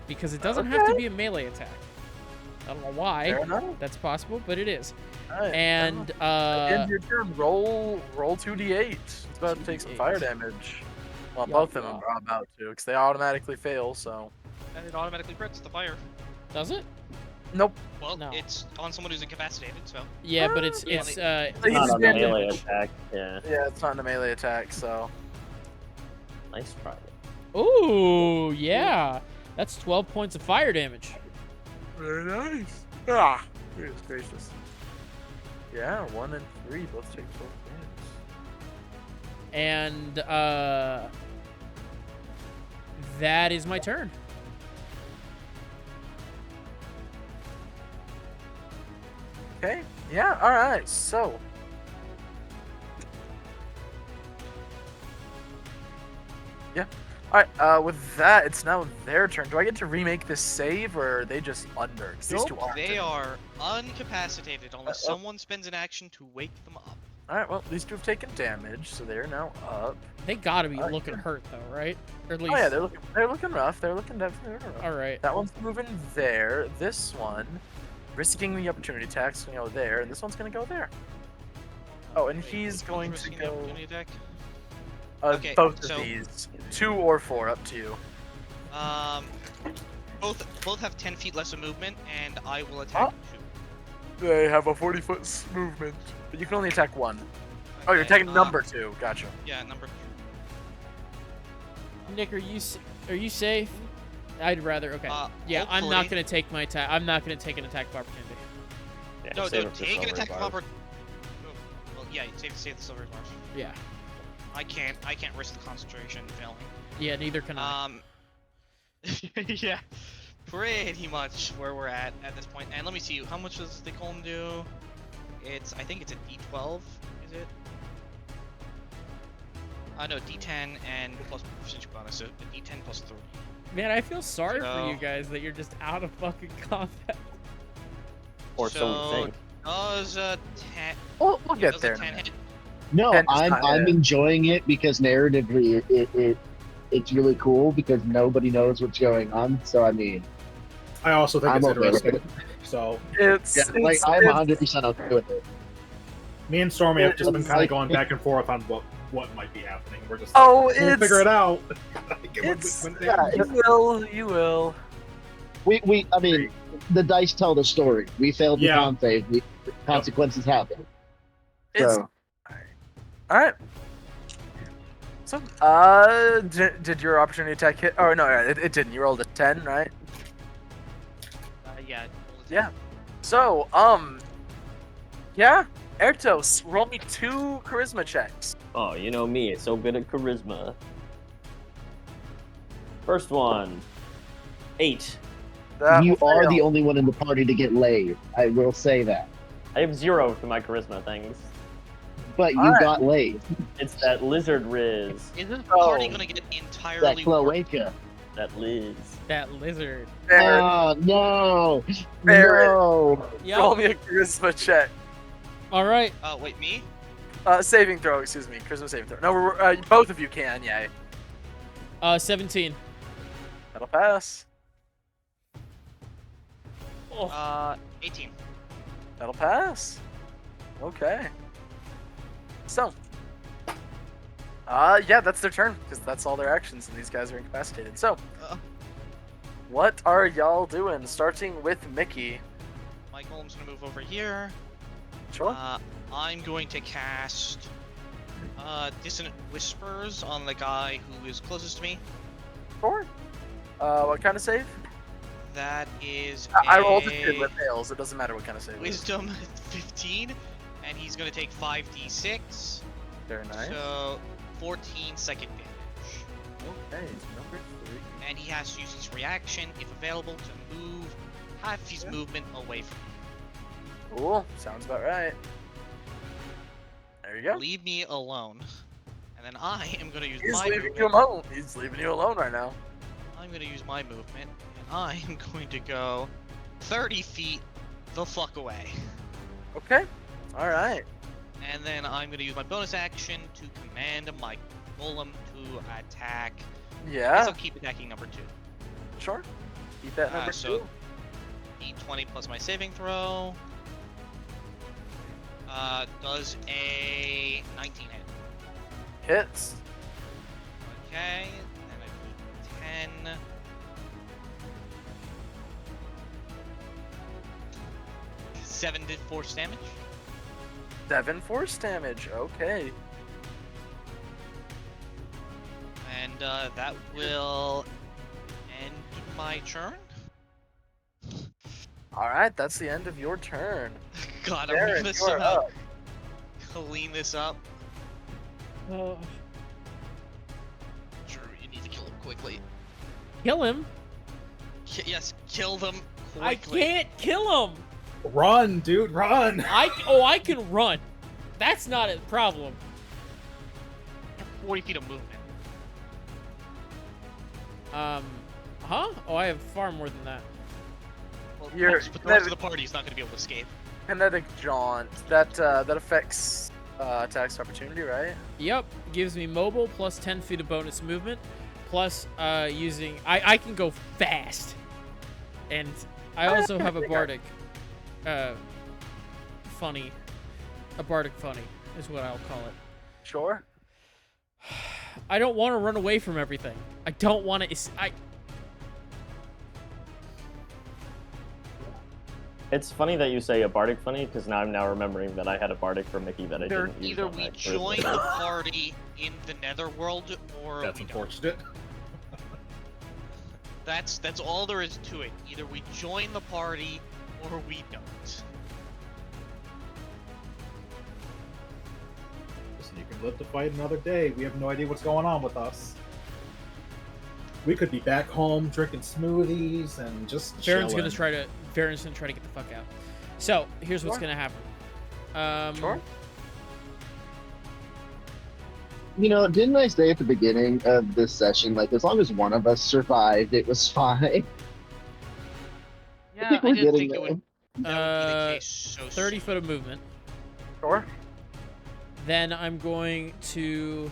Speaker 2: Because it doesn't have to be a melee attack. I don't know why
Speaker 1: Fair enough.
Speaker 2: that's possible, but it is.
Speaker 1: Alright,
Speaker 2: And
Speaker 1: end your turn. Roll 2d8. It's about to take some
Speaker 2: 2d8.
Speaker 1: fire damage. Well,
Speaker 2: Yup,
Speaker 1: both of them
Speaker 2: yup.
Speaker 1: are about to, because they automatically fail, so...
Speaker 6: And it automatically crits the fire.
Speaker 2: does it?
Speaker 1: Nope.
Speaker 6: Well,
Speaker 2: No.
Speaker 6: it's on someone who's incapacitated, so.
Speaker 2: Yeah, but it's
Speaker 1: Yeah,
Speaker 2: it's
Speaker 1: It's
Speaker 3: Not a
Speaker 1: damage.
Speaker 3: melee attack. Yeah.
Speaker 1: Yeah, it's not a melee attack, so...
Speaker 3: Nice try.
Speaker 2: Ooh, yeah. That's 12 points of fire damage.
Speaker 1: Very nice. Ah, goodness gracious. Yeah, 1 and 3 both take 12 damage.
Speaker 2: And that is my turn.
Speaker 1: Okay, yeah, alright, so... Yeah. Alright, with that, it's now their turn. Do I get to remake this save, or are they just under? 'Cause these two
Speaker 6: Nope,
Speaker 1: aren't.
Speaker 6: they are uncapacitated unless
Speaker 1: oh.
Speaker 6: someone spends an action to wake them up.
Speaker 1: Alright, well, these two have taken damage, so they're now up.
Speaker 2: They gotta be
Speaker 1: Alright.
Speaker 2: looking hurt though, right? Or at least.
Speaker 1: Oh yeah, they're looking rough. They're looking definitely rough.
Speaker 2: All right.
Speaker 1: That one's moving there. This one, risking the opportunity attack's gonna go there, and this one's gonna go there. Oh, and
Speaker 6: Wait,
Speaker 1: he's
Speaker 6: which
Speaker 1: going
Speaker 6: one's
Speaker 1: to
Speaker 6: risking the
Speaker 1: go
Speaker 6: opportunity attack? Okay,
Speaker 1: both
Speaker 6: so-
Speaker 1: of these, 2 or 4, up to you.
Speaker 6: Both have 10 feet less of movement, and I will attack
Speaker 1: They have a 40-foot movement, but you can only attack 1.
Speaker 6: 2.
Speaker 1: Oh, you're
Speaker 6: Okay,
Speaker 1: attacking number 2. Gotcha.
Speaker 6: Yeah, number 2.
Speaker 2: Nick, are you safe? I'd rather. Okay. Yeah, I'm not
Speaker 6: hopefully.
Speaker 2: gonna take my attack. I'm not gonna take an attack of opportunity.
Speaker 3: Yeah,
Speaker 6: No,
Speaker 3: save
Speaker 6: no,
Speaker 3: it for
Speaker 6: take an
Speaker 3: silver
Speaker 6: attack
Speaker 3: bars.
Speaker 6: of opportunity. Well, yeah, save the silver bars.
Speaker 2: Yeah.
Speaker 6: I can't risk the concentration failing.
Speaker 2: Yeah, neither can I.
Speaker 6: Yeah, pretty much where we're at this point. And let me see, how much does the column do? I think it's a D12, is it? No, D10 and plus percentage bonus, so a D10 plus 3.
Speaker 2: Man, I feel sorry for
Speaker 6: So-
Speaker 2: you guys that you're just out of fucking combat.
Speaker 3: Or so we think.
Speaker 6: Does a 10...
Speaker 1: We'll get
Speaker 6: does
Speaker 1: there.
Speaker 6: a
Speaker 1: in a
Speaker 6: 10
Speaker 1: minute.
Speaker 6: hit?
Speaker 7: No,
Speaker 5: And just
Speaker 7: I'm
Speaker 5: not
Speaker 7: I'm
Speaker 5: it.
Speaker 7: enjoying it because narratively it's really cool because nobody knows what's going on. So I mean,
Speaker 4: I also think
Speaker 7: I'm
Speaker 4: it's
Speaker 7: okay with
Speaker 4: interesting.
Speaker 7: it.
Speaker 4: So
Speaker 1: It's,
Speaker 7: Yeah, like
Speaker 1: it's,
Speaker 7: I'm
Speaker 1: it's
Speaker 7: 100% okay with it.
Speaker 4: me and Stormy have just been kind of
Speaker 7: Like-
Speaker 4: going back and forth on what might be happening. We're just
Speaker 1: Oh,
Speaker 4: we'll
Speaker 1: it's-
Speaker 4: figure it out.
Speaker 1: it's
Speaker 4: When it
Speaker 7: yeah,
Speaker 4: happens.
Speaker 1: you will.
Speaker 7: I mean, the dice tell the story. We failed the
Speaker 4: Yeah.
Speaker 7: con save. The consequences happen.
Speaker 1: It's
Speaker 7: So
Speaker 1: all right. So, did your opportunity attack hit? Oh no, it didn't. You rolled a 10, right?
Speaker 6: Yeah.
Speaker 1: Yeah. So, yeah. Ertos, roll me 2 charisma checks.
Speaker 3: Oh, you know me, it's so good at charisma. First one. 8.
Speaker 1: That
Speaker 7: you
Speaker 1: will
Speaker 7: are
Speaker 1: fail.
Speaker 7: the only one in the party to get laid. I will say that.
Speaker 3: I have 0 to my charisma things.
Speaker 7: But you
Speaker 1: Alright.
Speaker 7: got laid.
Speaker 3: It's that lizard riz.
Speaker 6: Is this
Speaker 1: Oh.
Speaker 6: party gonna get
Speaker 7: That
Speaker 6: entirely
Speaker 7: cloaca.
Speaker 3: That Liz.
Speaker 2: That lizard.
Speaker 1: Fair.
Speaker 7: Oh no!
Speaker 1: Fair.
Speaker 7: No!
Speaker 1: Roll me a charisma check.
Speaker 2: All right.
Speaker 6: Wait, me?
Speaker 1: Saving throw, excuse me. Charisma saving throw. No, both of you can, yeah.
Speaker 2: 17.
Speaker 1: That'll pass.
Speaker 2: Oh.
Speaker 6: 18.
Speaker 1: That'll pass. Okay. So. Yeah, that's their turn, because that's all their actions, and these guys are incapacitated. So,
Speaker 6: Uh,
Speaker 1: what are y'all doing? Starting with Mickey.
Speaker 6: my golem's gonna move over here.
Speaker 1: Sure.
Speaker 6: I'm going to cast Dissonant Whispers on the guy who is closest to me.
Speaker 1: Sure. What kind of save?
Speaker 6: That is
Speaker 1: I rolled a 10
Speaker 6: a
Speaker 1: with fails. It doesn't matter what kind of save it is.
Speaker 6: Wisdom 15, and he's gonna take 5d6.
Speaker 1: Very nice.
Speaker 6: So 14 second damage.
Speaker 1: Okay, number 3.
Speaker 6: And he has to use his reaction, if available, to move half his movement away from
Speaker 1: Cool. Sounds about right. There you go.
Speaker 6: me. Leave me alone. And then I am gonna use
Speaker 1: He's
Speaker 6: my
Speaker 1: leaving
Speaker 6: movement.
Speaker 1: you alone. He's leaving you alone right now.
Speaker 6: I'm gonna use my movement, and I am going to go 30 feet the fuck away.
Speaker 1: Okay. All right.
Speaker 6: And then I'm gonna use my bonus action to command my golem to attack. I guess
Speaker 1: Yeah.
Speaker 6: I'll keep attacking number 2.
Speaker 1: Sure. Keep that number
Speaker 6: So-
Speaker 1: 2.
Speaker 6: D20 plus my saving throw. Does a 19 hit.
Speaker 1: Hits.
Speaker 6: Okay, and then a D10. 7 to force damage.
Speaker 1: 7 force damage. Okay.
Speaker 6: And that will end my turn.
Speaker 1: All right. That's the end of your turn.
Speaker 6: God, I'm
Speaker 1: Darren,
Speaker 6: gonna
Speaker 1: you're
Speaker 6: somehow
Speaker 1: up.
Speaker 6: clean this up.
Speaker 2: Oh.
Speaker 6: Drew, you need to kill him quickly.
Speaker 2: Kill him?
Speaker 6: Yes, kill them
Speaker 2: I
Speaker 6: quickly.
Speaker 2: can't kill him.
Speaker 4: Run, dude, run!
Speaker 2: I can run. That's not a problem.
Speaker 6: 40 feet of movement.
Speaker 2: Huh? Oh, I have far more than that.
Speaker 6: Well,
Speaker 1: You're-
Speaker 6: yes, but the rest of the party is not going to be able to escape.
Speaker 1: Kinetic jaunt. That affects attacks of opportunity, right?
Speaker 2: Yep, gives me mobile plus 10 feet of bonus movement, plus using I can go fast, and I also have a bardic, funny, a bardic funny is what I'll call it.
Speaker 1: Sure.
Speaker 2: I don't want to run away from everything. I don't want to.
Speaker 3: It's funny that you say a bardic funny, because now I'm remembering that I had a bardic for Mickey that I didn't use
Speaker 6: Either
Speaker 3: on
Speaker 6: we
Speaker 3: my charisma
Speaker 6: join
Speaker 3: check.
Speaker 6: the party in the netherworld, or
Speaker 4: That's
Speaker 6: we don't.
Speaker 4: unfortunate.
Speaker 6: That's all there is to it. Either we join the party, or we don't.
Speaker 4: You can live to fight another day. We have no idea what's going on with us. We could be back home drinking smoothies and just
Speaker 2: Baron's
Speaker 4: chilling.
Speaker 2: gonna try to get the fuck out. So here's what's gonna happen.
Speaker 1: Sure.
Speaker 7: You know, didn't I say at the beginning of this session, like, as long as one of us survived, it was fine?
Speaker 6: Yeah,
Speaker 7: think
Speaker 6: I
Speaker 7: we're
Speaker 6: didn't
Speaker 7: getting
Speaker 6: think it would. That would be the case so
Speaker 2: 30
Speaker 6: soon.
Speaker 2: foot of movement.
Speaker 1: Sure.
Speaker 2: Then I'm going to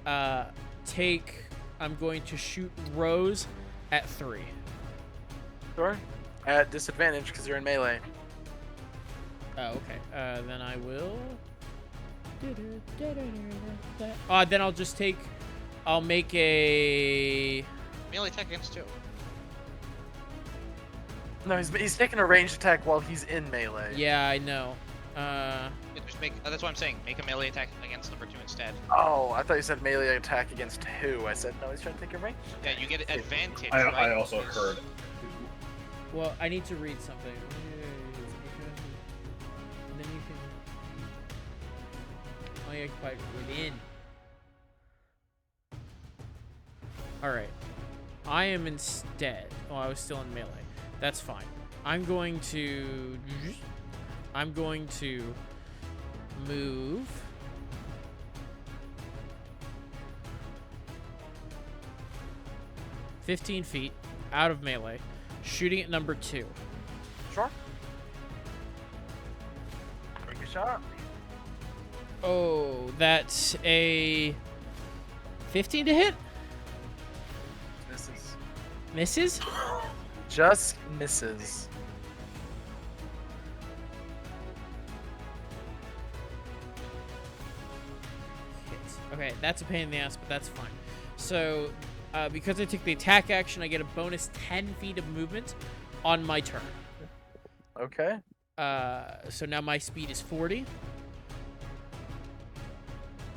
Speaker 2: I'm going to shoot Rose at 3.
Speaker 1: Sure. At disadvantage because you're in melee.
Speaker 2: Oh, okay. Then I will. Then I'll make a.
Speaker 6: Melee attack against 2.
Speaker 1: No, he's taking a ranged attack while he's in melee.
Speaker 2: Yeah, I know.
Speaker 6: Yeah, just make. That's what I'm saying. Make a melee attack against number 2 instead.
Speaker 1: Oh, I thought you said melee attack against 2. I said no, he's trying to take a range.
Speaker 6: Yeah, you get advantage.
Speaker 4: I
Speaker 6: right?
Speaker 4: also heard.
Speaker 2: Well, I need to read something. And then you can. Oh, yeah, quite within. Alright. I am instead. Oh, I was still in melee. That's fine. I'm going to move. "15 feet out of melee, shooting at number 2.
Speaker 1: Sure. Take a shot.
Speaker 2: Oh, that's a 15 to hit.
Speaker 1: Misses.
Speaker 2: Misses?
Speaker 1: Just misses.
Speaker 2: Hits. Okay, that's a pain in the ass, but that's fine. So, because I took the attack action, I get a bonus 10 feet of movement on my turn.
Speaker 1: Okay.
Speaker 2: So now my speed is 40.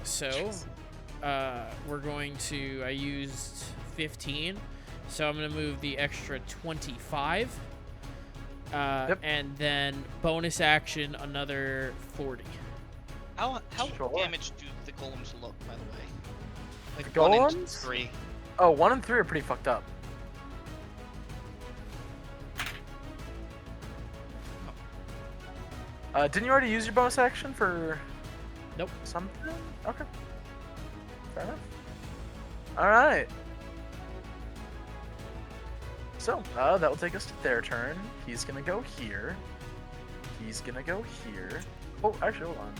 Speaker 2: So, we're going to, I used 15. So I'm going to move the extra 25.
Speaker 1: Yep.
Speaker 2: And then bonus action, another 40.
Speaker 6: How
Speaker 1: Sure.
Speaker 6: damaged do the golems look, by the way? Like
Speaker 1: The
Speaker 6: 1 and
Speaker 1: golems?
Speaker 6: 3.
Speaker 1: Oh, 1 and 3 are pretty fucked up. Didn't you already use your bonus action for
Speaker 2: Nope.
Speaker 1: something? Okay. Fair enough. Alright. So, that will take us to their turn. He's gonna go here. He's gonna go here. Oh, actually, hold on.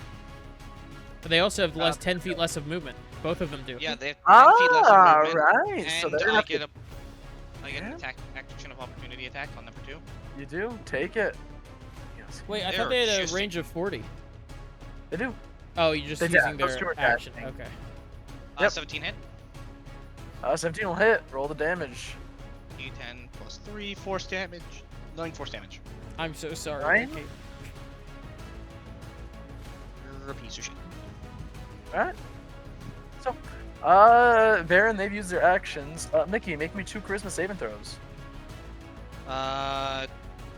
Speaker 2: But they also have 10 feet less of movement. Both of them do.
Speaker 6: Yeah, they have 10 feet less
Speaker 1: Ah,
Speaker 6: of movement.
Speaker 1: right. So
Speaker 6: And
Speaker 1: they're
Speaker 6: I
Speaker 1: gonna
Speaker 6: get
Speaker 1: have
Speaker 6: I get an
Speaker 1: Yeah.
Speaker 6: action of opportunity attack on number 2.
Speaker 1: to, you do take it. Yes.
Speaker 2: Wait, I
Speaker 6: They're
Speaker 2: thought they had a
Speaker 6: just-
Speaker 2: range of 40.
Speaker 1: They do.
Speaker 2: Oh, you're just
Speaker 1: They do.
Speaker 2: using
Speaker 1: Those two
Speaker 2: their
Speaker 1: are
Speaker 2: action.
Speaker 1: dashing.
Speaker 2: Okay.
Speaker 1: Yep.
Speaker 6: 17 hit.
Speaker 1: 17 will hit. Roll the damage.
Speaker 6: D10 plus 3 force damage. 9 force damage.
Speaker 2: I'm so sorry.
Speaker 1: Ryan?
Speaker 2: Okay.
Speaker 6: You're a piece of shit.
Speaker 1: Alright. So, Baron, they've used their actions. Mickey, make me 2 charisma saving throws.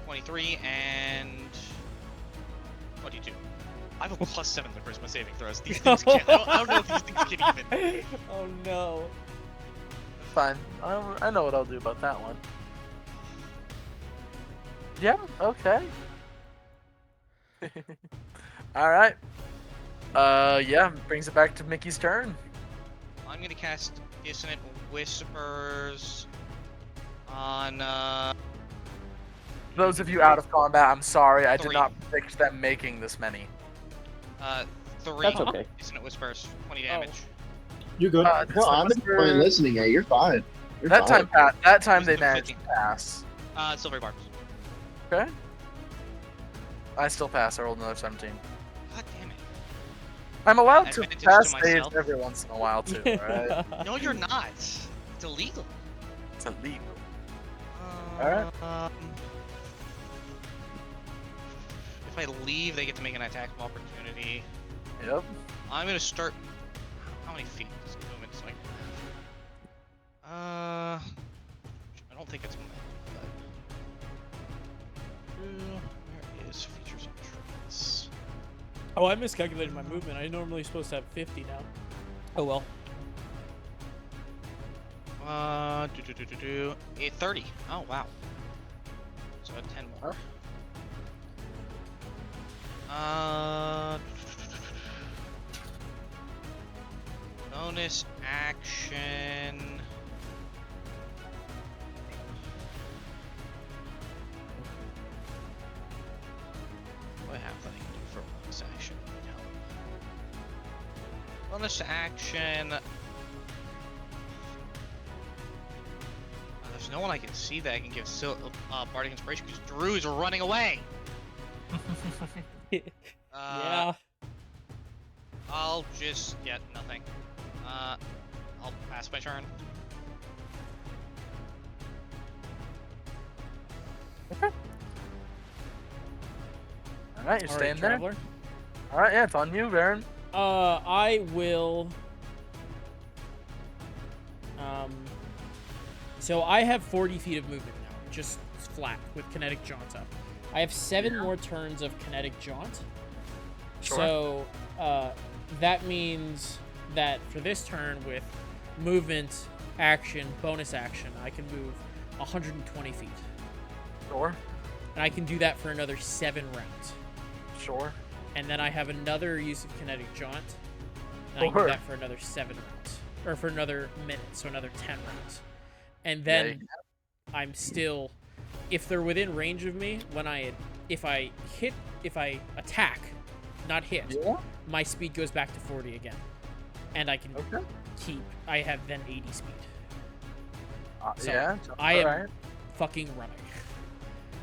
Speaker 6: 23 and 22. I have a +7 to charisma saving throws. These things can't. I don't know if these things can even.
Speaker 2: Oh no.
Speaker 1: Fine. I know what I'll do about that one. Yeah, okay. Alright. Yeah, brings it back to Mickey's turn.
Speaker 6: I'm gonna cast Dissonant Whispers on
Speaker 1: Those of you out of combat, I'm sorry, I did
Speaker 6: 3.
Speaker 1: not predict them making this many.
Speaker 6: 3
Speaker 3: That's okay.
Speaker 6: Dissonant Whispers, 20 damage.
Speaker 4: You good?
Speaker 1: This
Speaker 7: No,
Speaker 1: one
Speaker 7: I'm
Speaker 1: was
Speaker 7: enjoying
Speaker 1: for-
Speaker 7: listening. Yeah, you're fine. You're
Speaker 1: That
Speaker 7: fine.
Speaker 1: time they
Speaker 6: Wisdom
Speaker 1: managed
Speaker 6: 15.
Speaker 1: to pass.
Speaker 6: Silver Barbs.
Speaker 1: Okay. I still pass. I rolled another 17.
Speaker 6: God damn it.
Speaker 1: I'm allowed to
Speaker 6: Advantage
Speaker 1: pass
Speaker 6: to
Speaker 1: saves
Speaker 6: myself.
Speaker 1: every once in a while too, alright?
Speaker 6: No, you're not. It's illegal.
Speaker 1: It's illegal.
Speaker 6: Alright. If I leave, they get to make an attack of opportunity.
Speaker 1: Yep.
Speaker 6: I'm gonna start. How many feet does it move in so I can have? I don't think it's moving, but. Where is features and traits?
Speaker 2: Oh, I miscalculated my movement. I normally supposed to have 50 now. Oh well.
Speaker 6: 30. Oh wow. So 10 more. Bonus action. What do I have that I can do for bonus action? No. Bonus action. There's no one I can see that I can give Bardic Inspiration because Druids are running away.
Speaker 2: Yeah.
Speaker 6: I'll just get nothing. I'll pass my turn.
Speaker 1: Okay. All right, you're
Speaker 2: All
Speaker 1: staying
Speaker 2: right,
Speaker 1: there.
Speaker 2: Traveler.
Speaker 1: All right, yeah, it's on you, Baron.
Speaker 2: I will. So I have 40 feet of movement now, just flat with kinetic jaunt up. I have 7 more turns of kinetic jaunt.
Speaker 1: Sure.
Speaker 2: So that means that for this turn, with movement, action, bonus action, I can move 120 feet,
Speaker 1: Sure.
Speaker 2: and I can do that for another 7 rounds.
Speaker 1: Sure.
Speaker 2: And then I have another use of kinetic jaunt, and I can do
Speaker 1: Sure.
Speaker 2: that for another 7 rounds, or for another minute, so another 10 rounds. And then I'm still, if they're within range of me, if I attack, not hit,
Speaker 1: Yeah.
Speaker 2: my speed goes back to 40 again, and I can
Speaker 1: Okay.
Speaker 2: I have then 80 speed. So
Speaker 1: yeah.
Speaker 2: I am
Speaker 1: alright.
Speaker 2: fucking running.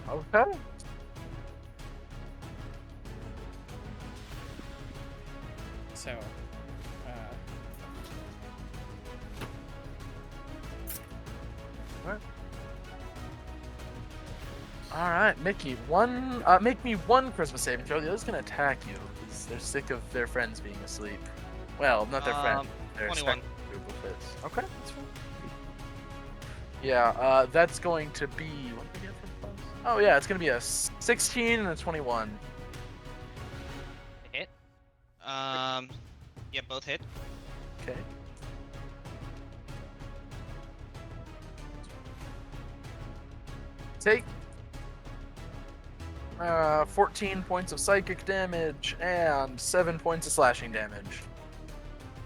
Speaker 1: Okay.
Speaker 2: So,
Speaker 1: All right, Mickey. Make me one Christmas saving throw. The other's gonna attack you because they're sick of their friends being asleep. Well, not their friends. Their
Speaker 6: 21.
Speaker 1: spectral group of bits. Okay, that's fine. Yeah, that's going to be. What did we get for plus? Oh yeah, it's gonna be a 16 and a 21.
Speaker 6: Hit. Yeah, both hit.
Speaker 1: Okay. Take 14 points of psychic damage and 7 points of slashing damage.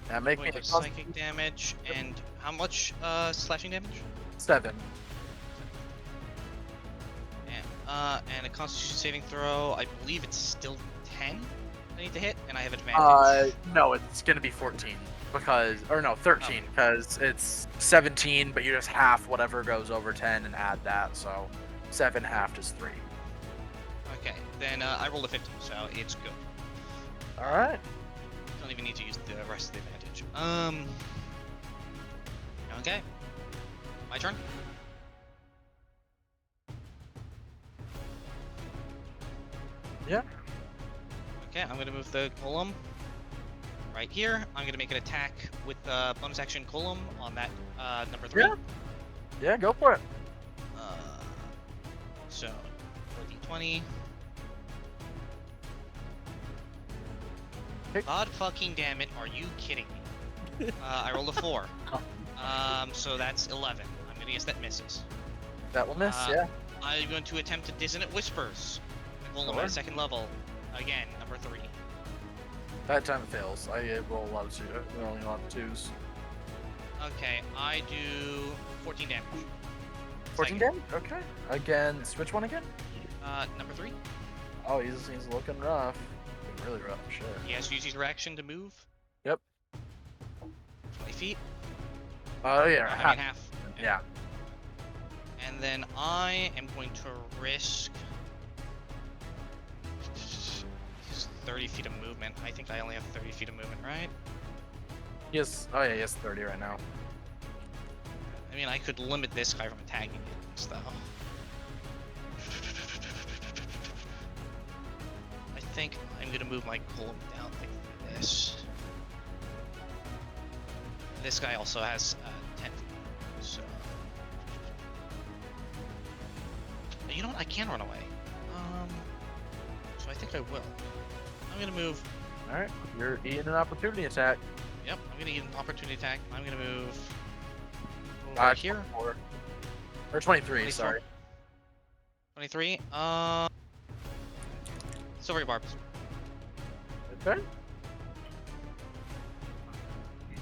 Speaker 1: Now make me
Speaker 6: Point of psychic damage and how much slashing damage?
Speaker 1: 7.
Speaker 6: And a Constitution saving throw. I believe it's still 10. I need to hit, and I have advantage.
Speaker 1: No, it's gonna be 14 because, or no, 13 because it's 17, but you just half whatever goes over 10 and add that, so 7 halved is 3.
Speaker 6: Okay, then I rolled a 50, so it's good.
Speaker 1: All right.
Speaker 6: Don't even need to use the rest of the advantage. Okay. My turn.
Speaker 1: Yeah.
Speaker 6: Okay, I'm gonna move the golem right here. I'm gonna make an attack with the bonus action golem on that number 3.
Speaker 1: Yeah. Yeah, go for it.
Speaker 6: So, 4d20. God fucking damn it, are you kidding me? I rolled a 4. So that's 11. I'm gonna guess that misses.
Speaker 1: That will miss. Yeah.
Speaker 6: I'm going to attempt to Dissonant Whispers. The golem
Speaker 1: Sure.
Speaker 6: at 2nd level. Again, number 3.
Speaker 1: That time it fails. I roll a lot of 2. They're only a lot of 2s.
Speaker 6: Okay, I do 14 damage.
Speaker 1: 14 damage. Okay. Against which one again?
Speaker 6: Number 3.
Speaker 1: Oh, he's looking rough. Looking really rough. Sure.
Speaker 6: He has to use his reaction to move.
Speaker 1: Yep.
Speaker 6: 20 feet.
Speaker 1: Oh yeah.
Speaker 6: I mean half.
Speaker 1: Yeah.
Speaker 6: And then I am going to risk 30 feet of movement. I think I only have 30 feet of movement, right?
Speaker 1: Yes. Oh yeah. He has 30 right now.
Speaker 6: I mean, I could limit this guy from attacking it, though. I think I'm gonna move my golem down like this. This guy also has 10 feet, so... You know what? I can run away. So I think I will. I'm gonna move
Speaker 1: All right, you're eating an opportunity attack.
Speaker 6: Yep, I'm gonna eat an opportunity attack. I'm gonna move over here.
Speaker 1: 24. Or 23,
Speaker 6: 24.
Speaker 1: sorry.
Speaker 6: 23. Silvery barbs.
Speaker 1: Okay.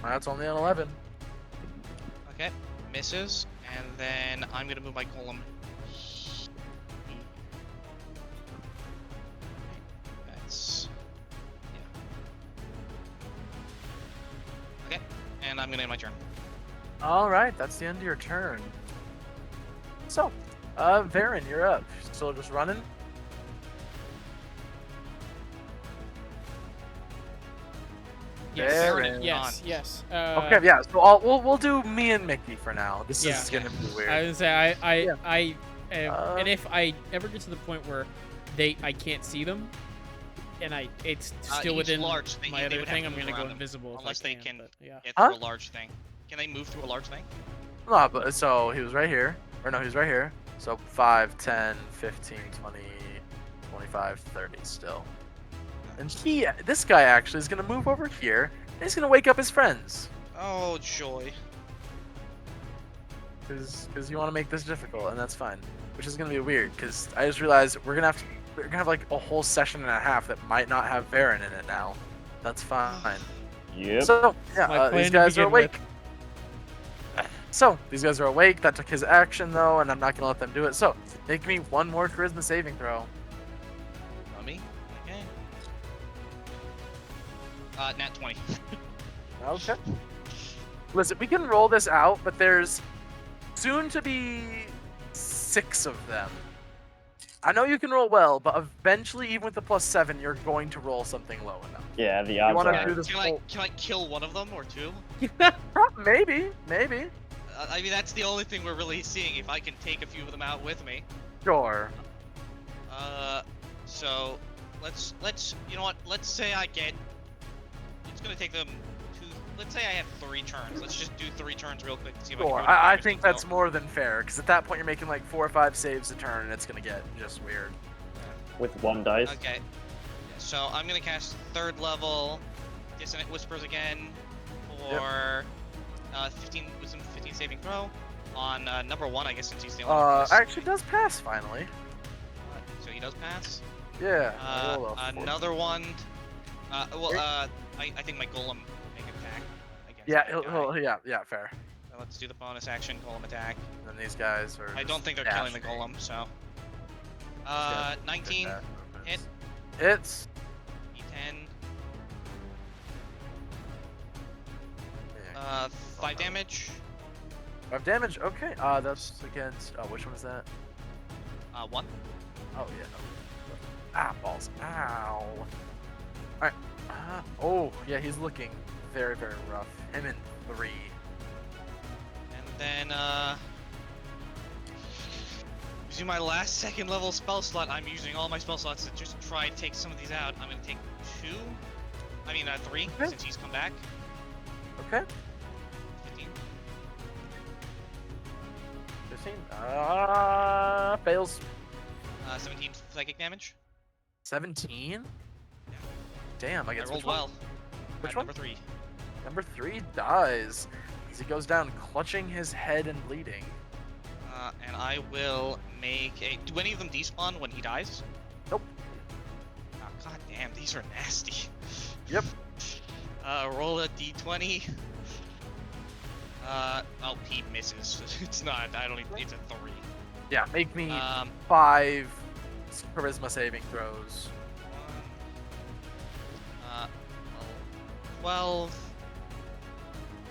Speaker 1: That's only an 11.
Speaker 6: Okay, misses, and then I'm gonna move my golem. That's yeah. Okay, and I'm gonna end my turn.
Speaker 1: All right, that's the end of your turn. So, Varen, you're up. Still just running?
Speaker 2: Yes.
Speaker 1: Varen.
Speaker 2: Yes.
Speaker 1: Okay, yeah. So we'll do me and Mickey for now. This is gonna be weird.
Speaker 2: I would say
Speaker 1: Yeah.
Speaker 2: and if I ever get to the point where I can't see them, and it's still
Speaker 6: each
Speaker 2: within
Speaker 6: large thing,
Speaker 2: my
Speaker 6: they
Speaker 2: other
Speaker 6: would have
Speaker 2: thing,
Speaker 6: to
Speaker 2: I'm
Speaker 6: move
Speaker 2: gonna go
Speaker 6: around them,
Speaker 2: invisible
Speaker 6: unless
Speaker 2: if I
Speaker 6: they
Speaker 2: can.
Speaker 6: can
Speaker 2: But, yeah.
Speaker 6: get
Speaker 1: Huh?
Speaker 6: through a large thing. Can they move through a large thing?
Speaker 1: No, but so he was right here. Or no, he was right here. So 5, 10, 15, 20, 25, 30 still. And this guy actually is gonna move over here. And he's gonna wake up his friends.
Speaker 6: Oh joy!
Speaker 1: Because you want to make this difficult, and that's fine. Which is gonna be weird, because I just realized we're gonna have like a whole session and a half that might not have Varen in it now. That's fine.
Speaker 3: Yep.
Speaker 1: So
Speaker 2: My
Speaker 1: yeah,
Speaker 2: plan
Speaker 1: these
Speaker 2: to
Speaker 1: guys are
Speaker 2: begin with.
Speaker 1: awake. So these guys are awake. That took his action though, and I'm not gonna let them do it. So make me one more charisma saving throw.
Speaker 6: On me? Okay. Nat 20.
Speaker 1: Okay. Listen, we can roll this out, but there's soon to be 6 of them. I know you can roll well, but eventually, even with the +7, you're going to roll something low enough.
Speaker 3: Yeah, the
Speaker 1: You
Speaker 3: odds
Speaker 1: want to
Speaker 3: are.
Speaker 1: do this
Speaker 6: Can
Speaker 1: whole...
Speaker 6: I kill one of them or two?
Speaker 1: Maybe.
Speaker 6: I mean, that's the only thing we're really seeing. If I can take a few of them out with me.
Speaker 1: Sure.
Speaker 6: So let's you know what? Let's say I get. It's gonna take them 2. Let's say I have 3 turns. Let's just do 3 turns real quick to see if
Speaker 1: Sure.
Speaker 6: I can.
Speaker 1: I think that's more than fair, because at that point you're making like 4 or 5 saves a turn, and it's gonna get just weird.
Speaker 3: With one dice.
Speaker 6: Okay. So I'm gonna cast 3rd level Dissonant Whispers again for 15 wisdom 15 saving throw on number 1, I guess, since he's the only one.
Speaker 1: Actually does pass finally.
Speaker 6: So he does pass.
Speaker 1: Yeah. I rolled a 14.
Speaker 6: Another one. I think my golem make an attack against
Speaker 1: Yeah.
Speaker 6: that guy.
Speaker 1: Yeah. Fair.
Speaker 6: So let's do the bonus action golem attack.
Speaker 1: And then these guys are.
Speaker 6: I don't
Speaker 1: just
Speaker 6: think they're killing the
Speaker 1: dashing.
Speaker 6: golem, so.
Speaker 1: These guys are
Speaker 6: 19,
Speaker 1: dash
Speaker 6: hit.
Speaker 1: movements. Hits.
Speaker 6: D10,
Speaker 1: Yeah.
Speaker 6: 5 damage.
Speaker 1: 5 damage. Okay. That's against. Oh, which one is that?
Speaker 6: 1.
Speaker 1: Oh yeah. Ah, balls. Ow. Alright. Oh, yeah, he's looking very, very rough. Him in 3.
Speaker 6: And then, using my last 2nd level spell slot, I'm using all my spell slots to just try and take some of these out. I'm gonna take 3,
Speaker 1: Okay.
Speaker 6: since he's come back.
Speaker 1: Okay.
Speaker 6: 15.
Speaker 1: 15. Fails.
Speaker 6: 17 psychic damage.
Speaker 1: 17? Damn, I
Speaker 6: I
Speaker 1: guess
Speaker 6: rolled
Speaker 1: which one?
Speaker 6: well.
Speaker 1: Which one?
Speaker 6: Number 3.
Speaker 1: Number 3 dies. As he goes down, clutching his head and bleeding.
Speaker 6: And I will make a. Do any of them despawn when he dies?
Speaker 1: Nope.
Speaker 6: Oh, god damn, these are nasty.
Speaker 1: Yep.
Speaker 6: Roll a d20. Oh, he misses. It's not. I don't even. It's a 3.
Speaker 1: Yeah, make me
Speaker 6: 1,
Speaker 1: 5 charisma saving throws.
Speaker 6: 12.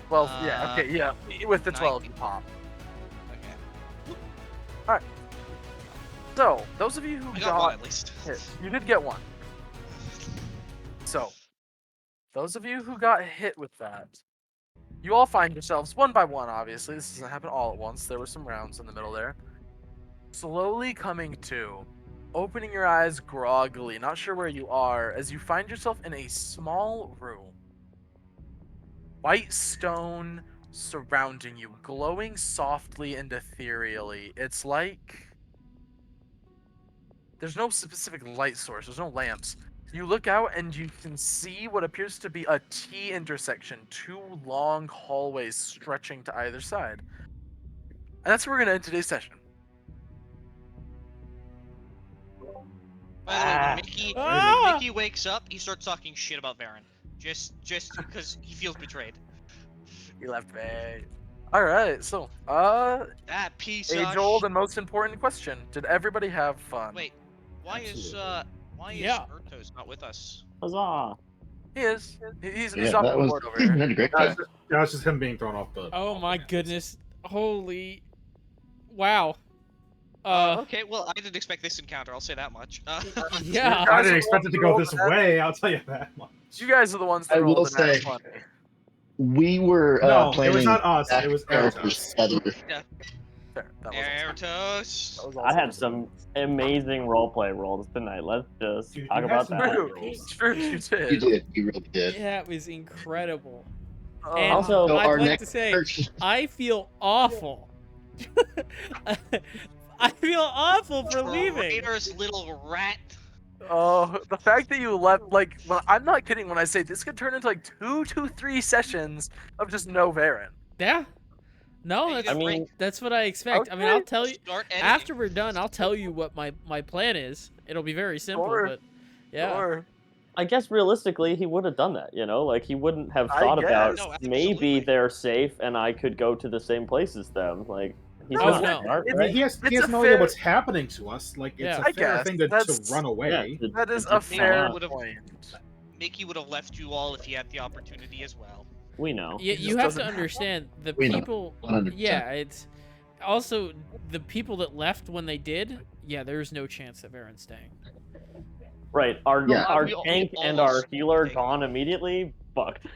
Speaker 1: 12, yeah, okay, yeah. With the 12, you
Speaker 6: 19.
Speaker 1: pop.
Speaker 6: Okay.
Speaker 1: So, those of you who
Speaker 6: I got 1 at least.
Speaker 1: hit, you did get 1. So, those of you who got hit with that, you all find yourselves, one by one, obviously, this doesn't happen all at once, there were some rounds in the middle there, slowly coming to, opening your eyes groggily, not sure where you are, as you find yourself in a small room. White stone surrounding you, glowing softly and ethereally. It's like there's no specific light source, there's no lamps, You look out and you can see what appears to be a T intersection, 2 long hallways stretching to either side. And that's where we're going to end today's session.
Speaker 6: By the way,
Speaker 3: Ah.
Speaker 6: when Mickey,
Speaker 2: Ah!
Speaker 6: when Mickey wakes up, he starts talking shit about Varen. Just because he feels betrayed.
Speaker 1: You left me. Alright, so,
Speaker 6: That piece
Speaker 1: age-old
Speaker 6: of
Speaker 1: and most important question. Did everybody have fun?
Speaker 6: Wait, why is
Speaker 2: Yeah.
Speaker 6: Ertos not with us?
Speaker 3: Huzzah!
Speaker 1: He is. He's
Speaker 5: Yeah,
Speaker 1: off
Speaker 5: that
Speaker 1: the
Speaker 5: was
Speaker 1: board over here.
Speaker 5: had a great
Speaker 4: That's
Speaker 5: time.
Speaker 4: just him being thrown off the.
Speaker 2: Oh
Speaker 4: off
Speaker 2: my
Speaker 4: the canvas.
Speaker 2: goodness. Holy. Wow.
Speaker 6: Okay, well, I didn't expect this encounter. I'll say that much.
Speaker 2: Yeah.
Speaker 4: I didn't expect it to go this way. I'll tell you that much.
Speaker 1: You guys are the ones that
Speaker 5: I will
Speaker 1: rolled the nat
Speaker 5: say-
Speaker 1: 20.
Speaker 5: We were
Speaker 4: No,
Speaker 5: planning
Speaker 4: it was not us.
Speaker 5: back
Speaker 4: It was
Speaker 5: characters
Speaker 4: Ertos.
Speaker 5: together.
Speaker 1: Fair, that was
Speaker 6: Ertos.
Speaker 1: also
Speaker 3: I had some amazing roleplay rolls tonight. Let's just
Speaker 4: Dude,
Speaker 3: talk
Speaker 4: you
Speaker 3: about
Speaker 4: had some
Speaker 3: that.
Speaker 1: True.
Speaker 4: rolls.
Speaker 1: True, you did.
Speaker 5: You did. You really did.
Speaker 2: Yeah, it was incredible.
Speaker 1: Oh,
Speaker 2: And
Speaker 3: Also,
Speaker 5: So
Speaker 2: I'd
Speaker 5: our
Speaker 2: like
Speaker 5: next
Speaker 2: to say,
Speaker 5: character-
Speaker 2: I feel awful. I feel awful for leaving.
Speaker 6: Traitorous little rat.
Speaker 1: oh, the fact that you left, like, well, I'm not kidding when I say this could turn into like 2 to 3 sessions of just no Varen.
Speaker 2: Yeah. No,
Speaker 6: Hey, you
Speaker 2: that's,
Speaker 3: I
Speaker 6: did
Speaker 3: mean,
Speaker 2: that's what I expect. I mean, I'll tell you
Speaker 6: Start editing.
Speaker 2: after we're done. I'll tell you what my plan is. It'll be very simple,
Speaker 1: Sure.
Speaker 2: but yeah.
Speaker 1: Or,
Speaker 3: I guess realistically, he would have done that. You know, like he wouldn't have
Speaker 1: I
Speaker 3: thought about
Speaker 1: guess.
Speaker 6: No,
Speaker 3: maybe
Speaker 6: absolutely.
Speaker 3: they're safe and I could go to the same place as them. Like he's
Speaker 2: Oh,
Speaker 3: not
Speaker 2: no.
Speaker 3: smart,
Speaker 1: It-
Speaker 4: I mean,
Speaker 3: right?
Speaker 4: he has
Speaker 1: It's a
Speaker 4: no idea
Speaker 1: fair-
Speaker 4: what's happening to us. Like, it's
Speaker 2: Yeah.
Speaker 1: I
Speaker 4: a fair
Speaker 1: guess,
Speaker 4: thing to
Speaker 1: that's-
Speaker 4: run away.
Speaker 3: Yeah,
Speaker 1: that is
Speaker 3: to
Speaker 1: a
Speaker 3: just
Speaker 1: fair
Speaker 3: not-
Speaker 6: would've-
Speaker 1: point.
Speaker 6: Mickey would have left you all if he had the opportunity as well.
Speaker 3: we know.
Speaker 2: You,
Speaker 1: It
Speaker 2: you
Speaker 1: just
Speaker 2: have
Speaker 1: doesn't
Speaker 2: to
Speaker 1: happen.
Speaker 2: understand the
Speaker 5: We know.
Speaker 2: people.
Speaker 5: 100%.
Speaker 2: Yeah, it's also the people that left when they did. Yeah, there's no chance that Varen's staying.
Speaker 3: Right, our
Speaker 5: Yeah.
Speaker 3: our
Speaker 6: We al-
Speaker 3: tank
Speaker 6: we
Speaker 3: and our
Speaker 6: almost
Speaker 3: healer
Speaker 6: take-
Speaker 3: gone immediately. Fucked.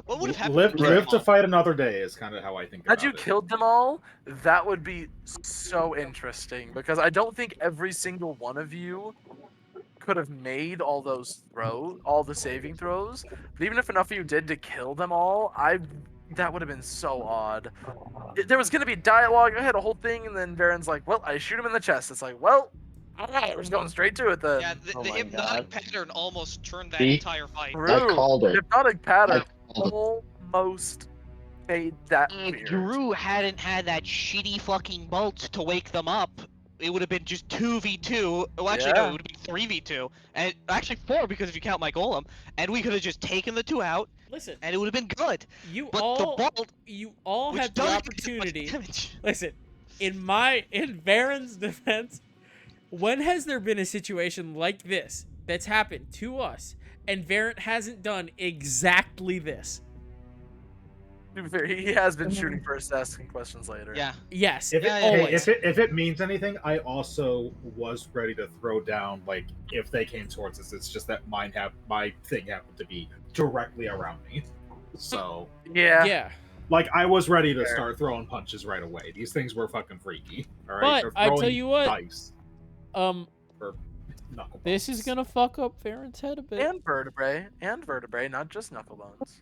Speaker 6: What would have happened?
Speaker 4: Live,
Speaker 6: if we
Speaker 4: live
Speaker 6: killed
Speaker 4: to
Speaker 6: them
Speaker 4: fight another day is kind of how I think about
Speaker 1: Had you
Speaker 4: it.
Speaker 1: killed them all, that would be so interesting because I don't think every single one of you could have made all those throws, all the saving throws. But even if enough of you did to kill them all, that would have been so odd. There was gonna be dialogue. I had a whole thing, and then Varen's like, "Well, I shoot him in the chest." It's like, "Well, alright, we're just going straight to it then."
Speaker 6: Yeah,
Speaker 3: Oh
Speaker 6: the
Speaker 3: my
Speaker 6: hypnotic
Speaker 3: God.
Speaker 6: pattern almost turned that
Speaker 5: See?
Speaker 6: entire fight.
Speaker 5: I
Speaker 1: True.
Speaker 5: called it.
Speaker 1: Hypnotic pattern
Speaker 5: I called
Speaker 1: almost made that
Speaker 6: If
Speaker 1: weird.
Speaker 6: Drew hadn't had that shitty fucking bolt to wake them up, it would have been just 2v2. Well, actually, no,
Speaker 1: Yeah.
Speaker 6: it would have been 3v2. And actually 4 because if you count my golem. And we could have just taken the 2 out,
Speaker 2: Listen,
Speaker 6: and it would have been good.
Speaker 2: you
Speaker 6: But
Speaker 2: all
Speaker 6: the bolt,
Speaker 2: had
Speaker 6: which
Speaker 2: the
Speaker 6: doesn't do much
Speaker 2: opportunity.
Speaker 6: damage.
Speaker 2: Listen, in Varen's defense, when has there been a situation like this that's happened to us and Varen hasn't done exactly this?
Speaker 1: To be fair, he has been shooting first, asking questions later.
Speaker 6: Yeah.
Speaker 2: Yes,
Speaker 4: If it,
Speaker 6: Yeah, yeah,
Speaker 4: hey,
Speaker 2: always.
Speaker 4: if it means anything, I also was ready to throw down. Like, if they came towards us, it's just that my thing happened to be directly around me. So,
Speaker 1: Yeah.
Speaker 2: Yeah.
Speaker 4: like, I was ready to
Speaker 1: Fair.
Speaker 4: start throwing punches right away. These things were fucking freaky. All right,
Speaker 2: But
Speaker 4: They're
Speaker 2: I tell
Speaker 4: throwing
Speaker 2: you what,
Speaker 4: dice for knuckle
Speaker 2: this is
Speaker 4: bones.
Speaker 2: gonna fuck up Varen's head a bit.
Speaker 1: And vertebrae, not just knuckle bones.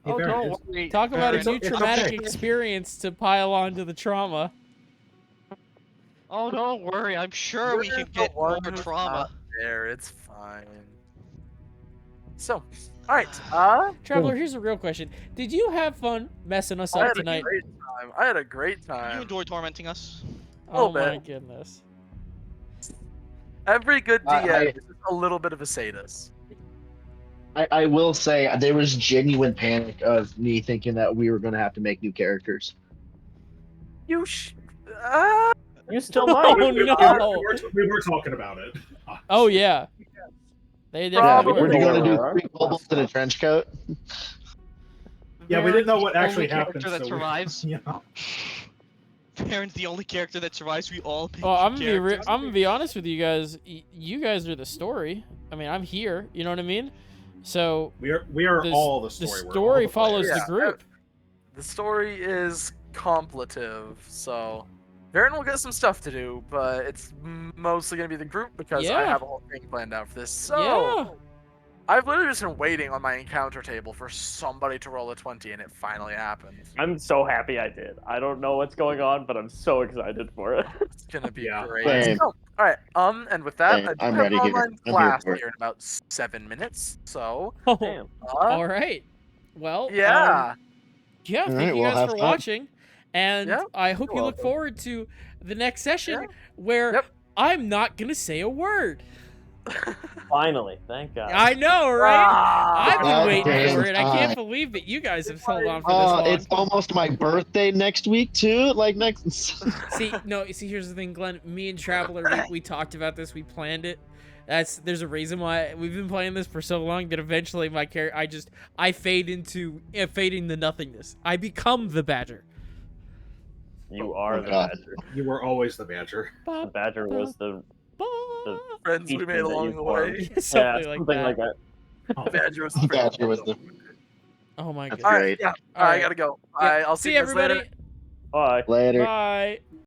Speaker 4: Hey,
Speaker 6: Oh,
Speaker 4: Baron,
Speaker 6: don't
Speaker 4: it's-
Speaker 6: worry.
Speaker 2: Talk about a
Speaker 4: It's
Speaker 2: new
Speaker 4: okay.
Speaker 2: traumatic experience to pile onto the trauma.
Speaker 6: Oh, don't worry. I'm sure we
Speaker 1: You're
Speaker 6: can
Speaker 1: the
Speaker 6: get
Speaker 1: one
Speaker 6: more
Speaker 1: who's
Speaker 6: trauma.
Speaker 1: not there, it's fine. So, alright,
Speaker 2: Traveler, here's a real question. Did you have fun messing us
Speaker 1: I
Speaker 2: up
Speaker 1: had
Speaker 2: tonight?
Speaker 1: a great time. I had a great
Speaker 6: You
Speaker 1: time.
Speaker 6: enjoy tormenting us.
Speaker 2: Oh
Speaker 1: little
Speaker 2: my
Speaker 1: bit.
Speaker 2: goodness.
Speaker 1: Every good DM
Speaker 5: I-
Speaker 1: is a little bit of a sadist.
Speaker 5: I will say there was genuine panic of me thinking that we were going to have to make new characters.
Speaker 1: You
Speaker 3: You still
Speaker 2: Oh,
Speaker 3: might.
Speaker 2: no.
Speaker 4: We were talking about it.
Speaker 2: Oh yeah. They
Speaker 5: Yeah,
Speaker 2: definitely
Speaker 1: Probably.
Speaker 5: we're
Speaker 2: were.
Speaker 5: going to do
Speaker 3: Aurora.
Speaker 5: 3 bubbles in a trench coat.
Speaker 4: Yeah, we didn't know what
Speaker 6: Varen's the
Speaker 4: actually
Speaker 6: only
Speaker 4: happened.
Speaker 6: character that
Speaker 4: so we-
Speaker 6: survives.
Speaker 4: Yeah.
Speaker 6: Varen's the only character that survives. We all pick
Speaker 2: Well, I'm gonna
Speaker 6: characters.
Speaker 2: I'm gonna be honest with you guys. You guys are the story. I mean, I'm here. You know what I mean? So
Speaker 4: We are
Speaker 2: The-
Speaker 4: all the
Speaker 2: the
Speaker 4: story. We're all
Speaker 2: story
Speaker 4: the
Speaker 2: follows
Speaker 4: players.
Speaker 2: the group.
Speaker 1: The story is contemplative, so Varen will get some stuff to do, but it's mostly gonna be the group because I
Speaker 2: Yeah.
Speaker 1: have a whole thing planned out for this. So
Speaker 2: Yeah.
Speaker 1: I've literally just been waiting on my encounter table for somebody to roll a 20, and it finally happened.
Speaker 3: I'm so happy I did. I don't know what's going on, but I'm so excited for it.
Speaker 1: It's gonna be
Speaker 4: Yeah.
Speaker 1: great.
Speaker 5: Same.
Speaker 1: So, All right. And with that,
Speaker 7: Hey,
Speaker 1: I do
Speaker 7: I'm
Speaker 1: have
Speaker 7: ready
Speaker 1: an
Speaker 7: here.
Speaker 1: online
Speaker 7: I'm here
Speaker 1: class
Speaker 7: for it.
Speaker 1: here in about 7 minutes. So,
Speaker 2: Oh,
Speaker 3: Damn.
Speaker 2: all right. Well,
Speaker 1: yeah,
Speaker 2: yeah,
Speaker 7: All
Speaker 2: thank
Speaker 7: right,
Speaker 2: you
Speaker 7: well,
Speaker 2: guys
Speaker 7: have
Speaker 2: for
Speaker 7: fun.
Speaker 2: watching. And
Speaker 1: Yeah,
Speaker 2: I hope
Speaker 1: you're
Speaker 2: you look
Speaker 1: welcome.
Speaker 2: forward to the next session
Speaker 1: Yeah.
Speaker 2: where
Speaker 1: Yep.
Speaker 2: I'm not going to say a word.
Speaker 3: Finally, thank God.
Speaker 2: I know, right? I've been
Speaker 7: About
Speaker 2: waiting
Speaker 7: damn
Speaker 2: for it. I can't
Speaker 7: time.
Speaker 2: believe that you guys have held on for this long.
Speaker 7: It's almost my birthday next week too. Like next.
Speaker 2: See, here's the thing, Glenn. Me and Traveler, we talked about this. We planned it. There's a reason why we've been playing this for so long that eventually my character, I fade into nothingness. I become the Badger.
Speaker 3: You are the
Speaker 7: God.
Speaker 3: Badger.
Speaker 4: You were always the Badger.
Speaker 3: The Badger was the
Speaker 1: Friends we
Speaker 3: feature
Speaker 1: made
Speaker 3: that
Speaker 1: along
Speaker 3: you
Speaker 1: the
Speaker 3: formed.
Speaker 1: way.
Speaker 2: something
Speaker 3: Yeah,
Speaker 2: like
Speaker 3: something
Speaker 2: that.
Speaker 3: like that.
Speaker 1: Badger was the
Speaker 7: Badger was the.
Speaker 2: Oh my
Speaker 7: That's
Speaker 2: goodness.
Speaker 1: All right.
Speaker 7: great.
Speaker 1: Yeah.
Speaker 2: All
Speaker 1: I
Speaker 2: right.
Speaker 1: gotta go.
Speaker 2: Yeah,
Speaker 1: I'll see you guys
Speaker 2: everybody.
Speaker 1: later.
Speaker 3: Bye.
Speaker 7: Later.
Speaker 2: Bye.